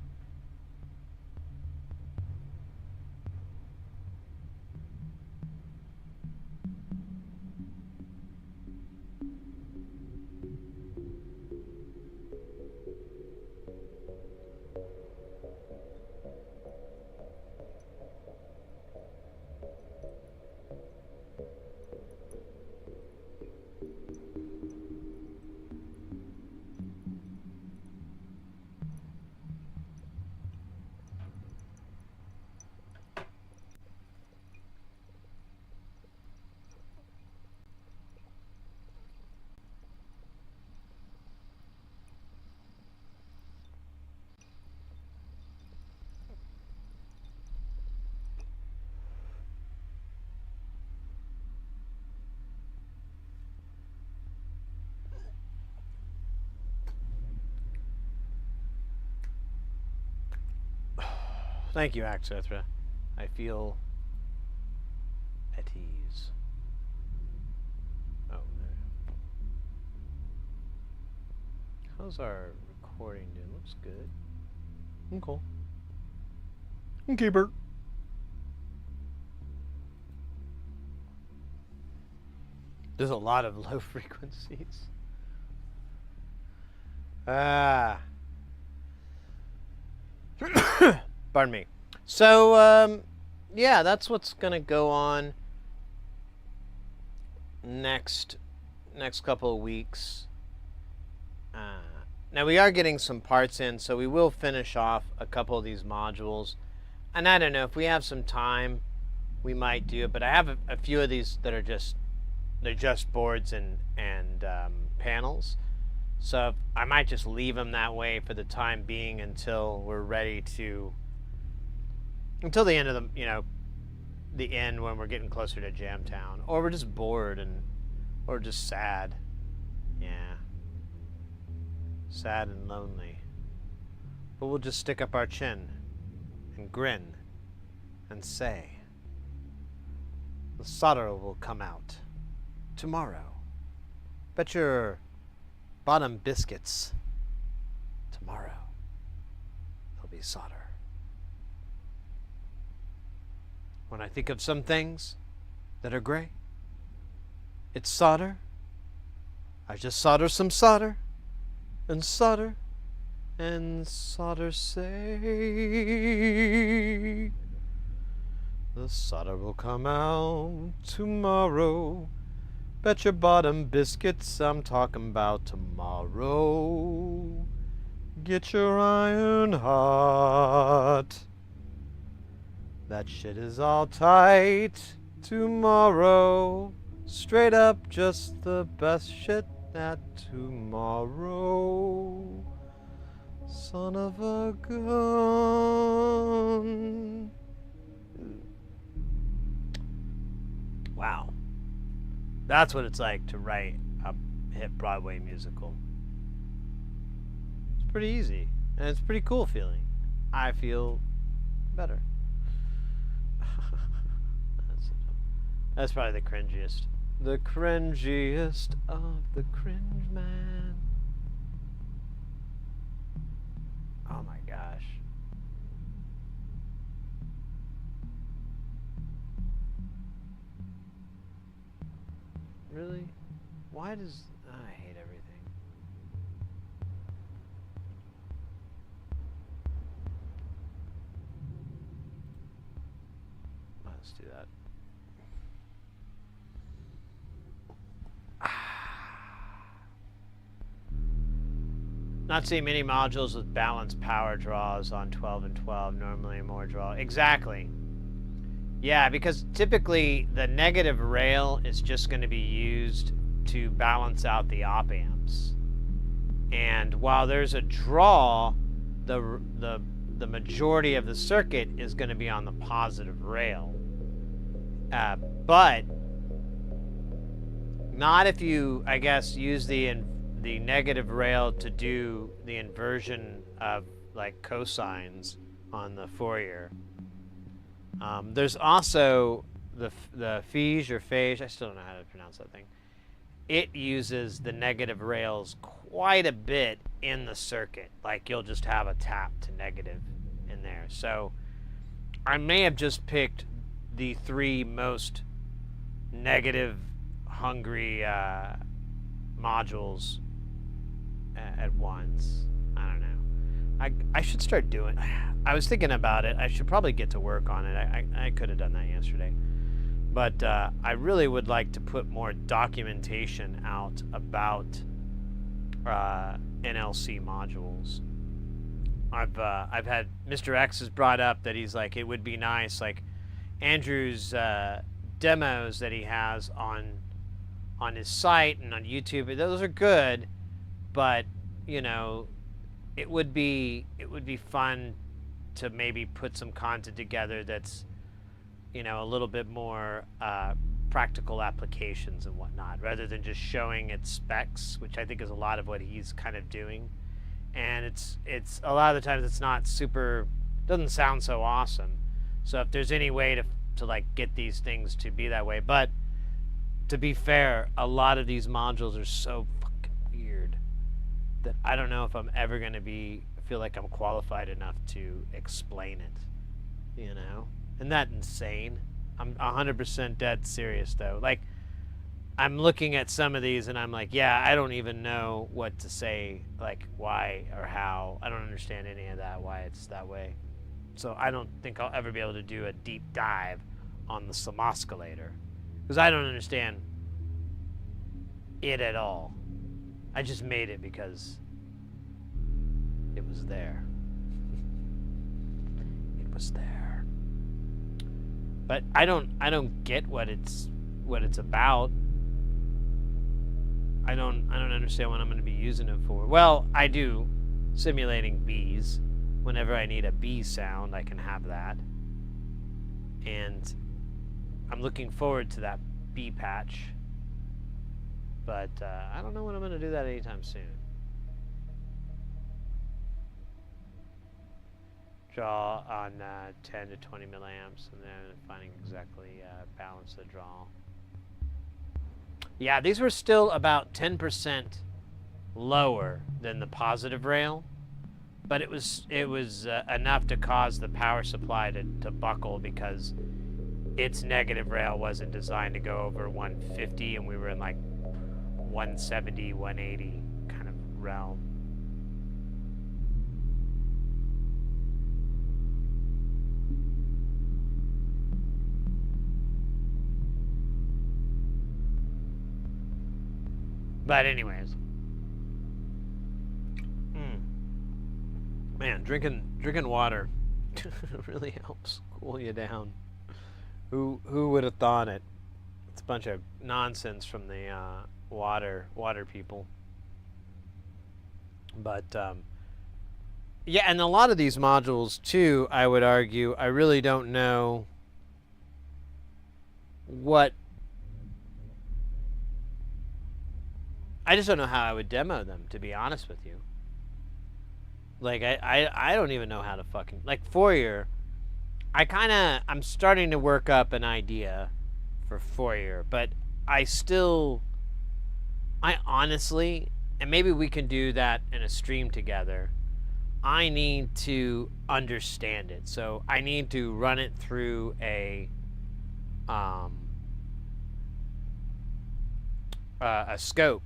Thank you, Axethra. I feel at ease. Oh, there. How's our recording doing? Looks good. Cool. Okay, Bert. There's a lot of low frequencies. Pardon me. So, yeah, that's what's gonna go on next couple of weeks. Now we are getting some parts in, so we will finish off a couple of these modules. And I don't know, if we have some time, we might do it. But I have a few of these that are they're just boards and panels. So I might just leave them that way for the time being until we're ready to, until the end of the end, when we're getting closer to Jamtown, or we're just bored or just sad. Yeah, sad and lonely. But we'll just stick up our chin and grin and say, the solder will come out tomorrow. Bet your bottom biscuits tomorrow there'll be solder. When I think of some things that are gray, it's solder. I just solder some solder and solder and solder say the solder will come out tomorrow. Bet your bottom biscuits I'm talking about tomorrow. Get your iron hot. That shit is all tight tomorrow. Straight up, just the best shit at tomorrow. Son of a gun. Wow. That's what it's like to write a hit Broadway musical. It's pretty easy, and it's a pretty cool feeling. I feel better. That's probably the cringiest. The cringiest of the cringe man. Oh my gosh. Really? Why does... I hate everything. Let's do that. Not seeing many modules with balanced power draws on 12 and 12, normally more draw. Exactly. Yeah, because typically the negative rail is just going to be used to balance out the op amps. And while there's a draw, the majority of the circuit is going to be on the positive rail. But not if you, I guess, use the negative rail to do the inversion of like cosines on the Fourier. There's also the phage or phage. I still don't know how to pronounce that thing. It uses the negative rails quite a bit in the circuit. Like you'll just have a tap to negative in there. So I may have just picked the 3 most negative hungry modules at once. I don't know. I should start doing. I was thinking about it. I should probably get to work on it. I could have done that yesterday. But I really would like to put more documentation out about NLC modules. I've had Mr. X has brought up that he's like, it would be nice, like Andrew's demos that he has on his site and on YouTube. Those are good, but you know, it would be fun to maybe put some content together that's, you know, a little bit more practical applications and whatnot, rather than just showing its specs, which I think is a lot of what he's kind of doing. And it's a lot of the times it's not super, doesn't sound so awesome. So if there's any way to like get these things to be that way, but to be fair, a lot of these modules are so fucking weird that I don't know if I'm ever going to feel like I'm qualified enough to explain it, you know? Isn't that insane? I'm 100% dead serious though. Like, I'm looking at some of these and I'm like, yeah, I don't even know what to say, like why or how. I don't understand any of that, why it's that way. So I don't think I'll ever be able to do a deep dive on the Samoscalator, because I don't understand it at all. I just made it because it was there. It was there. But I don't get what it's about. I don't understand what I'm going to be using it for. Well, I do, simulating bees. Whenever I need a bee sound, I can have that. And I'm looking forward to that bee patch. But I don't know when I'm going to do that anytime soon. Draw on 10 to 20 milliamps, and then finding exactly balance the draw. Yeah, these were still about 10% lower than the positive rail, but it was enough to cause the power supply to buckle, because its negative rail wasn't designed to go over 150, and we were in like 170, 180 kind of realm. But anyways, man, drinking water really helps cool you down. Who would have thought it? It's a bunch of nonsense from the water people. But yeah, and a lot of these modules too, I would argue, I really don't know what. I just don't know how I would demo them, to be honest with you. Like, I don't even know how to fucking... Like, Fourier, I'm starting to work up an idea for Fourier, but I honestly, and maybe we can do that in a stream together, I need to understand it. So I need to run it through a scope,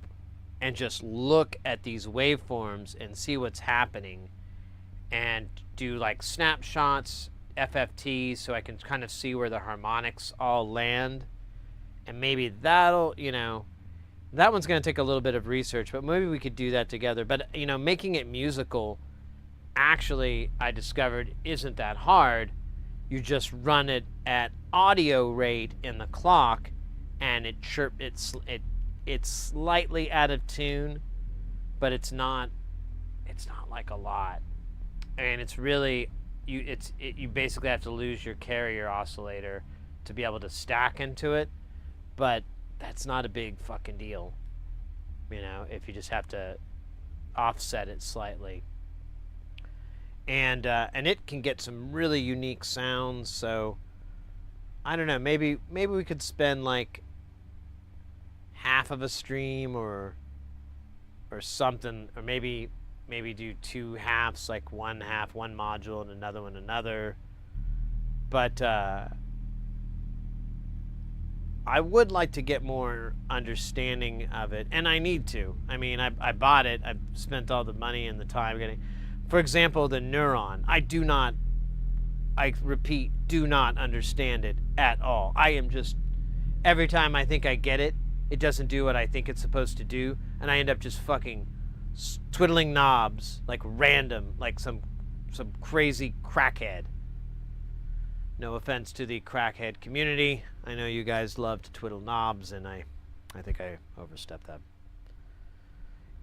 and just look at these waveforms and see what's happening, and do like snapshots, FFTs, so I can kind of see where the harmonics all land, and maybe that'll, you know, That one's going to take a little bit of research, but maybe we could do that together. But, you know, making it musical, actually, I discovered isn't that hard. You just run it at audio rate in the clock, and it's slightly out of tune, but it's not like a lot. And it's really you basically have to lose your carrier oscillator to be able to stack into it, but that's not a big fucking deal, you know, if you just have to offset it slightly. And it can get some really unique sounds, so I don't know, maybe we could spend like half of a stream or something, or maybe do two halves, like one half one module and another one another. But I would like to get more understanding of it, and I need to. I mean, I bought it. I've spent all the money and the time getting. For example, the Neuron. I repeat, do not understand it at all. I am just, every time I think I get it, it doesn't do what I think it's supposed to do, and I end up just fucking twiddling knobs like random, like some crazy crackhead. No offense to the crackhead community. I know you guys love to twiddle knobs, and I think I overstepped that.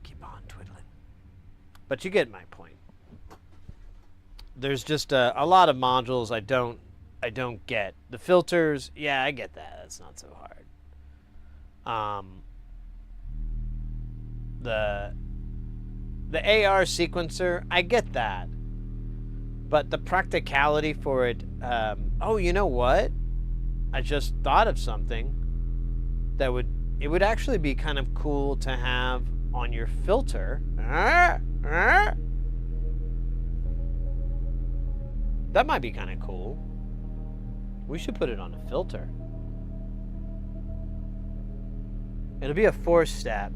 Keep on twiddling. But you get my point. There's just a lot of modules I don't get. The filters, yeah, I get that. That's not so hard. The AR sequencer, I get that. But the practicality for it, oh, you know what? I just thought of something that it would actually be kind of cool to have on your filter. That might be kind of cool. We should put it on a filter. It'll be a 4-step.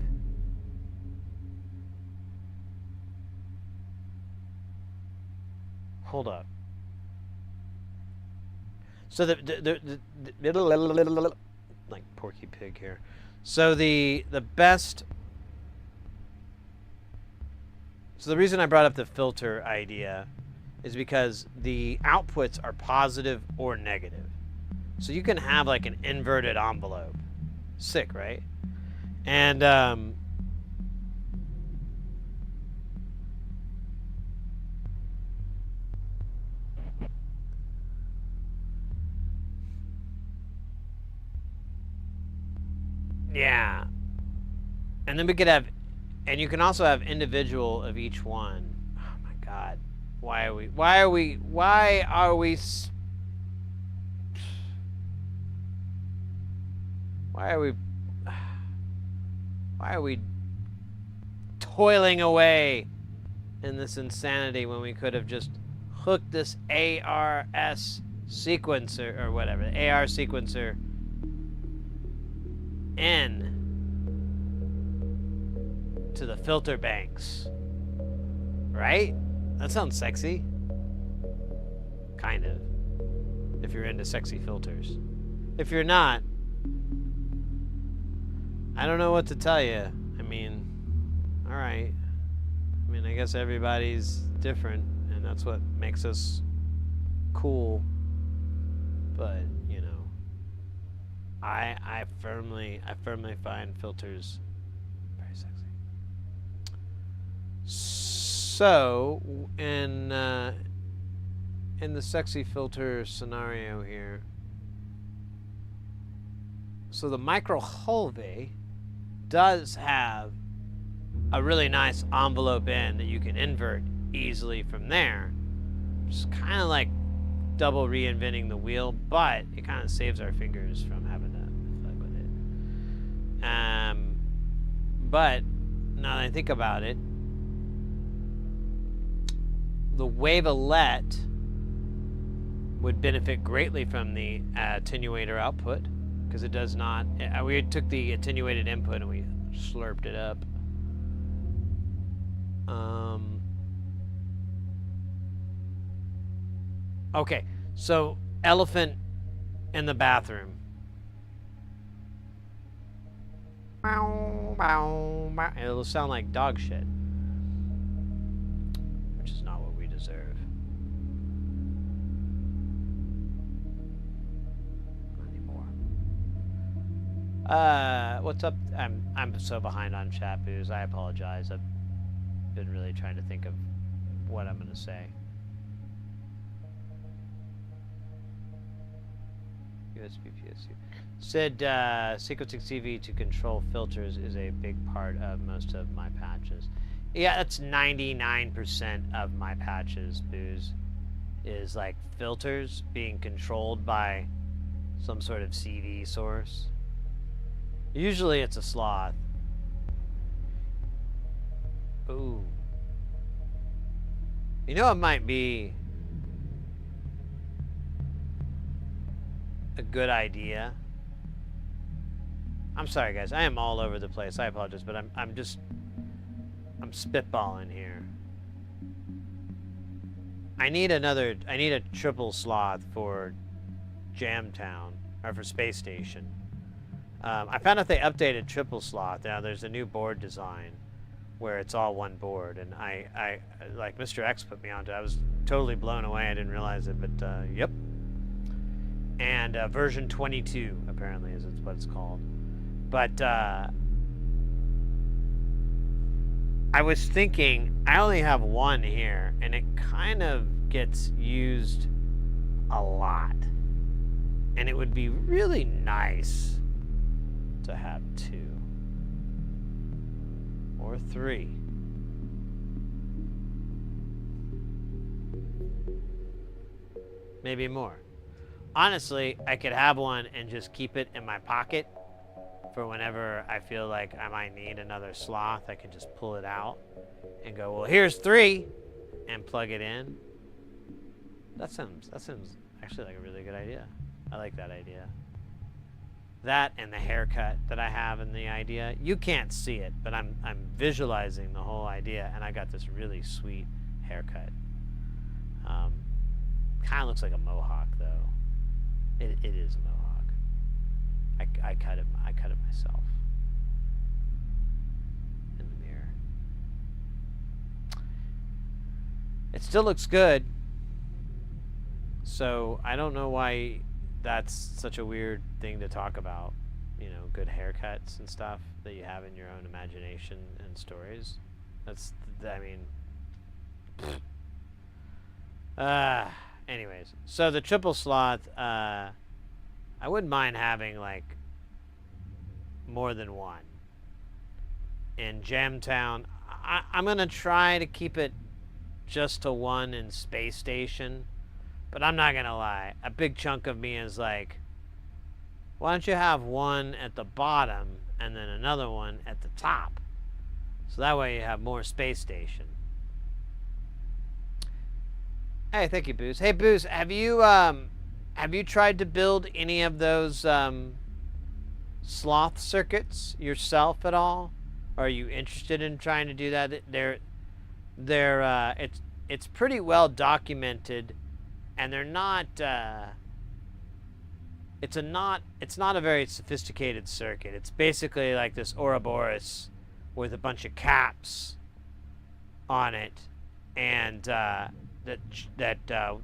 Hold up. So the like Porky Pig here. So the best. So the reason I brought up the filter idea is because the outputs are positive or negative. So you can have like an inverted envelope. Sick, right? And yeah. And then we could have, and you can also have individual of each one. Oh my God. Why are we toiling away in this insanity when we could have just hooked this ARS sequencer, or whatever, the AR sequencer in to the filter banks, right? That sounds sexy. Kind of. If you're into sexy filters. If you're not, I don't know what to tell you. I mean, alright. I mean, I guess everybody's different, and that's what makes us cool. But, you know, I firmly find filters very sexy. So, in the sexy filter scenario here, so the Micro Hulve does have a really nice envelope in that you can invert easily from there. Just kind of like double reinventing the wheel, but it kind of saves our fingers from having to fuck with it. But now that I think about it, the wavelet would benefit greatly from the attenuator output, because it does not. We took the attenuated input and we slurped it up. Okay, so elephant in the bathroom. bow, bow. It'll sound like dog shit, which is not what we deserve. What's up? I'm so behind on chat booze. I apologize. I've been really trying to think of what I'm gonna say. USB PSU. Said sequencing CV to control filters is a big part of most of my patches. Yeah, that's 99% of my patches, booze. Is like filters being controlled by some sort of CV source. Usually it's a sloth. Ooh. You know, it might be a good idea. I'm sorry, guys. I am all over the place. I apologize, but I'm spitballing here. I need a triple sloth for Jamtown, or for Space Station. I found out they updated triple sloth. Now there's a new board design where it's all one board, and I like Mr. X put me onto it. I was totally blown away. I didn't realize it, but yep. And version 22 apparently is what it's called. But I was thinking I only have one here, and it kind of gets used a lot, and it would be really nice to have 2 or 3. Maybe more. Honestly, I could have one and just keep it in my pocket for whenever I feel like I might need another sloth. I can just pull it out and go, well, here's 3, and plug it in. That sounds actually like a really good idea. I like that idea. That and the haircut that I have in the idea. You can't see it, but I'm visualizing the whole idea, and I got this really sweet haircut. Kind of looks like a mohawk, though. It is a mohawk. I cut it myself in the mirror. It still looks good. So I don't know why that's such a weird thing to talk about, you know, good haircuts and stuff that you have in your own imagination and stories. I mean, anyways, so the triple sloth, I wouldn't mind having like more than one. In Jamtown, I'm gonna try to keep it just to one in Space Station. But I'm not gonna lie, a big chunk of me is like, why don't you have one at the bottom and then another one at the top? So that way you have more Space Station. Hey, thank you, Booze. Hey, Booze, have you tried to build any of those sloth circuits yourself at all? Are you interested in trying to do that? It's pretty well documented. And they're not, it's not a very sophisticated circuit. It's basically like this Ouroboros with a bunch of caps on it, and that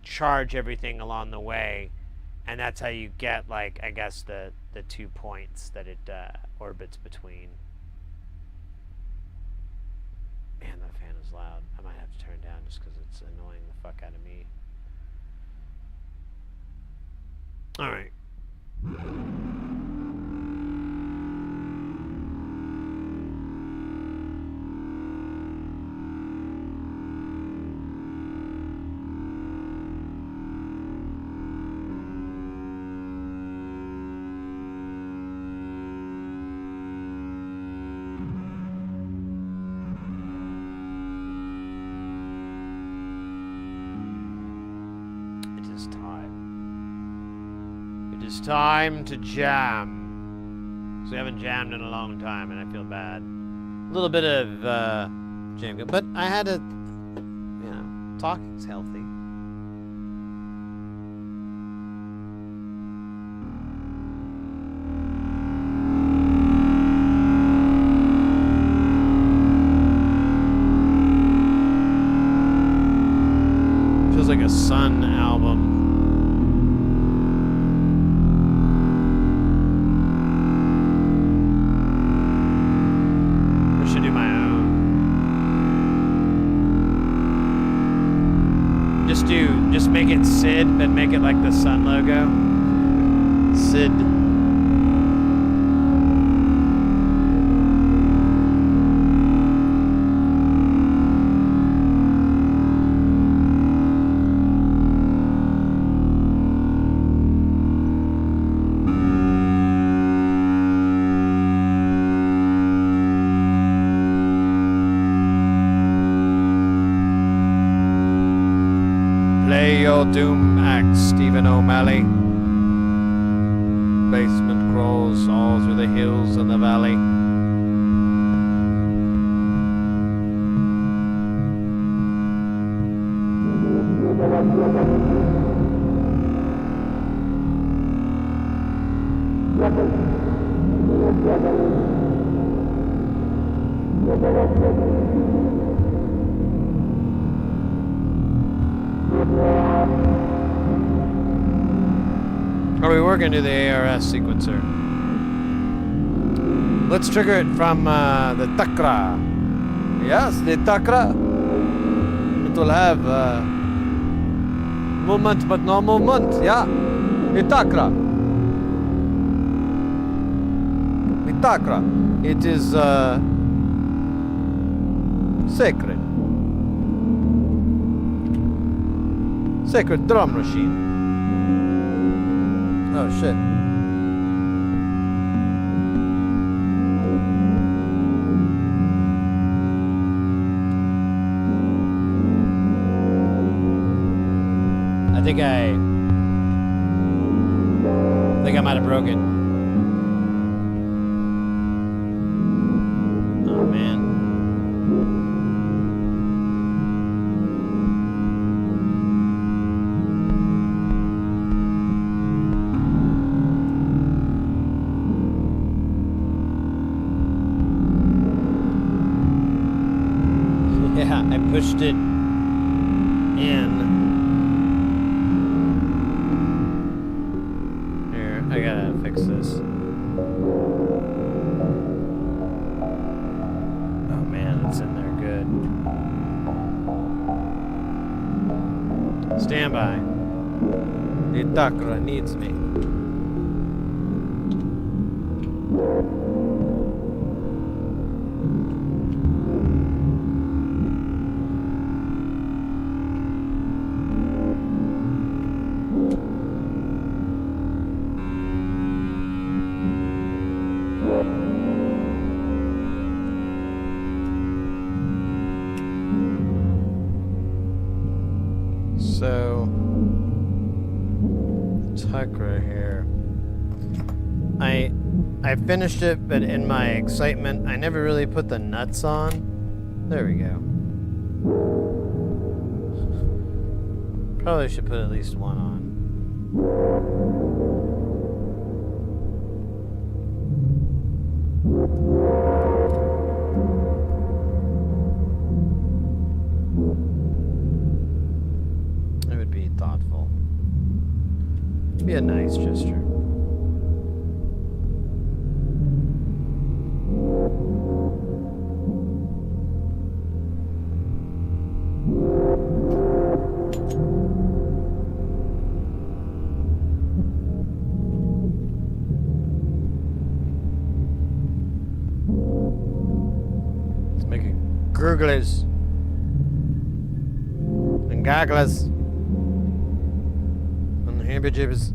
charge everything along the way, and that's how you get, like, I guess the 2 points that it orbits between. Man, that fan is loud. I might have to turn it down just because it's annoying the fuck out of me. All right. It is time. It's time to jam. So we haven't jammed in a long time, and I feel bad. A little bit of jam, but I had to, you know, talking's healthy. a Sun album. I should do my own. Just make it Sid, but make it like the Sun logo. Sid. Play your doom act, Stephen O'Malley. Basement crawls all through the hills and the valley. We're gonna do the ARS sequencer. Let's trigger it from the Takra. Yes, the Takra. It will have movement but no movement. Yeah, the Takra. The Takra. It is sacred. Sacred drum machine. Oh shit. I think I might have broke it. Oh man. Yeah, I pushed it in. Here, I gotta fix this. Oh man, it's in there good. Stand by. The Takra needs me. So, Takra here. I finished it, but in my excitement, I never really put the nuts on. There we go. Probably should put at least one on. It would be thoughtful. It'd be a nice gesture. Gurglers and gogglers and hibby-jibbers.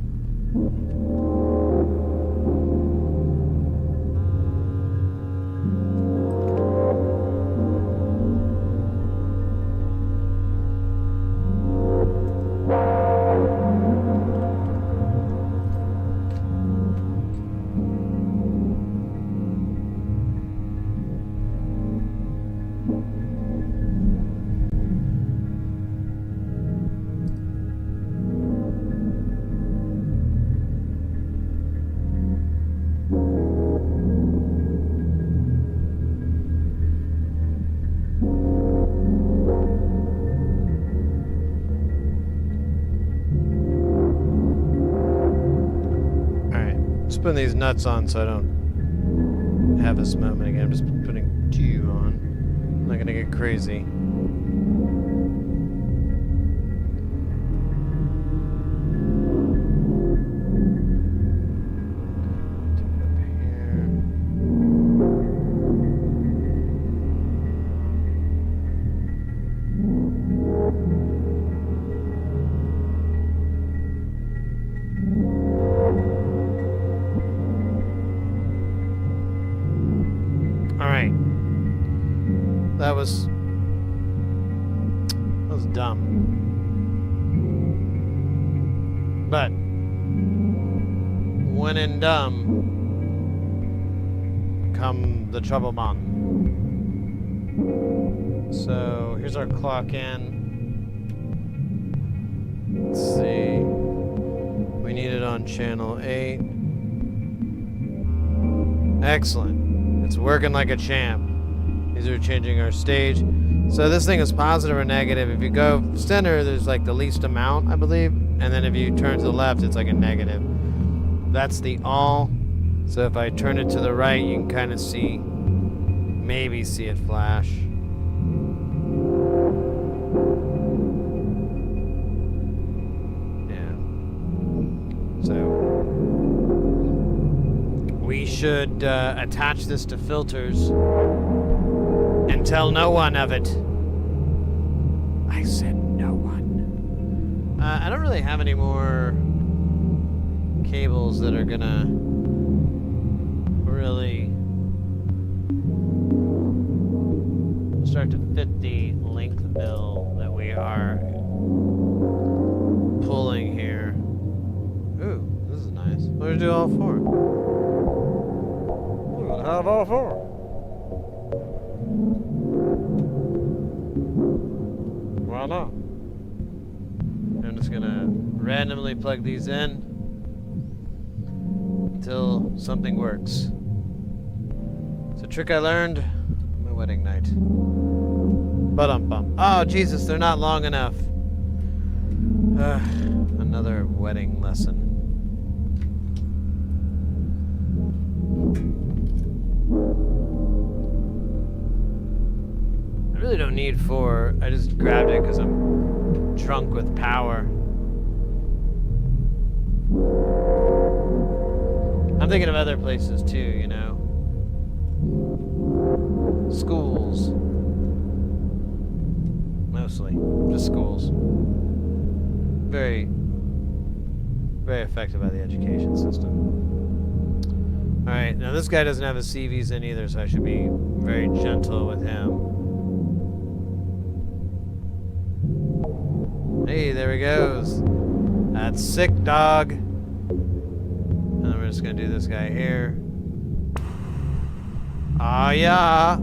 putting these nuts on so I don't have this moment again. I'm just putting 2 on. I'm not gonna get crazy. That was dumb. But when in dumb, come the trouble man. So here's our clock in. Let's see. We need it on channel 8. Excellent. It's working like a champ. These are changing our stage. So this thing is positive or negative. If you go center, there's like the least amount, I believe. And then if you turn to the left, it's like a negative. That's the all. So if I turn it to the right, you can kind of see, maybe see it flash. Yeah. So we should attach this to filters and tell no one of it. I said no one. I don't really have any more cables that are gonna really start to fit the length bill that we are pulling here. Ooh, this is nice. What do we do all 4? We'll have all 4. Why not? I'm just gonna randomly plug these in until something works. It's a trick I learned on my wedding night. Ba-dum-bum. Oh, Jesus, they're not long enough. Another wedding lesson. I really don't need 4. I just grabbed it because I'm drunk with power. I'm thinking of other places too, you know. Schools. Mostly. Just schools. Very, very affected by the education system. Alright, now this guy doesn't have his CVs in either, so I should be very gentle with him. Hey, there he goes. That's sick, dog. And then we're just gonna do this guy here. Ah, yeah.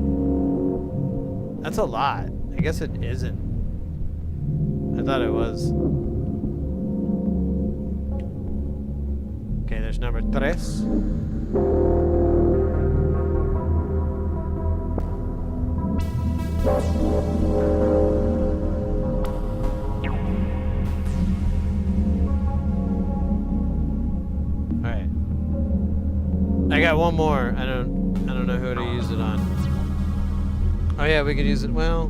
That's a lot. I guess it isn't. I thought it was. Okay, there's number 3. Alright. I got one more. I don't know who to use it on. Oh yeah, we could use it. Well,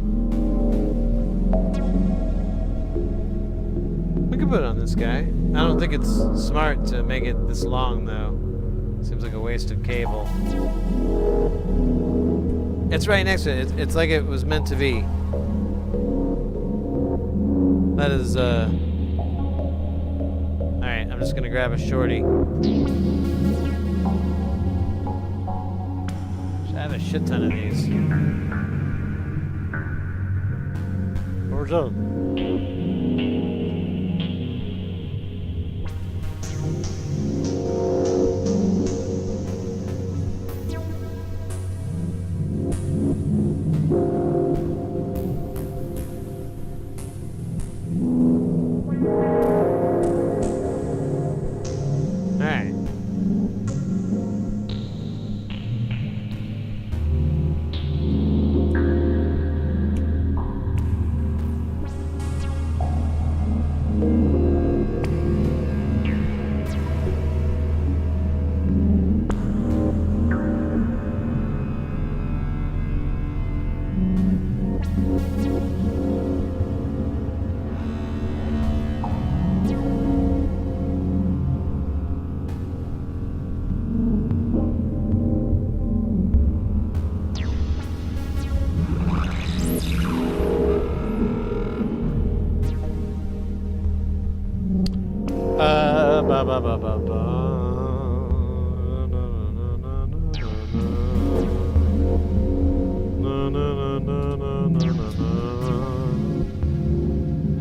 we could put it on this guy. I don't think it's smart to make it this long though. Seems like a waste of cable. It's right next to it. It's like it was meant to be. That is, Alright, I'm just gonna grab a shorty. Should have a shit ton of these. Where's that?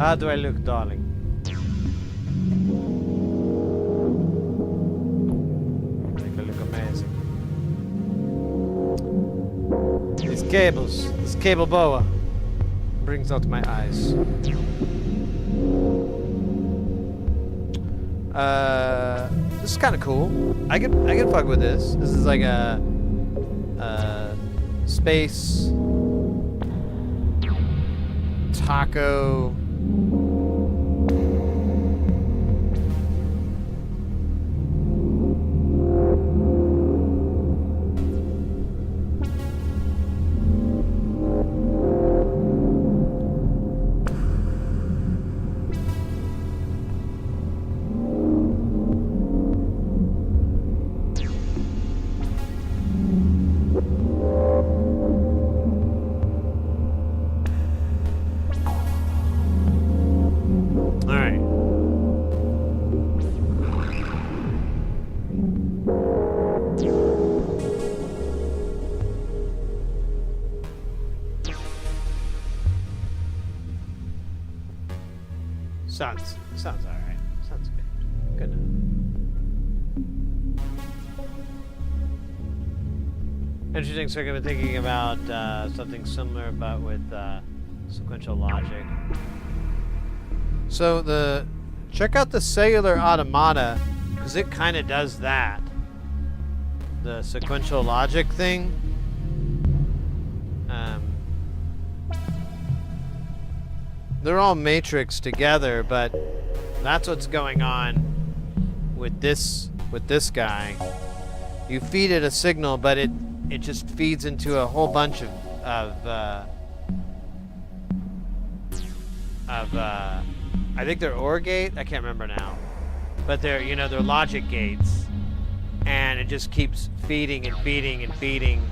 How do I look, darling? I think I look amazing. These cables, this cable boa brings out my eyes. This is kind of cool. I can fuck with this. This is like a space taco. Sounds all right. Sounds good. Good enough. Interesting circuit. I've been thinking about something similar, but with sequential logic. So check out the cellular automata, because it kind of does that. The sequential logic thing. They're all matrix together, but that's what's going on with this guy. You feed it a signal, but it just feeds into a whole bunch of I think they're OR gate. I can't remember now, but they're logic gates, and it just keeps feeding and feeding and feeding,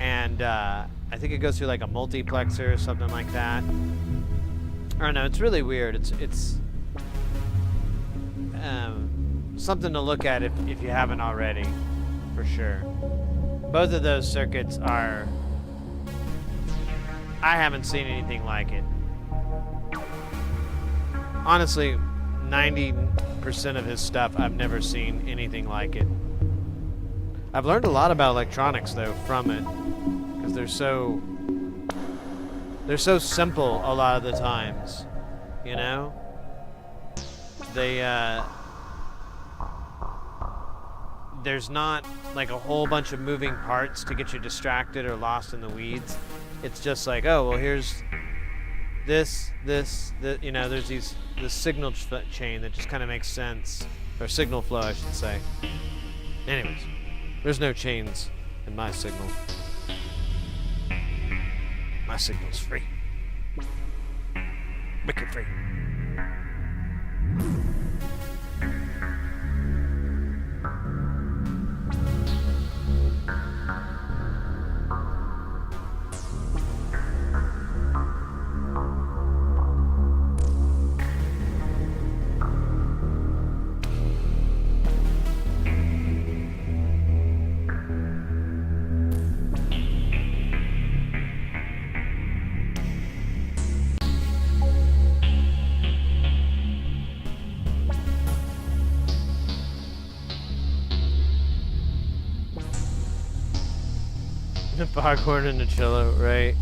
and I think it goes through like a multiplexer or something like that. I don't know. It's really weird. It's something to look at if you haven't already, for sure. Both of those circuits are. I haven't seen anything like it. Honestly, 90% of his stuff I've never seen anything like it. I've learned a lot about electronics though from it, because they're so simple a lot of the times, you know? There's not like a whole bunch of moving parts to get you distracted or lost in the weeds. It's just like, oh, well, here's this, there's this signal chain that just kind of makes sense. Or signal flow, I should say. Anyways, there's no chains in my signal. My signal's free. Wicked free. The foghorn and the cello, right?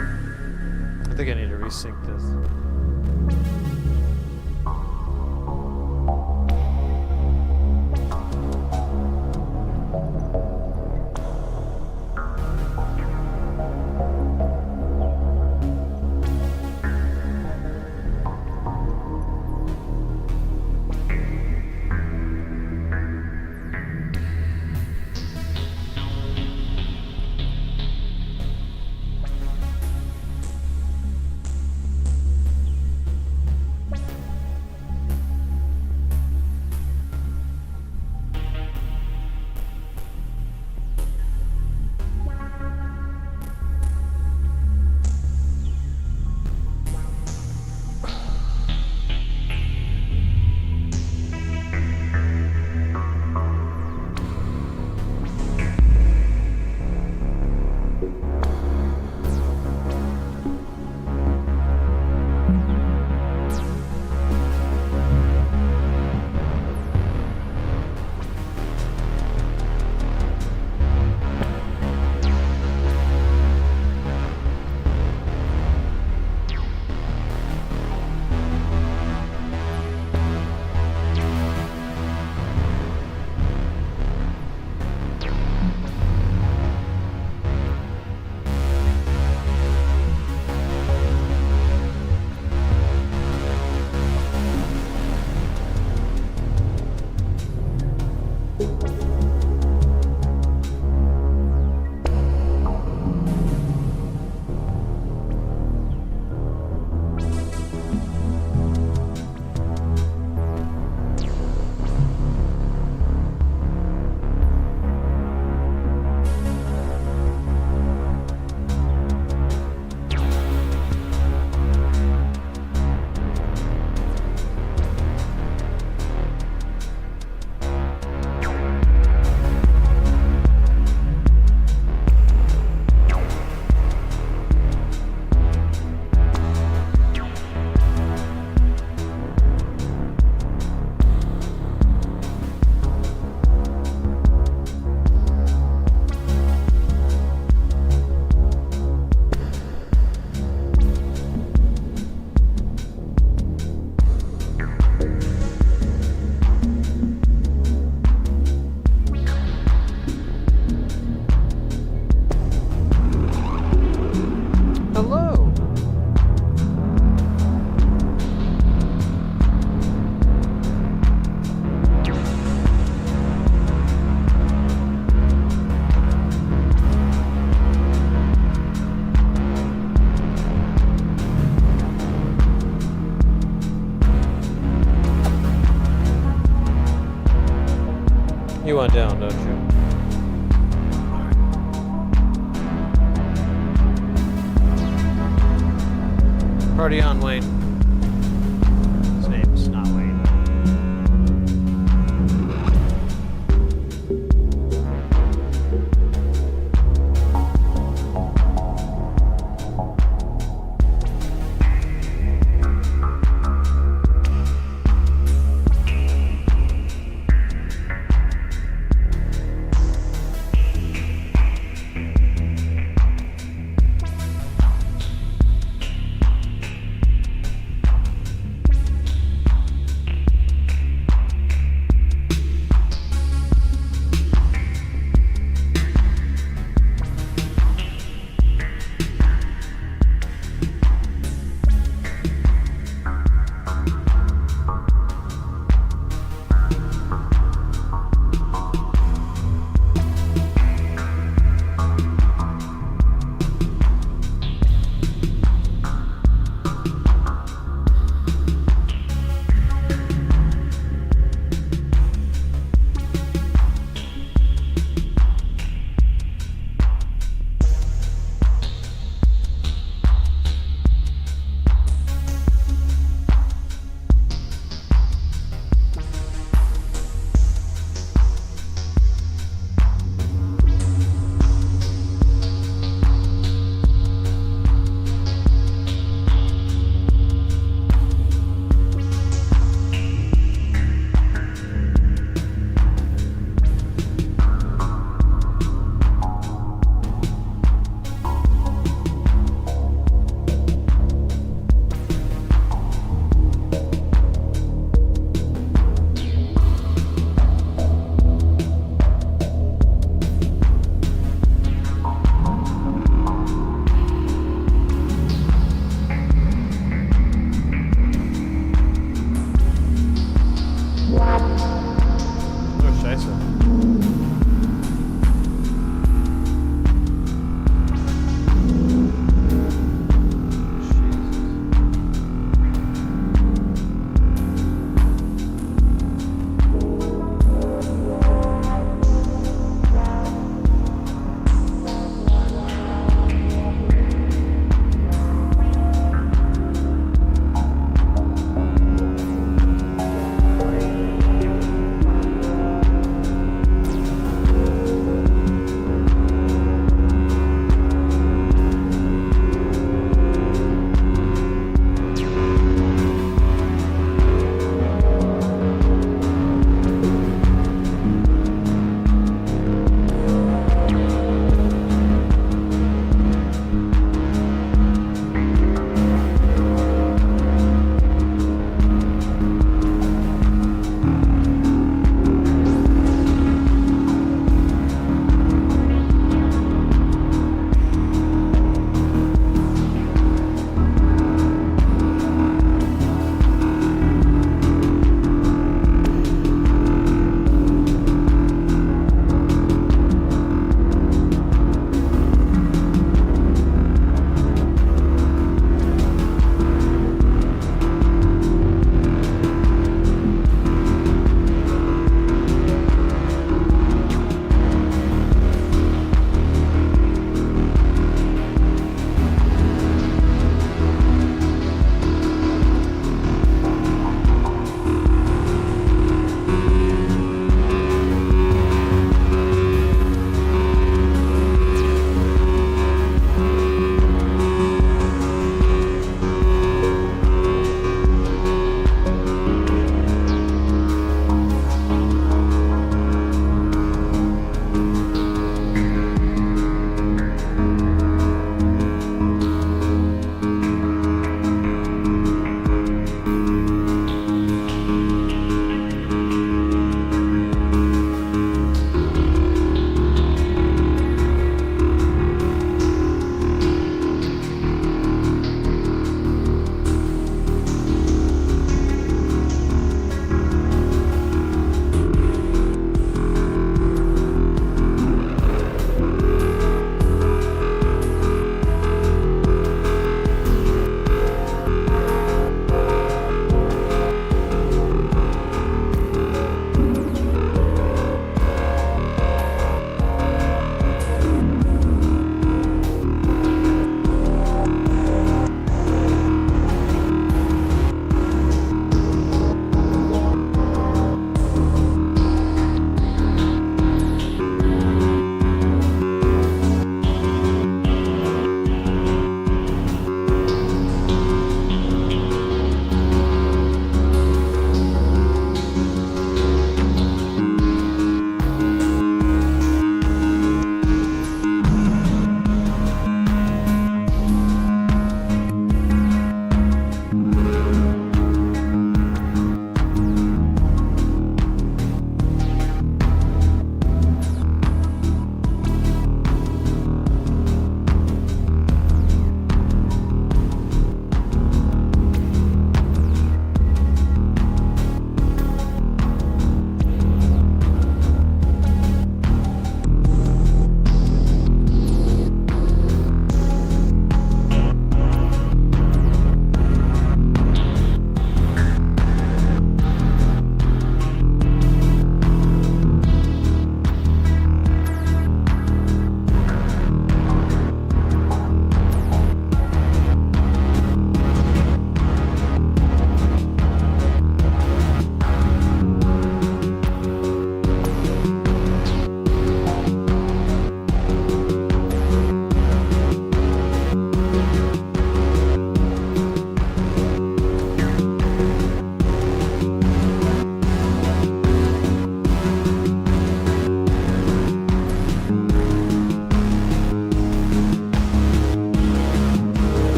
I think I need to resync this. Party on, Wayne. His name's not Wayne.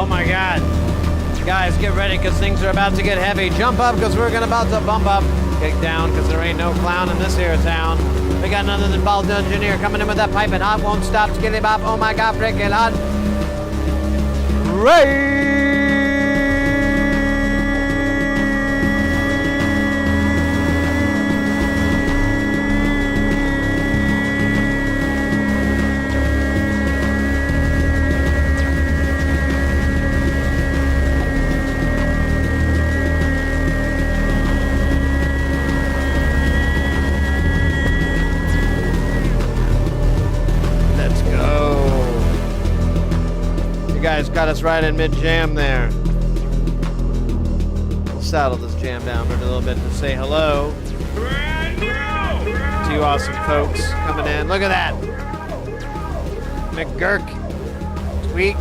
Oh my God. Guys, get ready because things are about to get heavy. Jump up because we're about to bump up. Get down because there ain't no clown in this here town. We got none other than Bald Engineer coming in with that piping hot. Won't stop, skitty bop. Oh my God, freaking hot. Ray! Got us right in mid-jam there. We'll saddle this jam down for a little bit to say hello to you awesome folks coming in. Look at that. McGurk, Tweak,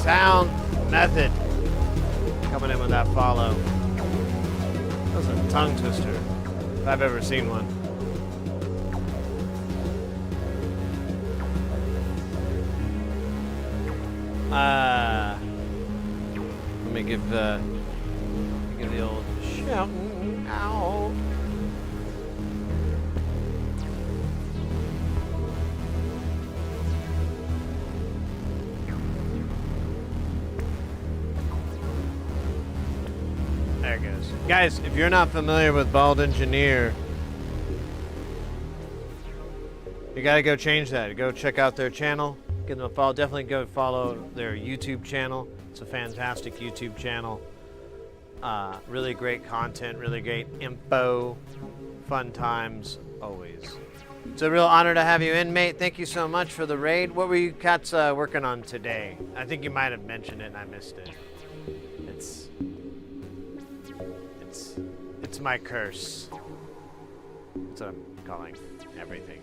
Sound, Method coming in with that follow. That was a tongue twister if I've ever seen one. Let me give the old shouting out. There it goes. Guys, if you're not familiar with Bald Engineer, you gotta go change that. Go check out their channel. Give them a follow. Definitely go follow their YouTube channel. It's a fantastic YouTube channel. Really great content, really great info, fun times, always. It's a real honor to have you in, mate. Thank you so much for the raid. What were you cats working on today? I think you might have mentioned it and I missed it. It's my curse. That's what I'm calling everything.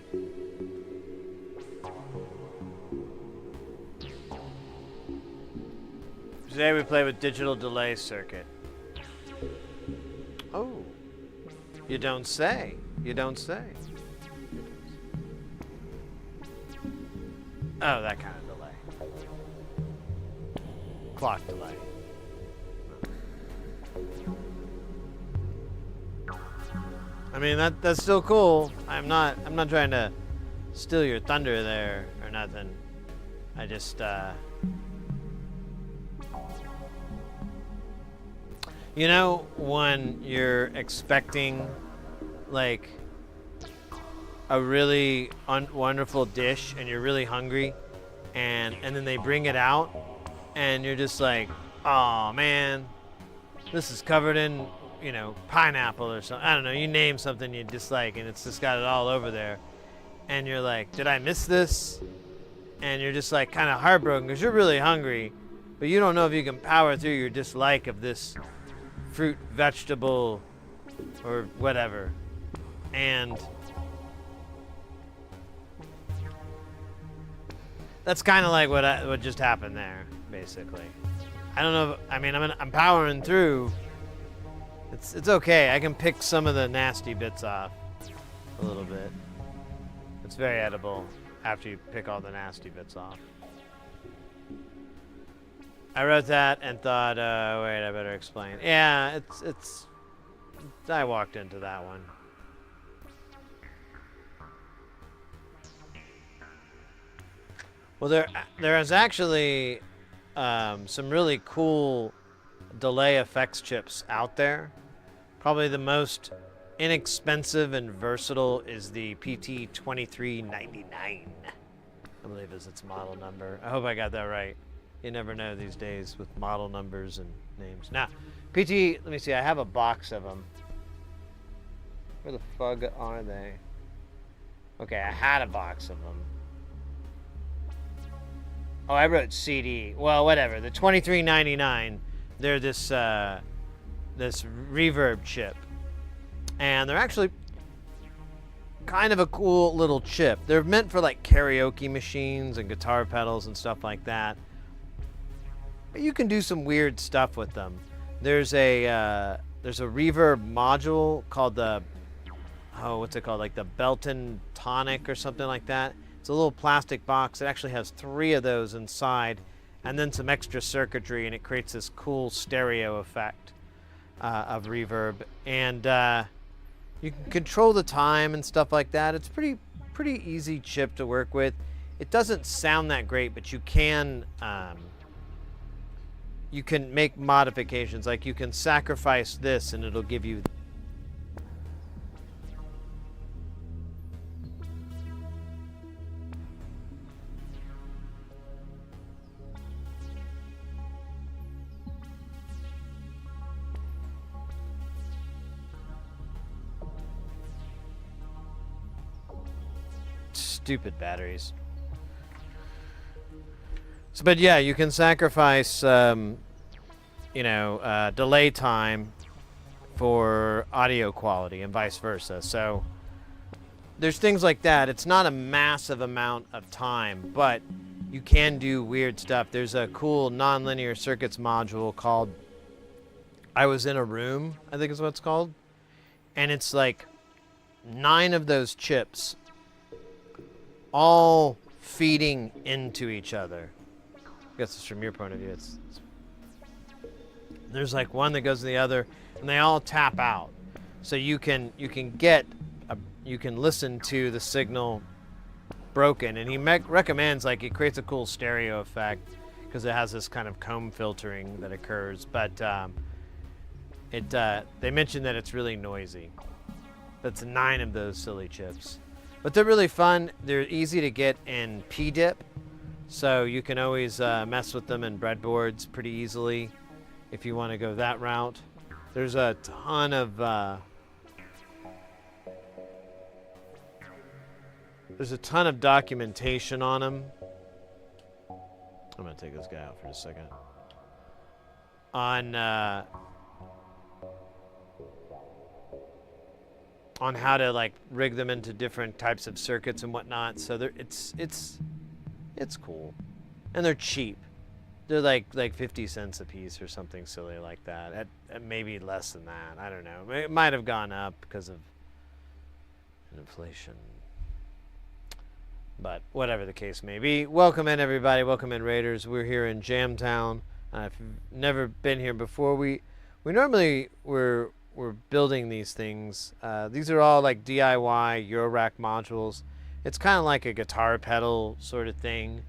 Today we play with digital delay circuit. Oh, you don't say. You don't say. Oh, that kind of delay. Clock delay. I mean that's still cool. I'm not trying to steal your thunder there or nothing. I just you know, when you're expecting, like, a really wonderful dish and you're really hungry, and then they bring it out, and you're just like, oh man, this is covered in, you know, pineapple or something. I don't know, you name something you dislike, and it's just got it all over there. And you're like, did I miss this? And you're just like kind of heartbroken because you're really hungry, but you don't know if you can power through your dislike of this fruit, vegetable, or whatever. And that's kind of like what just happened there, basically. I don't know. I mean, I'm powering through. It's okay. I can pick some of the nasty bits off a little bit. It's very edible after you pick all the nasty bits off. I wrote that and thought, wait, I better explain. Yeah, it's. I walked into that one. Well, there is actually some really cool delay effects chips out there. Probably the most inexpensive and versatile is the PT2399. I believe is its model number. I hope I got that right. You never know these days with model numbers and names. Now, let me see, I have a box of them. Where the fug are they? Okay, I had a box of them. Oh, I wrote CD. Well, whatever. The 2399, they're this reverb chip. And they're actually kind of a cool little chip. They're meant for like karaoke machines and guitar pedals and stuff like that. But you can do some weird stuff with them. There's a reverb module called what's it called? Like the Belton Tonic or something like that. It's a little plastic box. It actually has 3 of those inside, and then some extra circuitry, and it creates this cool stereo effect of reverb. And you can control the time and stuff like that. It's pretty easy chip to work with. It doesn't sound that great, but you can make modifications. Like you can sacrifice this and it'll give you stupid batteries. So, but yeah, you can sacrifice, delay time for audio quality and vice versa. So there's things like that. It's not a massive amount of time, but you can do weird stuff. There's a cool Nonlinear Circuits module called I Was in a Room, I think is what it's called. And it's like 9 of those chips all feeding into each other. I guess it's from your point of view. There's like one that goes to the other, and they all tap out. So you can listen to the signal broken, and he recommends, like, it creates a cool stereo effect because it has this kind of comb filtering that occurs. But they mentioned that it's really noisy. That's 9 of those silly chips. But they're really fun. They're easy to get in P-dip, so you can always mess with them in breadboards pretty easily if you want to go that route. There's a ton of documentation on them. I'm gonna take this guy out for a second. On how to like rig them into different types of circuits and whatnot. So it's cool, and they're cheap. They're like 50 cents a piece or something silly like that. At maybe less than that. I don't know. It might have gone up because of inflation. But whatever the case may be, welcome in everybody. Welcome in Raiders. We're here in Jamtown. If you've never been here before, we're building these things. These are all like DIY Eurorack modules. It's kind of like a guitar pedal sort of thing.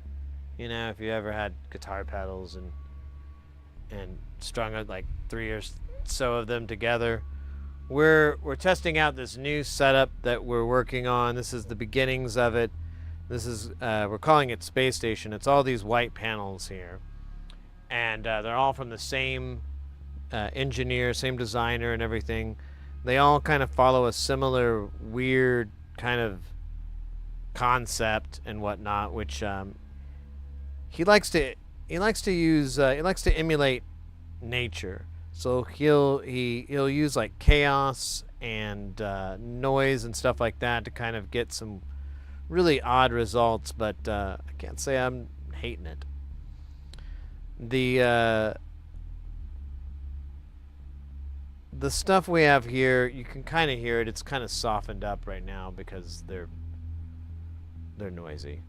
You know, if you ever had guitar pedals and strung out like 3 or so of them together. We're testing out this new setup that we're working on. This is the beginnings of it. This is we're calling it Space Station. It's all these white panels here, and they're all from the same engineer, same designer and everything. They all kind of follow a similar weird kind of concept and whatnot, which he likes to emulate nature. So he'll use like chaos and noise and stuff like that to kind of get some really odd results, but I can't say I'm hating it. The stuff we have here, you can kind of hear it. It's kind of softened up right now because they're noisy.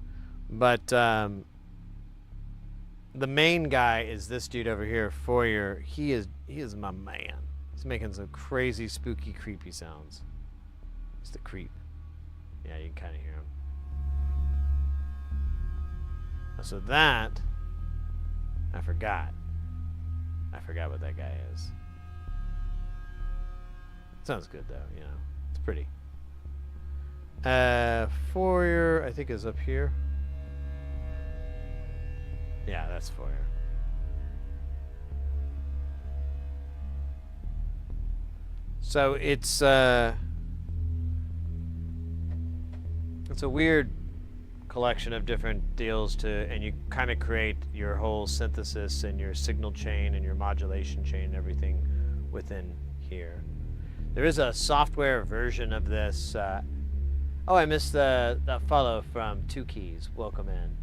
But the main guy is this dude over here, Foyer. He is my man. He's making some crazy, spooky, creepy sounds. It's the creep. Yeah, you can kind of hear him. So that, I forgot what that guy is. Sounds good though, you know. It's pretty. Foyer, I think, is up here. Yeah, that's Foyer. So it's a weird collection of different deals and you kind of create your whole synthesis and your signal chain and your modulation chain and everything within here. There is a software version of this. Oh, I missed that follow from Two Keys. Welcome in.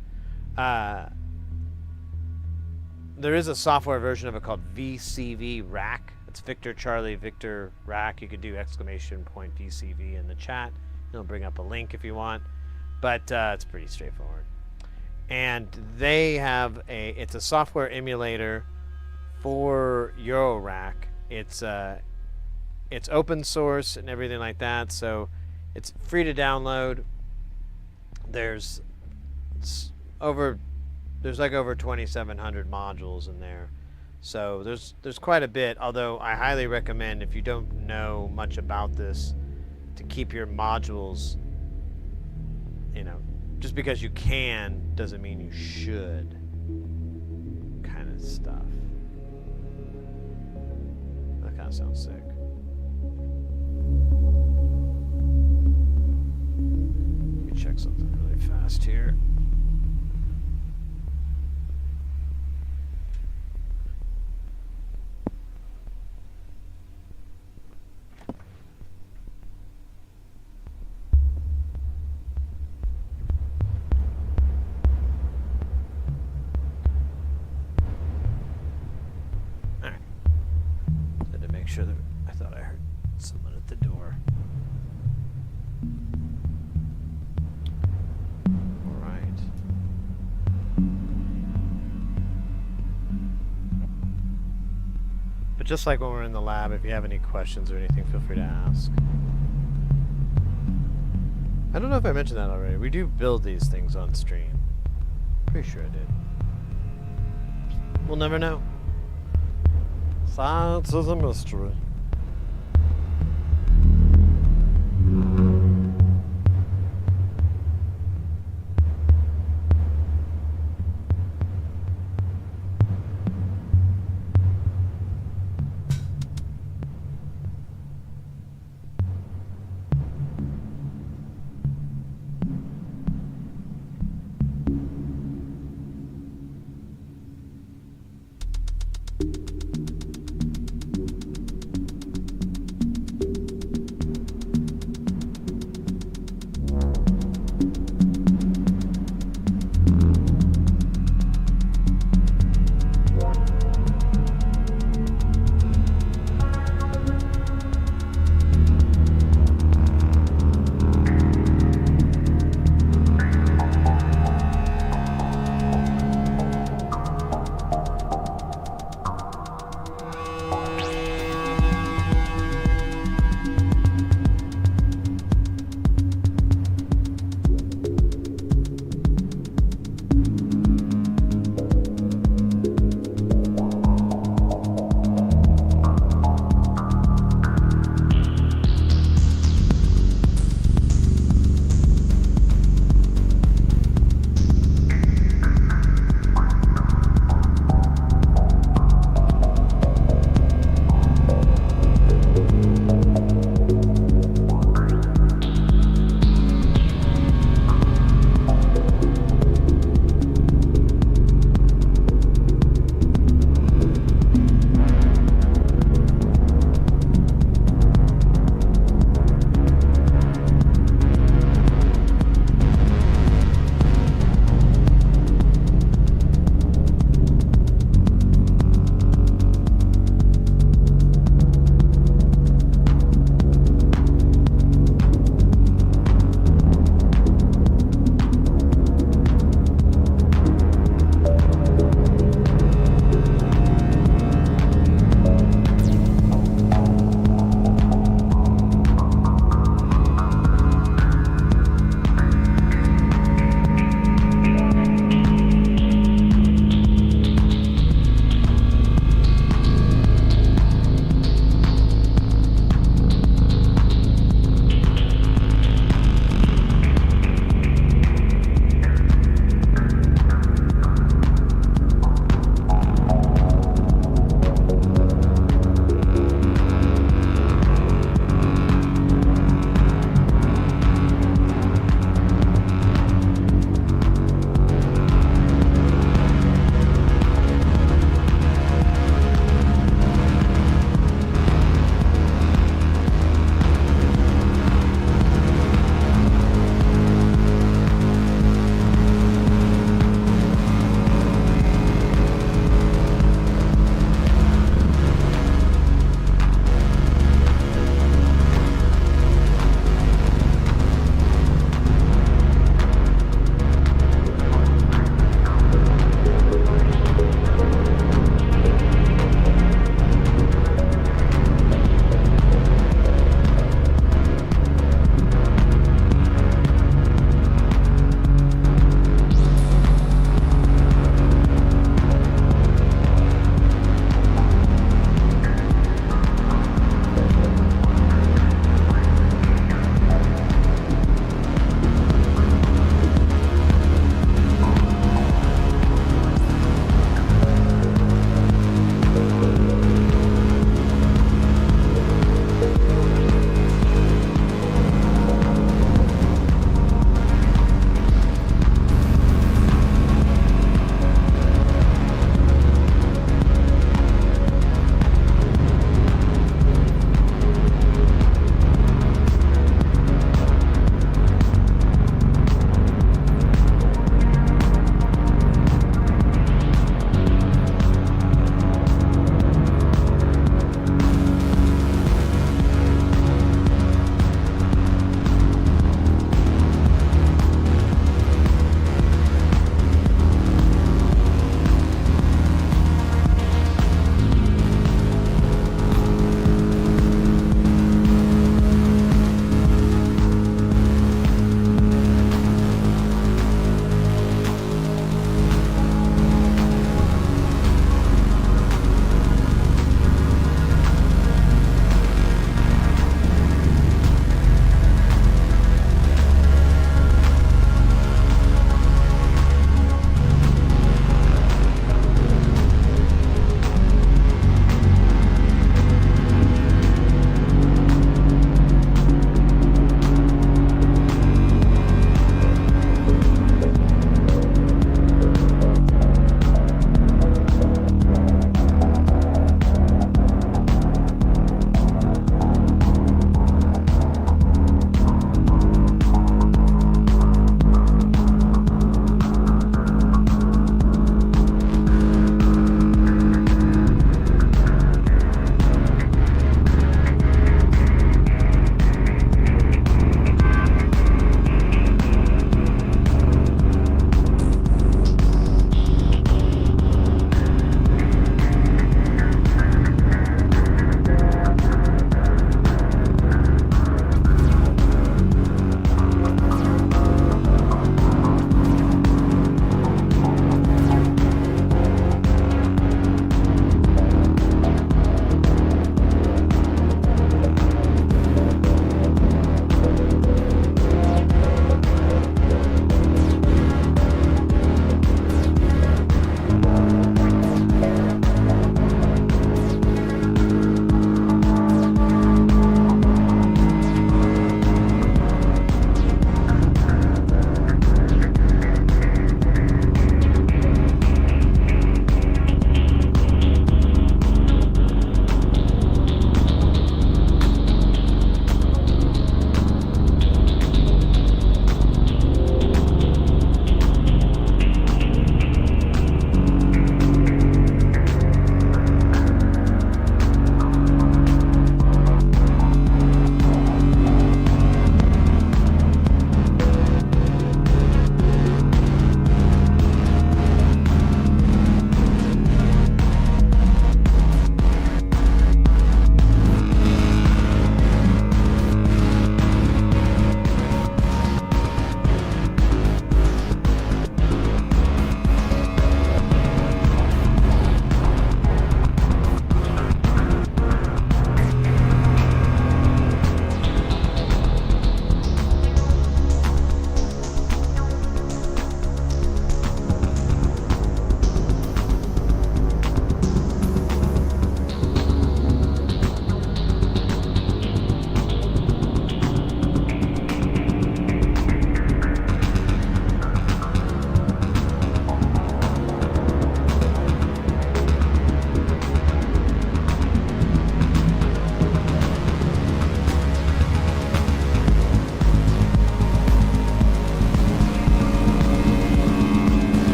There is a software version of it called VCV Rack. It's Victor Charlie Victor Rack. You could do exclamation point VCV in the chat. It'll bring up a link if you want, but it's pretty straightforward. and they have it's a software emulator for Eurorack. It's open source and everything like that, so it's free to download. There's like over 2,700 modules in there, so there's quite a bit. Although I highly recommend, if you don't know much about this, to keep your modules, just because you can doesn't mean you should, kind of stuff. That kind of sounds sick. Let me check something really fast here. Sure that I thought I heard someone at the door. All right. But just like when we're in the lab, if you have any questions or anything, feel free to ask. I don't know if I mentioned that already. We do build these things on stream. Pretty sure I did. We'll never know. Science is a mystery.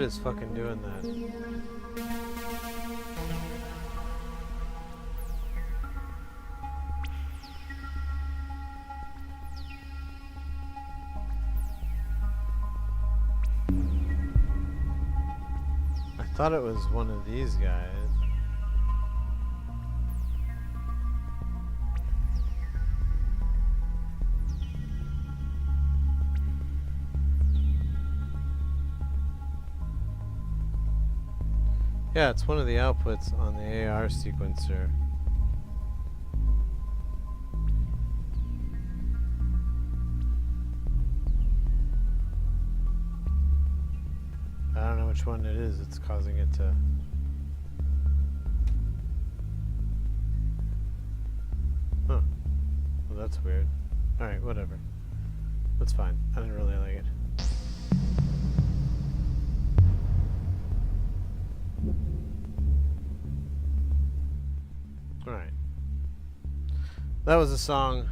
is fucking doing that? I thought it was one of these guys. Yeah, it's one of the outputs on the AR sequencer. I don't know which one it is. It's causing it to... Huh. Well, that's weird. Alright, whatever. That's fine. I didn't really like it. Alright. That was a song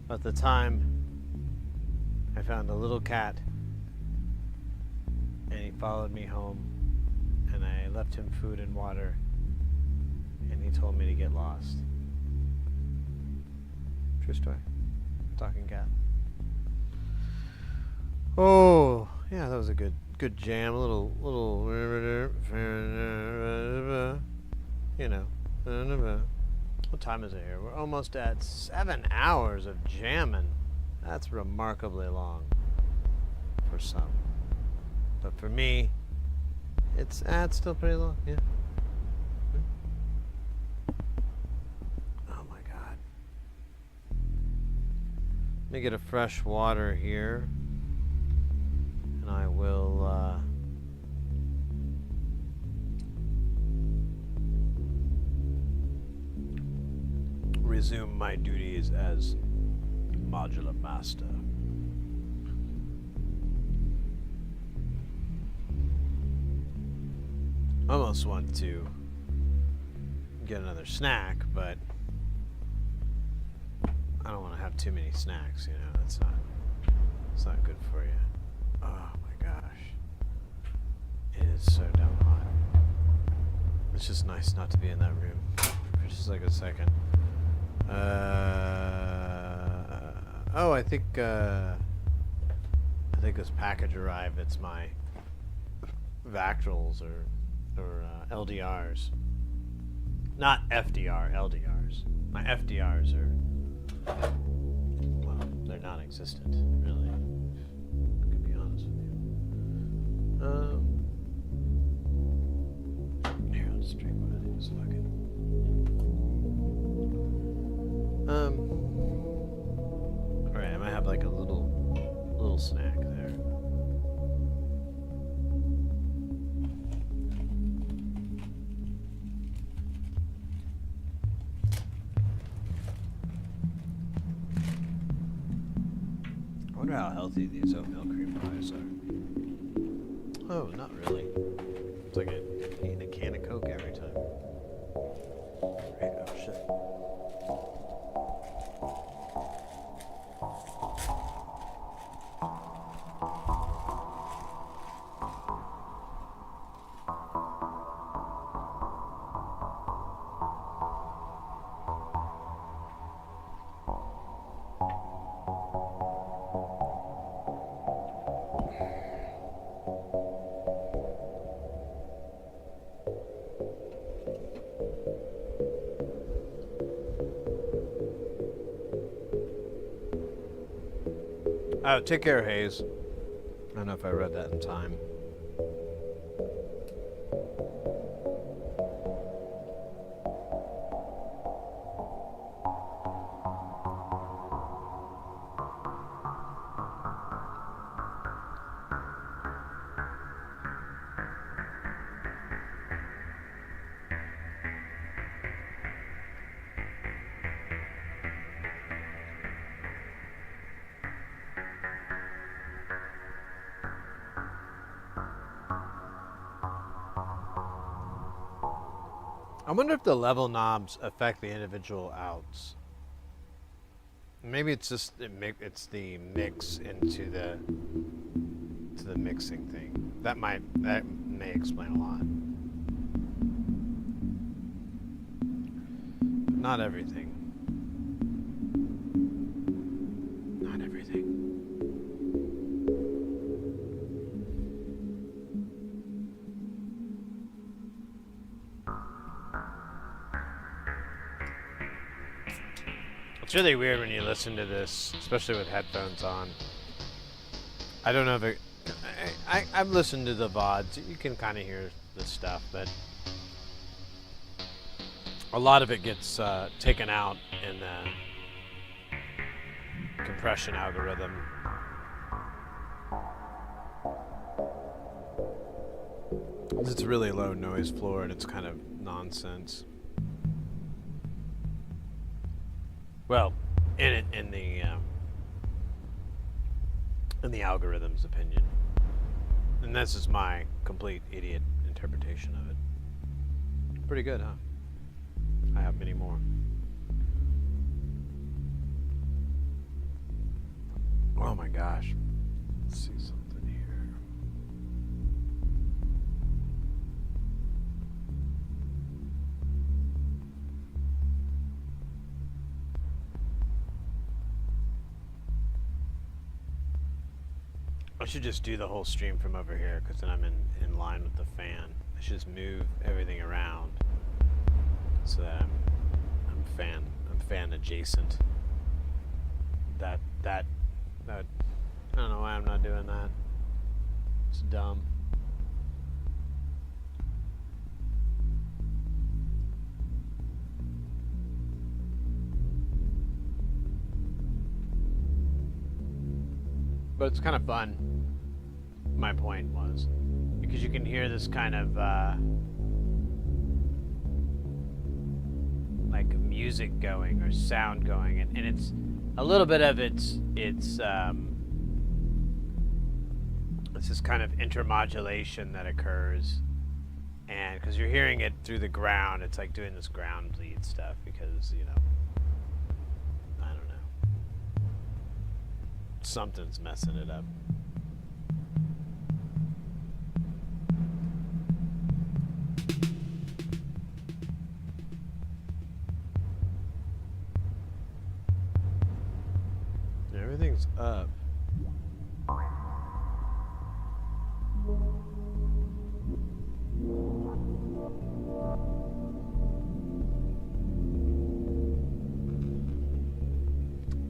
at the time I found a little cat and he followed me home and I left him food and water and he told me to get lost. True story. Talking cat. Oh, yeah, that was a good jam. A little, you know. What time is it here? We're almost at 7 hours of jamming. That's remarkably long for some. But for me, it's still pretty long, yeah. Oh my God. Let me get a fresh water here. And I will, resume my duties as Modular Master. I almost want to get another snack, but I don't want to have too many snacks, you know, it's not good for you. Oh my gosh. It is so damn hot. It's just nice not to be in that room for just like a second. Oh, I think this package arrived. It's my Vactrals or LDRs. Not FDR, LDRs. My FDRs are, well, they're non-existent, really. To be honest with you. Here, I'll just drink one of these. Fuck it. Alright, I might have like a little snack there. I wonder how healthy these oatmeal cream pies are. Oh, not really. It's like eating a can of Coke every time. Right, oh shit. Oh, take care, Hayes. I don't know if I read that in time. I wonder if the level knobs affect the individual outs. Maybe it's just it's the mix into the to the mixing thing. That may explain a lot. Not everything. Not everything. It's really weird when you listen to this, especially with headphones on. I don't know if it... I've listened to the VODs. You can kind of hear the stuff, but a lot of it gets taken out in the compression algorithm. It's a really low noise floor, and it's kind of nonsense. Well, in the algorithm's opinion, and this is my complete idiot interpretation of it. Pretty good, huh? I have many more. Oh my gosh! Let's see something here. I should just do the whole stream from over here, because then I'm in line with the fan. I should just move everything around so that I'm fan adjacent. That I don't know why I'm not doing that. It's dumb. But it's kind of fun. My point was, because you can hear this kind of like music going or sound going, and it's a little bit of it's this kind of intermodulation that occurs, and because you're hearing it through the ground, it's like doing this ground bleed stuff, because you know, I don't know, something's messing it up. Everything's up.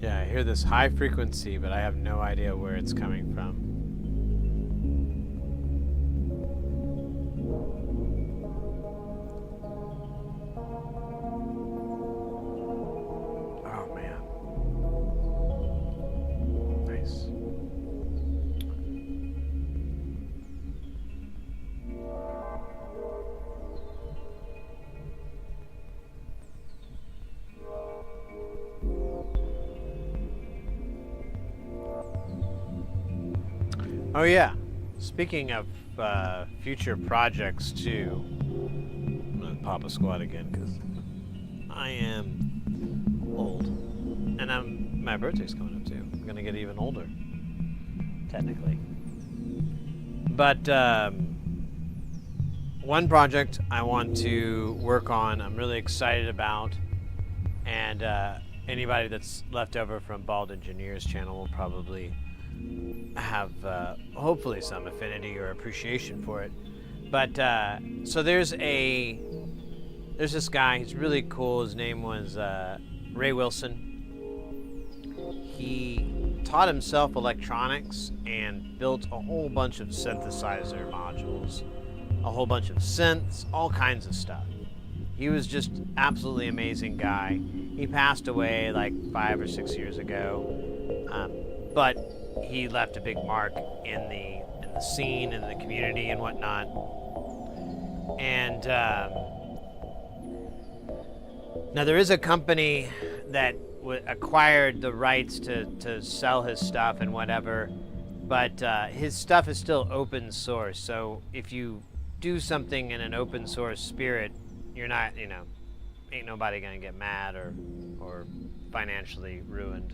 Yeah, I hear this high frequency, but I have no idea where it's coming from. Oh man. Nice. Oh yeah, speaking of future projects too, I'm gonna pop a squat again because I am old, and my birthday's coming up too. I'm gonna get even older, technically. But one project I want to work on, I'm really excited about, and anybody that's left over from Bald Engineer's channel will probably have hopefully some affinity or appreciation for it. But so there's this guy, he's really cool. His name was Ray Wilson. He taught himself electronics and built a whole bunch of synthesizer modules, a whole bunch of synths, all kinds of stuff. He was just absolutely amazing guy. He passed away like 5 or 6 years ago, but he left a big mark in the scene and the community and whatnot. And now there is a company that acquired the rights to sell his stuff and whatever, but his stuff is still open source. So if you do something in an open source spirit, you're not, ain't nobody gonna get mad or financially ruined.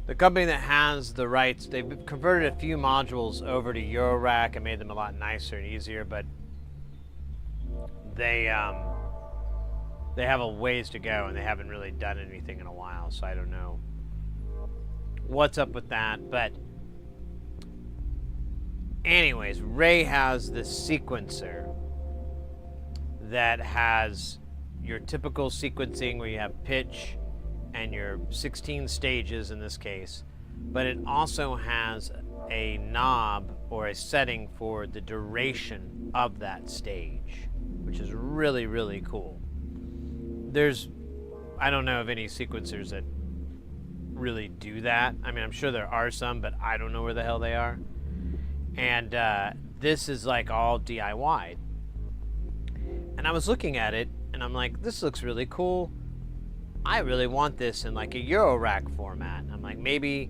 The company that has the rights, they've converted a few modules over to Eurorack and made them a lot nicer and easier, but they have a ways to go, and they haven't really done anything in a while, so I don't know what's up with that. But anyways, Ray has this sequencer that has your typical sequencing where you have pitch and your 16 stages in this case, but it also has a knob or a setting for the duration of that stage, which is really, really cool. I don't know of any sequencers that really do that. I mean, I'm sure there are some, but I don't know where the hell they are. And this is like all DIY. And I was looking at it, and I'm like, this looks really cool. I really want this in like a Eurorack format. I'm like, maybe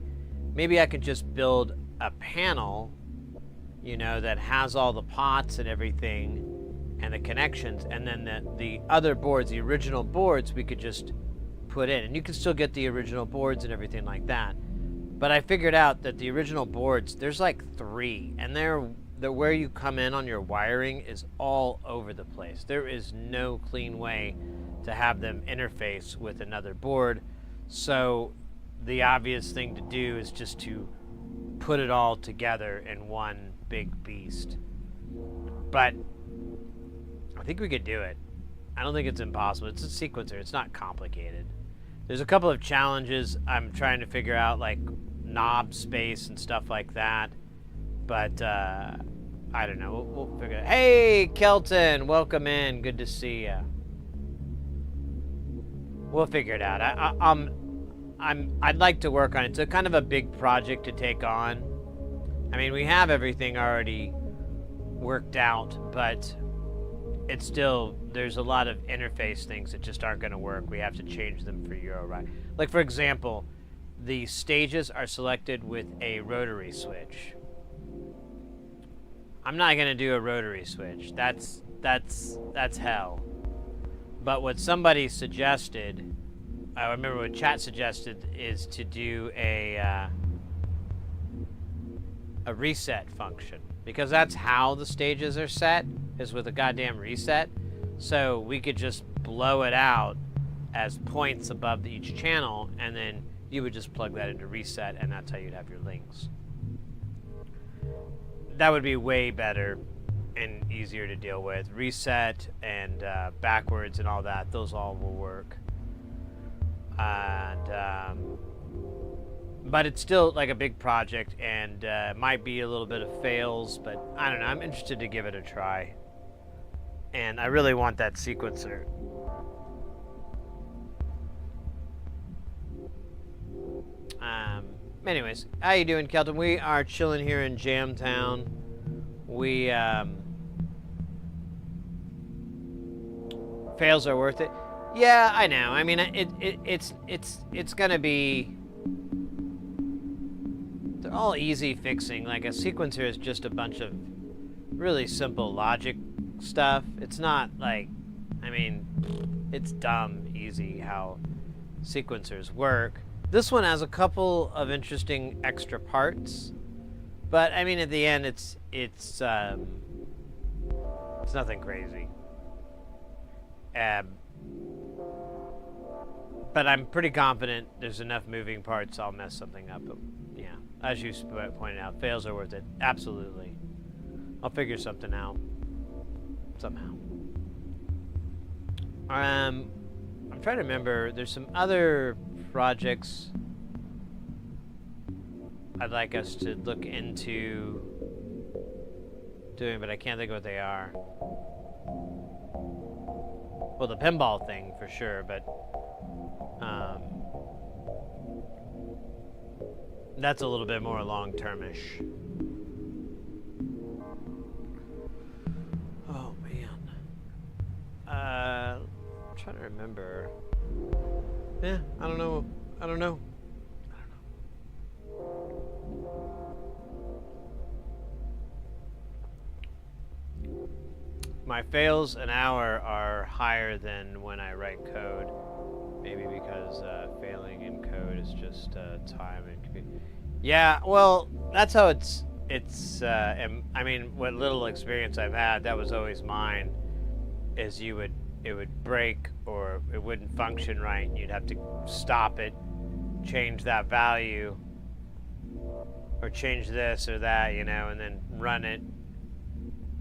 I could just build a panel, you know, that has all the pots and everything and the connections, and then the other boards, the original boards, we could just put in. And you can still get the original boards and everything like that. But I figured out that the original boards, there's like 3, and they're where you come in on your wiring is all over the place. There is no clean way to have them interface with another board. So the obvious thing to do is just to put it all together in one big beast. But I think we could do it. I don't think it's impossible. It's a sequencer. It's not complicated. There's a couple of challenges I'm trying to figure out, like knob space and stuff like that. But I don't know. We'll figure it out. Hey, Kelton, welcome in. Good to see you. We'll figure it out. I'd like to work on it. It's a kind of a big project to take on. I mean, we have everything already worked out, but it's still, there's a lot of interface things that just aren't going to work. We have to change them for Eurorack. Like, for example, the stages are selected with a rotary switch. I'm not going to do a rotary switch. That's hell. But what somebody suggested, I remember what chat suggested, is to do a reset function, because that's how the stages are set, is with a goddamn reset. So we could just blow it out as points above each channel, and then you would just plug that into reset, and that's how you'd have your links. That would be way better and easier to deal with. Reset and backwards and all that, those all will work. And but it's still like a big project, and might be a little bit of fails, but I don't know. I'm interested to give it a try, and I really want that sequencer. Anyways, how you doing, Kelton? We are chilling here in Jamtown. We fails are worth it. Yeah, I know. I mean, it's gonna be. They're all easy fixing. Like a sequencer is just a bunch of really simple logic stuff. It's not like, I mean, it's dumb easy how sequencers work. This one has a couple of interesting extra parts, but I mean, at the end, it's nothing crazy. But I'm pretty confident there's enough moving parts I'll mess something up. But yeah, as you pointed out, fails are worth it. Absolutely. I'll figure something out. Somehow. I'm trying to remember, there's some other projects I'd like us to look into doing, but I can't think of what they are. Well, the pinball thing for sure, but that's a little bit more long-termish. Oh man, I'm trying to remember. Yeah, I don't know. My fails an hour are higher than when I write code. Maybe because failing in code is just time and yeah, well, that's how it's I mean, what little experience I've had, that was always mine, is it would break or it wouldn't function right, and you'd have to stop it, change that value, or change this or that, you know, and then run it,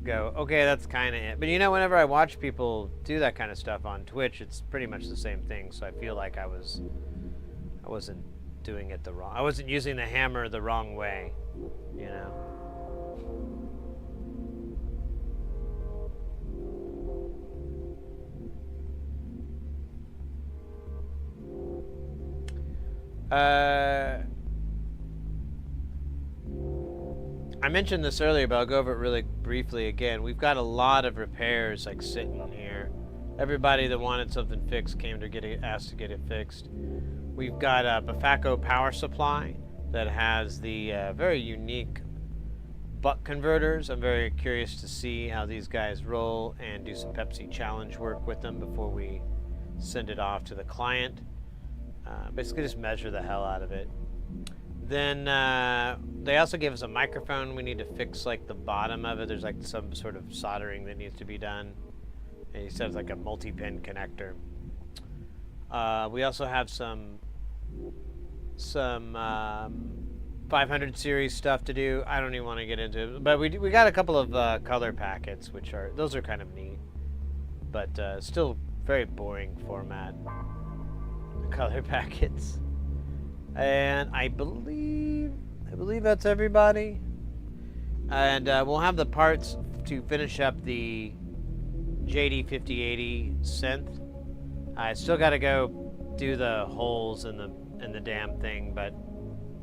go, okay, that's kind of it. But you know, whenever I watch people do that kind of stuff on Twitch, it's pretty much the same thing, so I feel like I wasn't doing it I wasn't using the hammer the wrong way, you know. I mentioned this earlier, but I'll go over it really briefly again. We've got a lot of repairs like sitting here. Everybody that wanted something fixed came to get it, asked to get it fixed. We've got a Bafaco power supply that has the very unique buck converters. I'm very curious to see how these guys roll and do some Pepsi challenge work with them before we send it off to the client. Basically just measure the hell out of it. Then they also gave us a microphone. We need to fix like the bottom of it. There's like some sort of soldering that needs to be done. And he said it's like a multi-pin connector. We also have some 500 series stuff to do. I don't even want to get into it, but we got a couple of color packets, which are kind of neat, but still very boring format. Color packets. And I believe that's everybody. And we'll have the parts to finish up the JD5080 synth. I still got to go do the holes in the damn thing, but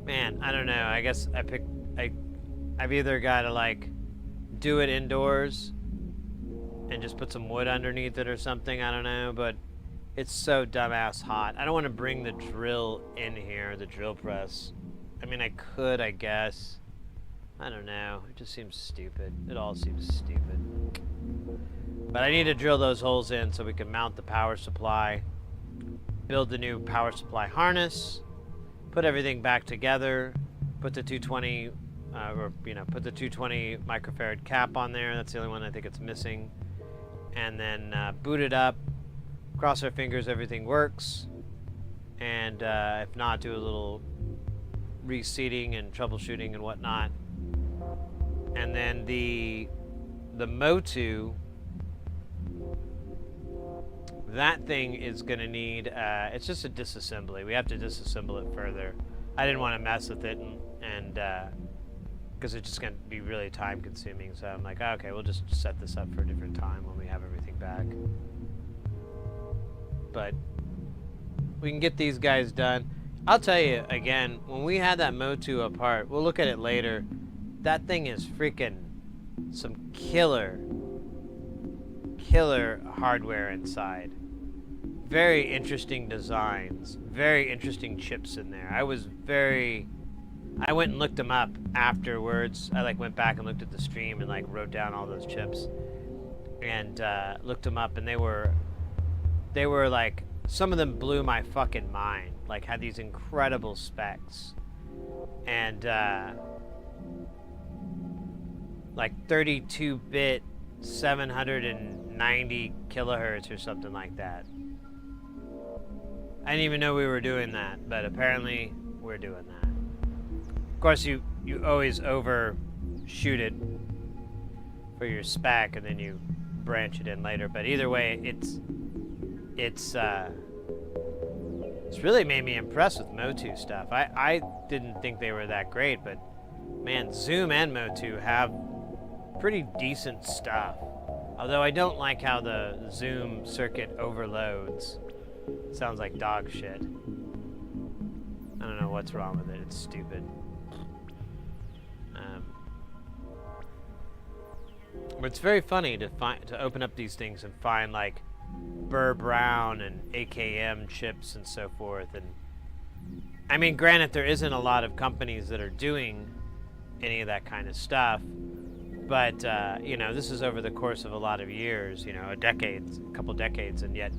man, I don't know. I guess I've either got to like do it indoors and just put some wood underneath it or something. I don't know, but it's so dumbass hot. I don't want to bring the drill in here, the drill press. I mean, I could, I guess. I don't know. It just seems stupid. It all seems stupid. But I need to drill those holes in so we can mount the power supply, build the new power supply harness, put everything back together, put the 220, put the 220 microfarad cap on there. That's the only one I think it's missing. And then boot it up. Cross our fingers everything works, and if not, do a little reseating and troubleshooting and whatnot. And then the Motu, that thing is going to need, it's just a disassembly. We have to disassemble it further. I didn't want to mess with it, and because it's just going to be really time consuming, so I'm like, okay, we'll just set this up for a different time when we have everything back. But we can get these guys done. I'll tell you again, when we had that Motu apart, we'll look at it later. That thing is freaking some killer hardware inside. Very interesting designs, very interesting chips in there. I went and looked them up afterwards. I like went back and looked at the stream and like wrote down all those chips and looked them up, and they were like, some of them blew my fucking mind. Like, had these incredible specs. And, like 32-bit, 790 kilohertz or something like that. I didn't even know we were doing that, but apparently we're doing that. Of course, you always overshoot it for your spec, and then you branch it in later. But either way, it's really made me impressed with Motu stuff. I didn't think they were that great, but man, Zoom and Motu have pretty decent stuff. Although I don't like how the Zoom circuit overloads. Sounds like dog shit. I don't know what's wrong with it. It's stupid. But it's very funny to open up these things and find like Burr Brown and AKM chips and so forth. And I mean, granted, there isn't a lot of companies that are doing any of that kind of stuff, but you know, this is over the course of a lot of years, you know, a couple decades, and yet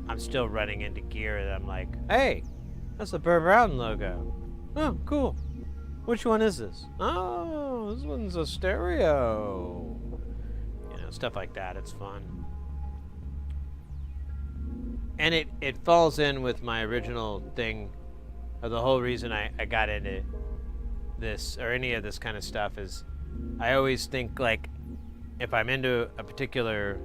I'm still running into gear and I'm like, hey, that's the Burr Brown logo. Oh, cool. Which one is this? Oh, this one's a stereo. You know, stuff like that. It's fun. And it falls in with my original thing. The whole reason I got into this or any of this kind of stuff is I always think, like, if I'm into a particular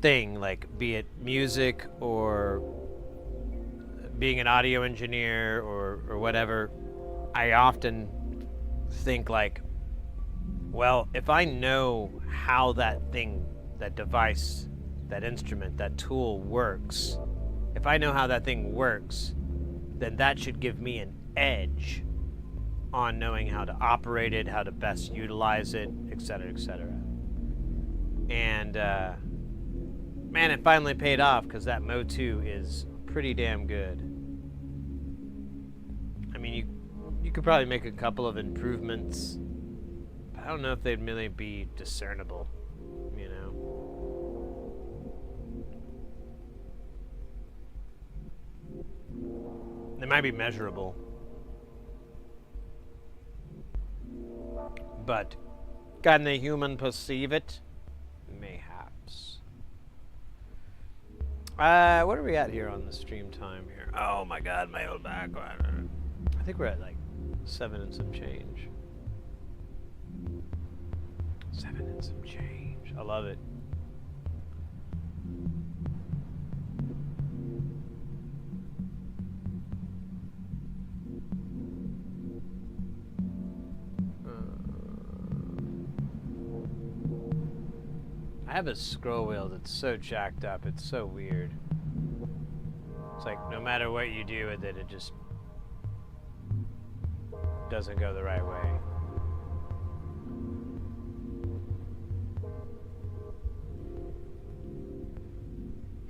thing, like be it music or being an audio engineer or whatever, I often think like, well, if I know how that thing, that device, that instrument, that tool works, if I know how that thing works, then that should give me an edge on knowing how to operate it, how to best utilize it, etc., etc. And man, it finally paid off because that Mo 2 is pretty damn good. I mean, you could probably make a couple of improvements, but I don't know if they'd really be discernible, you know? They might be measurable, but can the human perceive it? Mayhaps. What are we at here on the stream time here? Oh my god, my old background. I think we're at like 7 and some change. 7 and some change. I love it. I have a scroll wheel that's so jacked up, it's so weird. It's like no matter what you do with it, it just doesn't go the right way.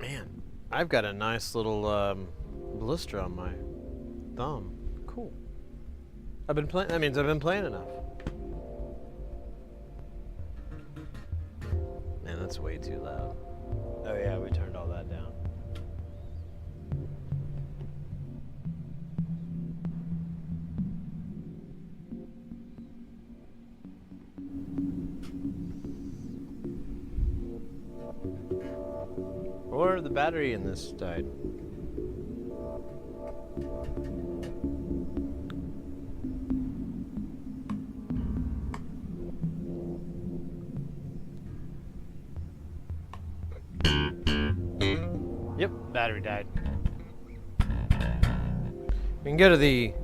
Man, I've got a nice little blister on my thumb. Cool. I've been playing, that means I've been playing enough. Man, that's way too loud. Oh yeah, we turned all that down. Or the battery in this died. Yep, battery died. We can go to the...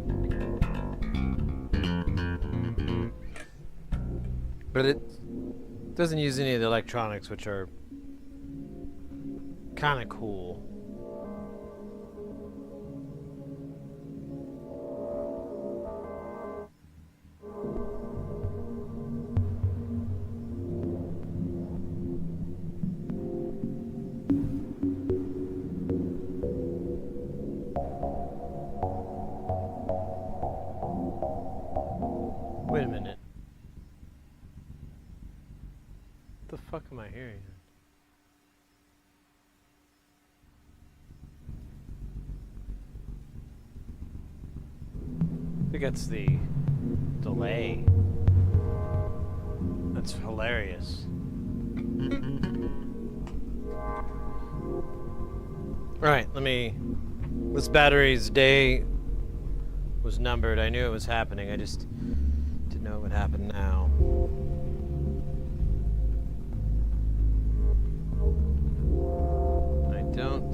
But it doesn't use any of the electronics, which are kind of cool. Wait a minute. What the fuck am I hearing? I think it's the delay. That's hilarious. Right, this battery's day was numbered. I knew it was happening. I just didn't know it would happen now. I don't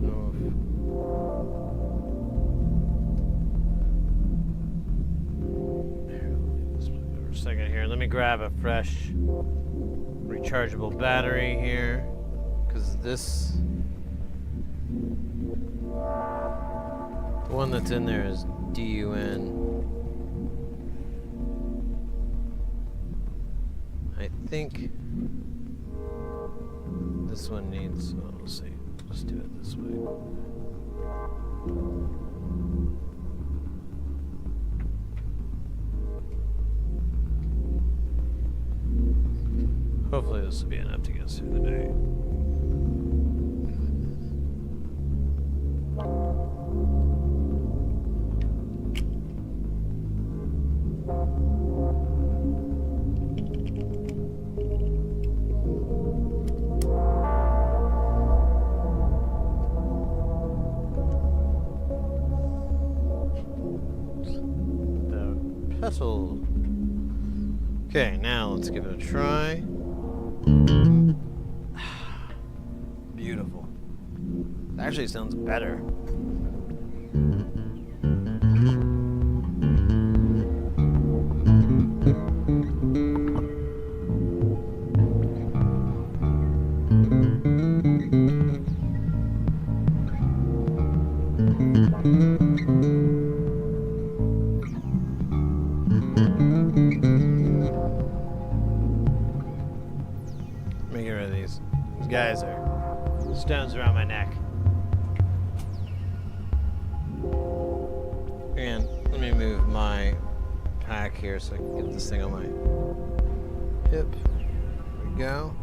know for a second here. Let me grab a fresh rechargeable battery here, because the one that's in there is DUN. I think this one needs, well, we'll see. Let's do it this way. Hopefully this will be enough to get us through the day. Pestle. Okay, now let's give it a try. Beautiful. It actually sounds better. Let me get rid of these. These guys are stones around my neck. And let me move my pack here so I can get this thing on my hip. There we go.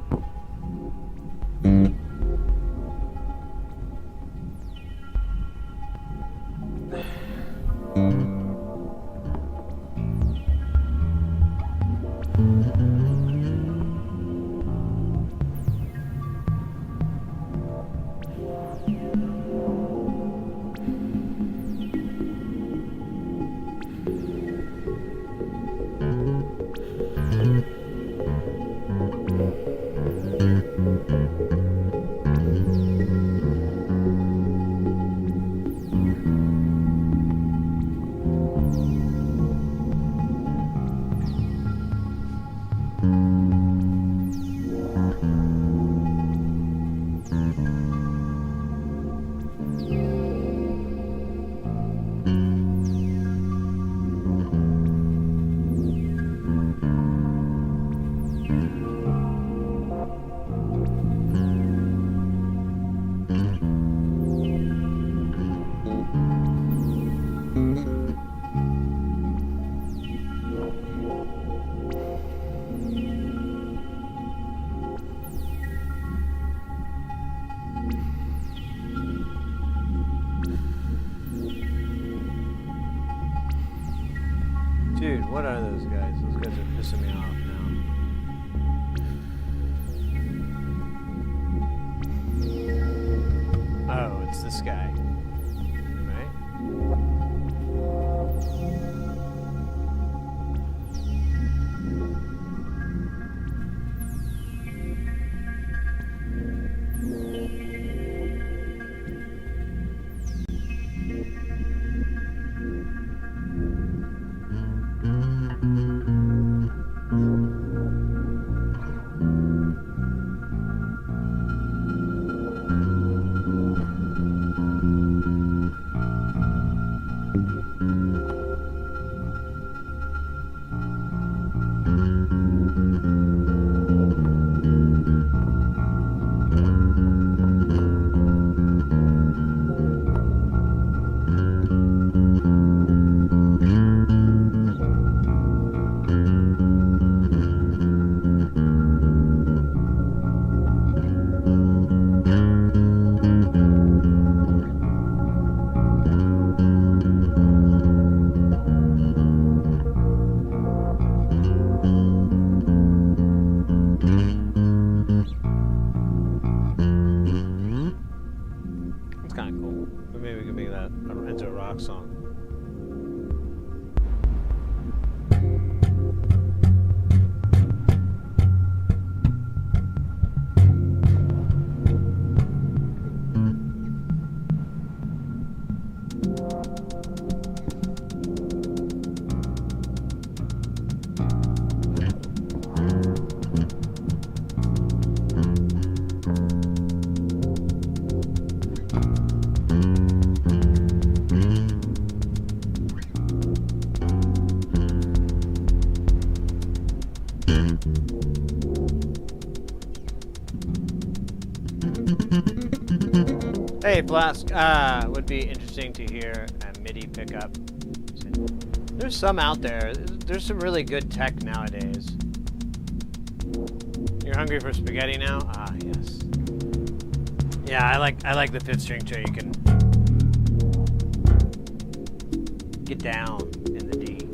Dude, what are those guys? Those guys are pissing me off now. Oh, it's this guy. Right? Song. Hey, Flask, would be interesting to hear a MIDI pickup. There's some out there. There's some really good tech nowadays. You're hungry for spaghetti now? Ah, yes. Yeah, I like the 5th string too. You can get down in the D.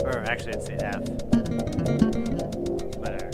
Or actually, it's the F. Whatever.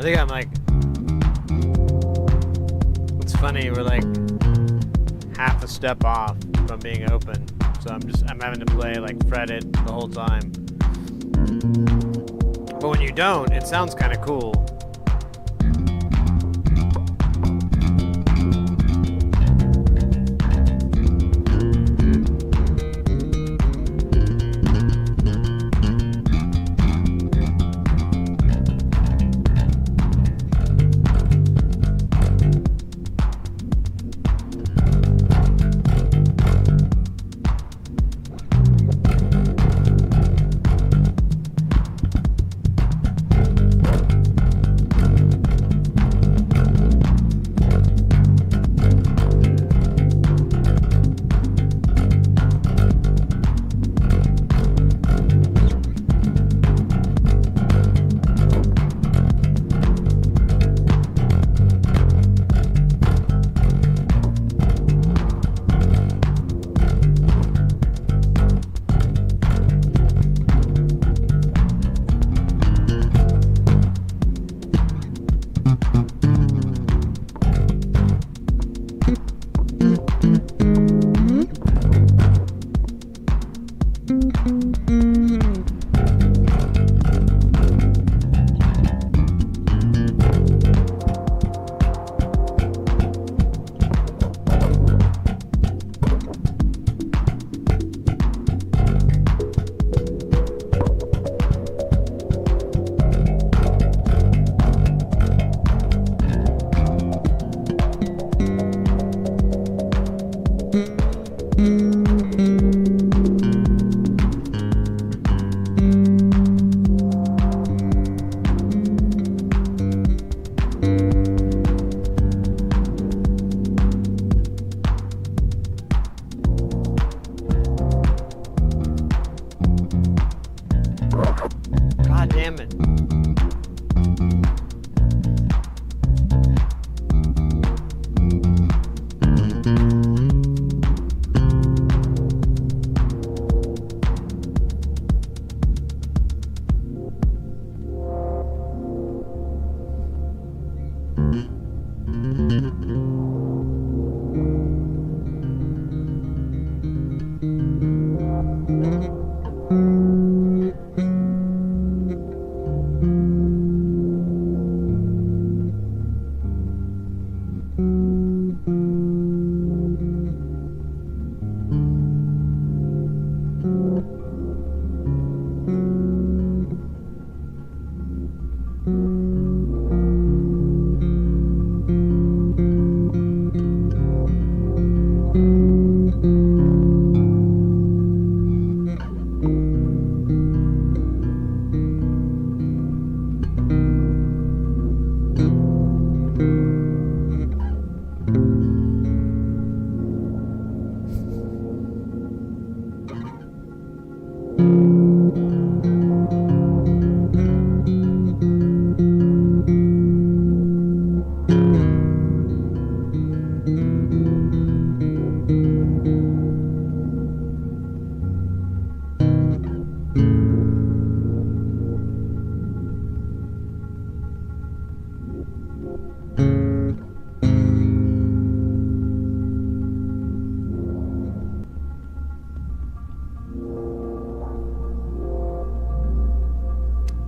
think I'm like, it's funny, we're like half a step off from being open. So I'm having to play like fretted the whole time. But when you don't, it sounds kind of cool.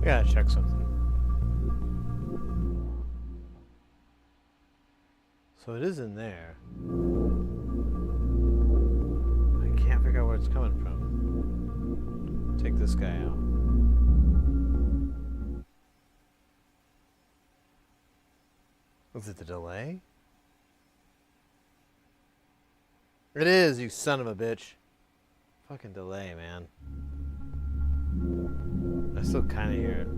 I gotta check something. So it is in there. I can't figure out where it's coming from. Take this guy out. Was it the delay? It is, you son of a bitch. Fucking delay, man. I still kind of hear it.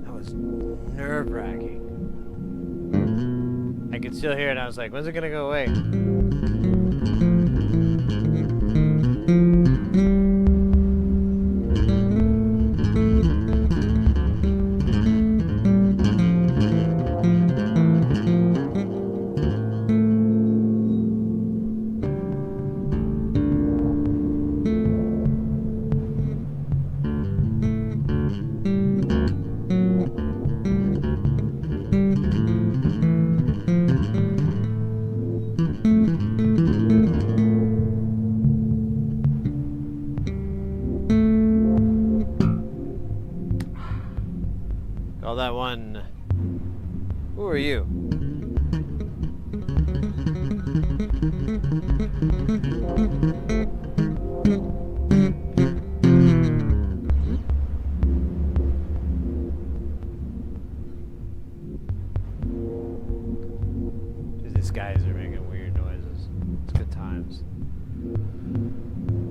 That was nerve-wracking. I could still hear it, and I was like, when's it gonna go away? Call that one. Who are you? Dude, these guys are making weird noises. It's good times.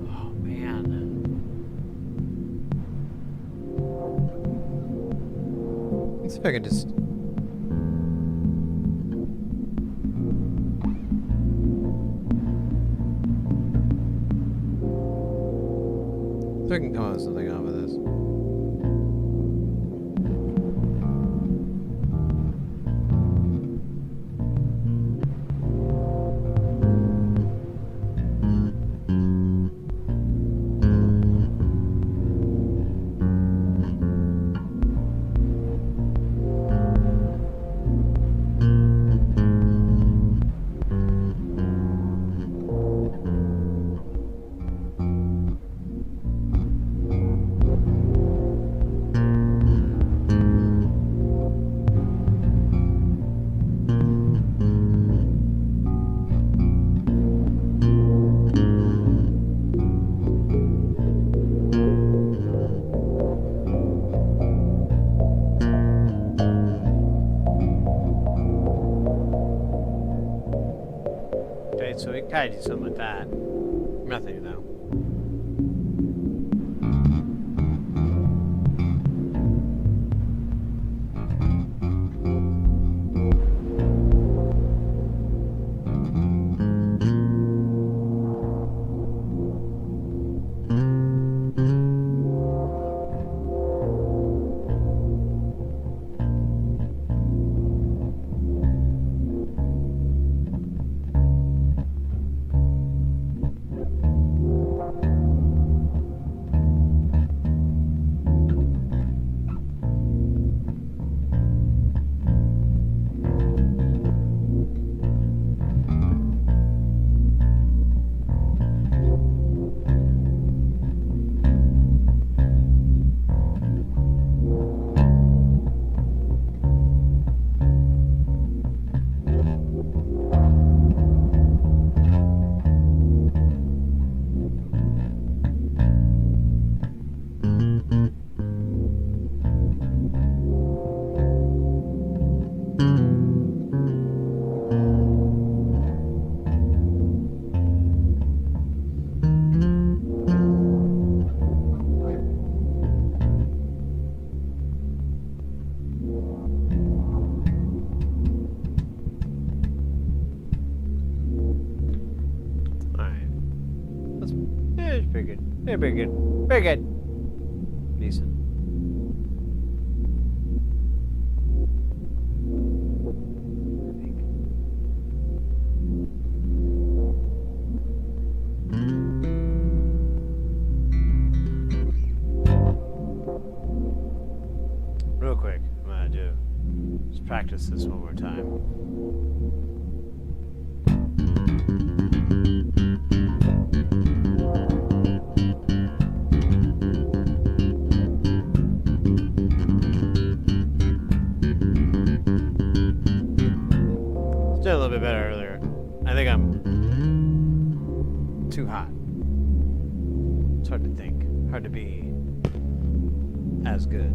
Oh man. Let's see if I can just. So I can come up with something off of this. So we can kind of do something with that. Nothing though. Yeah, very good. Very good. Decent. Real quick, I'm gonna do. Let's practice this one more time. Did a little bit better earlier. I think I'm too hot. It's hard to think. Hard to be as good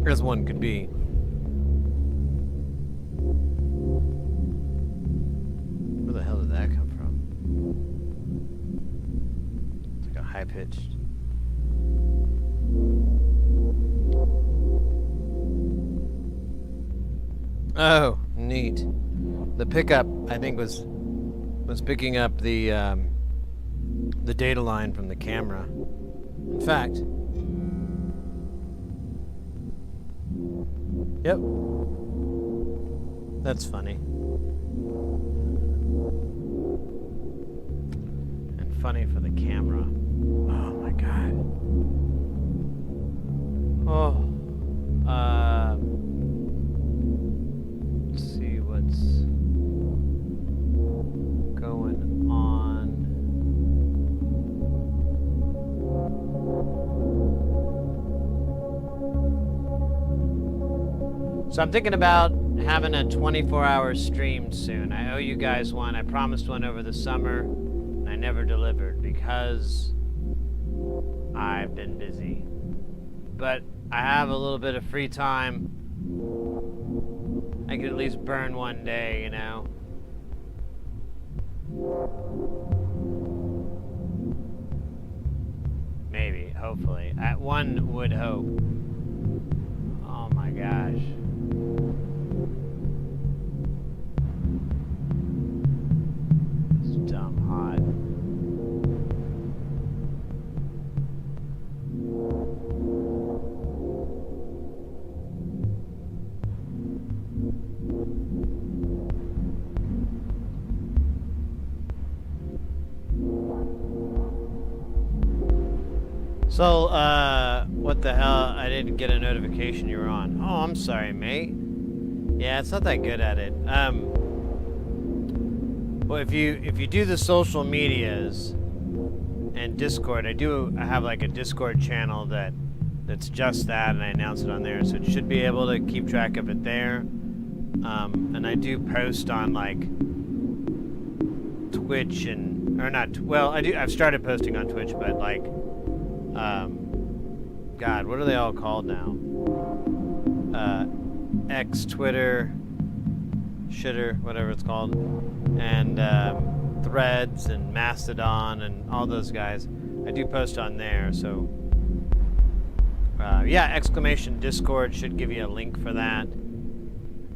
as one could be. Where the hell did that come from? It's like a high-pitched. Oh, neat. The pickup, I think, was picking up the data line from the camera. In fact, yep. That's funny. And funny for the camera. Oh my god. Oh. Let's see what's going on. So I'm thinking about having a 24-hour stream soon. I owe you guys one. I promised one over the summer, and I never delivered because I've been busy. But I have a little bit of free time. I could at least burn one day, you know? Maybe, hopefully. One would hope. Oh my gosh. It's dumb hot. So, what the hell? I didn't get a notification you were on. Oh, I'm sorry, mate. Yeah, it's not that good at it. Well, if you do the social medias and Discord, I have like a Discord channel that's just that, and I announce it on there, so it should be able to keep track of it there. And I do post on like Twitch I've started posting on Twitch, but like, God, what are they all called now? X, Twitter, Shitter, whatever it's called, and Threads and Mastodon and all those guys. I do post on there, so yeah, exclamation Discord should give you a link for that.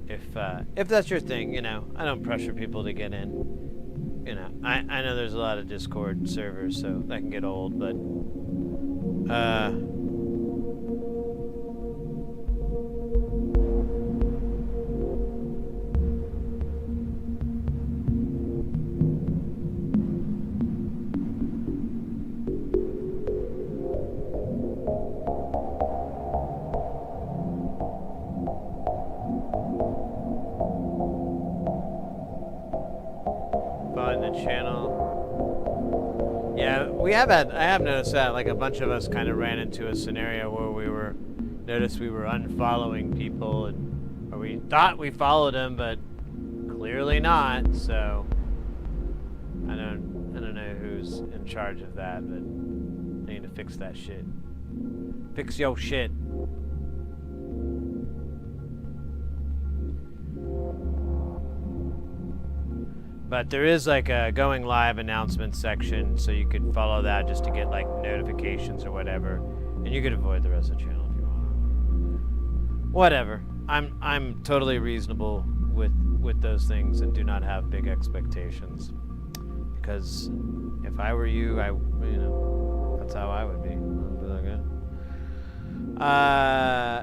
If that's your thing, you know, I don't pressure people to get in. You know, I know there's a lot of Discord servers, so that can get old, but channel. Yeah, I have noticed that, like, a bunch of us kind of ran into a scenario where noticed we were unfollowing people, or we thought we followed them, but clearly not, so I don't know who's in charge of that, but I need to fix that shit. Fix your shit. But there is like a going live announcement section, so you could follow that just to get like notifications or whatever, and you could avoid the rest of the channel if you want. Whatever. I'm totally reasonable with those things and do not have big expectations, because if I were you, I you know, that's how I would be. I'd be like,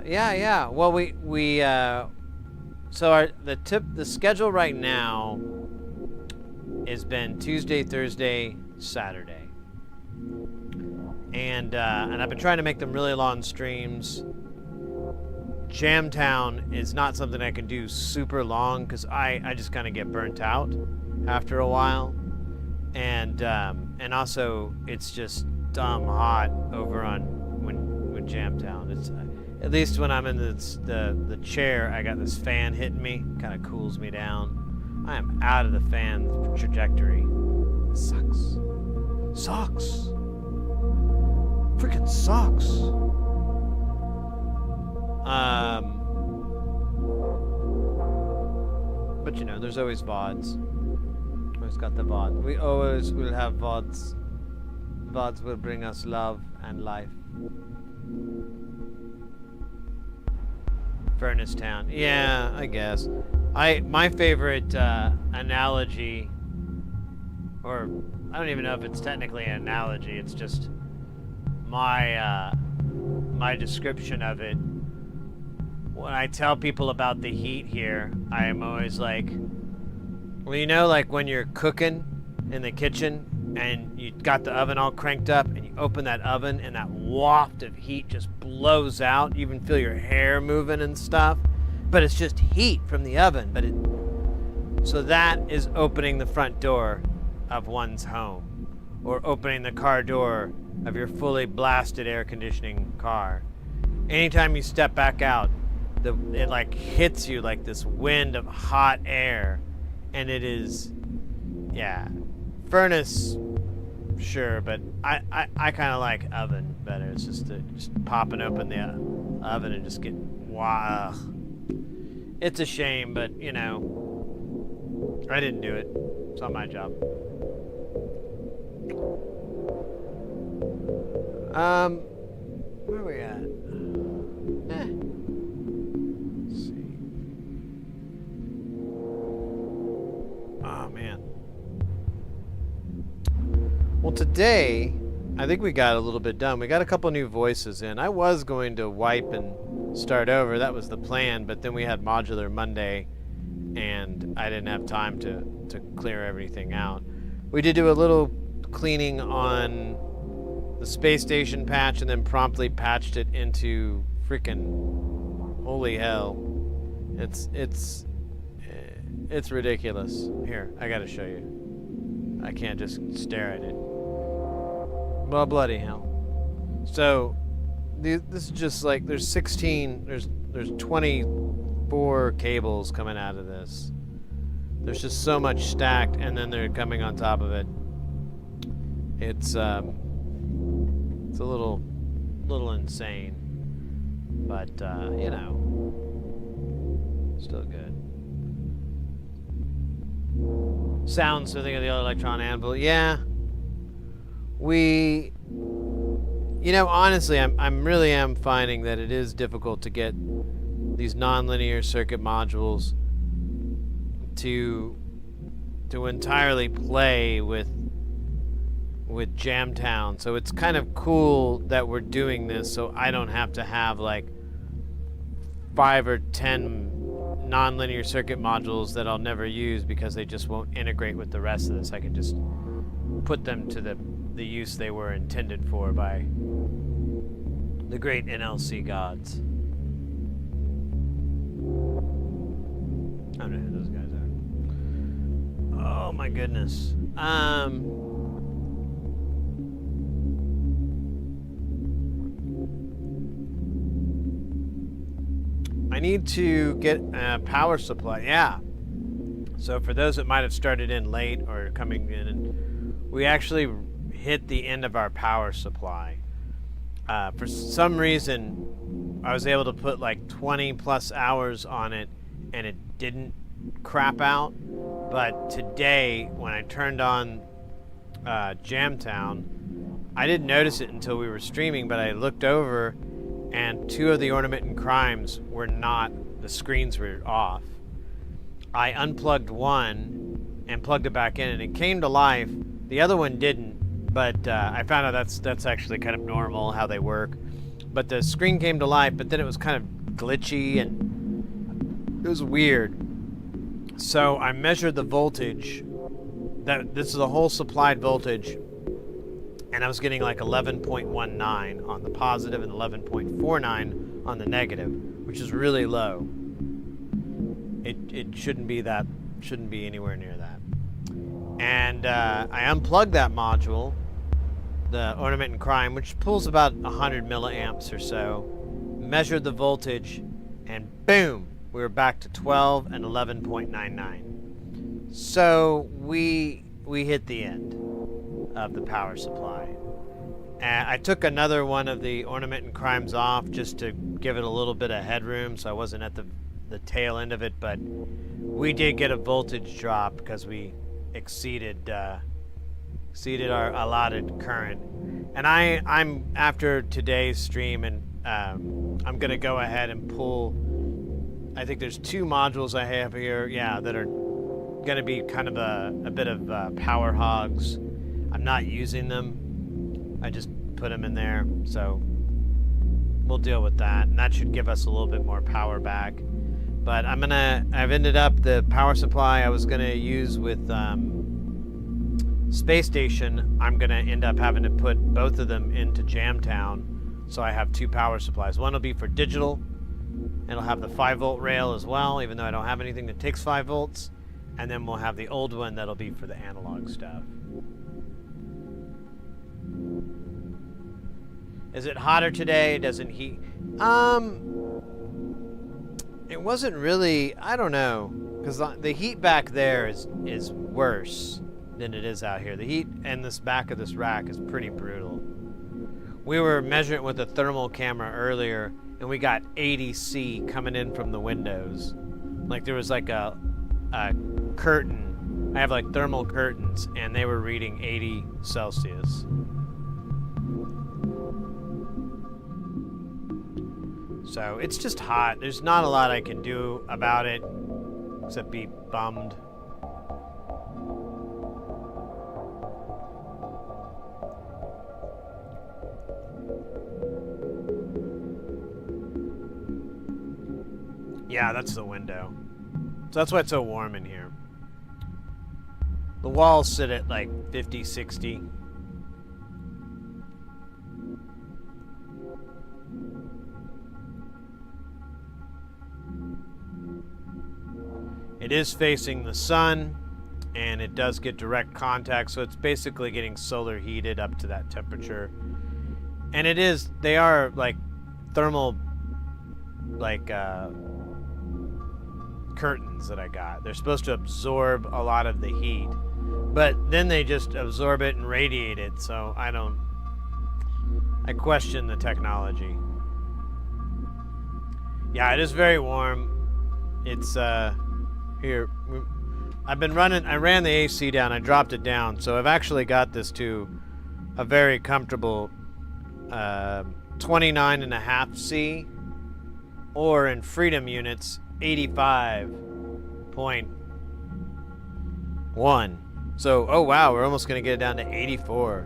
yeah. Well, so the schedule right now has been Tuesday, Thursday, Saturday. And I've been trying to make them really long streams. Jamtown is not something I can do super long because I just kind of get burnt out after a while. And also it's just dumb hot over on when Jamtown. It's at least when I'm in the chair, I got this fan hitting me, kind of cools me down. I am out of the fan trajectory. It sucks. Sucks. Freaking sucks. But you know, there's always VODs. Always got the VOD. We always will have VODs. VODs will bring us love and life. Furnace Town. Yeah, I guess. My favorite analogy, or I don't even know if it's technically an analogy, it's just my description of it. When I tell people about the heat here, I am always like, well, you know, like when you're cooking in the kitchen and you got the oven all cranked up and you open that oven and that waft of heat just blows out. You even feel your hair moving and stuff, but it's just heat from the oven. So that is opening the front door of one's home, or opening the car door of your fully blasted air conditioning car. Anytime you step back out, it like hits you like this wind of hot air, and it is, yeah, furnace, sure, but I kind of like oven better. It's just popping open the oven and just getting, wow. It's a shame, but you know, I didn't do it. It's not my job. Where are we at? Let's see. Oh, man. Well, today, I think we got a little bit done. We got a couple new voices in. I was going to wipe and start over. That was the plan, but then we had Modular Monday, and I didn't have time to clear everything out. We did do a little cleaning on the space station patch, and then promptly patched it into freaking holy hell. It's ridiculous. Here, I gotta show you. I can't just stare at it. Well, bloody hell. So this is just like, there's 24 cables coming out of this. There's just so much stacked, and then they're coming on top of it. It's a little insane, but you know, still good. Sound smithing of the other electron anvil, yeah. You know, honestly, I'm really finding that it is difficult to get these nonlinear circuit modules to entirely play with Jamtown. So it's kind of cool that we're doing this, so I don't have to have like 5 or 10 nonlinear circuit modules that I'll never use because they just won't integrate with the rest of this. I can just put them to the use they were intended for by the great NLC gods. I don't know who those guys are. Oh my goodness. I need to get a power supply. Yeah. So for those that might have started in late or coming in, and we actually hit the end of our power supply. For some reason, I was able to put like 20 plus hours on it, and it didn't crap out. But today, when I turned on Jamtown, I didn't notice it until we were streaming, but I looked over, and 2 of the ornament and crimes were not, the screens were off. I unplugged one and plugged it back in, and it came to life. The other one didn't, But I found out that's actually kind of normal how they work. But the screen came to life, but then it was kind of glitchy and it was weird. So I measured the voltage. This is the whole supplied voltage, and I was getting like 11.19 on the positive and 11.49 on the negative, which is really low. It shouldn't be anywhere near that. And I unplugged that module, the Ornament and Crime, which pulls about 100 milliamps or so, measured the voltage, and boom, we were back to 12 and 11.99. So we hit the end of the power supply. And I took another one of the Ornament and Crimes off just to give it a little bit of headroom so I wasn't at the tail end of it, but we did get a voltage drop because we exceeded our allotted current. And I'm after today's stream, and I'm gonna go ahead and pull, I think there's 2 modules I have here, yeah, that are gonna be kind of a bit of power hogs. I'm not using them, I just put them in there, so we'll deal with that, and that should give us a little bit more power back. But I've ended up, the power supply I was gonna use with Space Station, I'm gonna end up having to put both of them into Jamtown, so I have 2 power supplies. One will be for digital, and it'll have the 5-volt rail as well, even though I don't have anything that takes 5 volts. And then we'll have the old one that'll be for the analog stuff. Is it hotter today? Doesn't heat? It wasn't really, I don't know, because the heat back there is worse than it is out here. The heat in this back of this rack is pretty brutal. We were measuring with a thermal camera earlier, and we got 80 C coming in from the windows. Like there was like a curtain. I have like thermal curtains, and they were reading 80 Celsius. So it's just hot. There's not a lot I can do about it except be bummed. Yeah, that's the window. So that's why it's so warm in here. The walls sit at like 50, 60. It is facing the sun, and it does get direct contact, so it's basically getting solar heated up to that temperature. And they are like thermal, like curtains that I got. They're supposed to absorb a lot of the heat, but then they just absorb it and radiate it, so I question the technology. Yeah, it is very warm. It's here, I ran the AC down, I dropped it down, so I've actually got this to a very comfortable 29.5 C, or in freedom units, 85.1. So, oh wow, we're almost gonna get it down to 84.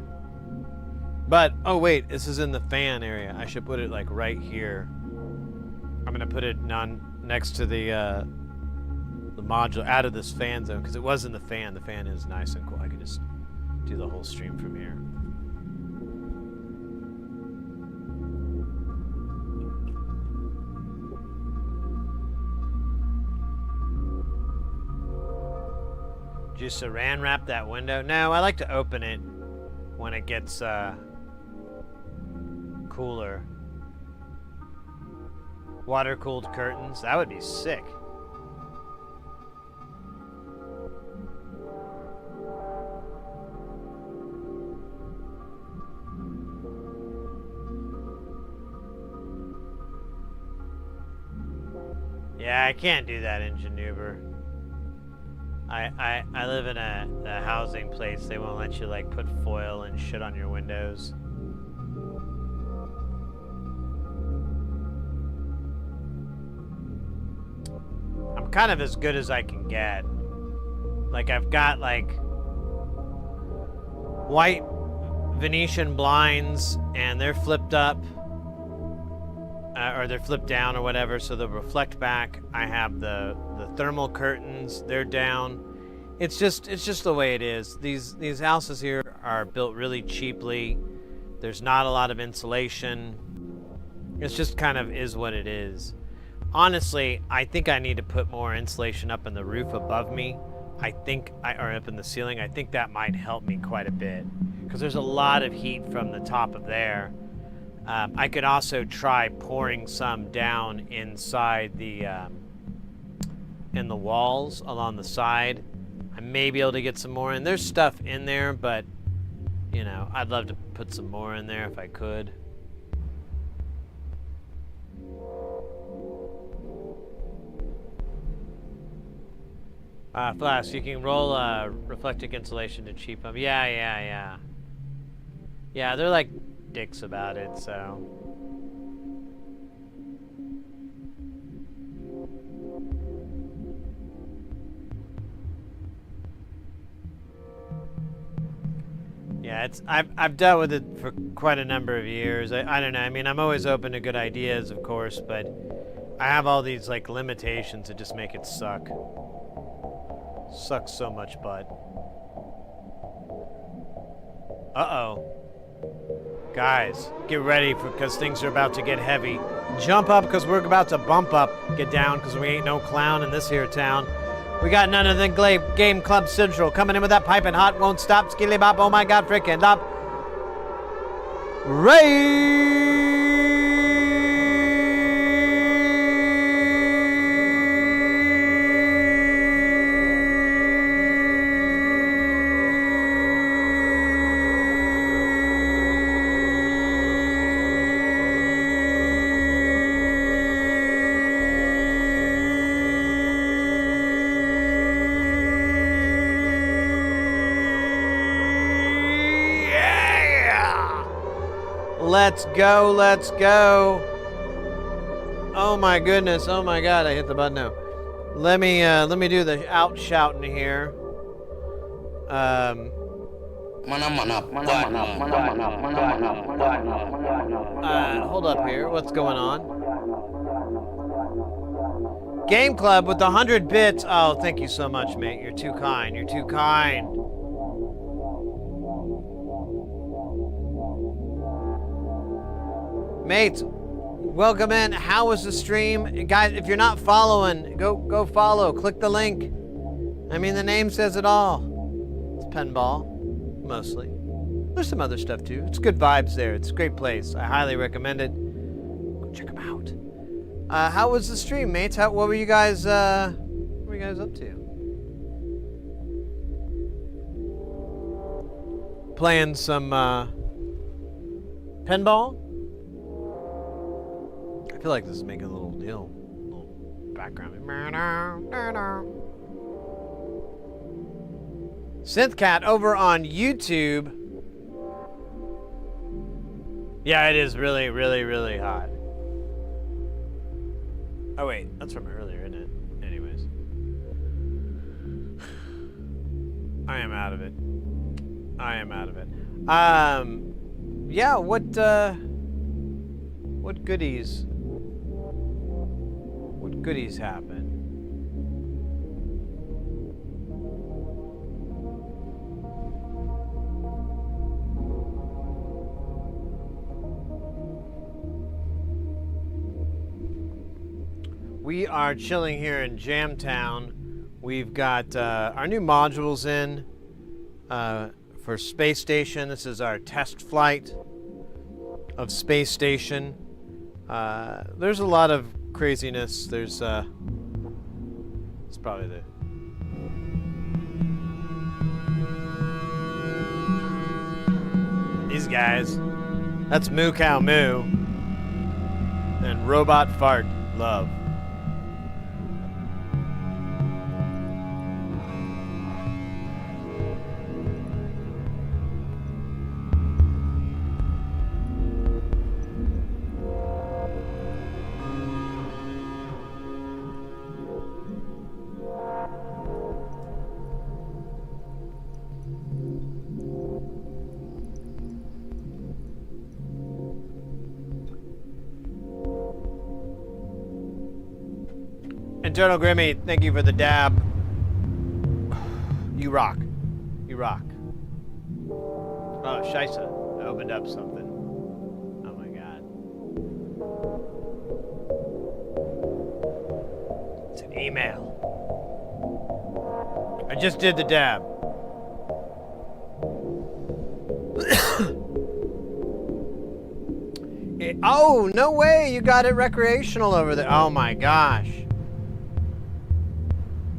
But, oh wait, this is in the fan area. I should put it like right here. I'm gonna put it next to the module, out of this fan zone, because it was in the fan. The fan is nice and cool. I can just do the whole stream from here. Did you saran wrap that window? No, I like to open it when it gets cooler. Water-cooled curtains, that would be sick. Yeah, I can't do that in Geneva. I live in a housing place. They won't let you like put foil and shit on your windows. I'm kind of as good as I can get. Like I've got like white Venetian blinds, and they're flipped up, or they're flipped down or whatever, so they'll reflect back. I have the thermal curtains, they're down. It's just the way it is. These houses here are built really cheaply. There's not a lot of insulation. It's just kind of is what it is. Honestly, I think I need to put more insulation up in the roof above me. Or up in the ceiling. I think that might help me quite a bit, because there's a lot of heat from the top of there. I could also try pouring some down inside in the walls along the side. I may be able to get some more in. There's stuff in there, but you know, I'd love to put some more in there if I could. Flask, you can roll reflective insulation to cheap them. Yeah, they're like dicks about it, so. Yeah, I've dealt with it for quite a number of years. I don't know. I mean, I'm always open to good ideas, of course, but I have all these like limitations that just make it suck. Sucks so much butt. Uh-oh. Guys, get ready because things are about to get heavy. Jump up because we're about to bump up. Get down because we ain't no clown in this here town. We got none of the Game Club Central coming in with that piping hot, won't stop, skilly bop, oh my god, frickin' up. Let's go, let's go. Oh my goodness, oh my god, I hit the button now. Let me do the out shouting here. Hold up here, what's going on? Game Club with the 100 bits. Oh, thank you so much, mate. You're too kind, you're too kind. Mates, welcome in. How was the stream? Guys, if you're not following, go follow. Click the link. I mean, the name says it all. It's Pinball, mostly. There's some other stuff, too. It's good vibes there. It's a great place. I highly recommend it. Go check them out. How was the stream, mates? What were you guys, up to? Playing some, pinball? I feel like this is making a little deal, little background. Synthcat over on YouTube. Yeah, it is really, really, really hot. Oh wait, that's from earlier, isn't it? Anyways. I am out of it. I am out of it. Yeah, what goodies? What goodies happen? We are chilling here in Jamtown. We've got our new modules in for Space Station. This is our test flight of Space Station. There's a lot of craziness. There's it's probably the these guys. That's Moo Cow Moo and Robot Fart Love. Internal Grimmy, thank you for the dab. You rock. You rock. Oh, Shisa. I opened up something. Oh my god. It's an email. I just did the dab. Oh, no way! You got it recreational over there. Oh my gosh.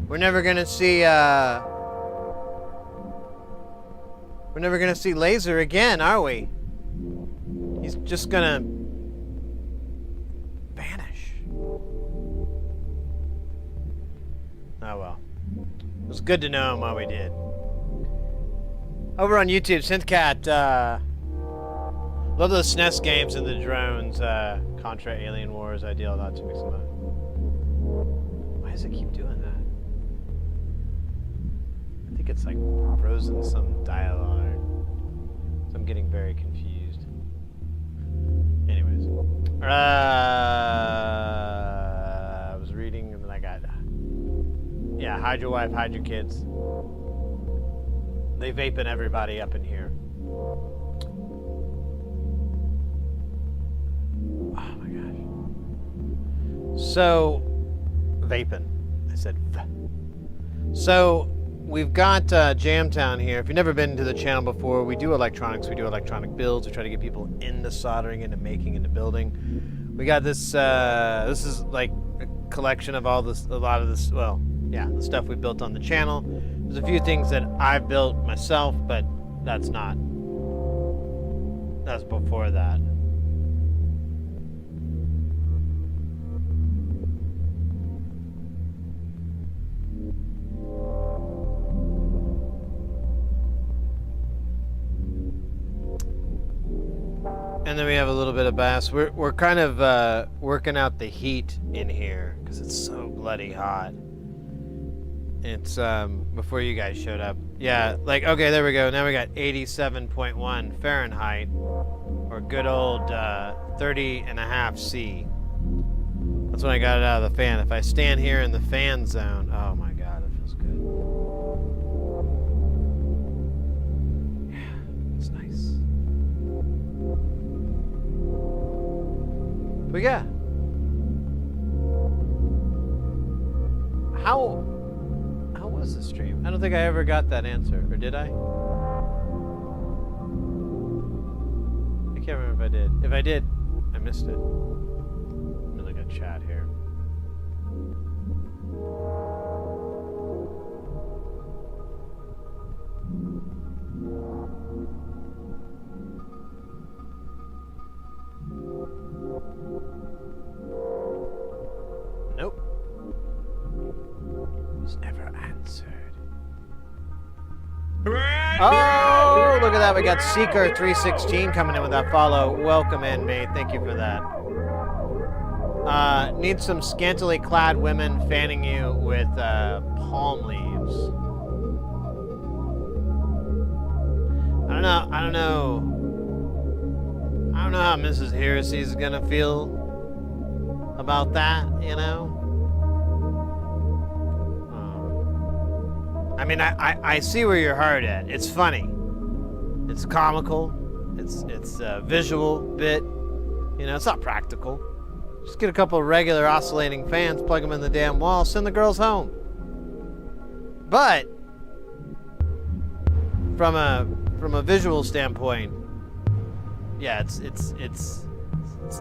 We're never gonna see, we're never gonna see Laser again, are we? He's just gonna vanish. Oh well. It was good to know him while we did. Over on YouTube, Synthcat, love those SNES games and the drones, Contra, Alien Wars, Ideal, not to mix them up. Why does it keep doing that? I think it's like frozen some dialogue. So I'm getting very confused. Anyways. I was reading and then I got... Yeah, hide your wife, hide your kids. They vaping everybody up in here. Oh my gosh. So, vaping. I said v. So, we've got Jamtown here. If you've never been to the channel before, we do electronics. We do electronic builds. We try to get people into soldering, into making, into building. We got this. This is like a collection of all this, a lot of this. Well, yeah, the stuff we built on the channel. There's a few things that I've built myself, but that's not. That's before that. And then we have a little bit of bass. We're kind of working out the heat in here because it's so bloody hot. It's before you guys showed up. Yeah, like okay, there we go. Now we got 87.1 Fahrenheit, or good old 30.5 C. That's when I got it out of the fan. If I stand here in the fan zone, oh my god, it feels good. Yeah, it's nice. But yeah. How was the stream? I don't think I ever got that answer, or did I? I can't remember if I did. If I did, I missed it. Let me look at chat here. Nope. Was never answered. Oh, look at that. We got Seeker316 coming in with that follow. Welcome in, mate. Thank you for that. Need some scantily clad women fanning you with palm leaves. I don't know how Mrs. Heresy is gonna feel about that, you know? I mean, I see where your heart at. It's funny. It's comical. It's a visual bit. You know, it's not practical. Just get a couple of regular oscillating fans, plug them in the damn wall, send the girls home. But from a visual standpoint, yeah, it's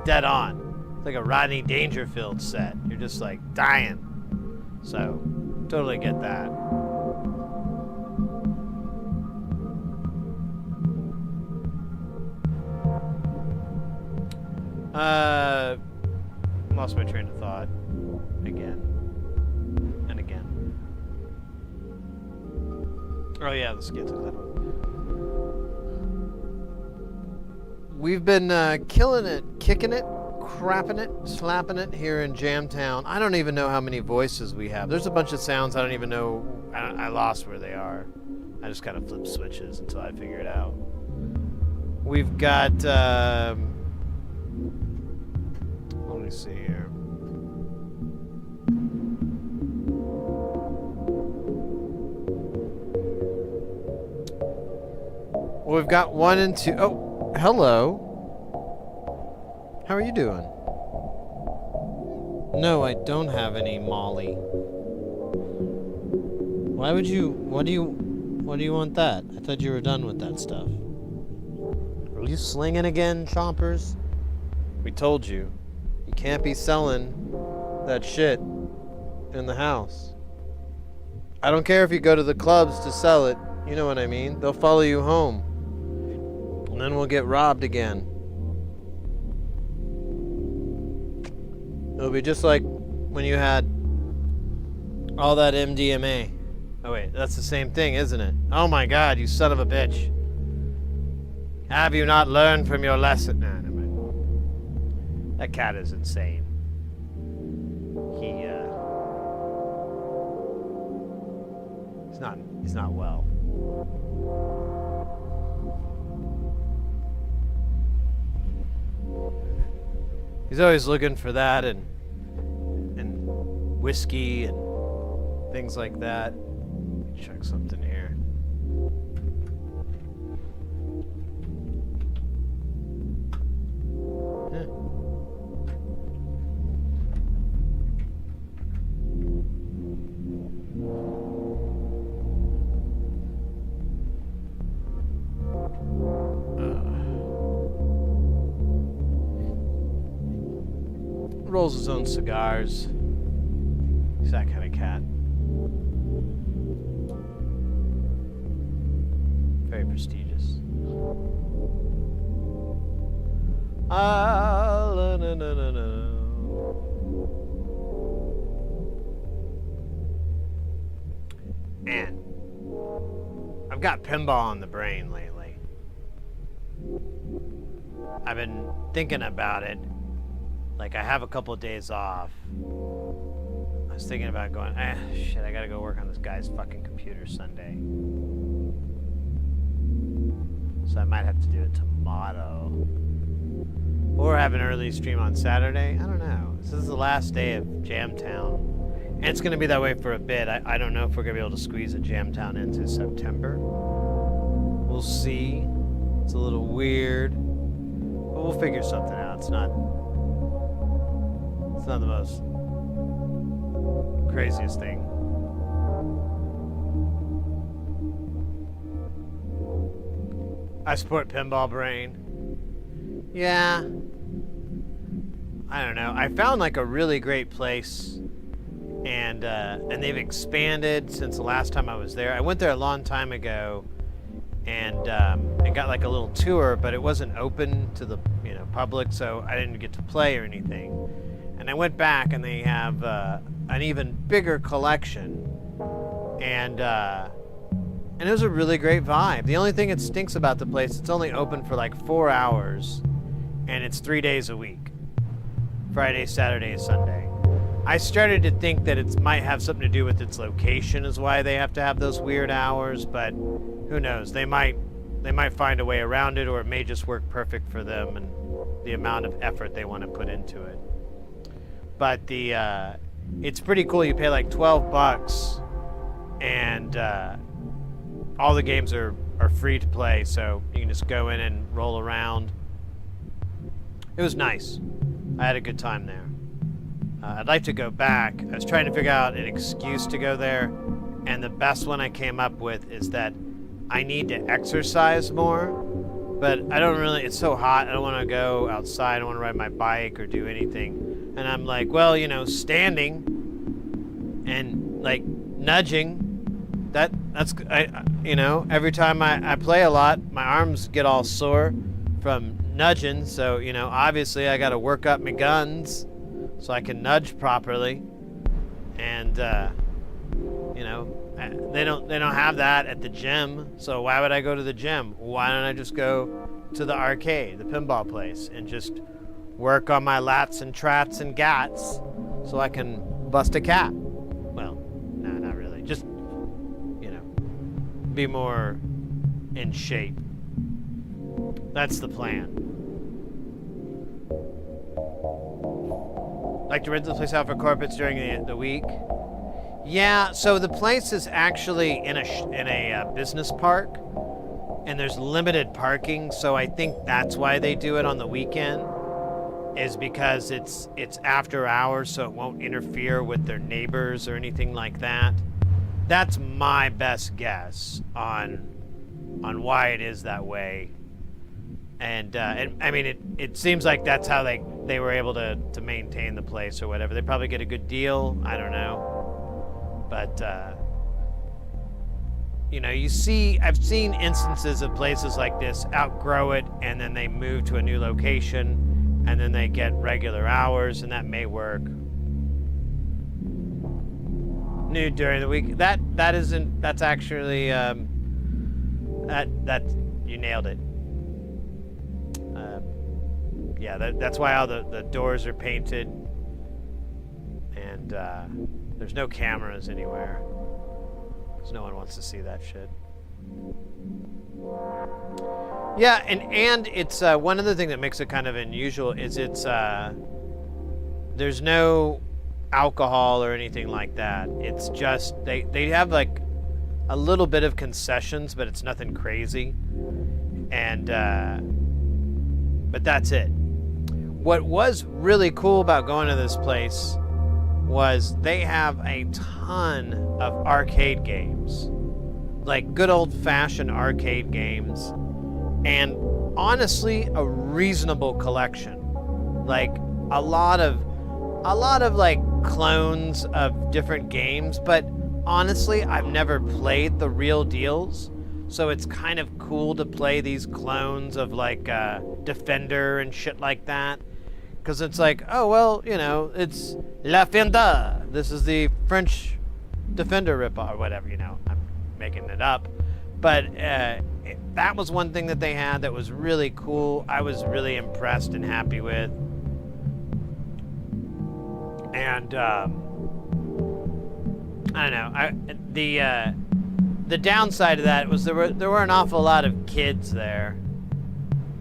dead on. It's like a Rodney Dangerfield set. You're just like dying. So, totally get that. Lost my train of thought again and again. Oh yeah, the skits of that one. We've been killing it, kicking it, crapping it, slapping it here in Jamtown. I don't even know how many voices we have. There's a bunch of sounds I don't even know. I lost where they are. I just kind of flip switches until I figure it out. We've got let me see here. Well, we've got 1 and 2. Oh, hello. How are you doing? No, I don't have any Molly. Why would you... What do you want that? I thought you were done with that stuff. Are you slinging again, Chompers? We told you. You can't be selling that shit in the house. I don't care if you go to the clubs to sell it. You know what I mean. They'll follow you home. And then we'll get robbed again. It'll be just like when you had all that MDMA. Oh wait, that's the same thing, isn't it? Oh my god, you son of a bitch. Have you not learned from your lesson? Nah, never mind. That cat is insane. He's not well. He's always looking for that and whiskey and things like that. Check something here. Rolls his own cigars. He's that kind of cat. Very prestigious. No. And I've got pinball on the brain lately. I've been thinking about it. Like, I have a couple of days off. I was thinking about going, shit, I gotta go work on this guy's fucking computer Sunday. So I might have to do it tomorrow. Or have an early stream on Saturday. I don't know. This is the last day of Jamtown. And it's gonna be that way for a bit. I don't know if we're gonna be able to squeeze a Jamtown into September. We'll see. It's a little weird. But we'll figure something out. It's not the most craziest thing. I support Pinball Brain. Yeah. I don't know. I found like a really great place, and they've expanded since the last time I was there. I went there a long time ago, and got like a little tour, but it wasn't open to the public, so I didn't get to play or anything. And I went back, and they have an even bigger collection, and it was a really great vibe. The only thing that stinks about the place, it's only open for like 4 hours, and it's 3 days a week. Friday, Saturday, and Sunday. I started to think that it might have something to do with its location is why they have to have those weird hours, but who knows? They might find a way around it, or it may just work perfect for them and the amount of effort they want to put into it. But it's pretty cool. You pay like $12, and all the games are free to play, so you can just go in and roll around. It was nice. I had a good time there. I'd like to go back. I was trying to figure out an excuse to go there, and the best one I came up with is that I need to exercise more, but I don't really, it's so hot, I don't want to go outside, I don't want to ride my bike or do anything. And I'm like, well, standing and like nudging, that's every time I play a lot, my arms get all sore from nudging, so obviously I got to work up my guns so I can nudge properly. And they don't have that at the gym, so why would I go to the gym? Why don't I just go to the arcade, the pinball place, and just work on my lats and trats and gats so I can bust a cat? Well, no, not really. Just, be more in shape. That's the plan. Like to rent the place out for corporates during the week? Yeah, so the place is actually in a business park, and there's limited parking, so I think that's why they do it on the weekend, is because it's after hours, so it won't interfere with their neighbors or anything like that. That's my best guess on why it is that way. And I mean, it seems like that's how they were able to maintain the place or whatever. They probably get a good deal. I don't know. But, you know, I've seen instances of places like this outgrow it, and then they move to a new location, and then they get regular hours, and that may work. New during the week. That's actually, that you nailed it. Yeah, that's why all the doors are painted, and there's no cameras anywhere, because no one wants to see that shit. Yeah, and it's one other thing that makes it kind of unusual is there's no alcohol or anything like that. It's just they have like a little bit of concessions, but it's nothing crazy, and but that's it. What was really cool about going to this place was they have a ton of arcade games, like good old-fashioned arcade games, and honestly a reasonable collection, like a lot of like clones of different games, but honestly I've never played the real deals, so it's kind of cool to play these clones of like Defender and shit like that. Because it's like, oh, well, you know, it's La Fenda. This is the French Defender ripoff, or whatever, you know. I'm making it up. But that was one thing that they had that was really cool. I was really impressed and happy with. And, I don't know. The downside of that was there were an awful lot of kids there.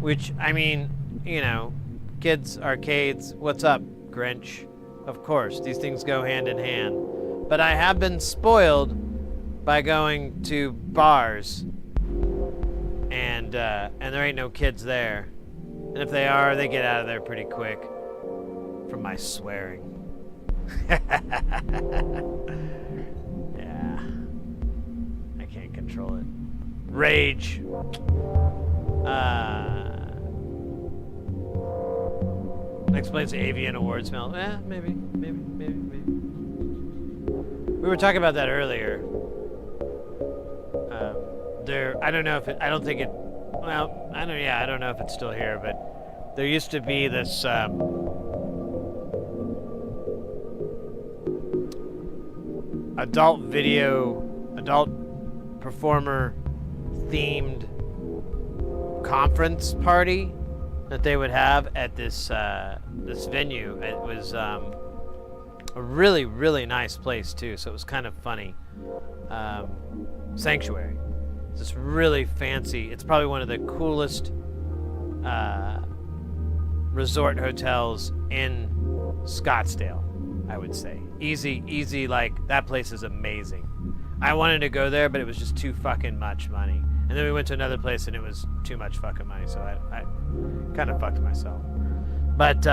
Which, I mean, you know, kids, arcades, what's up, Grinch? Of course, these things go hand in hand. But I have been spoiled by going to bars, and there ain't no kids there. And if they are, they get out of there pretty quick from my swearing. Yeah. I can't control it. Rage. Explains the avian award smell. Maybe. We were talking about that earlier. I don't know if I don't know if it's still here, but there used to be this adult performer themed conference party that they would have at this this venue. It was a really, really nice place too, so it was kind of funny. Sanctuary. It's this really fancy, it's probably one of the coolest resort hotels in Scottsdale, I would say. Easy, like, that place is amazing. I wanted to go there, but it was just too fucking much money. And then we went to another place and it was too much fucking money, so I kind of fucked myself. But,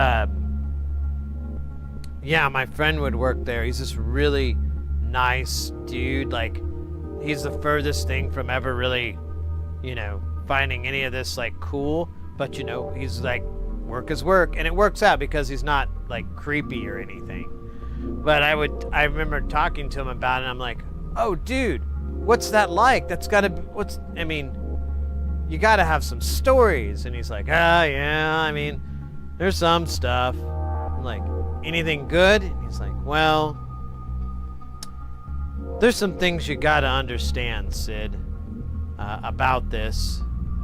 yeah, my friend would work there. He's this really nice dude. Like, he's the furthest thing from ever really, you know, finding any of this, like, cool. But, you know, he's like, work is work. And it works out because he's not, like, creepy or anything. But I remember talking to him about it, and I'm like, oh, dude, what's that like? That's gotta be, you gotta have some stories. And he's like, yeah, I mean, there's some stuff. I'm like, anything good? And he's like, well, there's some things you gotta understand, Sid, about this.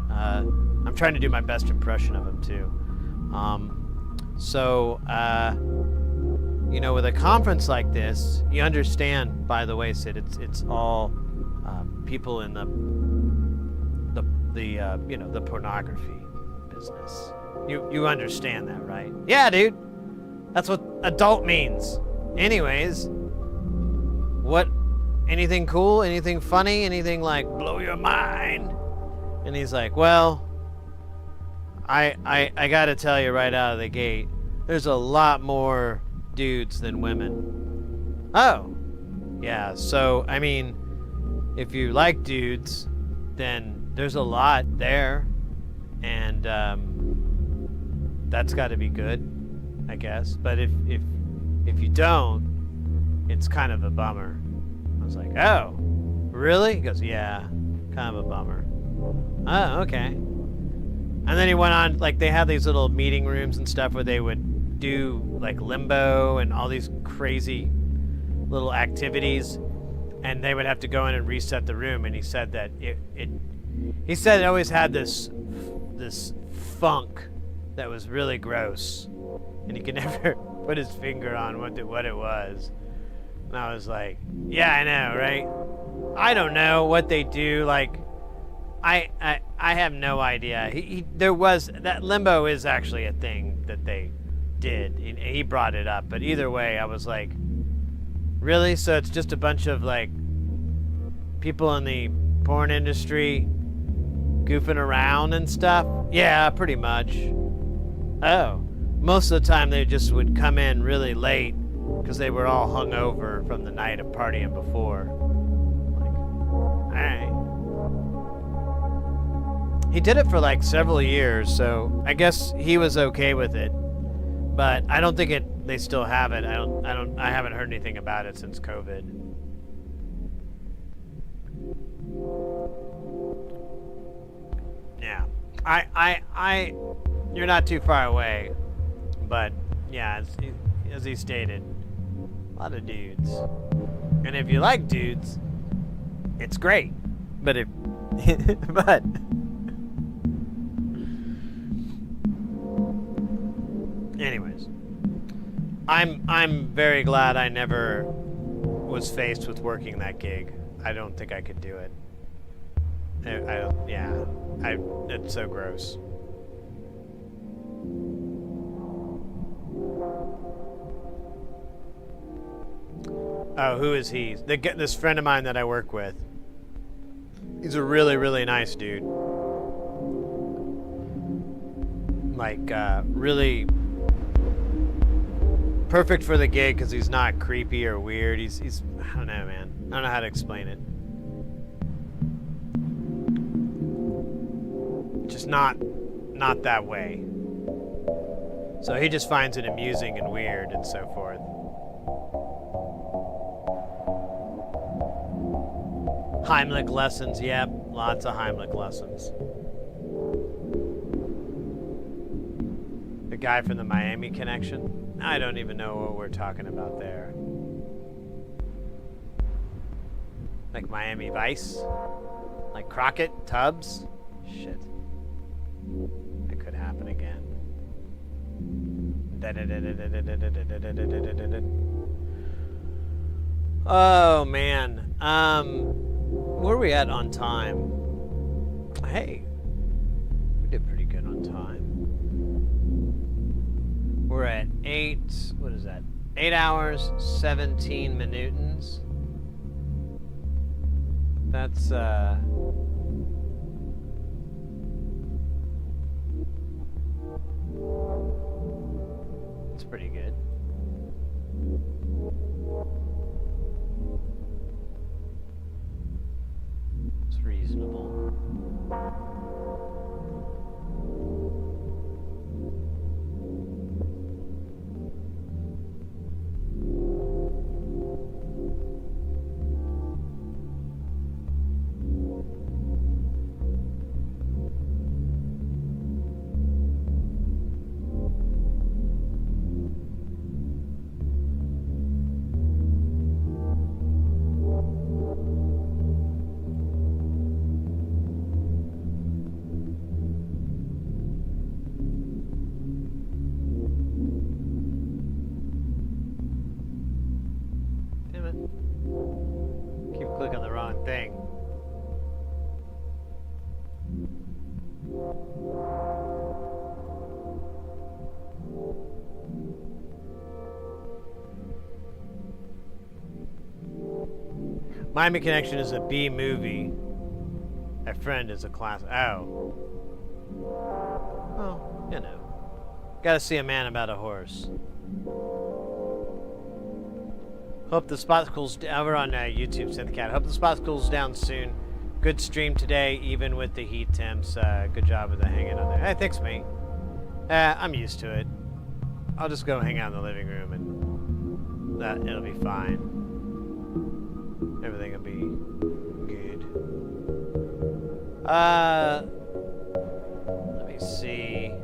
I'm trying to do my best impression of him, too. You know, with a conference like this, you understand, by the way, Sid, it's all people in the pornography business. You understand that, right? Yeah, dude. That's what adult means. Anyways, anything cool, anything funny, anything like blow your mind? And he's like, well, I gotta tell you right out of the gate, there's a lot more dudes than women. Oh, yeah. So I mean, if you like dudes, then there's a lot there, and that's got to be good, I guess. But if you don't, it's kind of a bummer. I was like, oh, really? He goes, yeah, kind of a bummer. Oh, okay. And then he went on, like, they had these little meeting rooms and stuff where they would do, like, limbo and all these crazy little activities, and they would have to go in and reset the room, and he said that he said it always had this funk that was really gross, and he could never put his finger on what it was. And I was like, yeah, I know, right? I don't know what they do, like, I have no idea. There was that limbo is actually a thing that they did. He brought it up, but either way, I was like, really? So it's just a bunch of like people in the porn industry goofing around and stuff? Yeah, pretty much. Oh, most of the time they just would come in really late because they were all hungover from the night of partying before. Like, all right. He did it for like several years, so I guess he was okay with it. But I don't think they still have it. I haven't heard anything about it since COVID. Yeah. You're not too far away. But yeah, as he stated, a lot of dudes. And if you like dudes, it's great. But but anyways, I'm very glad I never was faced with working that gig. I don't think I could do it. It's so gross. Oh, who is he? This friend of mine that I work with. He's a really, really nice dude. Like, really perfect for the gig because he's not creepy or weird. He's I don't know, man. I don't know how to explain it. Just not that way. So he just finds it amusing and weird and so forth. Heimlich lessons, yep, lots of Heimlich lessons. The guy from the Miami Connection? I don't even know what we're talking about there. Like Miami Vice? Like Crockett? Tubbs? Shit. That could happen again. Oh, man. Where are we at on time? Hey, we did pretty good on time. We're at 8 hours, 17 minutes. That's, it's pretty good. It's reasonable. Thing. Miami Connection is a B movie. My friend is a class. Oh. Well, you know. Gotta see a man about a horse. Hope the spot cools down. We're on YouTube, Synthcat. Hope the spot cools down soon. Good stream today, even with the heat temps. Good job with the hanging on there. Hey, thanks, mate. I'm used to it. I'll just go hang out in the living room and it'll be fine. Everything will be good. Let me see.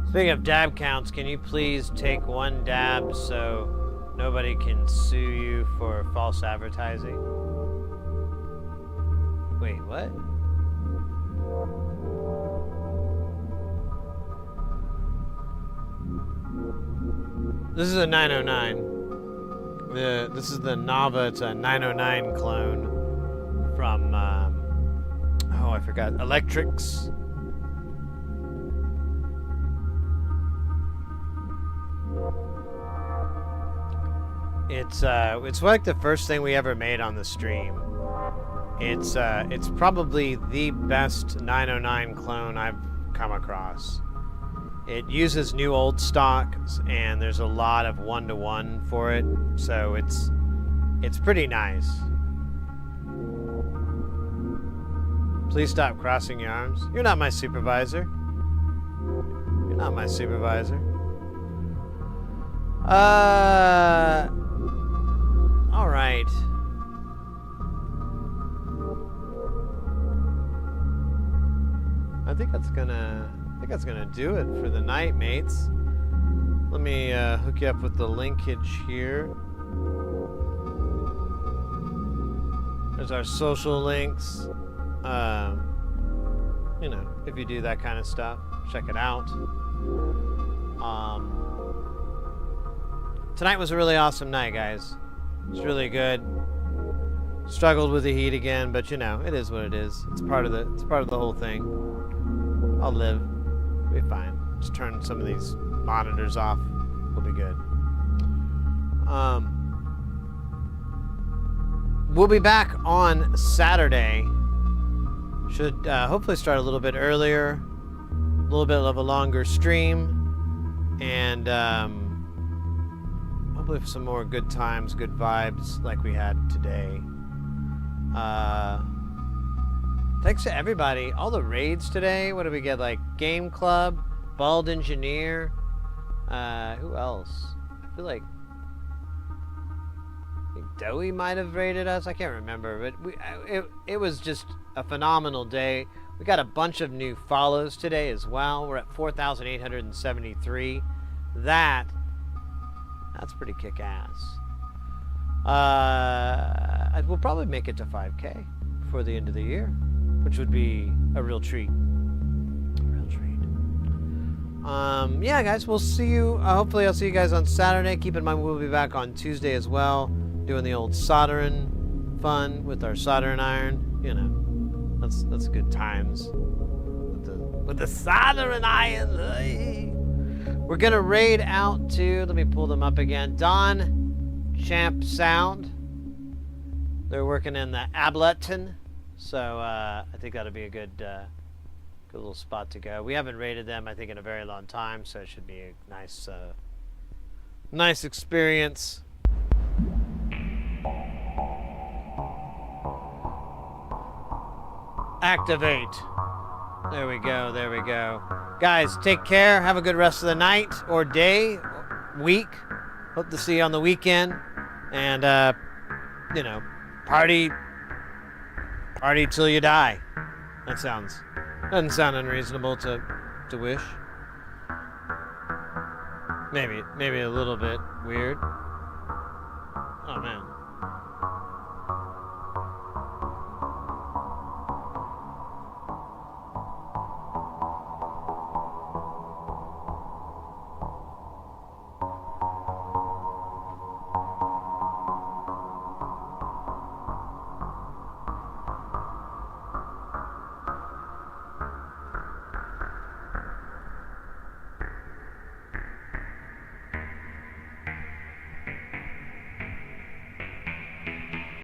Speaking of dab counts, can you please take one dab so nobody can sue you for false advertising? Wait, what? This is a 909. This is the Nava. It's a 909 clone from, oh, I forgot, Electrics. It's like the first thing we ever made on the stream. It's probably the best 909 clone I've come across. It uses new old stock, and there's a lot of 1-to-1 for it, so it's pretty nice. Please stop crossing your arms. You're not my supervisor. You're not my supervisor. All right. I think that's gonna do it for the night, mates. Let me hook you up with the linkage here. There's our social links. You know, if you do that kind of stuff, check it out. Tonight was a really awesome night, guys. It's really good. Struggled with the heat again, but you know, it is what it is. It's part of the whole thing. I'll live. We'll be fine. Just turn some of these monitors off. We'll be good. We'll be back on Saturday. Should hopefully start a little bit earlier. A little bit of a longer stream. And hopefully some more good times, good vibes like we had today. Thanks to everybody. All the raids today. What did we get? Like Game Club, Bald Engineer. Who else? I feel like Doey might have raided us. I can't remember, but it was just a phenomenal day. We got a bunch of new follows today as well. We're at 4,873. That's pretty kick-ass. We'll probably make it to 5K before the end of the year, which would be a real treat. A real treat. Yeah, guys, we'll see you. Hopefully, I'll see you guys on Saturday. Keep in mind, we'll be back on Tuesday as well, doing the old soldering fun with our soldering iron. You know, that's good times with the soldering iron. We're gonna raid out to, let me pull them up again, Don Champ Sound. They're working in the Ableton, so I think that'll be a good little spot to go. We haven't raided them, I think, in a very long time, so it should be a nice nice experience. Activate. There we go, there we go. Guys, take care. Have a good rest of the night or day, week. Hope to see you on the weekend. And, you know, party till you die. Doesn't sound unreasonable to wish. Maybe a little bit weird. Oh, man.